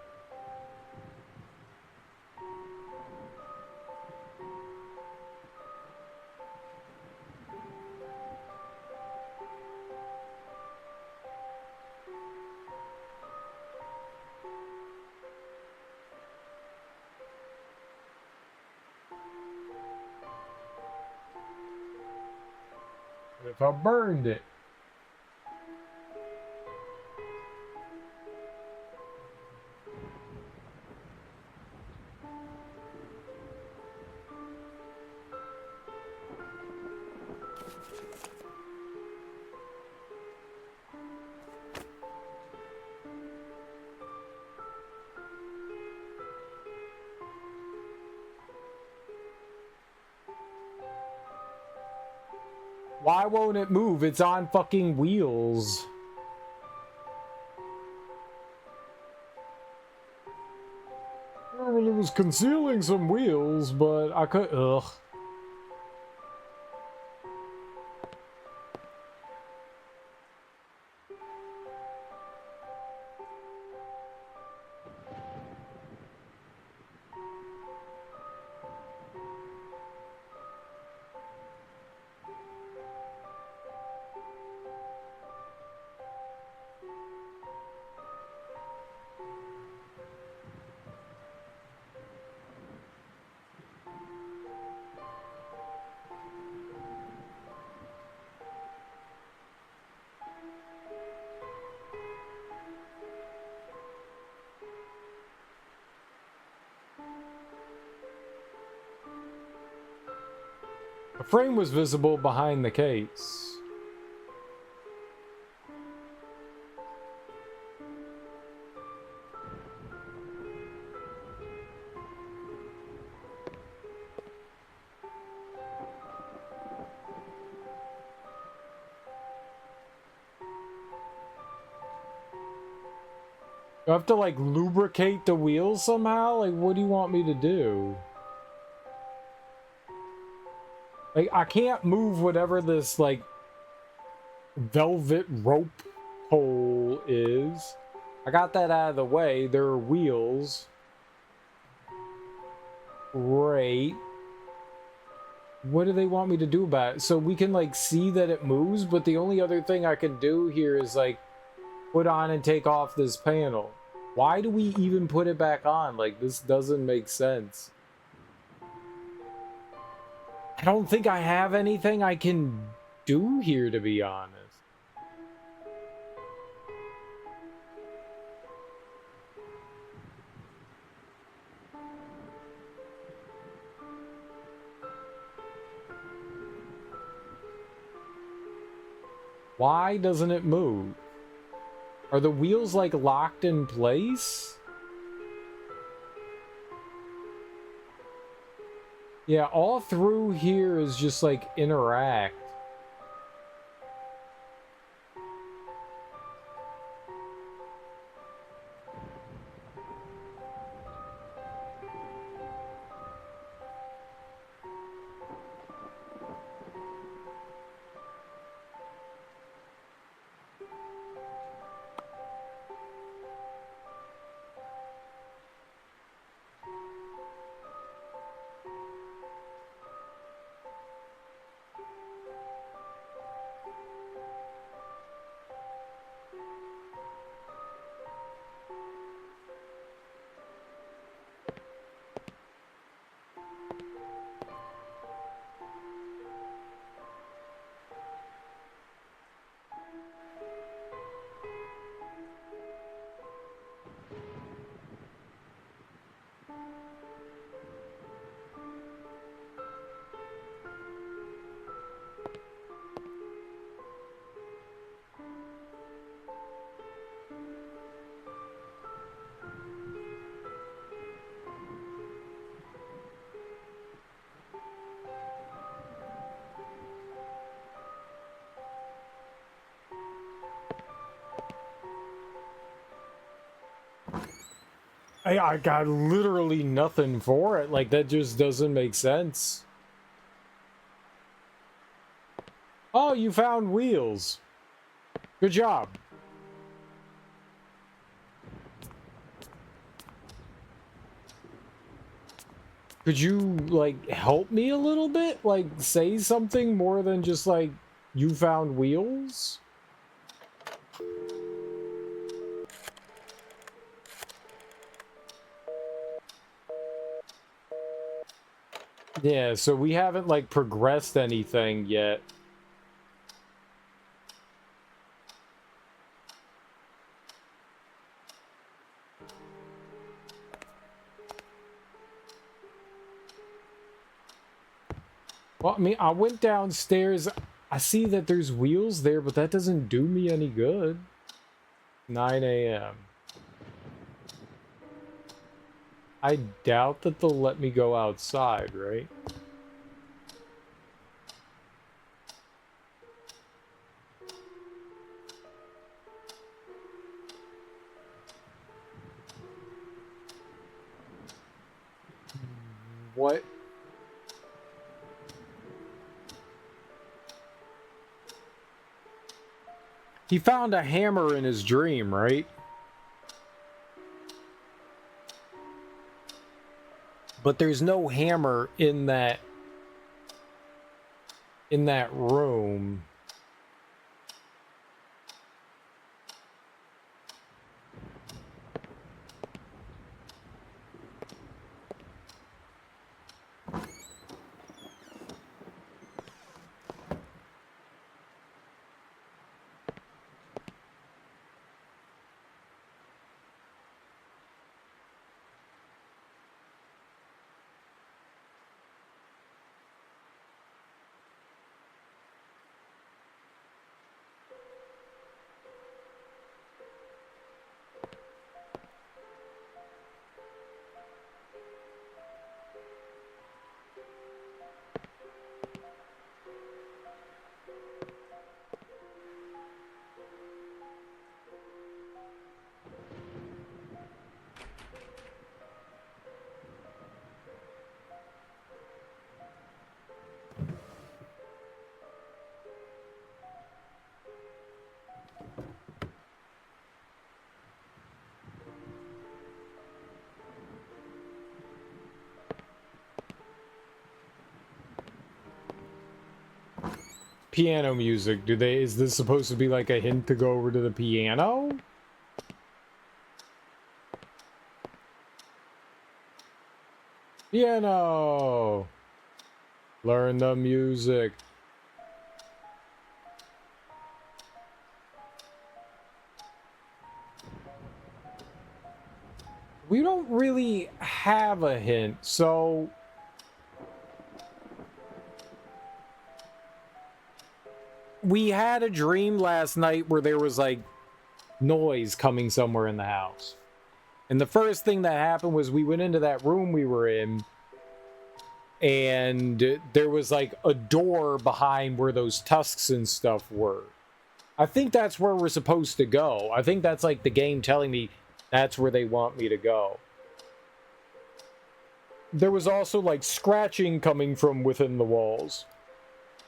If I burned it. Why won't it move? It's on fucking wheels. Well, it was concealing some wheels, but I could... Ugh. A frame was visible behind the case. Do I have to, like, lubricate the wheels somehow? Like, what do you want me to do? Like, I can't move whatever this, like, velvet rope pole is. I got that out of the way. There are wheels. Great. What do they want me to do about it? So we can, like, see that it moves, but the only other thing I can do here is, like, put on and take off this panel. Why do we even put it back on? Like, this doesn't make sense. I don't think I have anything I can do here, to be honest. Why doesn't it move? Are the wheels, like, locked in place? Yeah, all through here is just, like, interact. I got literally nothing for it. Like, that just doesn't make sense. Oh, you found wheels. Good job. Could you, like, help me a little bit? Like, say something more than just, like, you found wheels? Yeah, so we haven't, like, progressed anything yet. Well, I mean, I went downstairs. I see that there's wheels there, but that doesn't do me any good. 9 a.m. I doubt that they'll let me go outside, right? What? He found a hammer in his dream, right? But there's no hammer in that room. Piano music. Is this supposed to be like a hint to go over to the piano? Piano! Learn the music. We don't really have a hint, so... We had a dream last night where there was, like, noise coming somewhere in the house. And the first thing that happened was we went into that room we were in, and there was, like, a door behind where those tusks and stuff were. I think that's where we're supposed to go. I think that's, like, the game telling me that's where they want me to go. There was also, like, scratching coming from within the walls.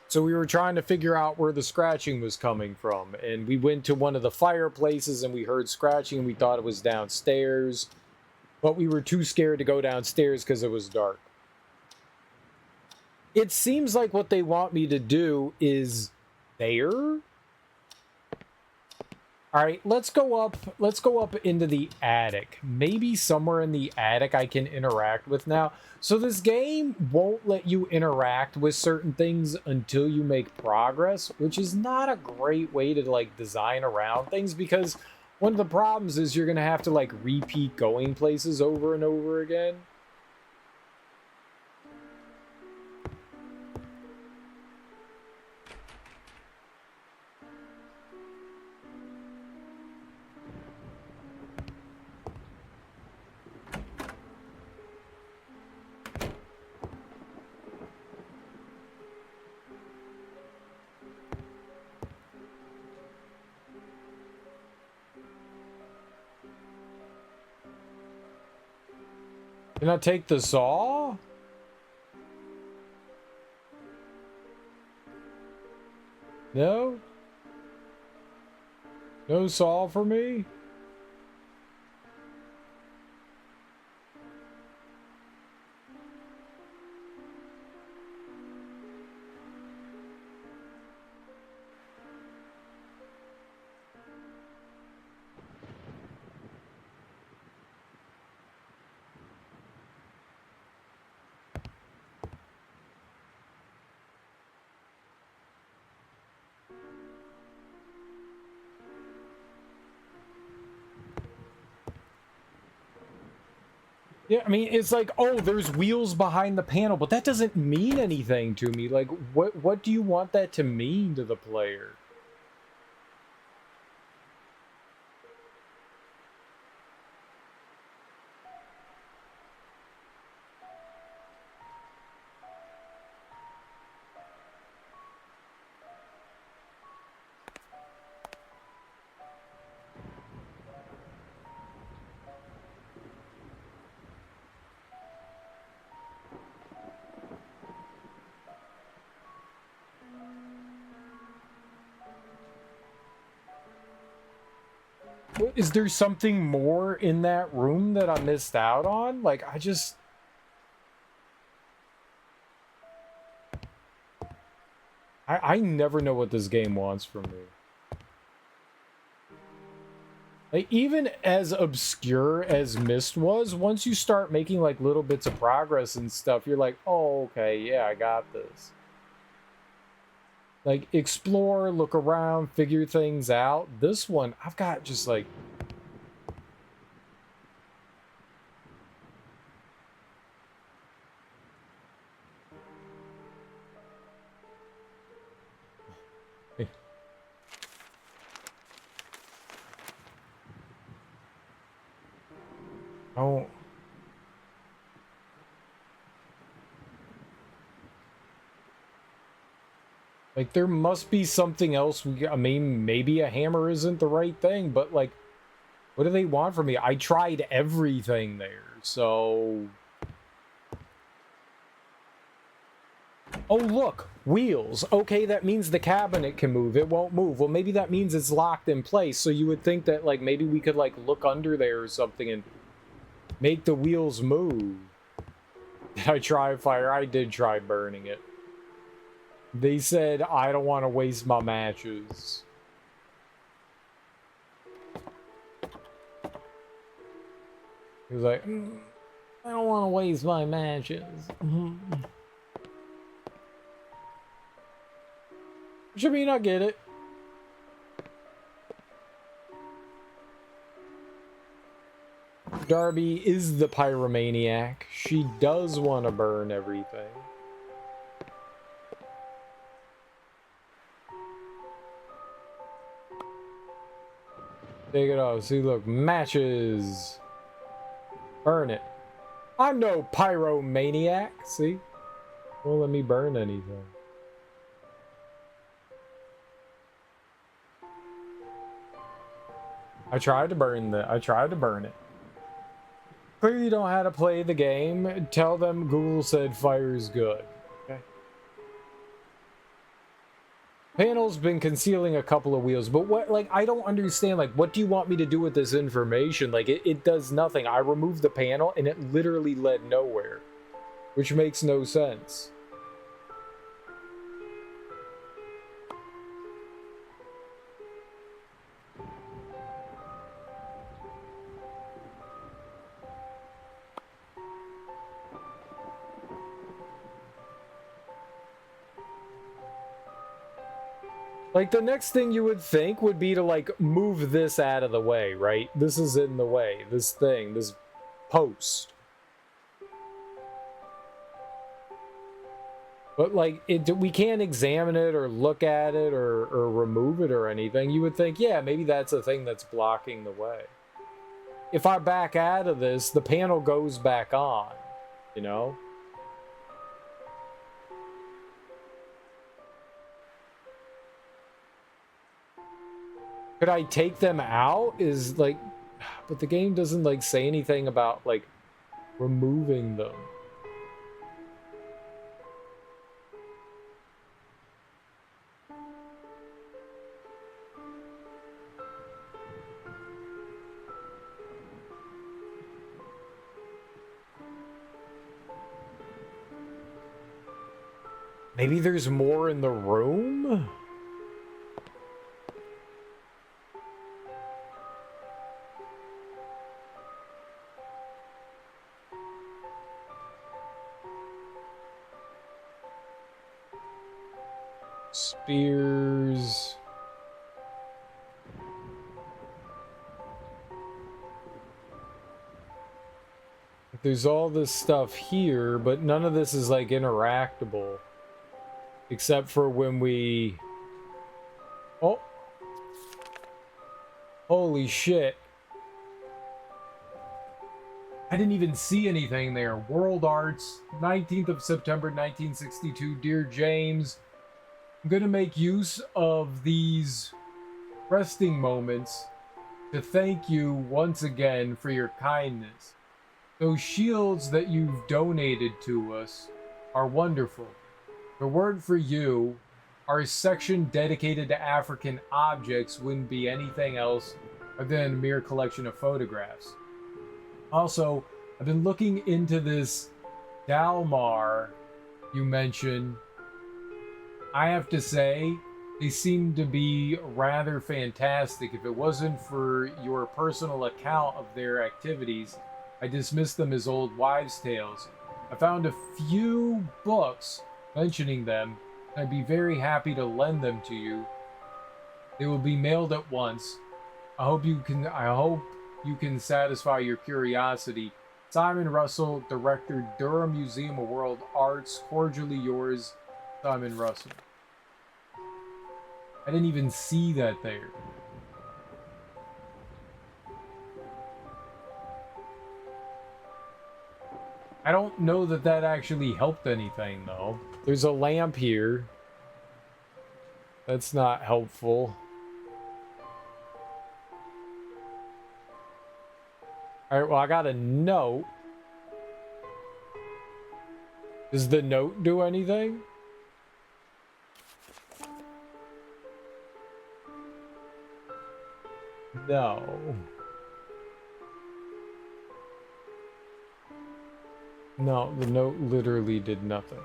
So we were trying to figure out where the scratching was coming from. And we went to one of the fireplaces and we heard scratching and we thought it was downstairs. But we were too scared to go downstairs because it was dark. It seems like what they want me to do is there. All right, let's go up into the attic. Maybe somewhere in the attic I can interact with now. So this game won't let you interact with certain things until you make progress, which is not a great way to like design around things, because one of the problems is you're going to have to like repeat going places over and over again. Can I take the saw? No? No saw for me? Yeah, I mean, it's like, oh, there's wheels behind the panel, but that doesn't mean anything to me. Like, what do you want that to mean to the player? Is there something more in that room that I missed out on? Like, I never know what this game wants from me. Like, even as obscure as Myst was, once you start making, like, little bits of progress and stuff, you're like, oh, okay, yeah, I got this. Like, explore, look around, figure things out. This one, I've got just, like... Oh... Like, there must be something else. I mean, maybe a hammer isn't the right thing, but, like, what do they want from me? I tried everything there, so... Oh, look! Wheels! Okay, that means the cabinet can move. It won't move. Well, maybe that means it's locked in place, so you would think that, like, maybe we could, like, look under there or something and make the wheels move. Did I try fire? I did try burning it. They said, I don't want to waste my matches. He was like, I don't want to waste my matches. Which, I mean, I get it. Darby is the pyromaniac. She does want to burn everything. Take it off. See, look, matches. Burn it. I'm no pyromaniac. See? Won't let me burn anything. I tried to burn it. Clearly you don't know how to play the game. Tell them Google said fire is good. Okay. Panel's been concealing a couple of wheels, but what, like, I don't understand, like, what do you want me to do with this information? Like, it does nothing. I removed the panel and it literally led nowhere, which makes no sense. Like, the next thing you would think would be to, like, move this out of the way, right? This is in the way. This thing, this post. But, like, we can't examine it or look at it or remove it or anything. You would think, yeah, maybe that's a thing that's blocking the way. If I back out of this, the panel goes back on, you know? Could I take them out? Is like, but the game doesn't like say anything about like removing them. Maybe there's more in the room? Spears. There's all this stuff here, but none of this is like interactable. Except for when we... Oh! Holy shit. I didn't even see anything there. World Arts, 19th of September, 1962. Dear James, I'm going to make use of these resting moments to thank you once again for your kindness. Those shields that you've donated to us are wonderful. The word for you, our section dedicated to African objects, wouldn't be anything else other than a mere collection of photographs. Also, I've been looking into this Dalmar you mentioned. I have to say, they seem to be rather fantastic. If it wasn't for your personal account of their activities, I dismissed them as old wives' tales. I found a few books mentioning them, and I'd be very happy to lend them to you. They will be mailed at once. I hope you can satisfy your curiosity. Simon Russell, Director, Durham Museum of World Arts. Cordially yours, Simon Russell. I didn't even see that there. I don't know that that actually helped anything, though. There's a lamp here. That's not helpful. Alright, well, I got a note. Does the note do anything? No. No, the note literally did nothing.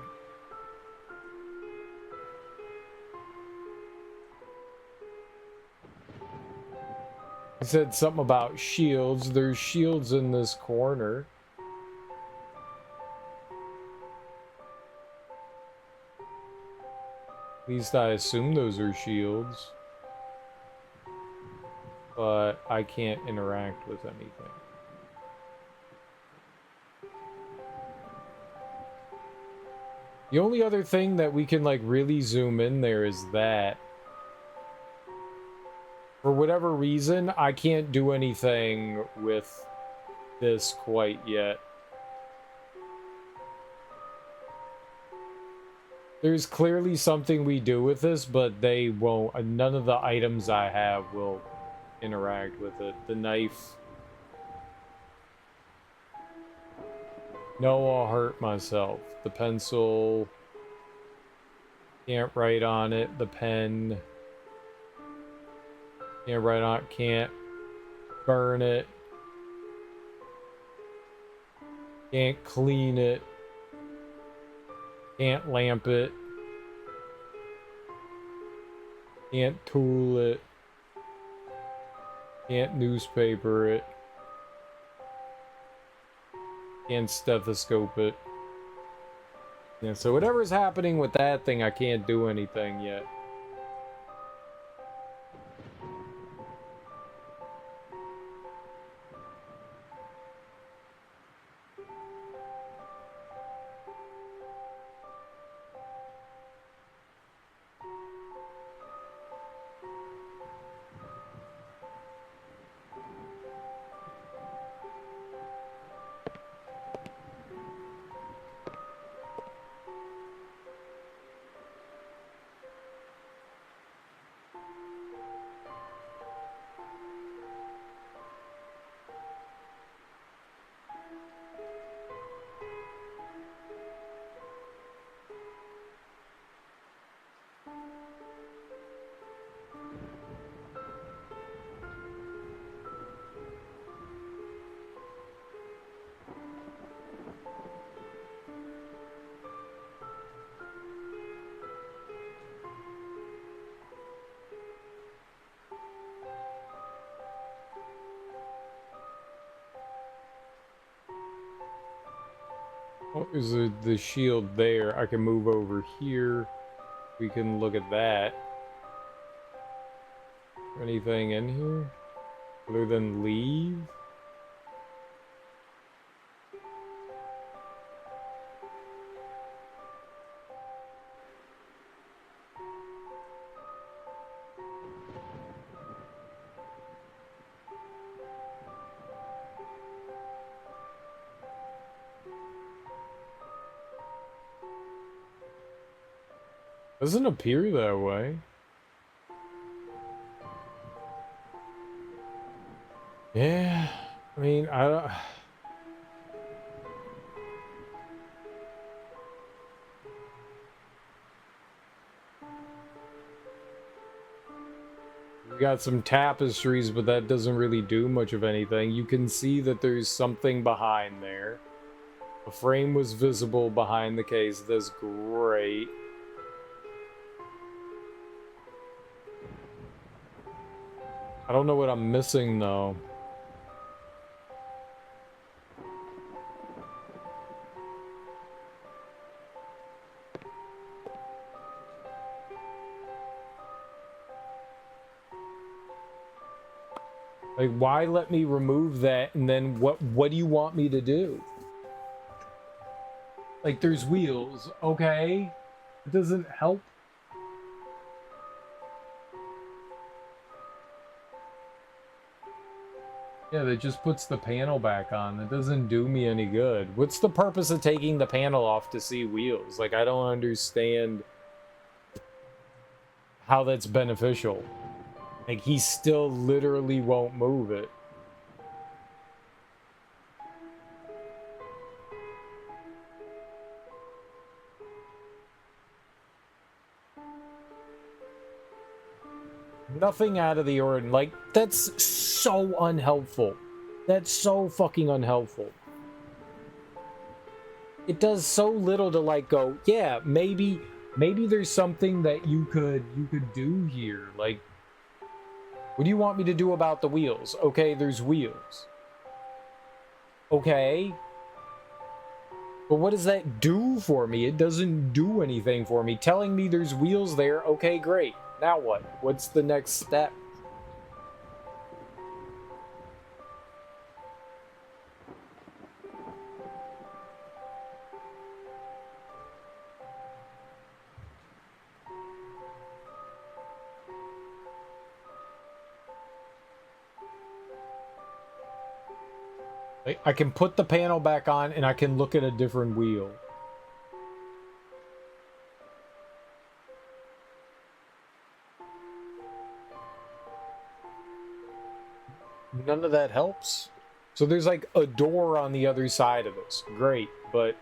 He said something about shields. There's shields in this corner. At least I assume those are shields. But I can't interact with anything. The only other thing that we can like really zoom in there is that. For whatever reason, I can't do anything with this quite yet. There's clearly something we do with this, but they won't. None of the items I have will interact with it. The knife. No, I'll hurt myself. The pencil. Can't write on it. The pen. Can't write on it. Can't burn it. Can't clean it. Can't lamp it. Can't tool it. Can't newspaper it. Can't stethoscope it. Yeah, so whatever's happening with that thing, I can't do anything yet. Oh, is the shield there? I can move over here. We can look at that. Anything in here? Other than leave? Doesn't appear that way. Yeah, I mean, I don't... We got some tapestries, but that doesn't really do much of anything. You can see that there's something behind there. A frame was visible behind the case. That's great. I don't know what I'm missing, though. Like, why let me remove that, and then what do you want me to do? Like, there's wheels, okay? It doesn't help. Yeah, that just puts the panel back on. That doesn't do me any good. What's the purpose of taking the panel off to see wheels? Like, I don't understand how that's beneficial. Like, he still literally won't move it. Nothing out of the ordinary. Like, that's so unhelpful. That's so fucking unhelpful. It does so little to, like, go, yeah, maybe there's something that you could do here. Like, What do you want me to do about the wheels? Okay, there's wheels. Okay. But what does that do for me? It doesn't do anything for me. Telling me there's wheels there, okay, great. Now what? What's the next step? I can put the panel back on and I can look at a different wheel. None of that helps. So there's like a door on the other side of this. Great, but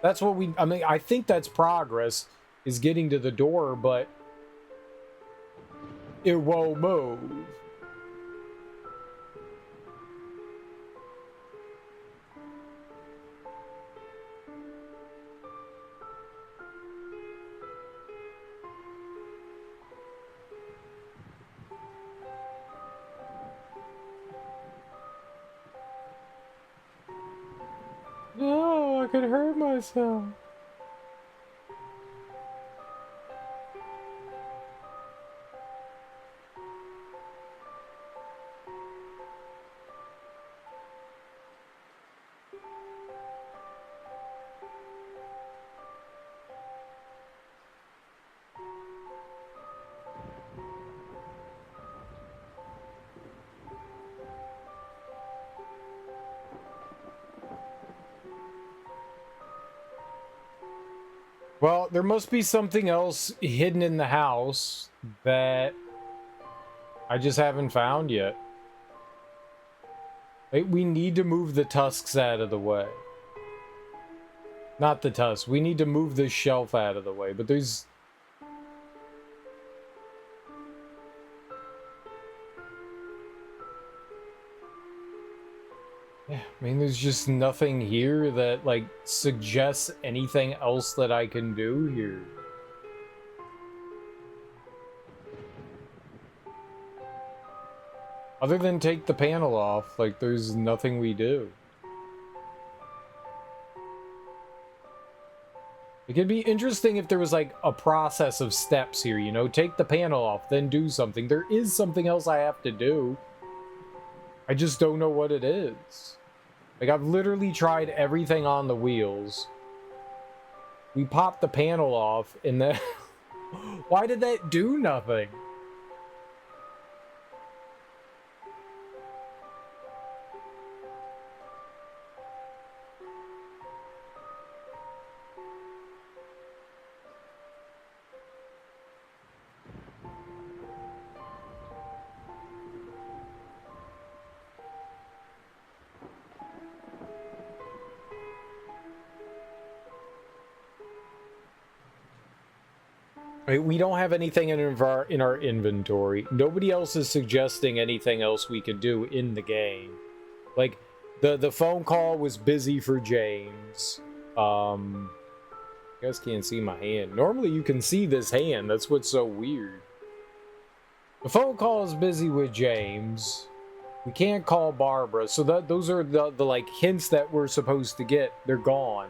that's what I mean, I think that's progress, is getting to the door, but it won't move. No, I could hurt myself. Well, there must be something else hidden in the house that I just haven't found yet. We need to move the tusks out of the way. Not the tusks. We need to move this shelf out of the way, but there's... Yeah, I mean, there's just nothing here that, like, suggests anything else that I can do here. Other than take the panel off, like, there's nothing we do. It could be interesting if there was, like, a process of steps here, you know? Take the panel off, then do something. There is something else I have to do. I just don't know what it is. Like, I've literally tried everything on the wheels. We popped the panel off, and then... Why did that do nothing? We don't have anything in our inventory. Nobody else is suggesting anything else we could do in the game. Like, the phone call was busy for James. You guys can't see my hand. Normally you can see this hand. That's what's so weird. The phone call is busy with James. We can't call Barbara. So those are the like hints that we're supposed to get. They're gone.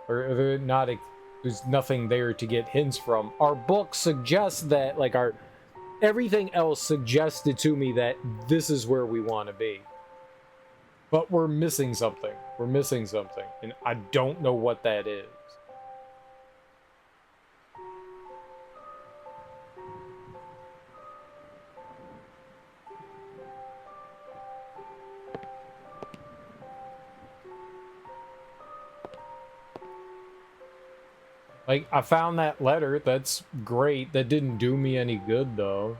Or they're not... There's nothing there to get hints from. Our book suggests that, like, everything else suggested to me that this is where we want to be. But we're missing something. We're missing something. And I don't know what that is. Like, I found that letter. That's great. That didn't do me any good, though.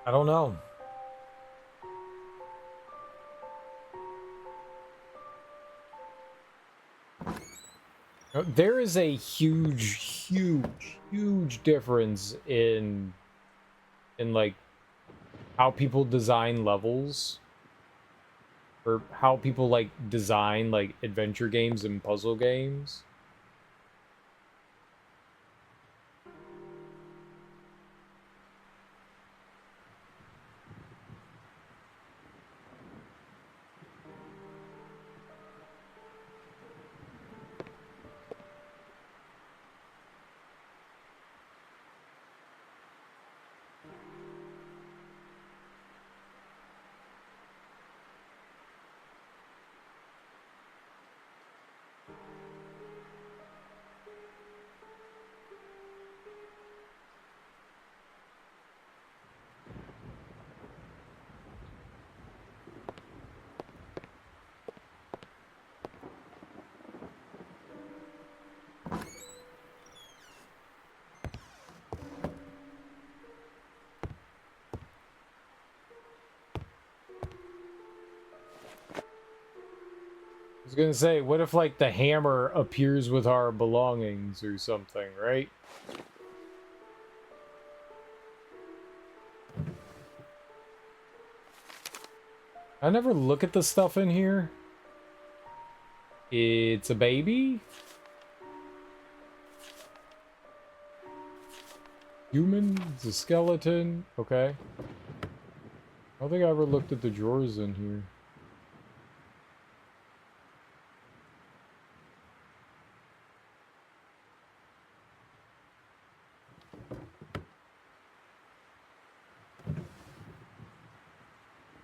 I don't know. There is a huge difference in like how people design levels, or how people like design like adventure games and puzzle games. I was gonna say, what if like the hammer appears with our belongings or something, right? I never look at the stuff in here. It's a baby? Human? It's a skeleton? Okay. I don't think I ever looked at the drawers in here.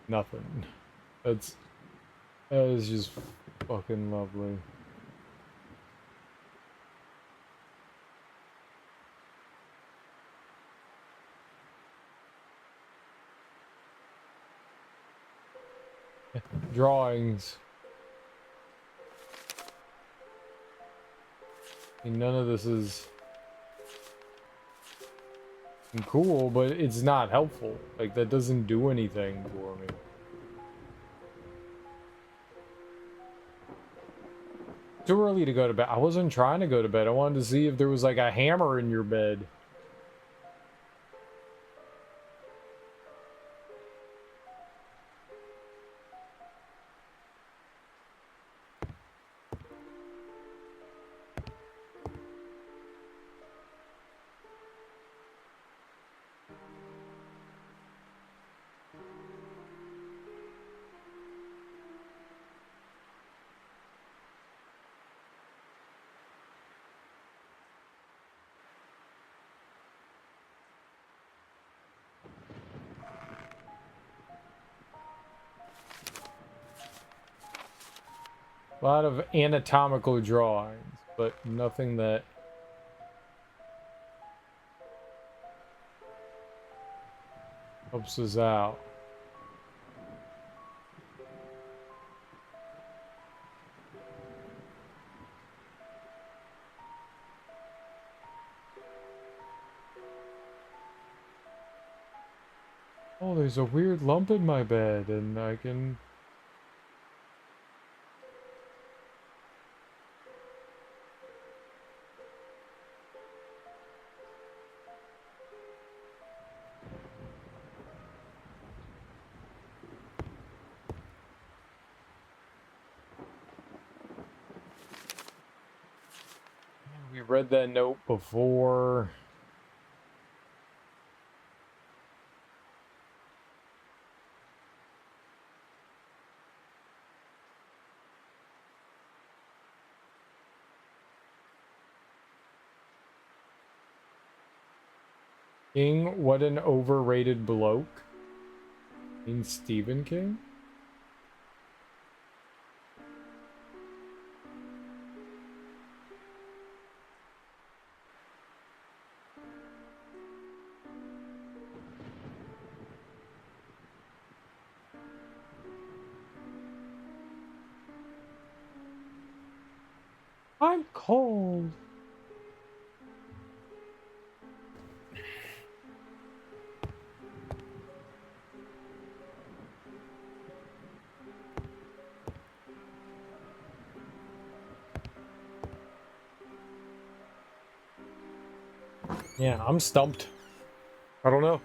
Nothing. That is just fucking lovely. Drawings. I mean, none of this is cool, but it's not helpful. Like, that doesn't do anything for me. Too early to go to bed. I wasn't trying to go to bed. I wanted to see if there was like a hammer in your bed. A lot of anatomical drawings, but nothing that helps us out. Oh, there's a weird lump in my bed, and I can... We read that note before. King, what an overrated bloke. Means Stephen King? I'm cold. Yeah, I'm stumped. I don't know.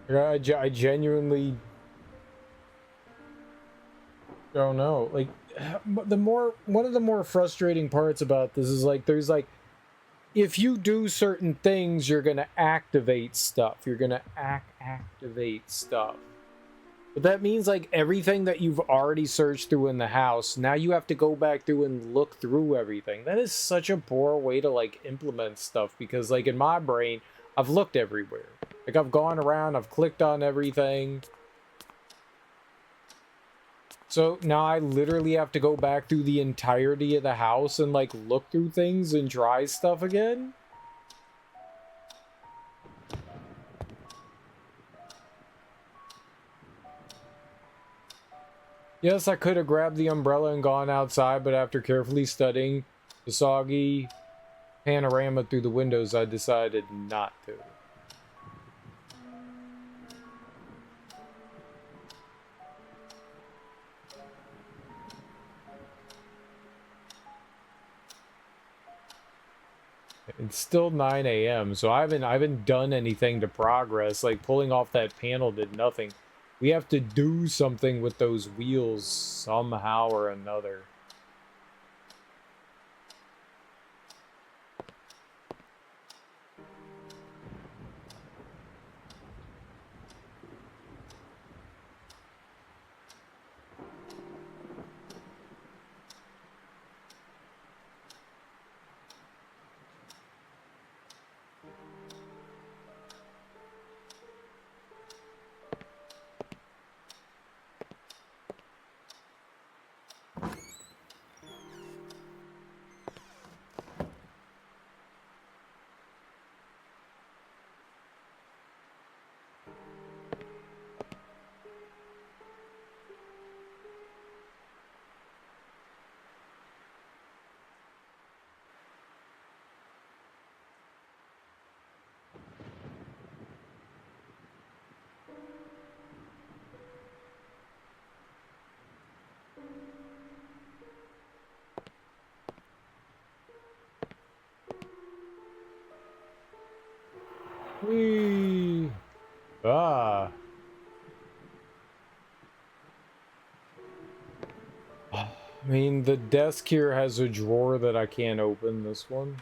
Yeah, I genuinely don't know. Like, one of the more frustrating parts about this is like, there's like, if you do certain things, you're gonna activate stuff. You're gonna activate stuff. But that means like everything that you've already searched through in the house, now you have to go back through and look through everything. That is such a poor way to like implement stuff, because like in my brain, I've looked everywhere. Like I've gone around, I've clicked on everything. So now I literally have to go back through the entirety of the house and like look through things and try stuff again. Yes, I could have grabbed the umbrella and gone outside, but after carefully studying the soggy panorama through the windows, I decided not to. It's still 9 a.m., so I haven't done anything to progress. Like pulling off that panel did nothing. We have to do something with those wheels somehow or another. Whee! Ah. I mean, the desk here has a drawer that I can't open. This one.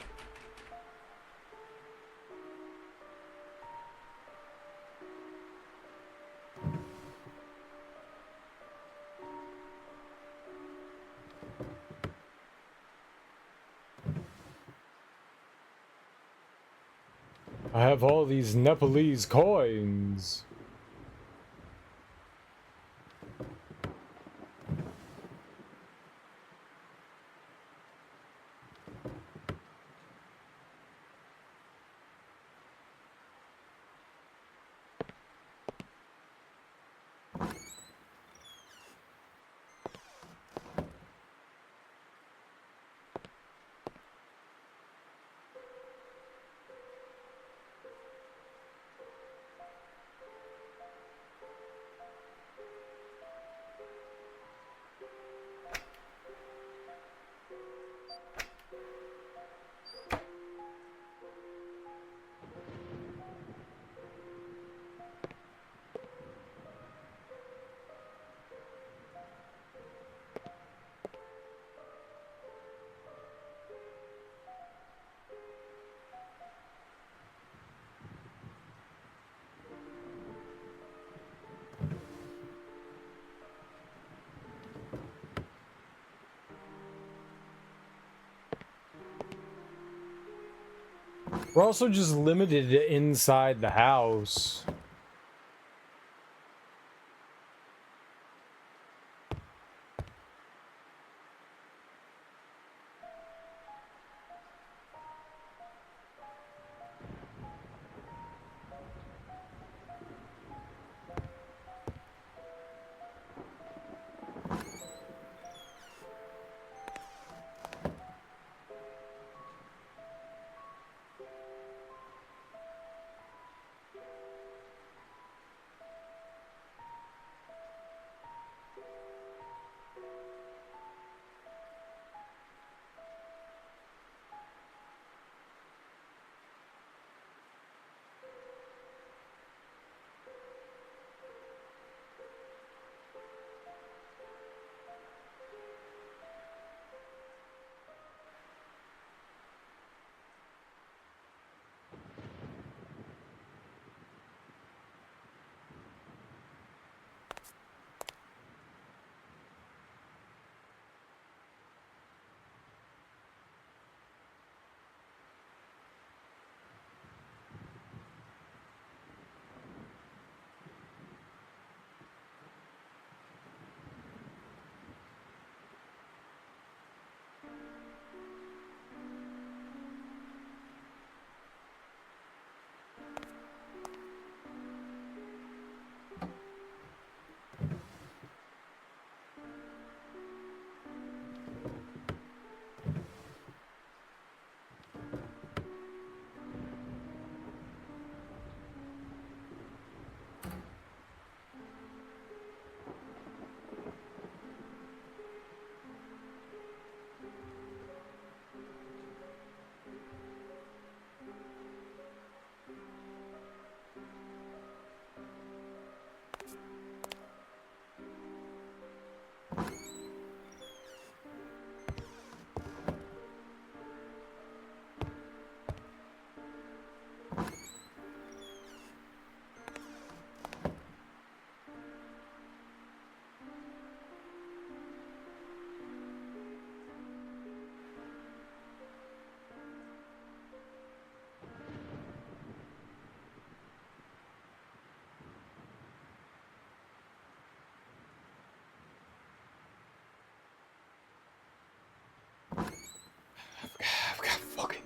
I have all these Nepalese coins. We're also just limited to inside the house.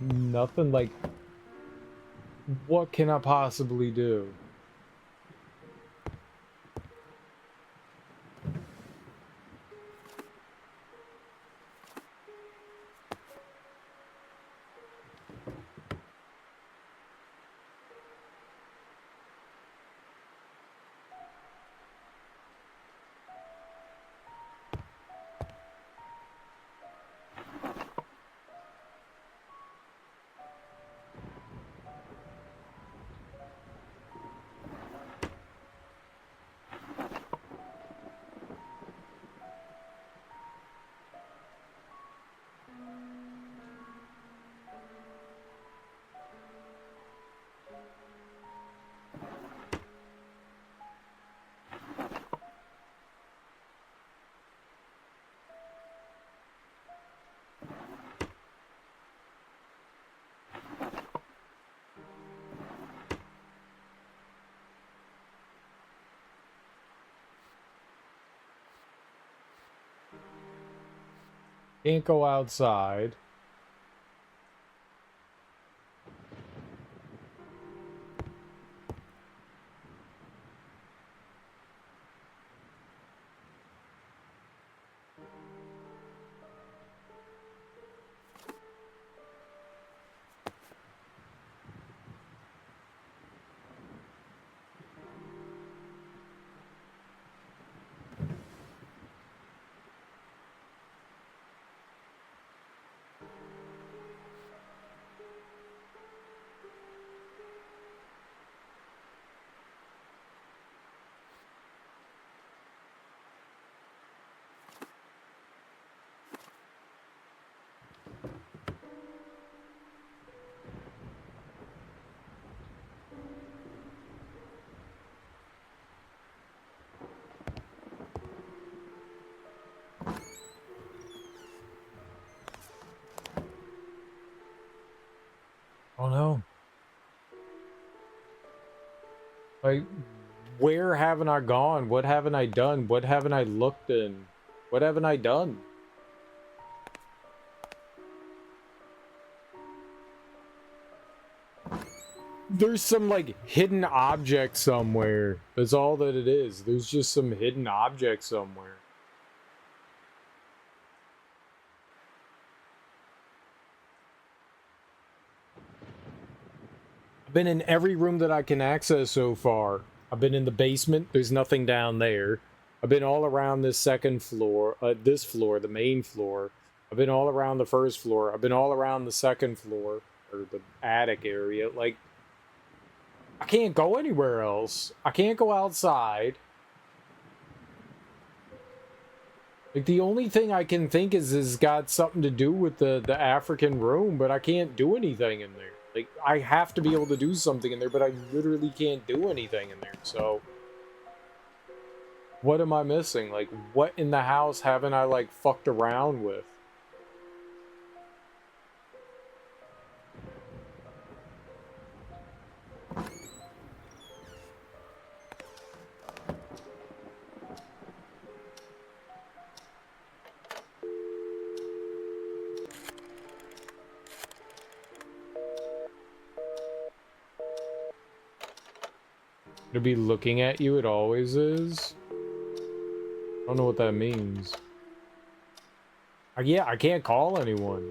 Nothing like... What can I possibly do? Can't go outside. Oh no. Like, where haven't I gone? What haven't I done? What haven't I looked in? What haven't I done? There's some, like, hidden object somewhere. That's all that it is. There's just some hidden object somewhere. I've been in every room that I can access so far. I've been in the basement. There's nothing down there. I've been all around this second floor, this floor, the main floor. I've been all around the first floor. I've been all around the second floor, or the attic area. Like, I can't go anywhere else. I can't go outside. Like, the only thing I can think is got something to do with the African room, but I can't do anything in there. Like, I have to be able to do something in there, but I literally can't do anything in there, so... What am I missing? Like, what in the house haven't I, like, fucked around with? To be looking at you, it always is? I don't know what that means. Yeah, I can't call anyone.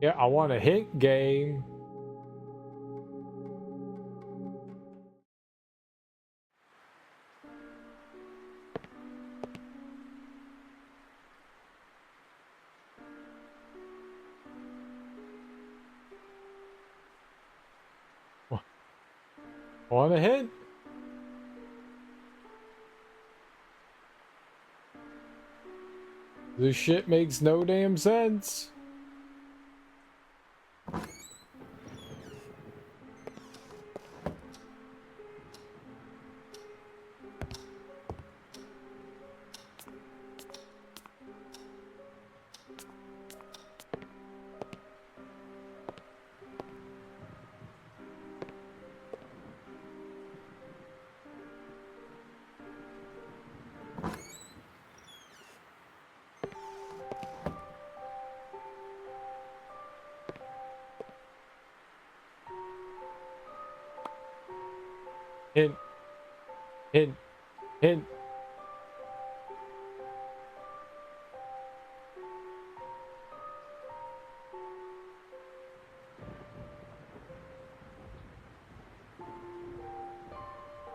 Yeah, I want a hint game. Want a hint? This shit makes no damn sense. Hint. Hint. Hint.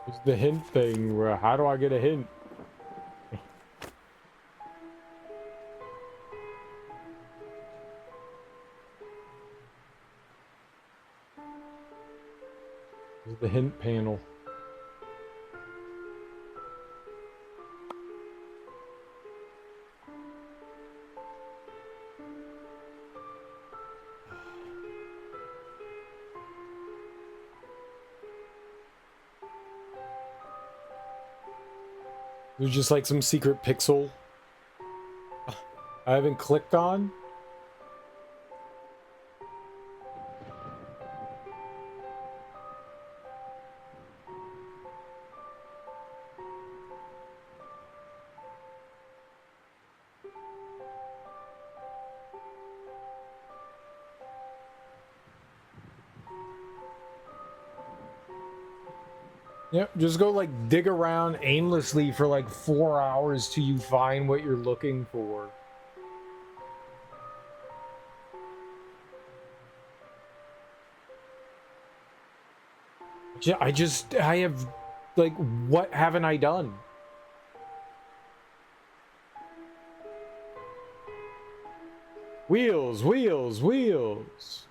What's the hint thing? How do I get a hint? Where's the hint panel? There's just like some secret pixel I haven't clicked on. Yep, just go like dig around aimlessly for like 4 hours till you find what you're looking for. I have, like, what haven't I done? Wheels, wheels, wheels.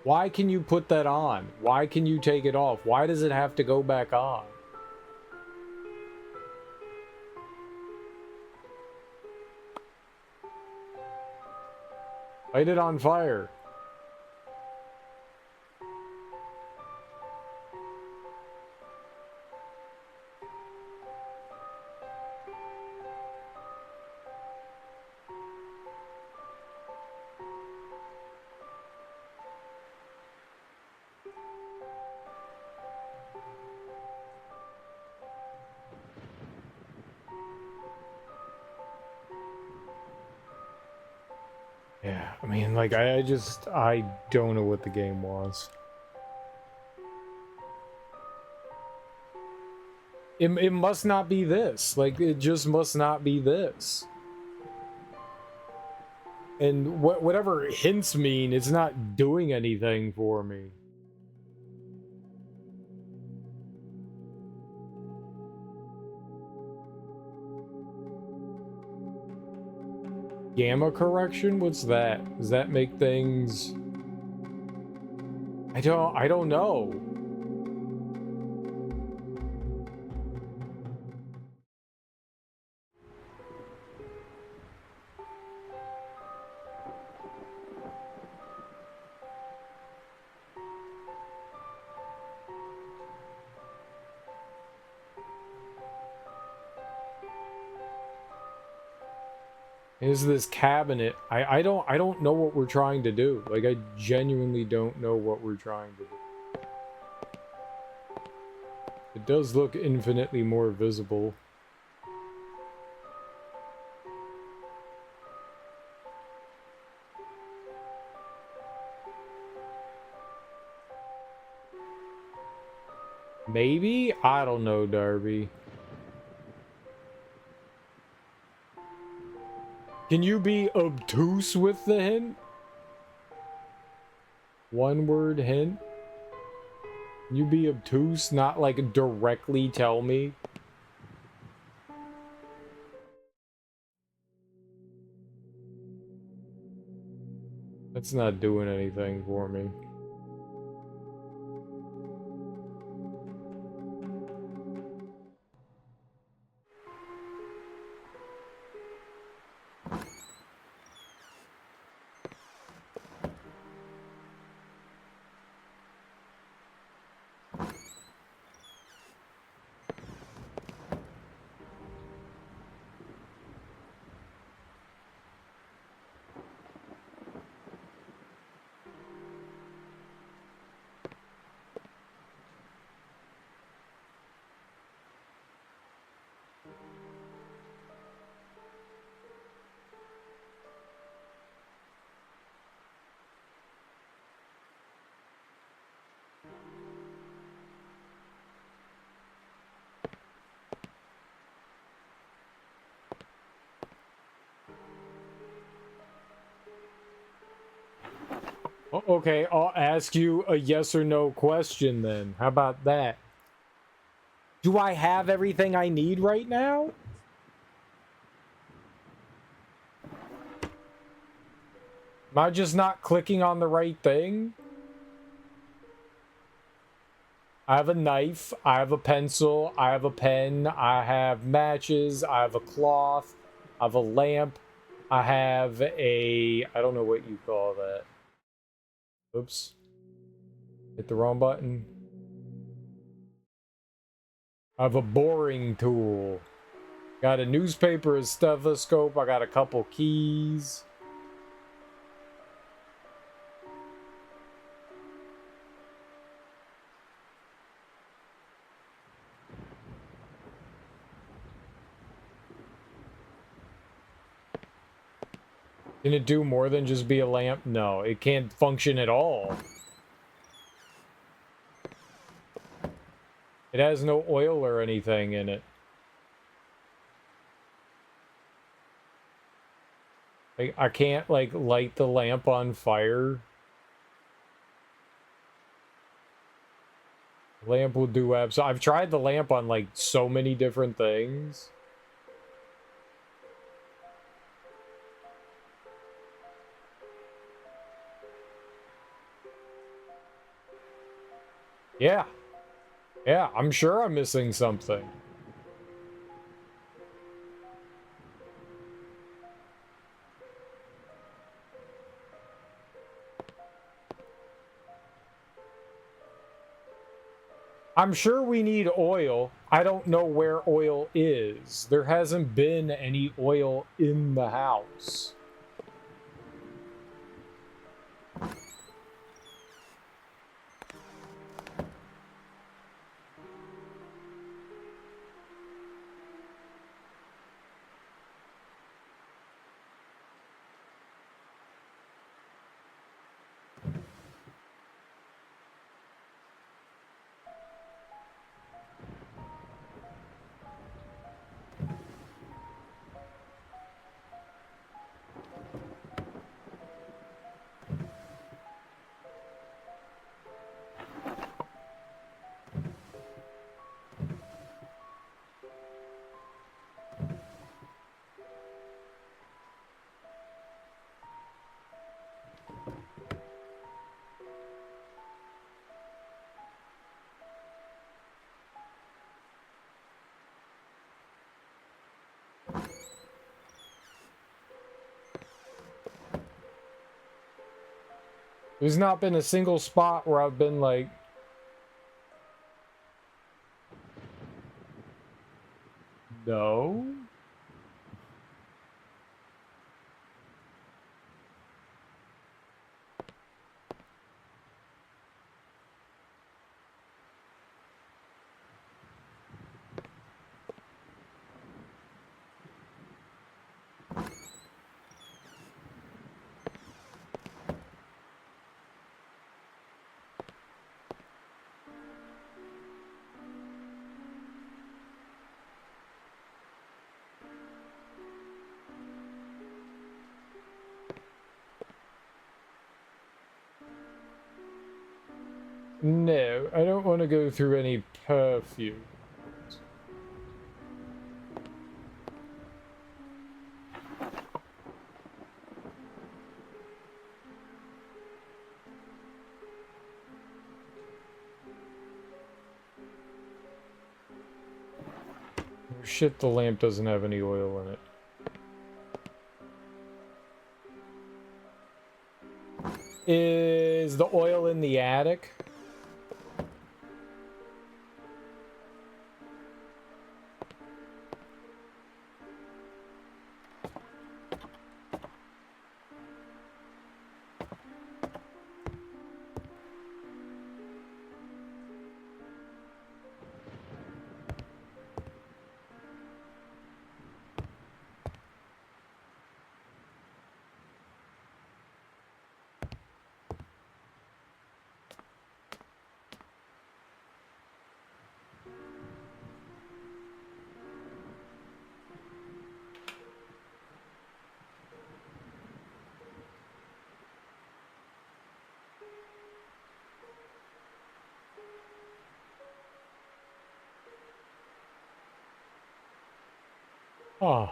Why can you put that on? Why can you take it off? Why does it have to go back on? Light it on fire. Yeah, I mean, like, I don't know what the game was. It must not be this. Like, it just must not be this. And whatever hints mean, it's not doing anything for me. Gamma correction? What's that? Does that make things... I don't know. Is this cabinet? I don't know what we're trying to do. Like, I genuinely don't know what we're trying to do. It does look infinitely more visible. Maybe? I don't know, Darby. Can you be obtuse with the hint? One word hint? Can you be obtuse, not like directly tell me? That's not doing anything for me. Okay, I'll ask you a yes or no question then. How about that? Do I have everything I need right now? Am I just not clicking on the right thing? I have a knife, I have a pencil, I have a pen, I have matches, I have a cloth, I have a lamp, I have a... I don't know what you call that. Oops. Hit the wrong button. I have a boring tool. Got a newspaper, a stethoscope, I got a couple keys. Can it do more than just be a lamp? No, it can't function at all. It has no oil or anything in it. Like, I can't, like, light the lamp on fire. Lamp will do I've tried the lamp on, like, so many different things. Yeah. Yeah, I'm sure I'm missing something. I'm sure we need oil. I don't know where oil is. There hasn't been any oil in the house. There's not been a single spot where I've been like... No? No, I don't want to go through any perfume. Shit, the lamp doesn't have any oil in it. Is the oil in the attic? Oh.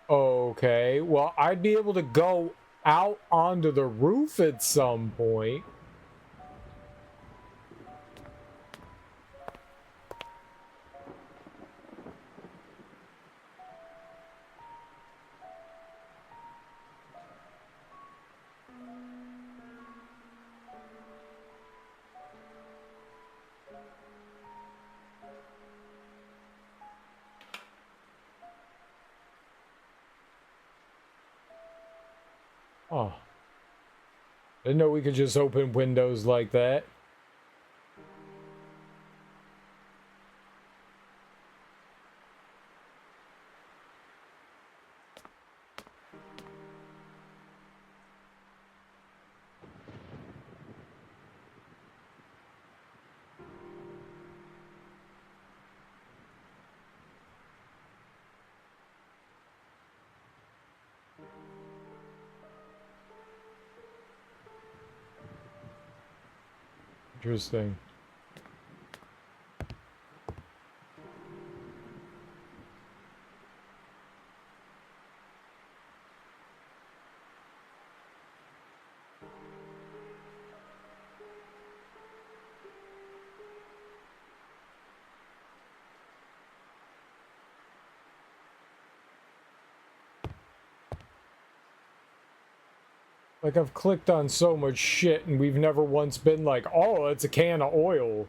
Okay, well, I'd be able to go out onto the roof at some point. Oh. Didn't know we could just open windows like that. Interesting. Like, I've clicked on so much shit and we've never once been like, oh, it's a can of oil.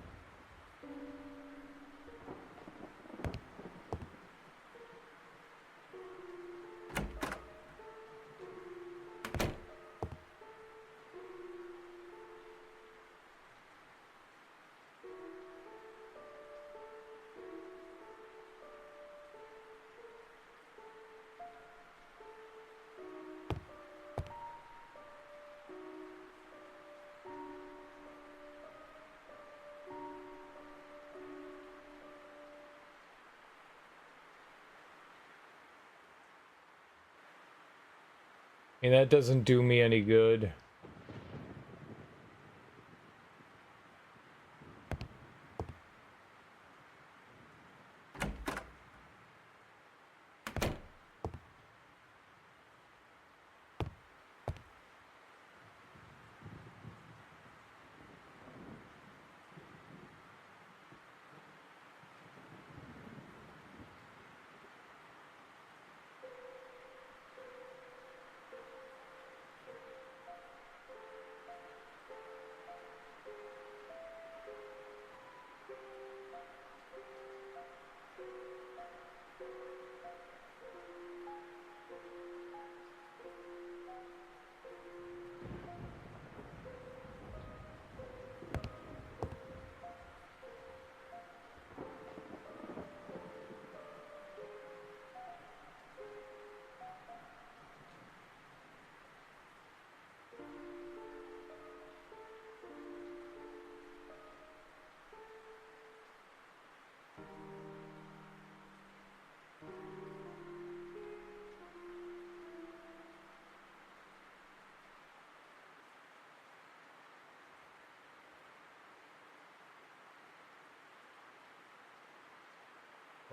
And that doesn't do me any good.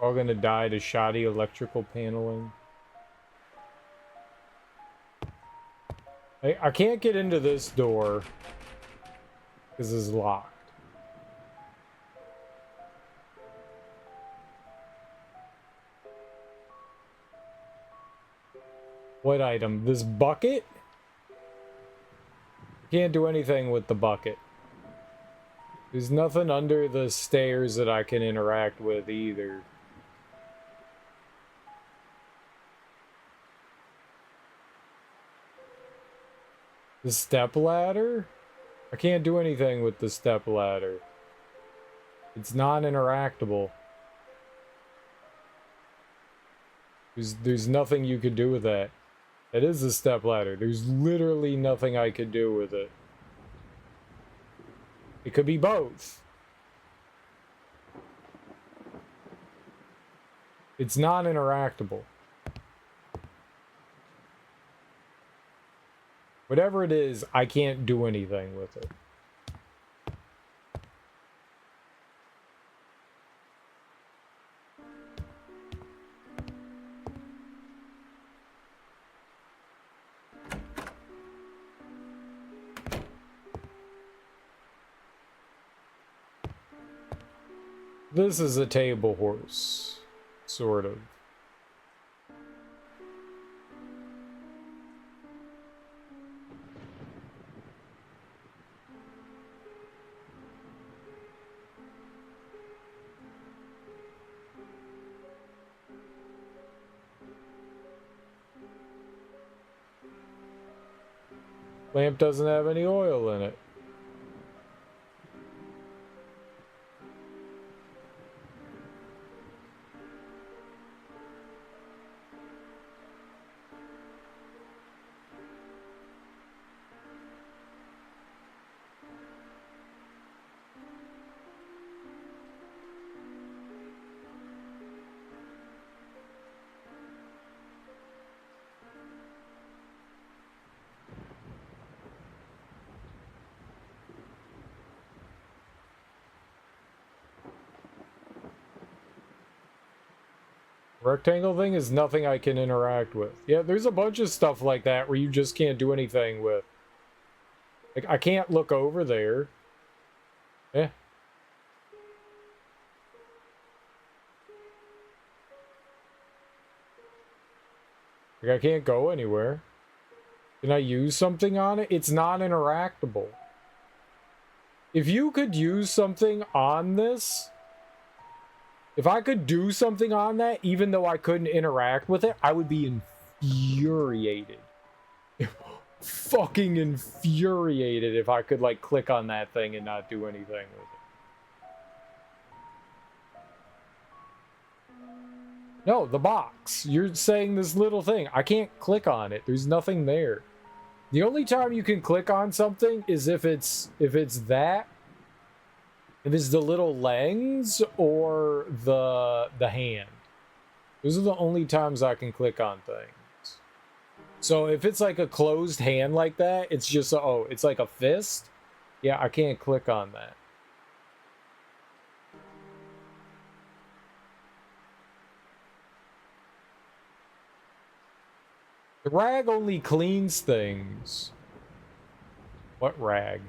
All gonna die to shoddy electrical paneling. I can't get into this door because it's locked. What item? This bucket? Can't do anything with the bucket. There's nothing under the stairs that I can interact with either. The step ladder? I can't do anything with the step ladder. It's non-interactable. There's nothing you could do with that. It is a step ladder. There's literally nothing I could do with it. It could be both. It's non-interactable. Whatever it is, I can't do anything with it. This is a table horse, sort of. Lamp doesn't have any oil in it. Rectangle thing is nothing I can interact with. Yeah, there's a bunch of stuff like that where you just can't do anything with. Like, I can't look over there. Yeah. Like, I can't go anywhere. Can I use something on it? It's non-interactable. If you could use something on this... If I could do something on that, even though I couldn't interact with it, I would be infuriated. Fucking infuriated if I could, like, click on that thing and not do anything with it. No, the box. You're saying this little thing. I can't click on it. There's nothing there. The only time you can click on something is if it's that. If it's the little lens or the hand. Those are the only times I can click on things. So if it's like a closed hand like that, it's just, oh, it's like a fist. Yeah, I can't click on that. The rag only cleans things. What rag?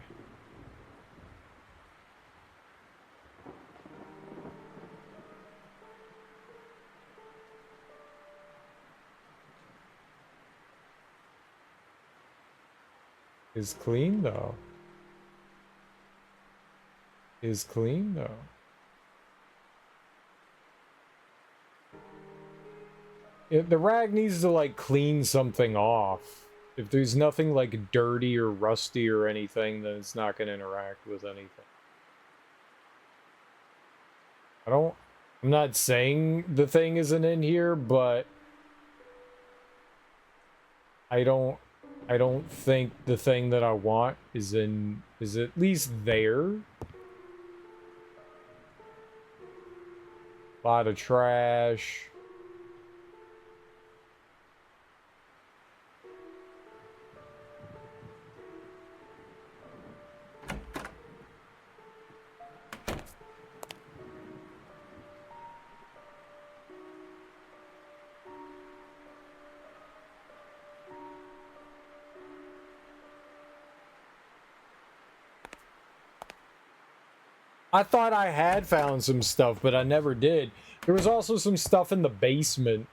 Is clean though. Is clean though. The rag needs to like clean something off. If there's nothing like dirty or rusty or anything, then it's not going to interact with anything. I'm not saying the thing isn't in here, but I don't think the thing that I want is at least there. A lot of trash. I thought I had found some stuff, but I never did. There was also some stuff in the basement.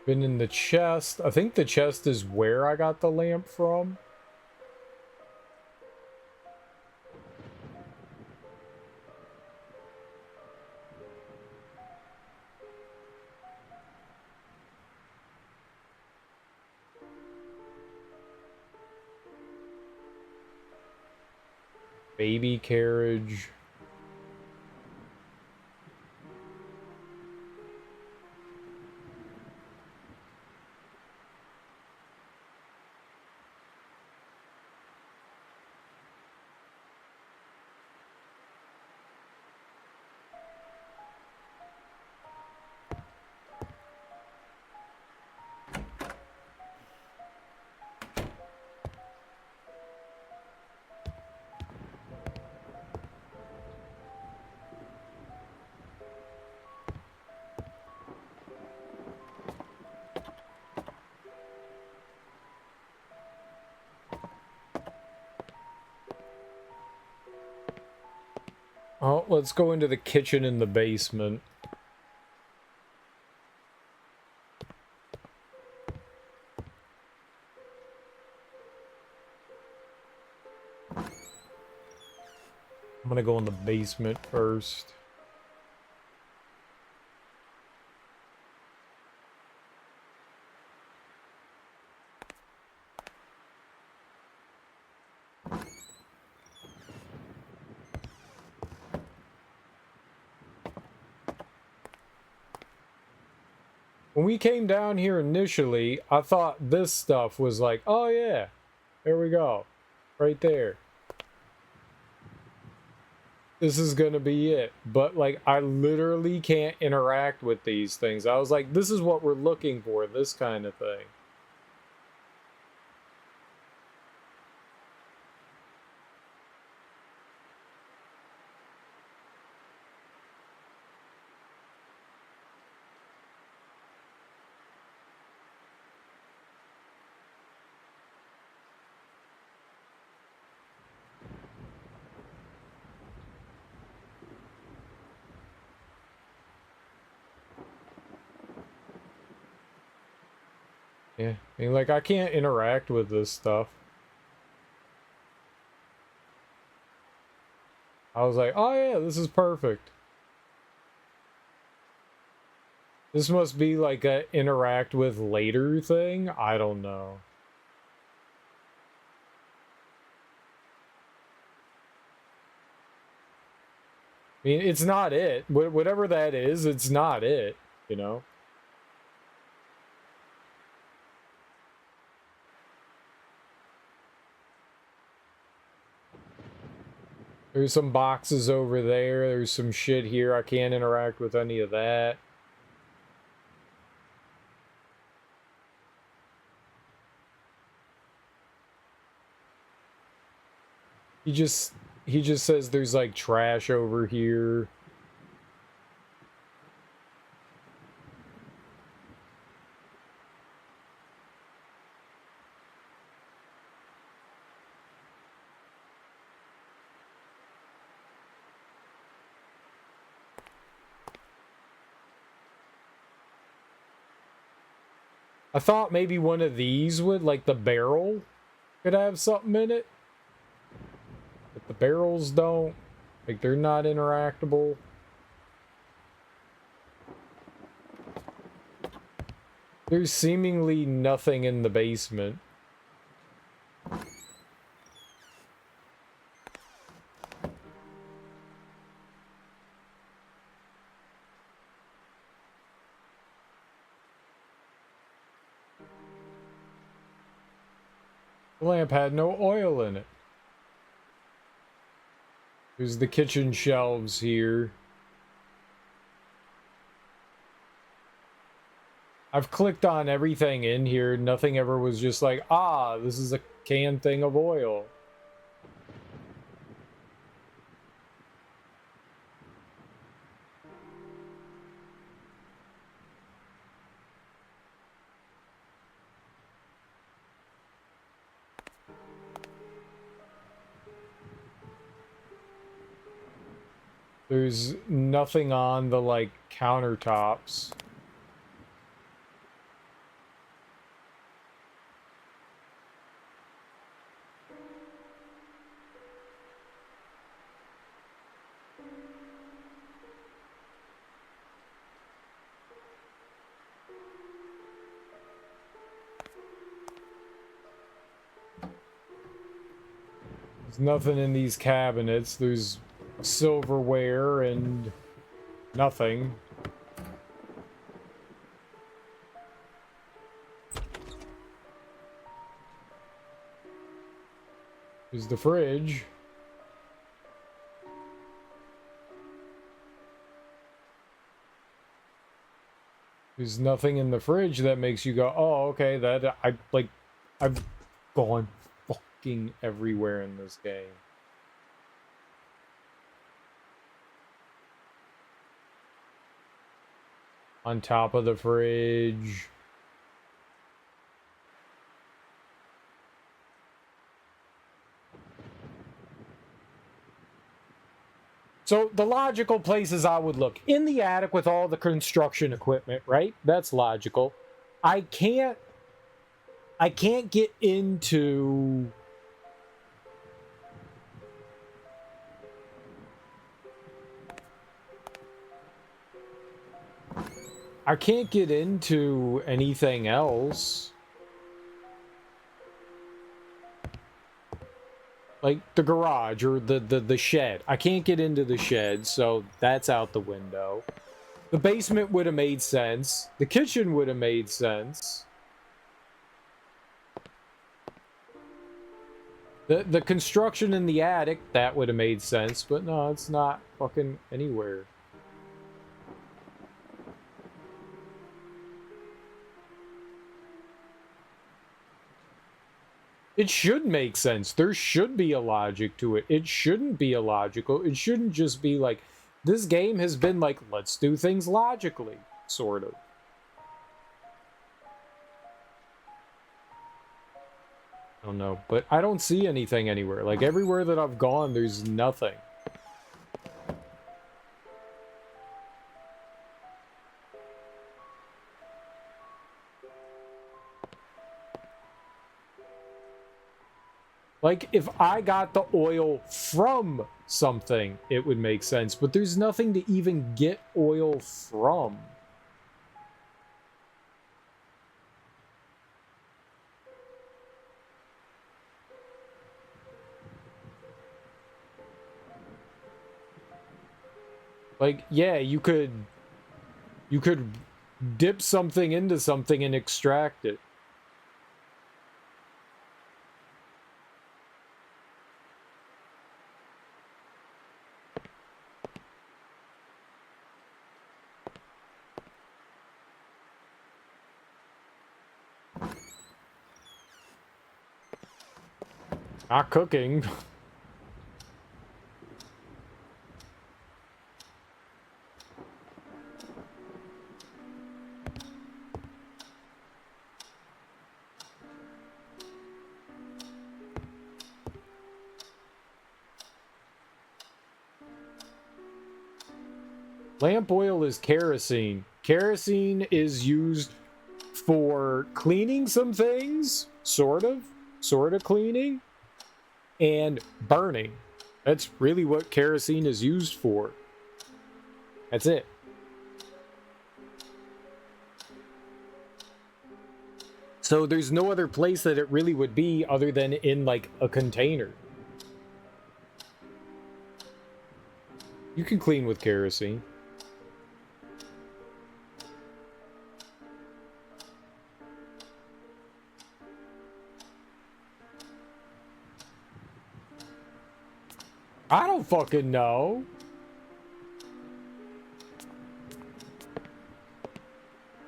Been in the chest. I think the chest is where I got the lamp from. Baby carriage. Oh, let's go into the kitchen in the basement. I'm gonna go in the basement first. When we came down here initially, I thought this stuff was like, oh yeah, there we go. Right there. This is gonna be it. But like, I literally can't interact with these things. I was like, this is what we're looking for, this kind of thing. Yeah, I mean, like, I can't interact with this stuff. I was like, oh yeah, this is perfect. This must be like a interact with later thing? I don't know. I mean, it's not it. Whatever that is, it's not it, you know? There's some boxes over there. There's some shit here. I can't interact with any of that. He just says there's like trash over here. I thought maybe one of these would, like the barrel, could have something in it. But the barrels don't. Like, they're not interactable. There's seemingly nothing in the basement. The lamp had no oil in it. There's the kitchen shelves here. I've clicked on everything in here. Nothing ever was just like, ah, this is a canned thing of oil. There's nothing on the, like, countertops. There's nothing in these cabinets. There's silverware and nothing. There's the fridge. There's nothing in the fridge that makes you go, oh, okay, that I've gone fucking everywhere in this game. On top of the fridge. So the logical places I would look in the attic with all the construction equipment, right? That's logical. I can't get into anything else. Like the garage or the shed. I can't get into the shed, so that's out the window. The basement would have made sense. The kitchen would have made sense. The construction in the attic, that would have made sense, but no, it's not fucking anywhere. It should make sense. There should be a logic to it. It shouldn't be illogical. It shouldn't just be like, this game has been like, let's do things logically, sort of. I don't know, but I don't see anything anywhere. Like, everywhere that I've gone, there's nothing. Like, if I got the oil from something, it would make sense. But there's nothing to even get oil from. Like, yeah, you could dip something into something and extract it. Not cooking. Lamp oil is kerosene. Kerosene is used for cleaning some things, sort of cleaning, and burning. That's really what kerosene is used for. That's it. So there's no other place that it really would be other than in, like, a container. You can clean with kerosene. I don't fucking know.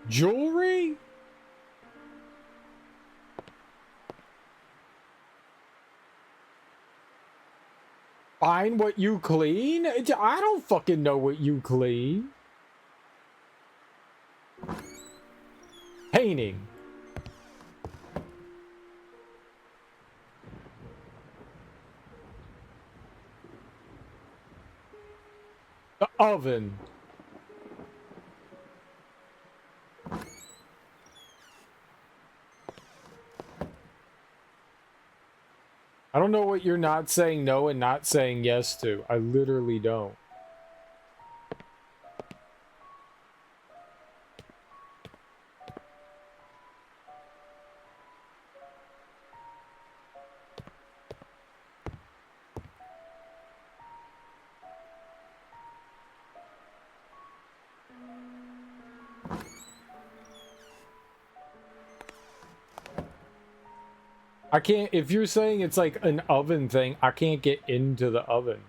Jewelry? Find what you clean? I don't fucking know what you clean. Painting. The oven. I don't know what you're not saying no and not saying yes to. I literally don't. I can't, if you're saying it's like an oven thing, I can't get into the oven.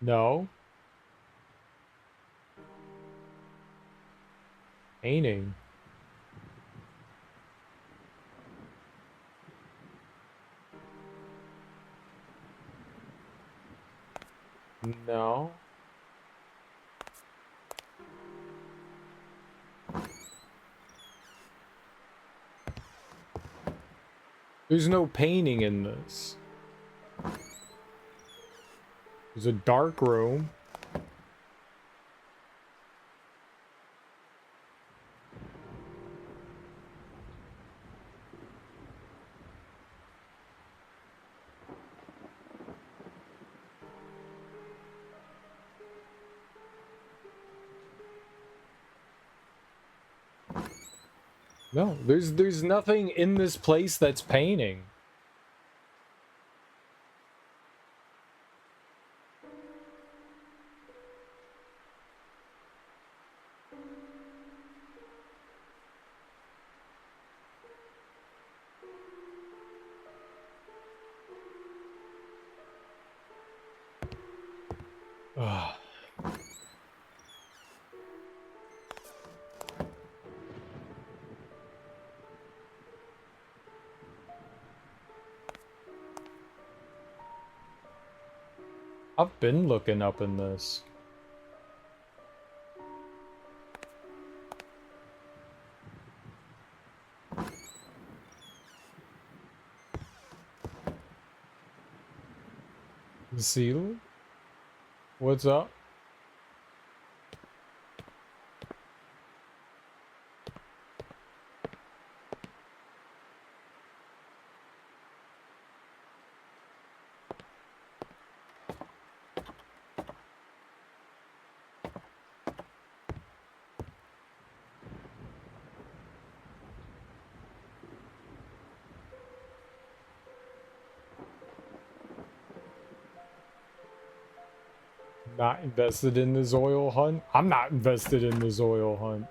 No. Painting. No. There's no painting in this. There's a dark room. No, there's nothing in this place that's painting. Ugh. I've been looking up in this. Ceiling? What's up? Not invested in this oil hunt? I'm not invested in this oil hunt.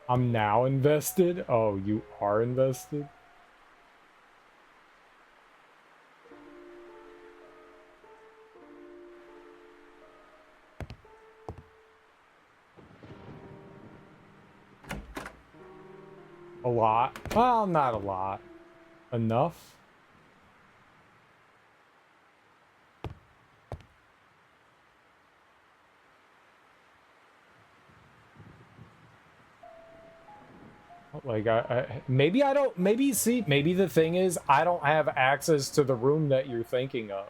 I'm now invested? Oh, you are invested? A lot? Well, not a lot. Enough? Like, maybe I don't, maybe, see, maybe the thing is, I don't have access to the room that you're thinking of.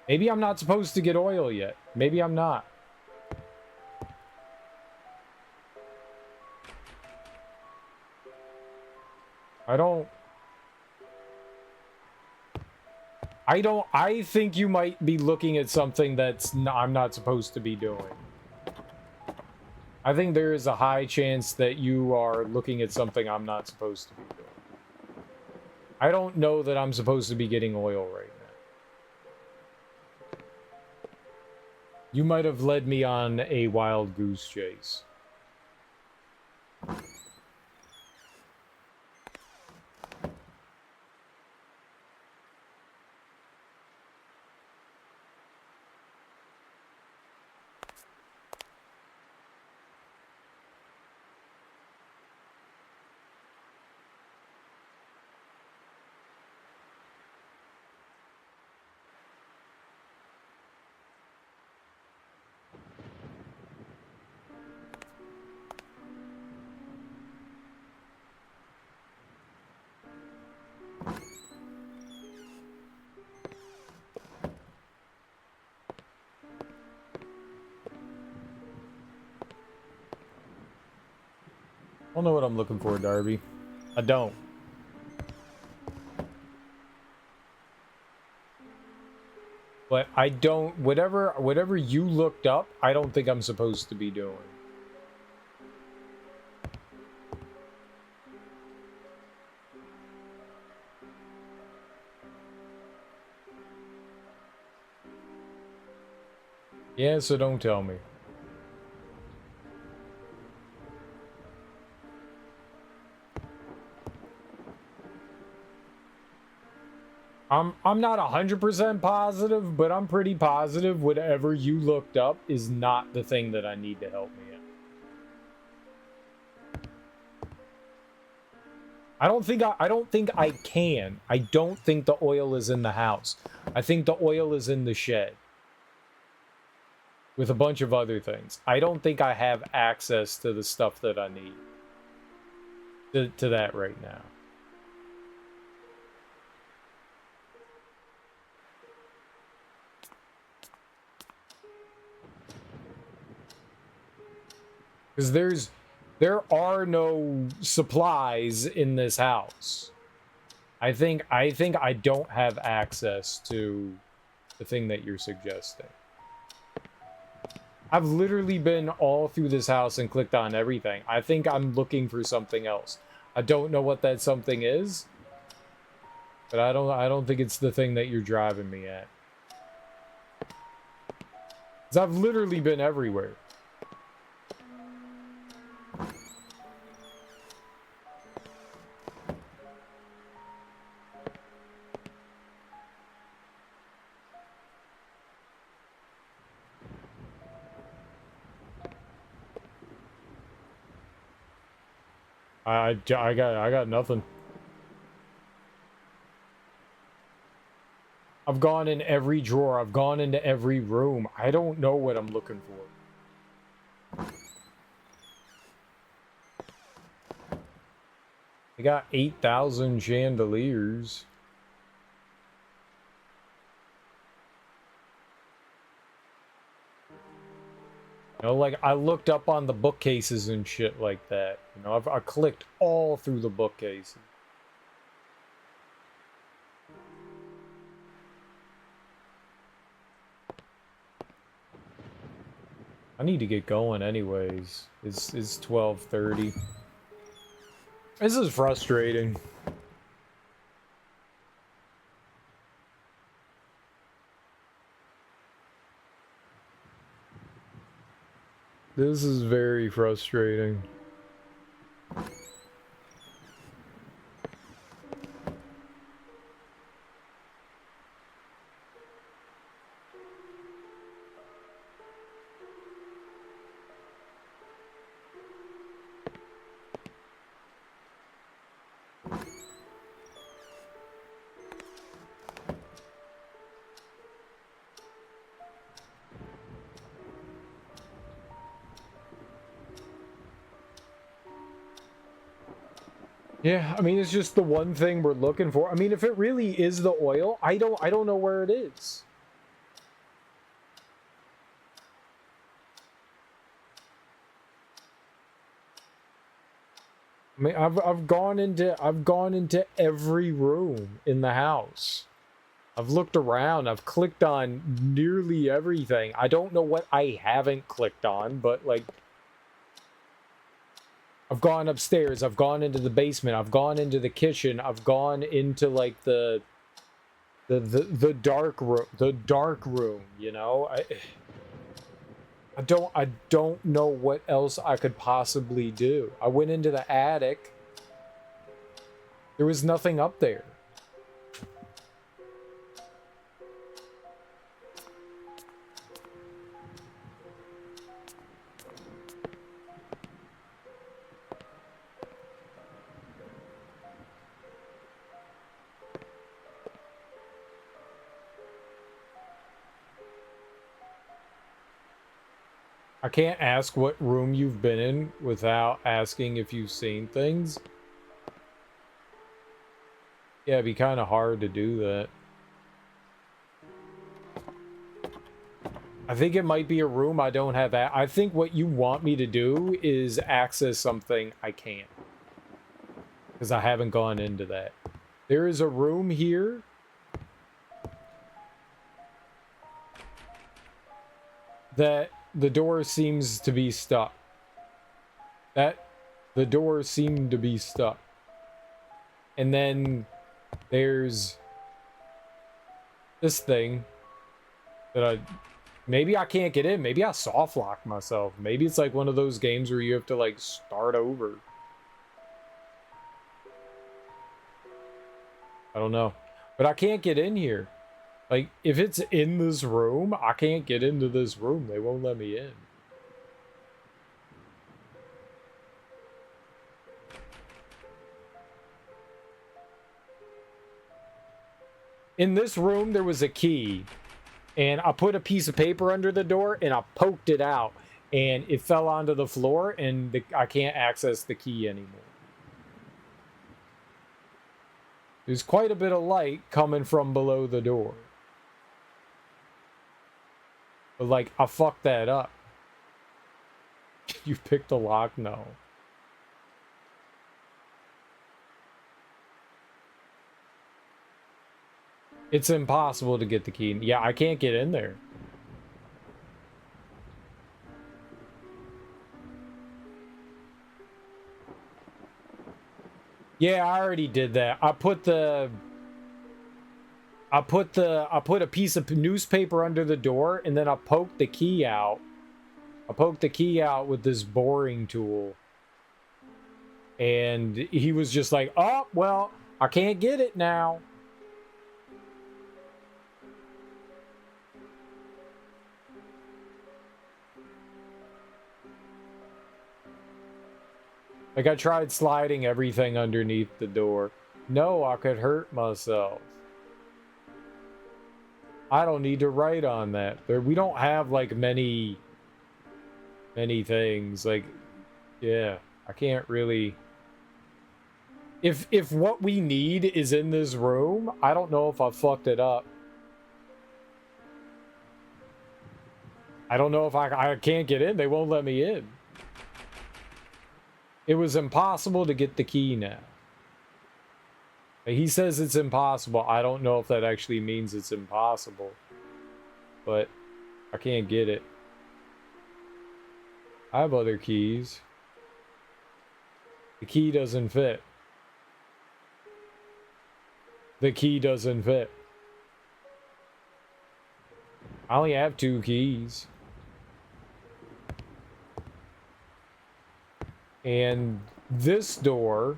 Maybe I'm not supposed to get oil yet. Maybe I'm not. I think you might be looking at something that's I'm not supposed to be doing. I think there is a high chance that you are looking at something I'm not supposed to be doing. I don't know that I'm supposed to be getting oil right now. You might have led me on a wild goose chase. I don't know what I'm looking for, Darby. I don't. But I don't, whatever you looked up, I don't think I'm supposed to be doing. Yeah, so don't tell me. I'm not 100% positive, but I'm pretty positive whatever you looked up is not the thing that I need to help me in. I don't think I can. I don't think the oil is in the house. I think the oil is in the shed. With a bunch of other things. I don't think I have access to the stuff that I need. To that right now. Because there are no supplies in this house. I think I don't have access to the thing that you're suggesting. I've literally been all through this house and clicked on everything. I think I'm looking for something else. I don't know what that something is, but I don't think it's the thing that you're driving me at. 'Cause I've literally been everywhere. I got nothing. I've gone in every drawer. I've gone into every room. I don't know what I'm looking for. I got 8,000 chandeliers. You know, like, I looked up on the bookcases and shit like that. You know, I clicked all through the bookcases. I need to get going anyways. It's 12:30. This is frustrating. This is very frustrating. Yeah, I mean, it's just the one thing we're looking for. I mean, if it really is the oil, I don't know where it is. I mean, I've gone into every room in the house. I've looked around. I've clicked on nearly everything. I don't know what I haven't clicked on, but like I've gone upstairs. I've gone into the basement. I've gone into the kitchen. I've gone into like the dark room. The dark room. You know. I don't know what else I could possibly do. I went into the attic. There was nothing up there. I can't ask what room you've been in without asking if you've seen things. Yeah, it'd be kind of hard to do that. I think it might be a room I don't have. I think what you want me to do is access something I can't. Because I haven't gone into that. There is a room here. That the door seems to be stuck. The door seemed to be stuck. And then there's this thing that maybe I can't get in. Maybe I soft locked myself. Maybe it's like one of those games where you have to like start over. I don't know. But I can't get in here. Like, if it's in this room, I can't get into this room. They won't let me in. In this room, there was a key. And I put a piece of paper under the door, and I poked it out. And it fell onto the floor, and I can't access the key anymore. There's quite a bit of light coming from below the door. But, like, I fucked that up. You picked the lock? No. It's impossible to get the key. Yeah, I can't get in there. Yeah, I already did that. I put a piece of newspaper under the door, and then I poked the key out. I poked the key out with this boring tool. And he was just like, oh, well, I can't get it now. Like, I tried sliding everything underneath the door. No, I could hurt myself. I don't need to write on that. We don't have, like, many things. Like, yeah, I can't really... If what we need is in this room, I don't know if I fucked it up. I don't know if I can't get in. They won't let me in. It was impossible to get the key now. He says it's impossible. I don't know if that actually means it's impossible. But I can't get it. I have other keys. The key doesn't fit. The key doesn't fit. I only have 2 keys. And this door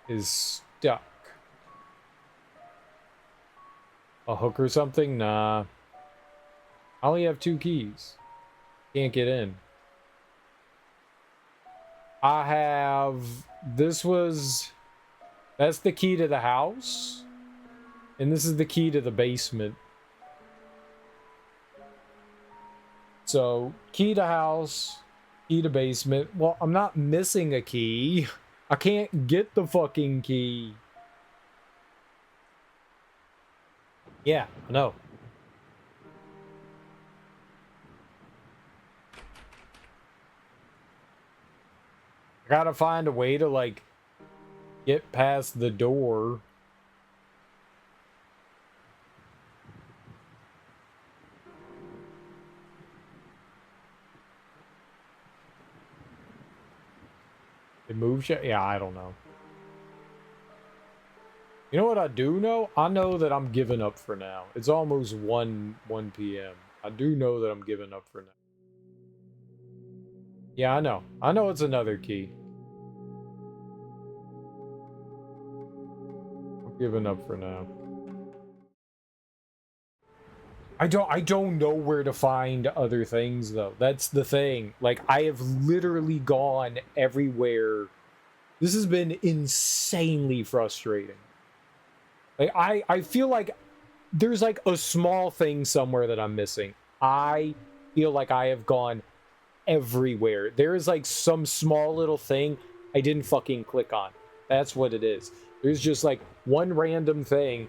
is stuck. A hook or something? Nah. I only have 2 keys. Can't get in. I have... That's the key to the house. And this is the key to the basement. So, key to house, key to basement. Well, I'm not missing a key. I can't get the fucking key. Yeah, I know. I gotta find a way to, like, get past the door. It moves you? Yeah, I don't know. You know what I do know? I know that I'm giving up for now. It's almost 1 p.m. I do know that I'm giving up for now. Yeah, I know. I know it's another key. I'm giving up for now. I don't know where to find other things though. That's the thing. Like I have literally gone everywhere. This has been insanely frustrating. Like I feel like there's like a small thing somewhere that I'm missing. I feel like I have gone everywhere. There is like some small little thing I didn't fucking click on. That's what it is. There's just like one random thing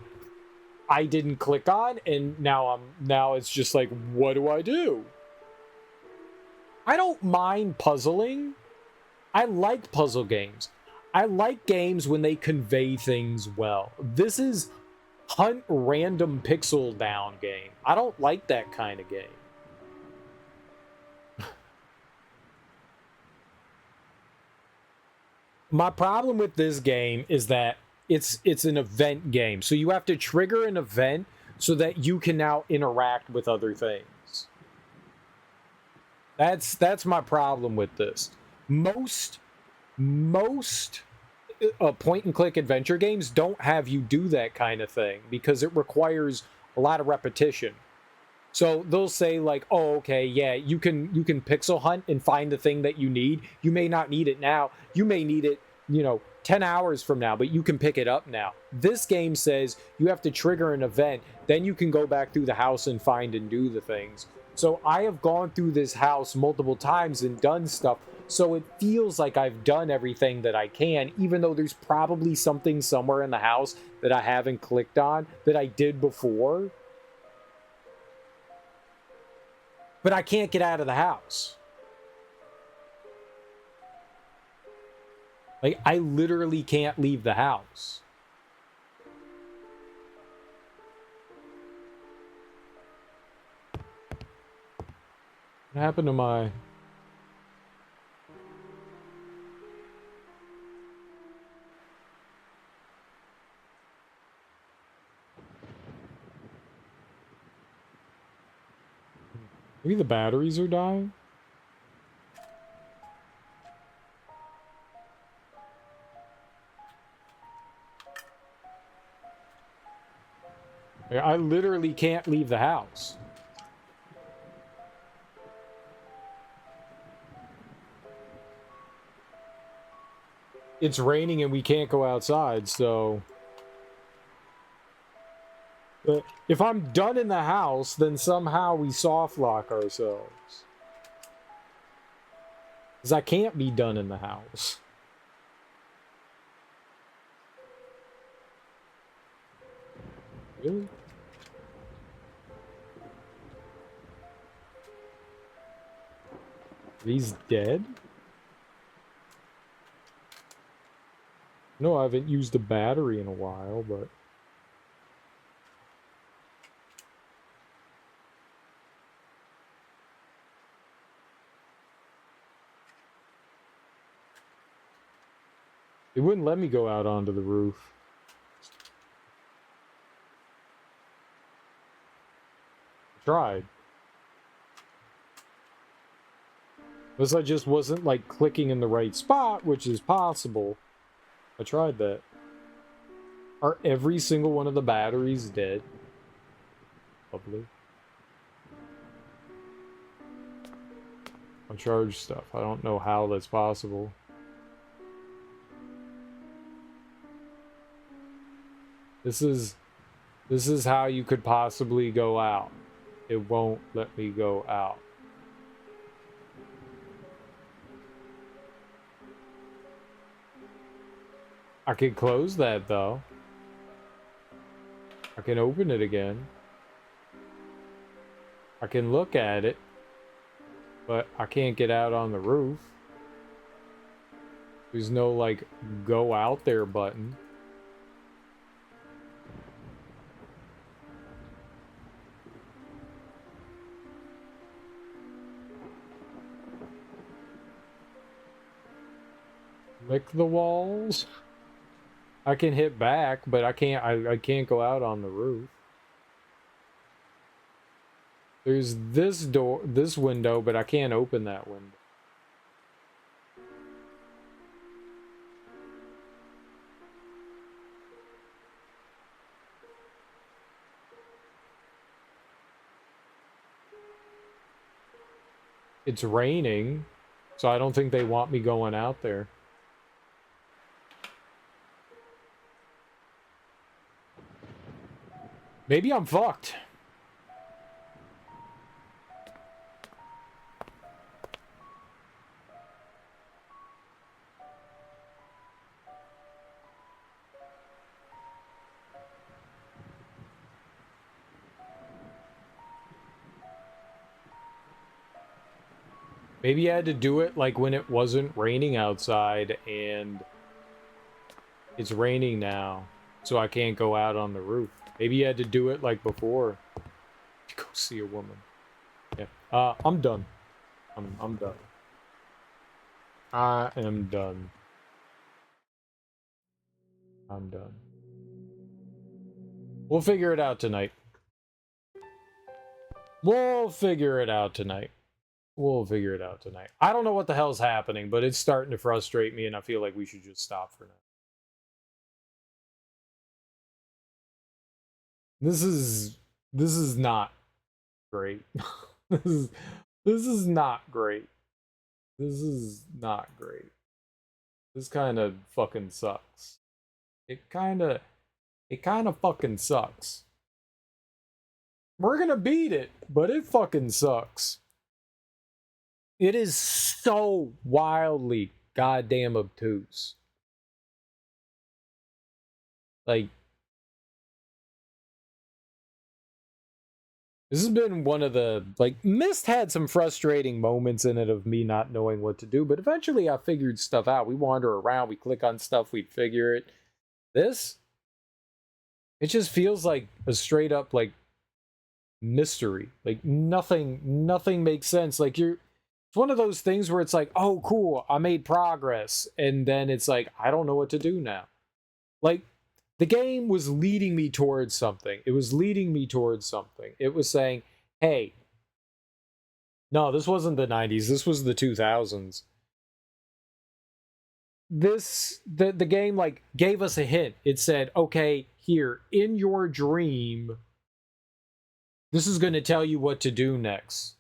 I didn't click on, and now it's just like, what do I do? I don't mind puzzling. I like puzzle games. I like games when they convey things well. This is hunt random pixel down game. I don't like that kind of game. My problem with this game is that it's an event game. So you have to trigger an event so that you can now interact with other things. That's my problem with this. Most point and click adventure games don't have you do that kind of thing because it requires a lot of repetition. So they'll say like, "Oh, okay, yeah, you can pixel hunt and find the thing that you need. You may not need it now. You may need it, 10 hours from now, but you can pick it up now." This game says you have to trigger an event, then you can go back through the house and find and do the things. So I have gone through this house multiple times and done stuff. So it feels like I've done everything that I can, even though there's probably something somewhere in the house that I haven't clicked on that I did before. But I can't get out of the house. Like, I literally can't leave the house. What happened to my... Maybe the batteries are dying? I literally can't leave the house. It's raining and we can't go outside, so... But if I'm done in the house, then somehow we soft lock ourselves. Because I can't be done in the house. Really? He's dead? No, I haven't used a battery in a while, but... It wouldn't let me go out onto the roof. I tried. Unless I just wasn't, like, clicking in the right spot, which is possible. I tried that. Are every single one of the batteries dead? Lovely. Uncharged stuff. I don't know how that's possible. This is how you could possibly go out. It won't let me go out. I can close that though. I can open it again. I can look at it, but I can't get out on the roof. There's no like go out there button. Lick the walls. I can hit back, but I can't. I can't go out on the roof. There's this door, this window, but I can't open that window. It's raining, so I don't think they want me going out there. Maybe I'm fucked. Maybe I had to do it like when it wasn't raining outside and it's raining now, so I can't go out on the roof. Maybe you had to do it like before. Go see a woman. Yeah. I'm done. I'm done. I am done. I'm done. We'll figure it out tonight. We'll figure it out tonight. We'll figure it out tonight. I don't know what the hell's happening, but it's starting to frustrate me, and I feel like we should just stop for now. This is not great. this is not great. This is not great. This kind of fucking sucks. It kind of fucking sucks. We're gonna beat it, but it fucking sucks. It is so wildly goddamn obtuse. Like, this has been one of the, like, Myst had some frustrating moments in it of me not knowing what to do, but eventually I figured stuff out. We wander around, we click on stuff, we'd figure it. This, it just feels like a straight up, like, mystery. Like, nothing makes sense. Like, it's one of those things where it's like, oh, cool, I made progress. And then it's like, I don't know what to do now. Like, the game was leading me towards something. It was leading me towards something. It was saying, hey, no, this wasn't the 90s. This was the 2000s. The game, like, gave us a hint. It said, okay, here, in your dream, this is going to tell you what to do next.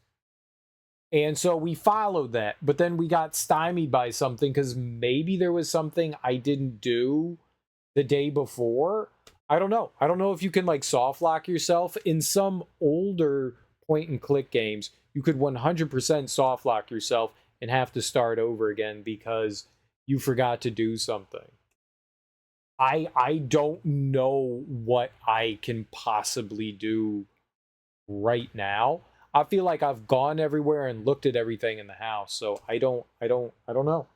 And so we followed that, but then we got stymied by something because maybe there was something I didn't do the day before. I don't know. I don't know if you can like soft lock yourself. In some older point and click games, you could 100% soft lock yourself and have to start over again because you forgot to do something. I don't know what I can possibly do right now. I feel like I've gone everywhere and looked at everything in the house, so I don't know.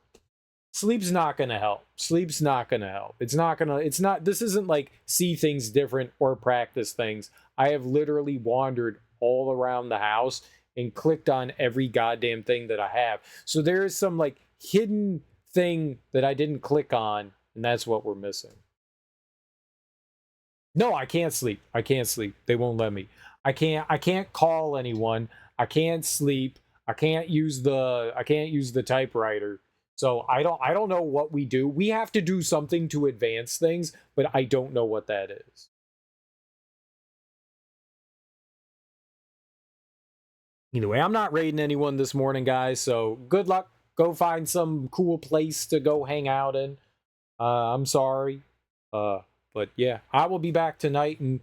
Sleep's not gonna help. Sleep's not gonna help. This isn't like see things different or practice things. I have literally wandered all around the house and clicked on every goddamn thing that I have. So there is some like hidden thing that I didn't click on, and that's what we're missing. No, I can't sleep. I can't sleep. They won't let me. I can't call anyone. I can't sleep. I can't use the typewriter. So I don't know what we do. We have to do something to advance things, but I don't know what that is. Either way, I'm not raiding anyone this morning, guys, so good luck. Go find some cool place to go hang out in. I'm sorry. But yeah, I will be back tonight and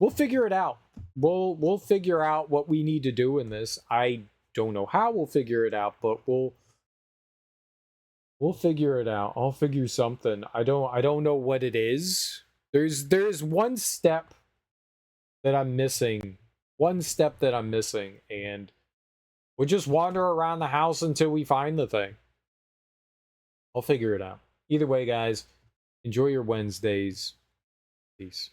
we'll figure it out. We'll figure out what we need to do in this. I don't know how we'll figure it out, but we'll figure it out. I'll figure something. I don't know what it is. There's one step that I'm missing. One step that I'm missing, and we'll just wander around the house until we find the thing. I'll figure it out. Either way, guys, enjoy your Wednesdays. Peace.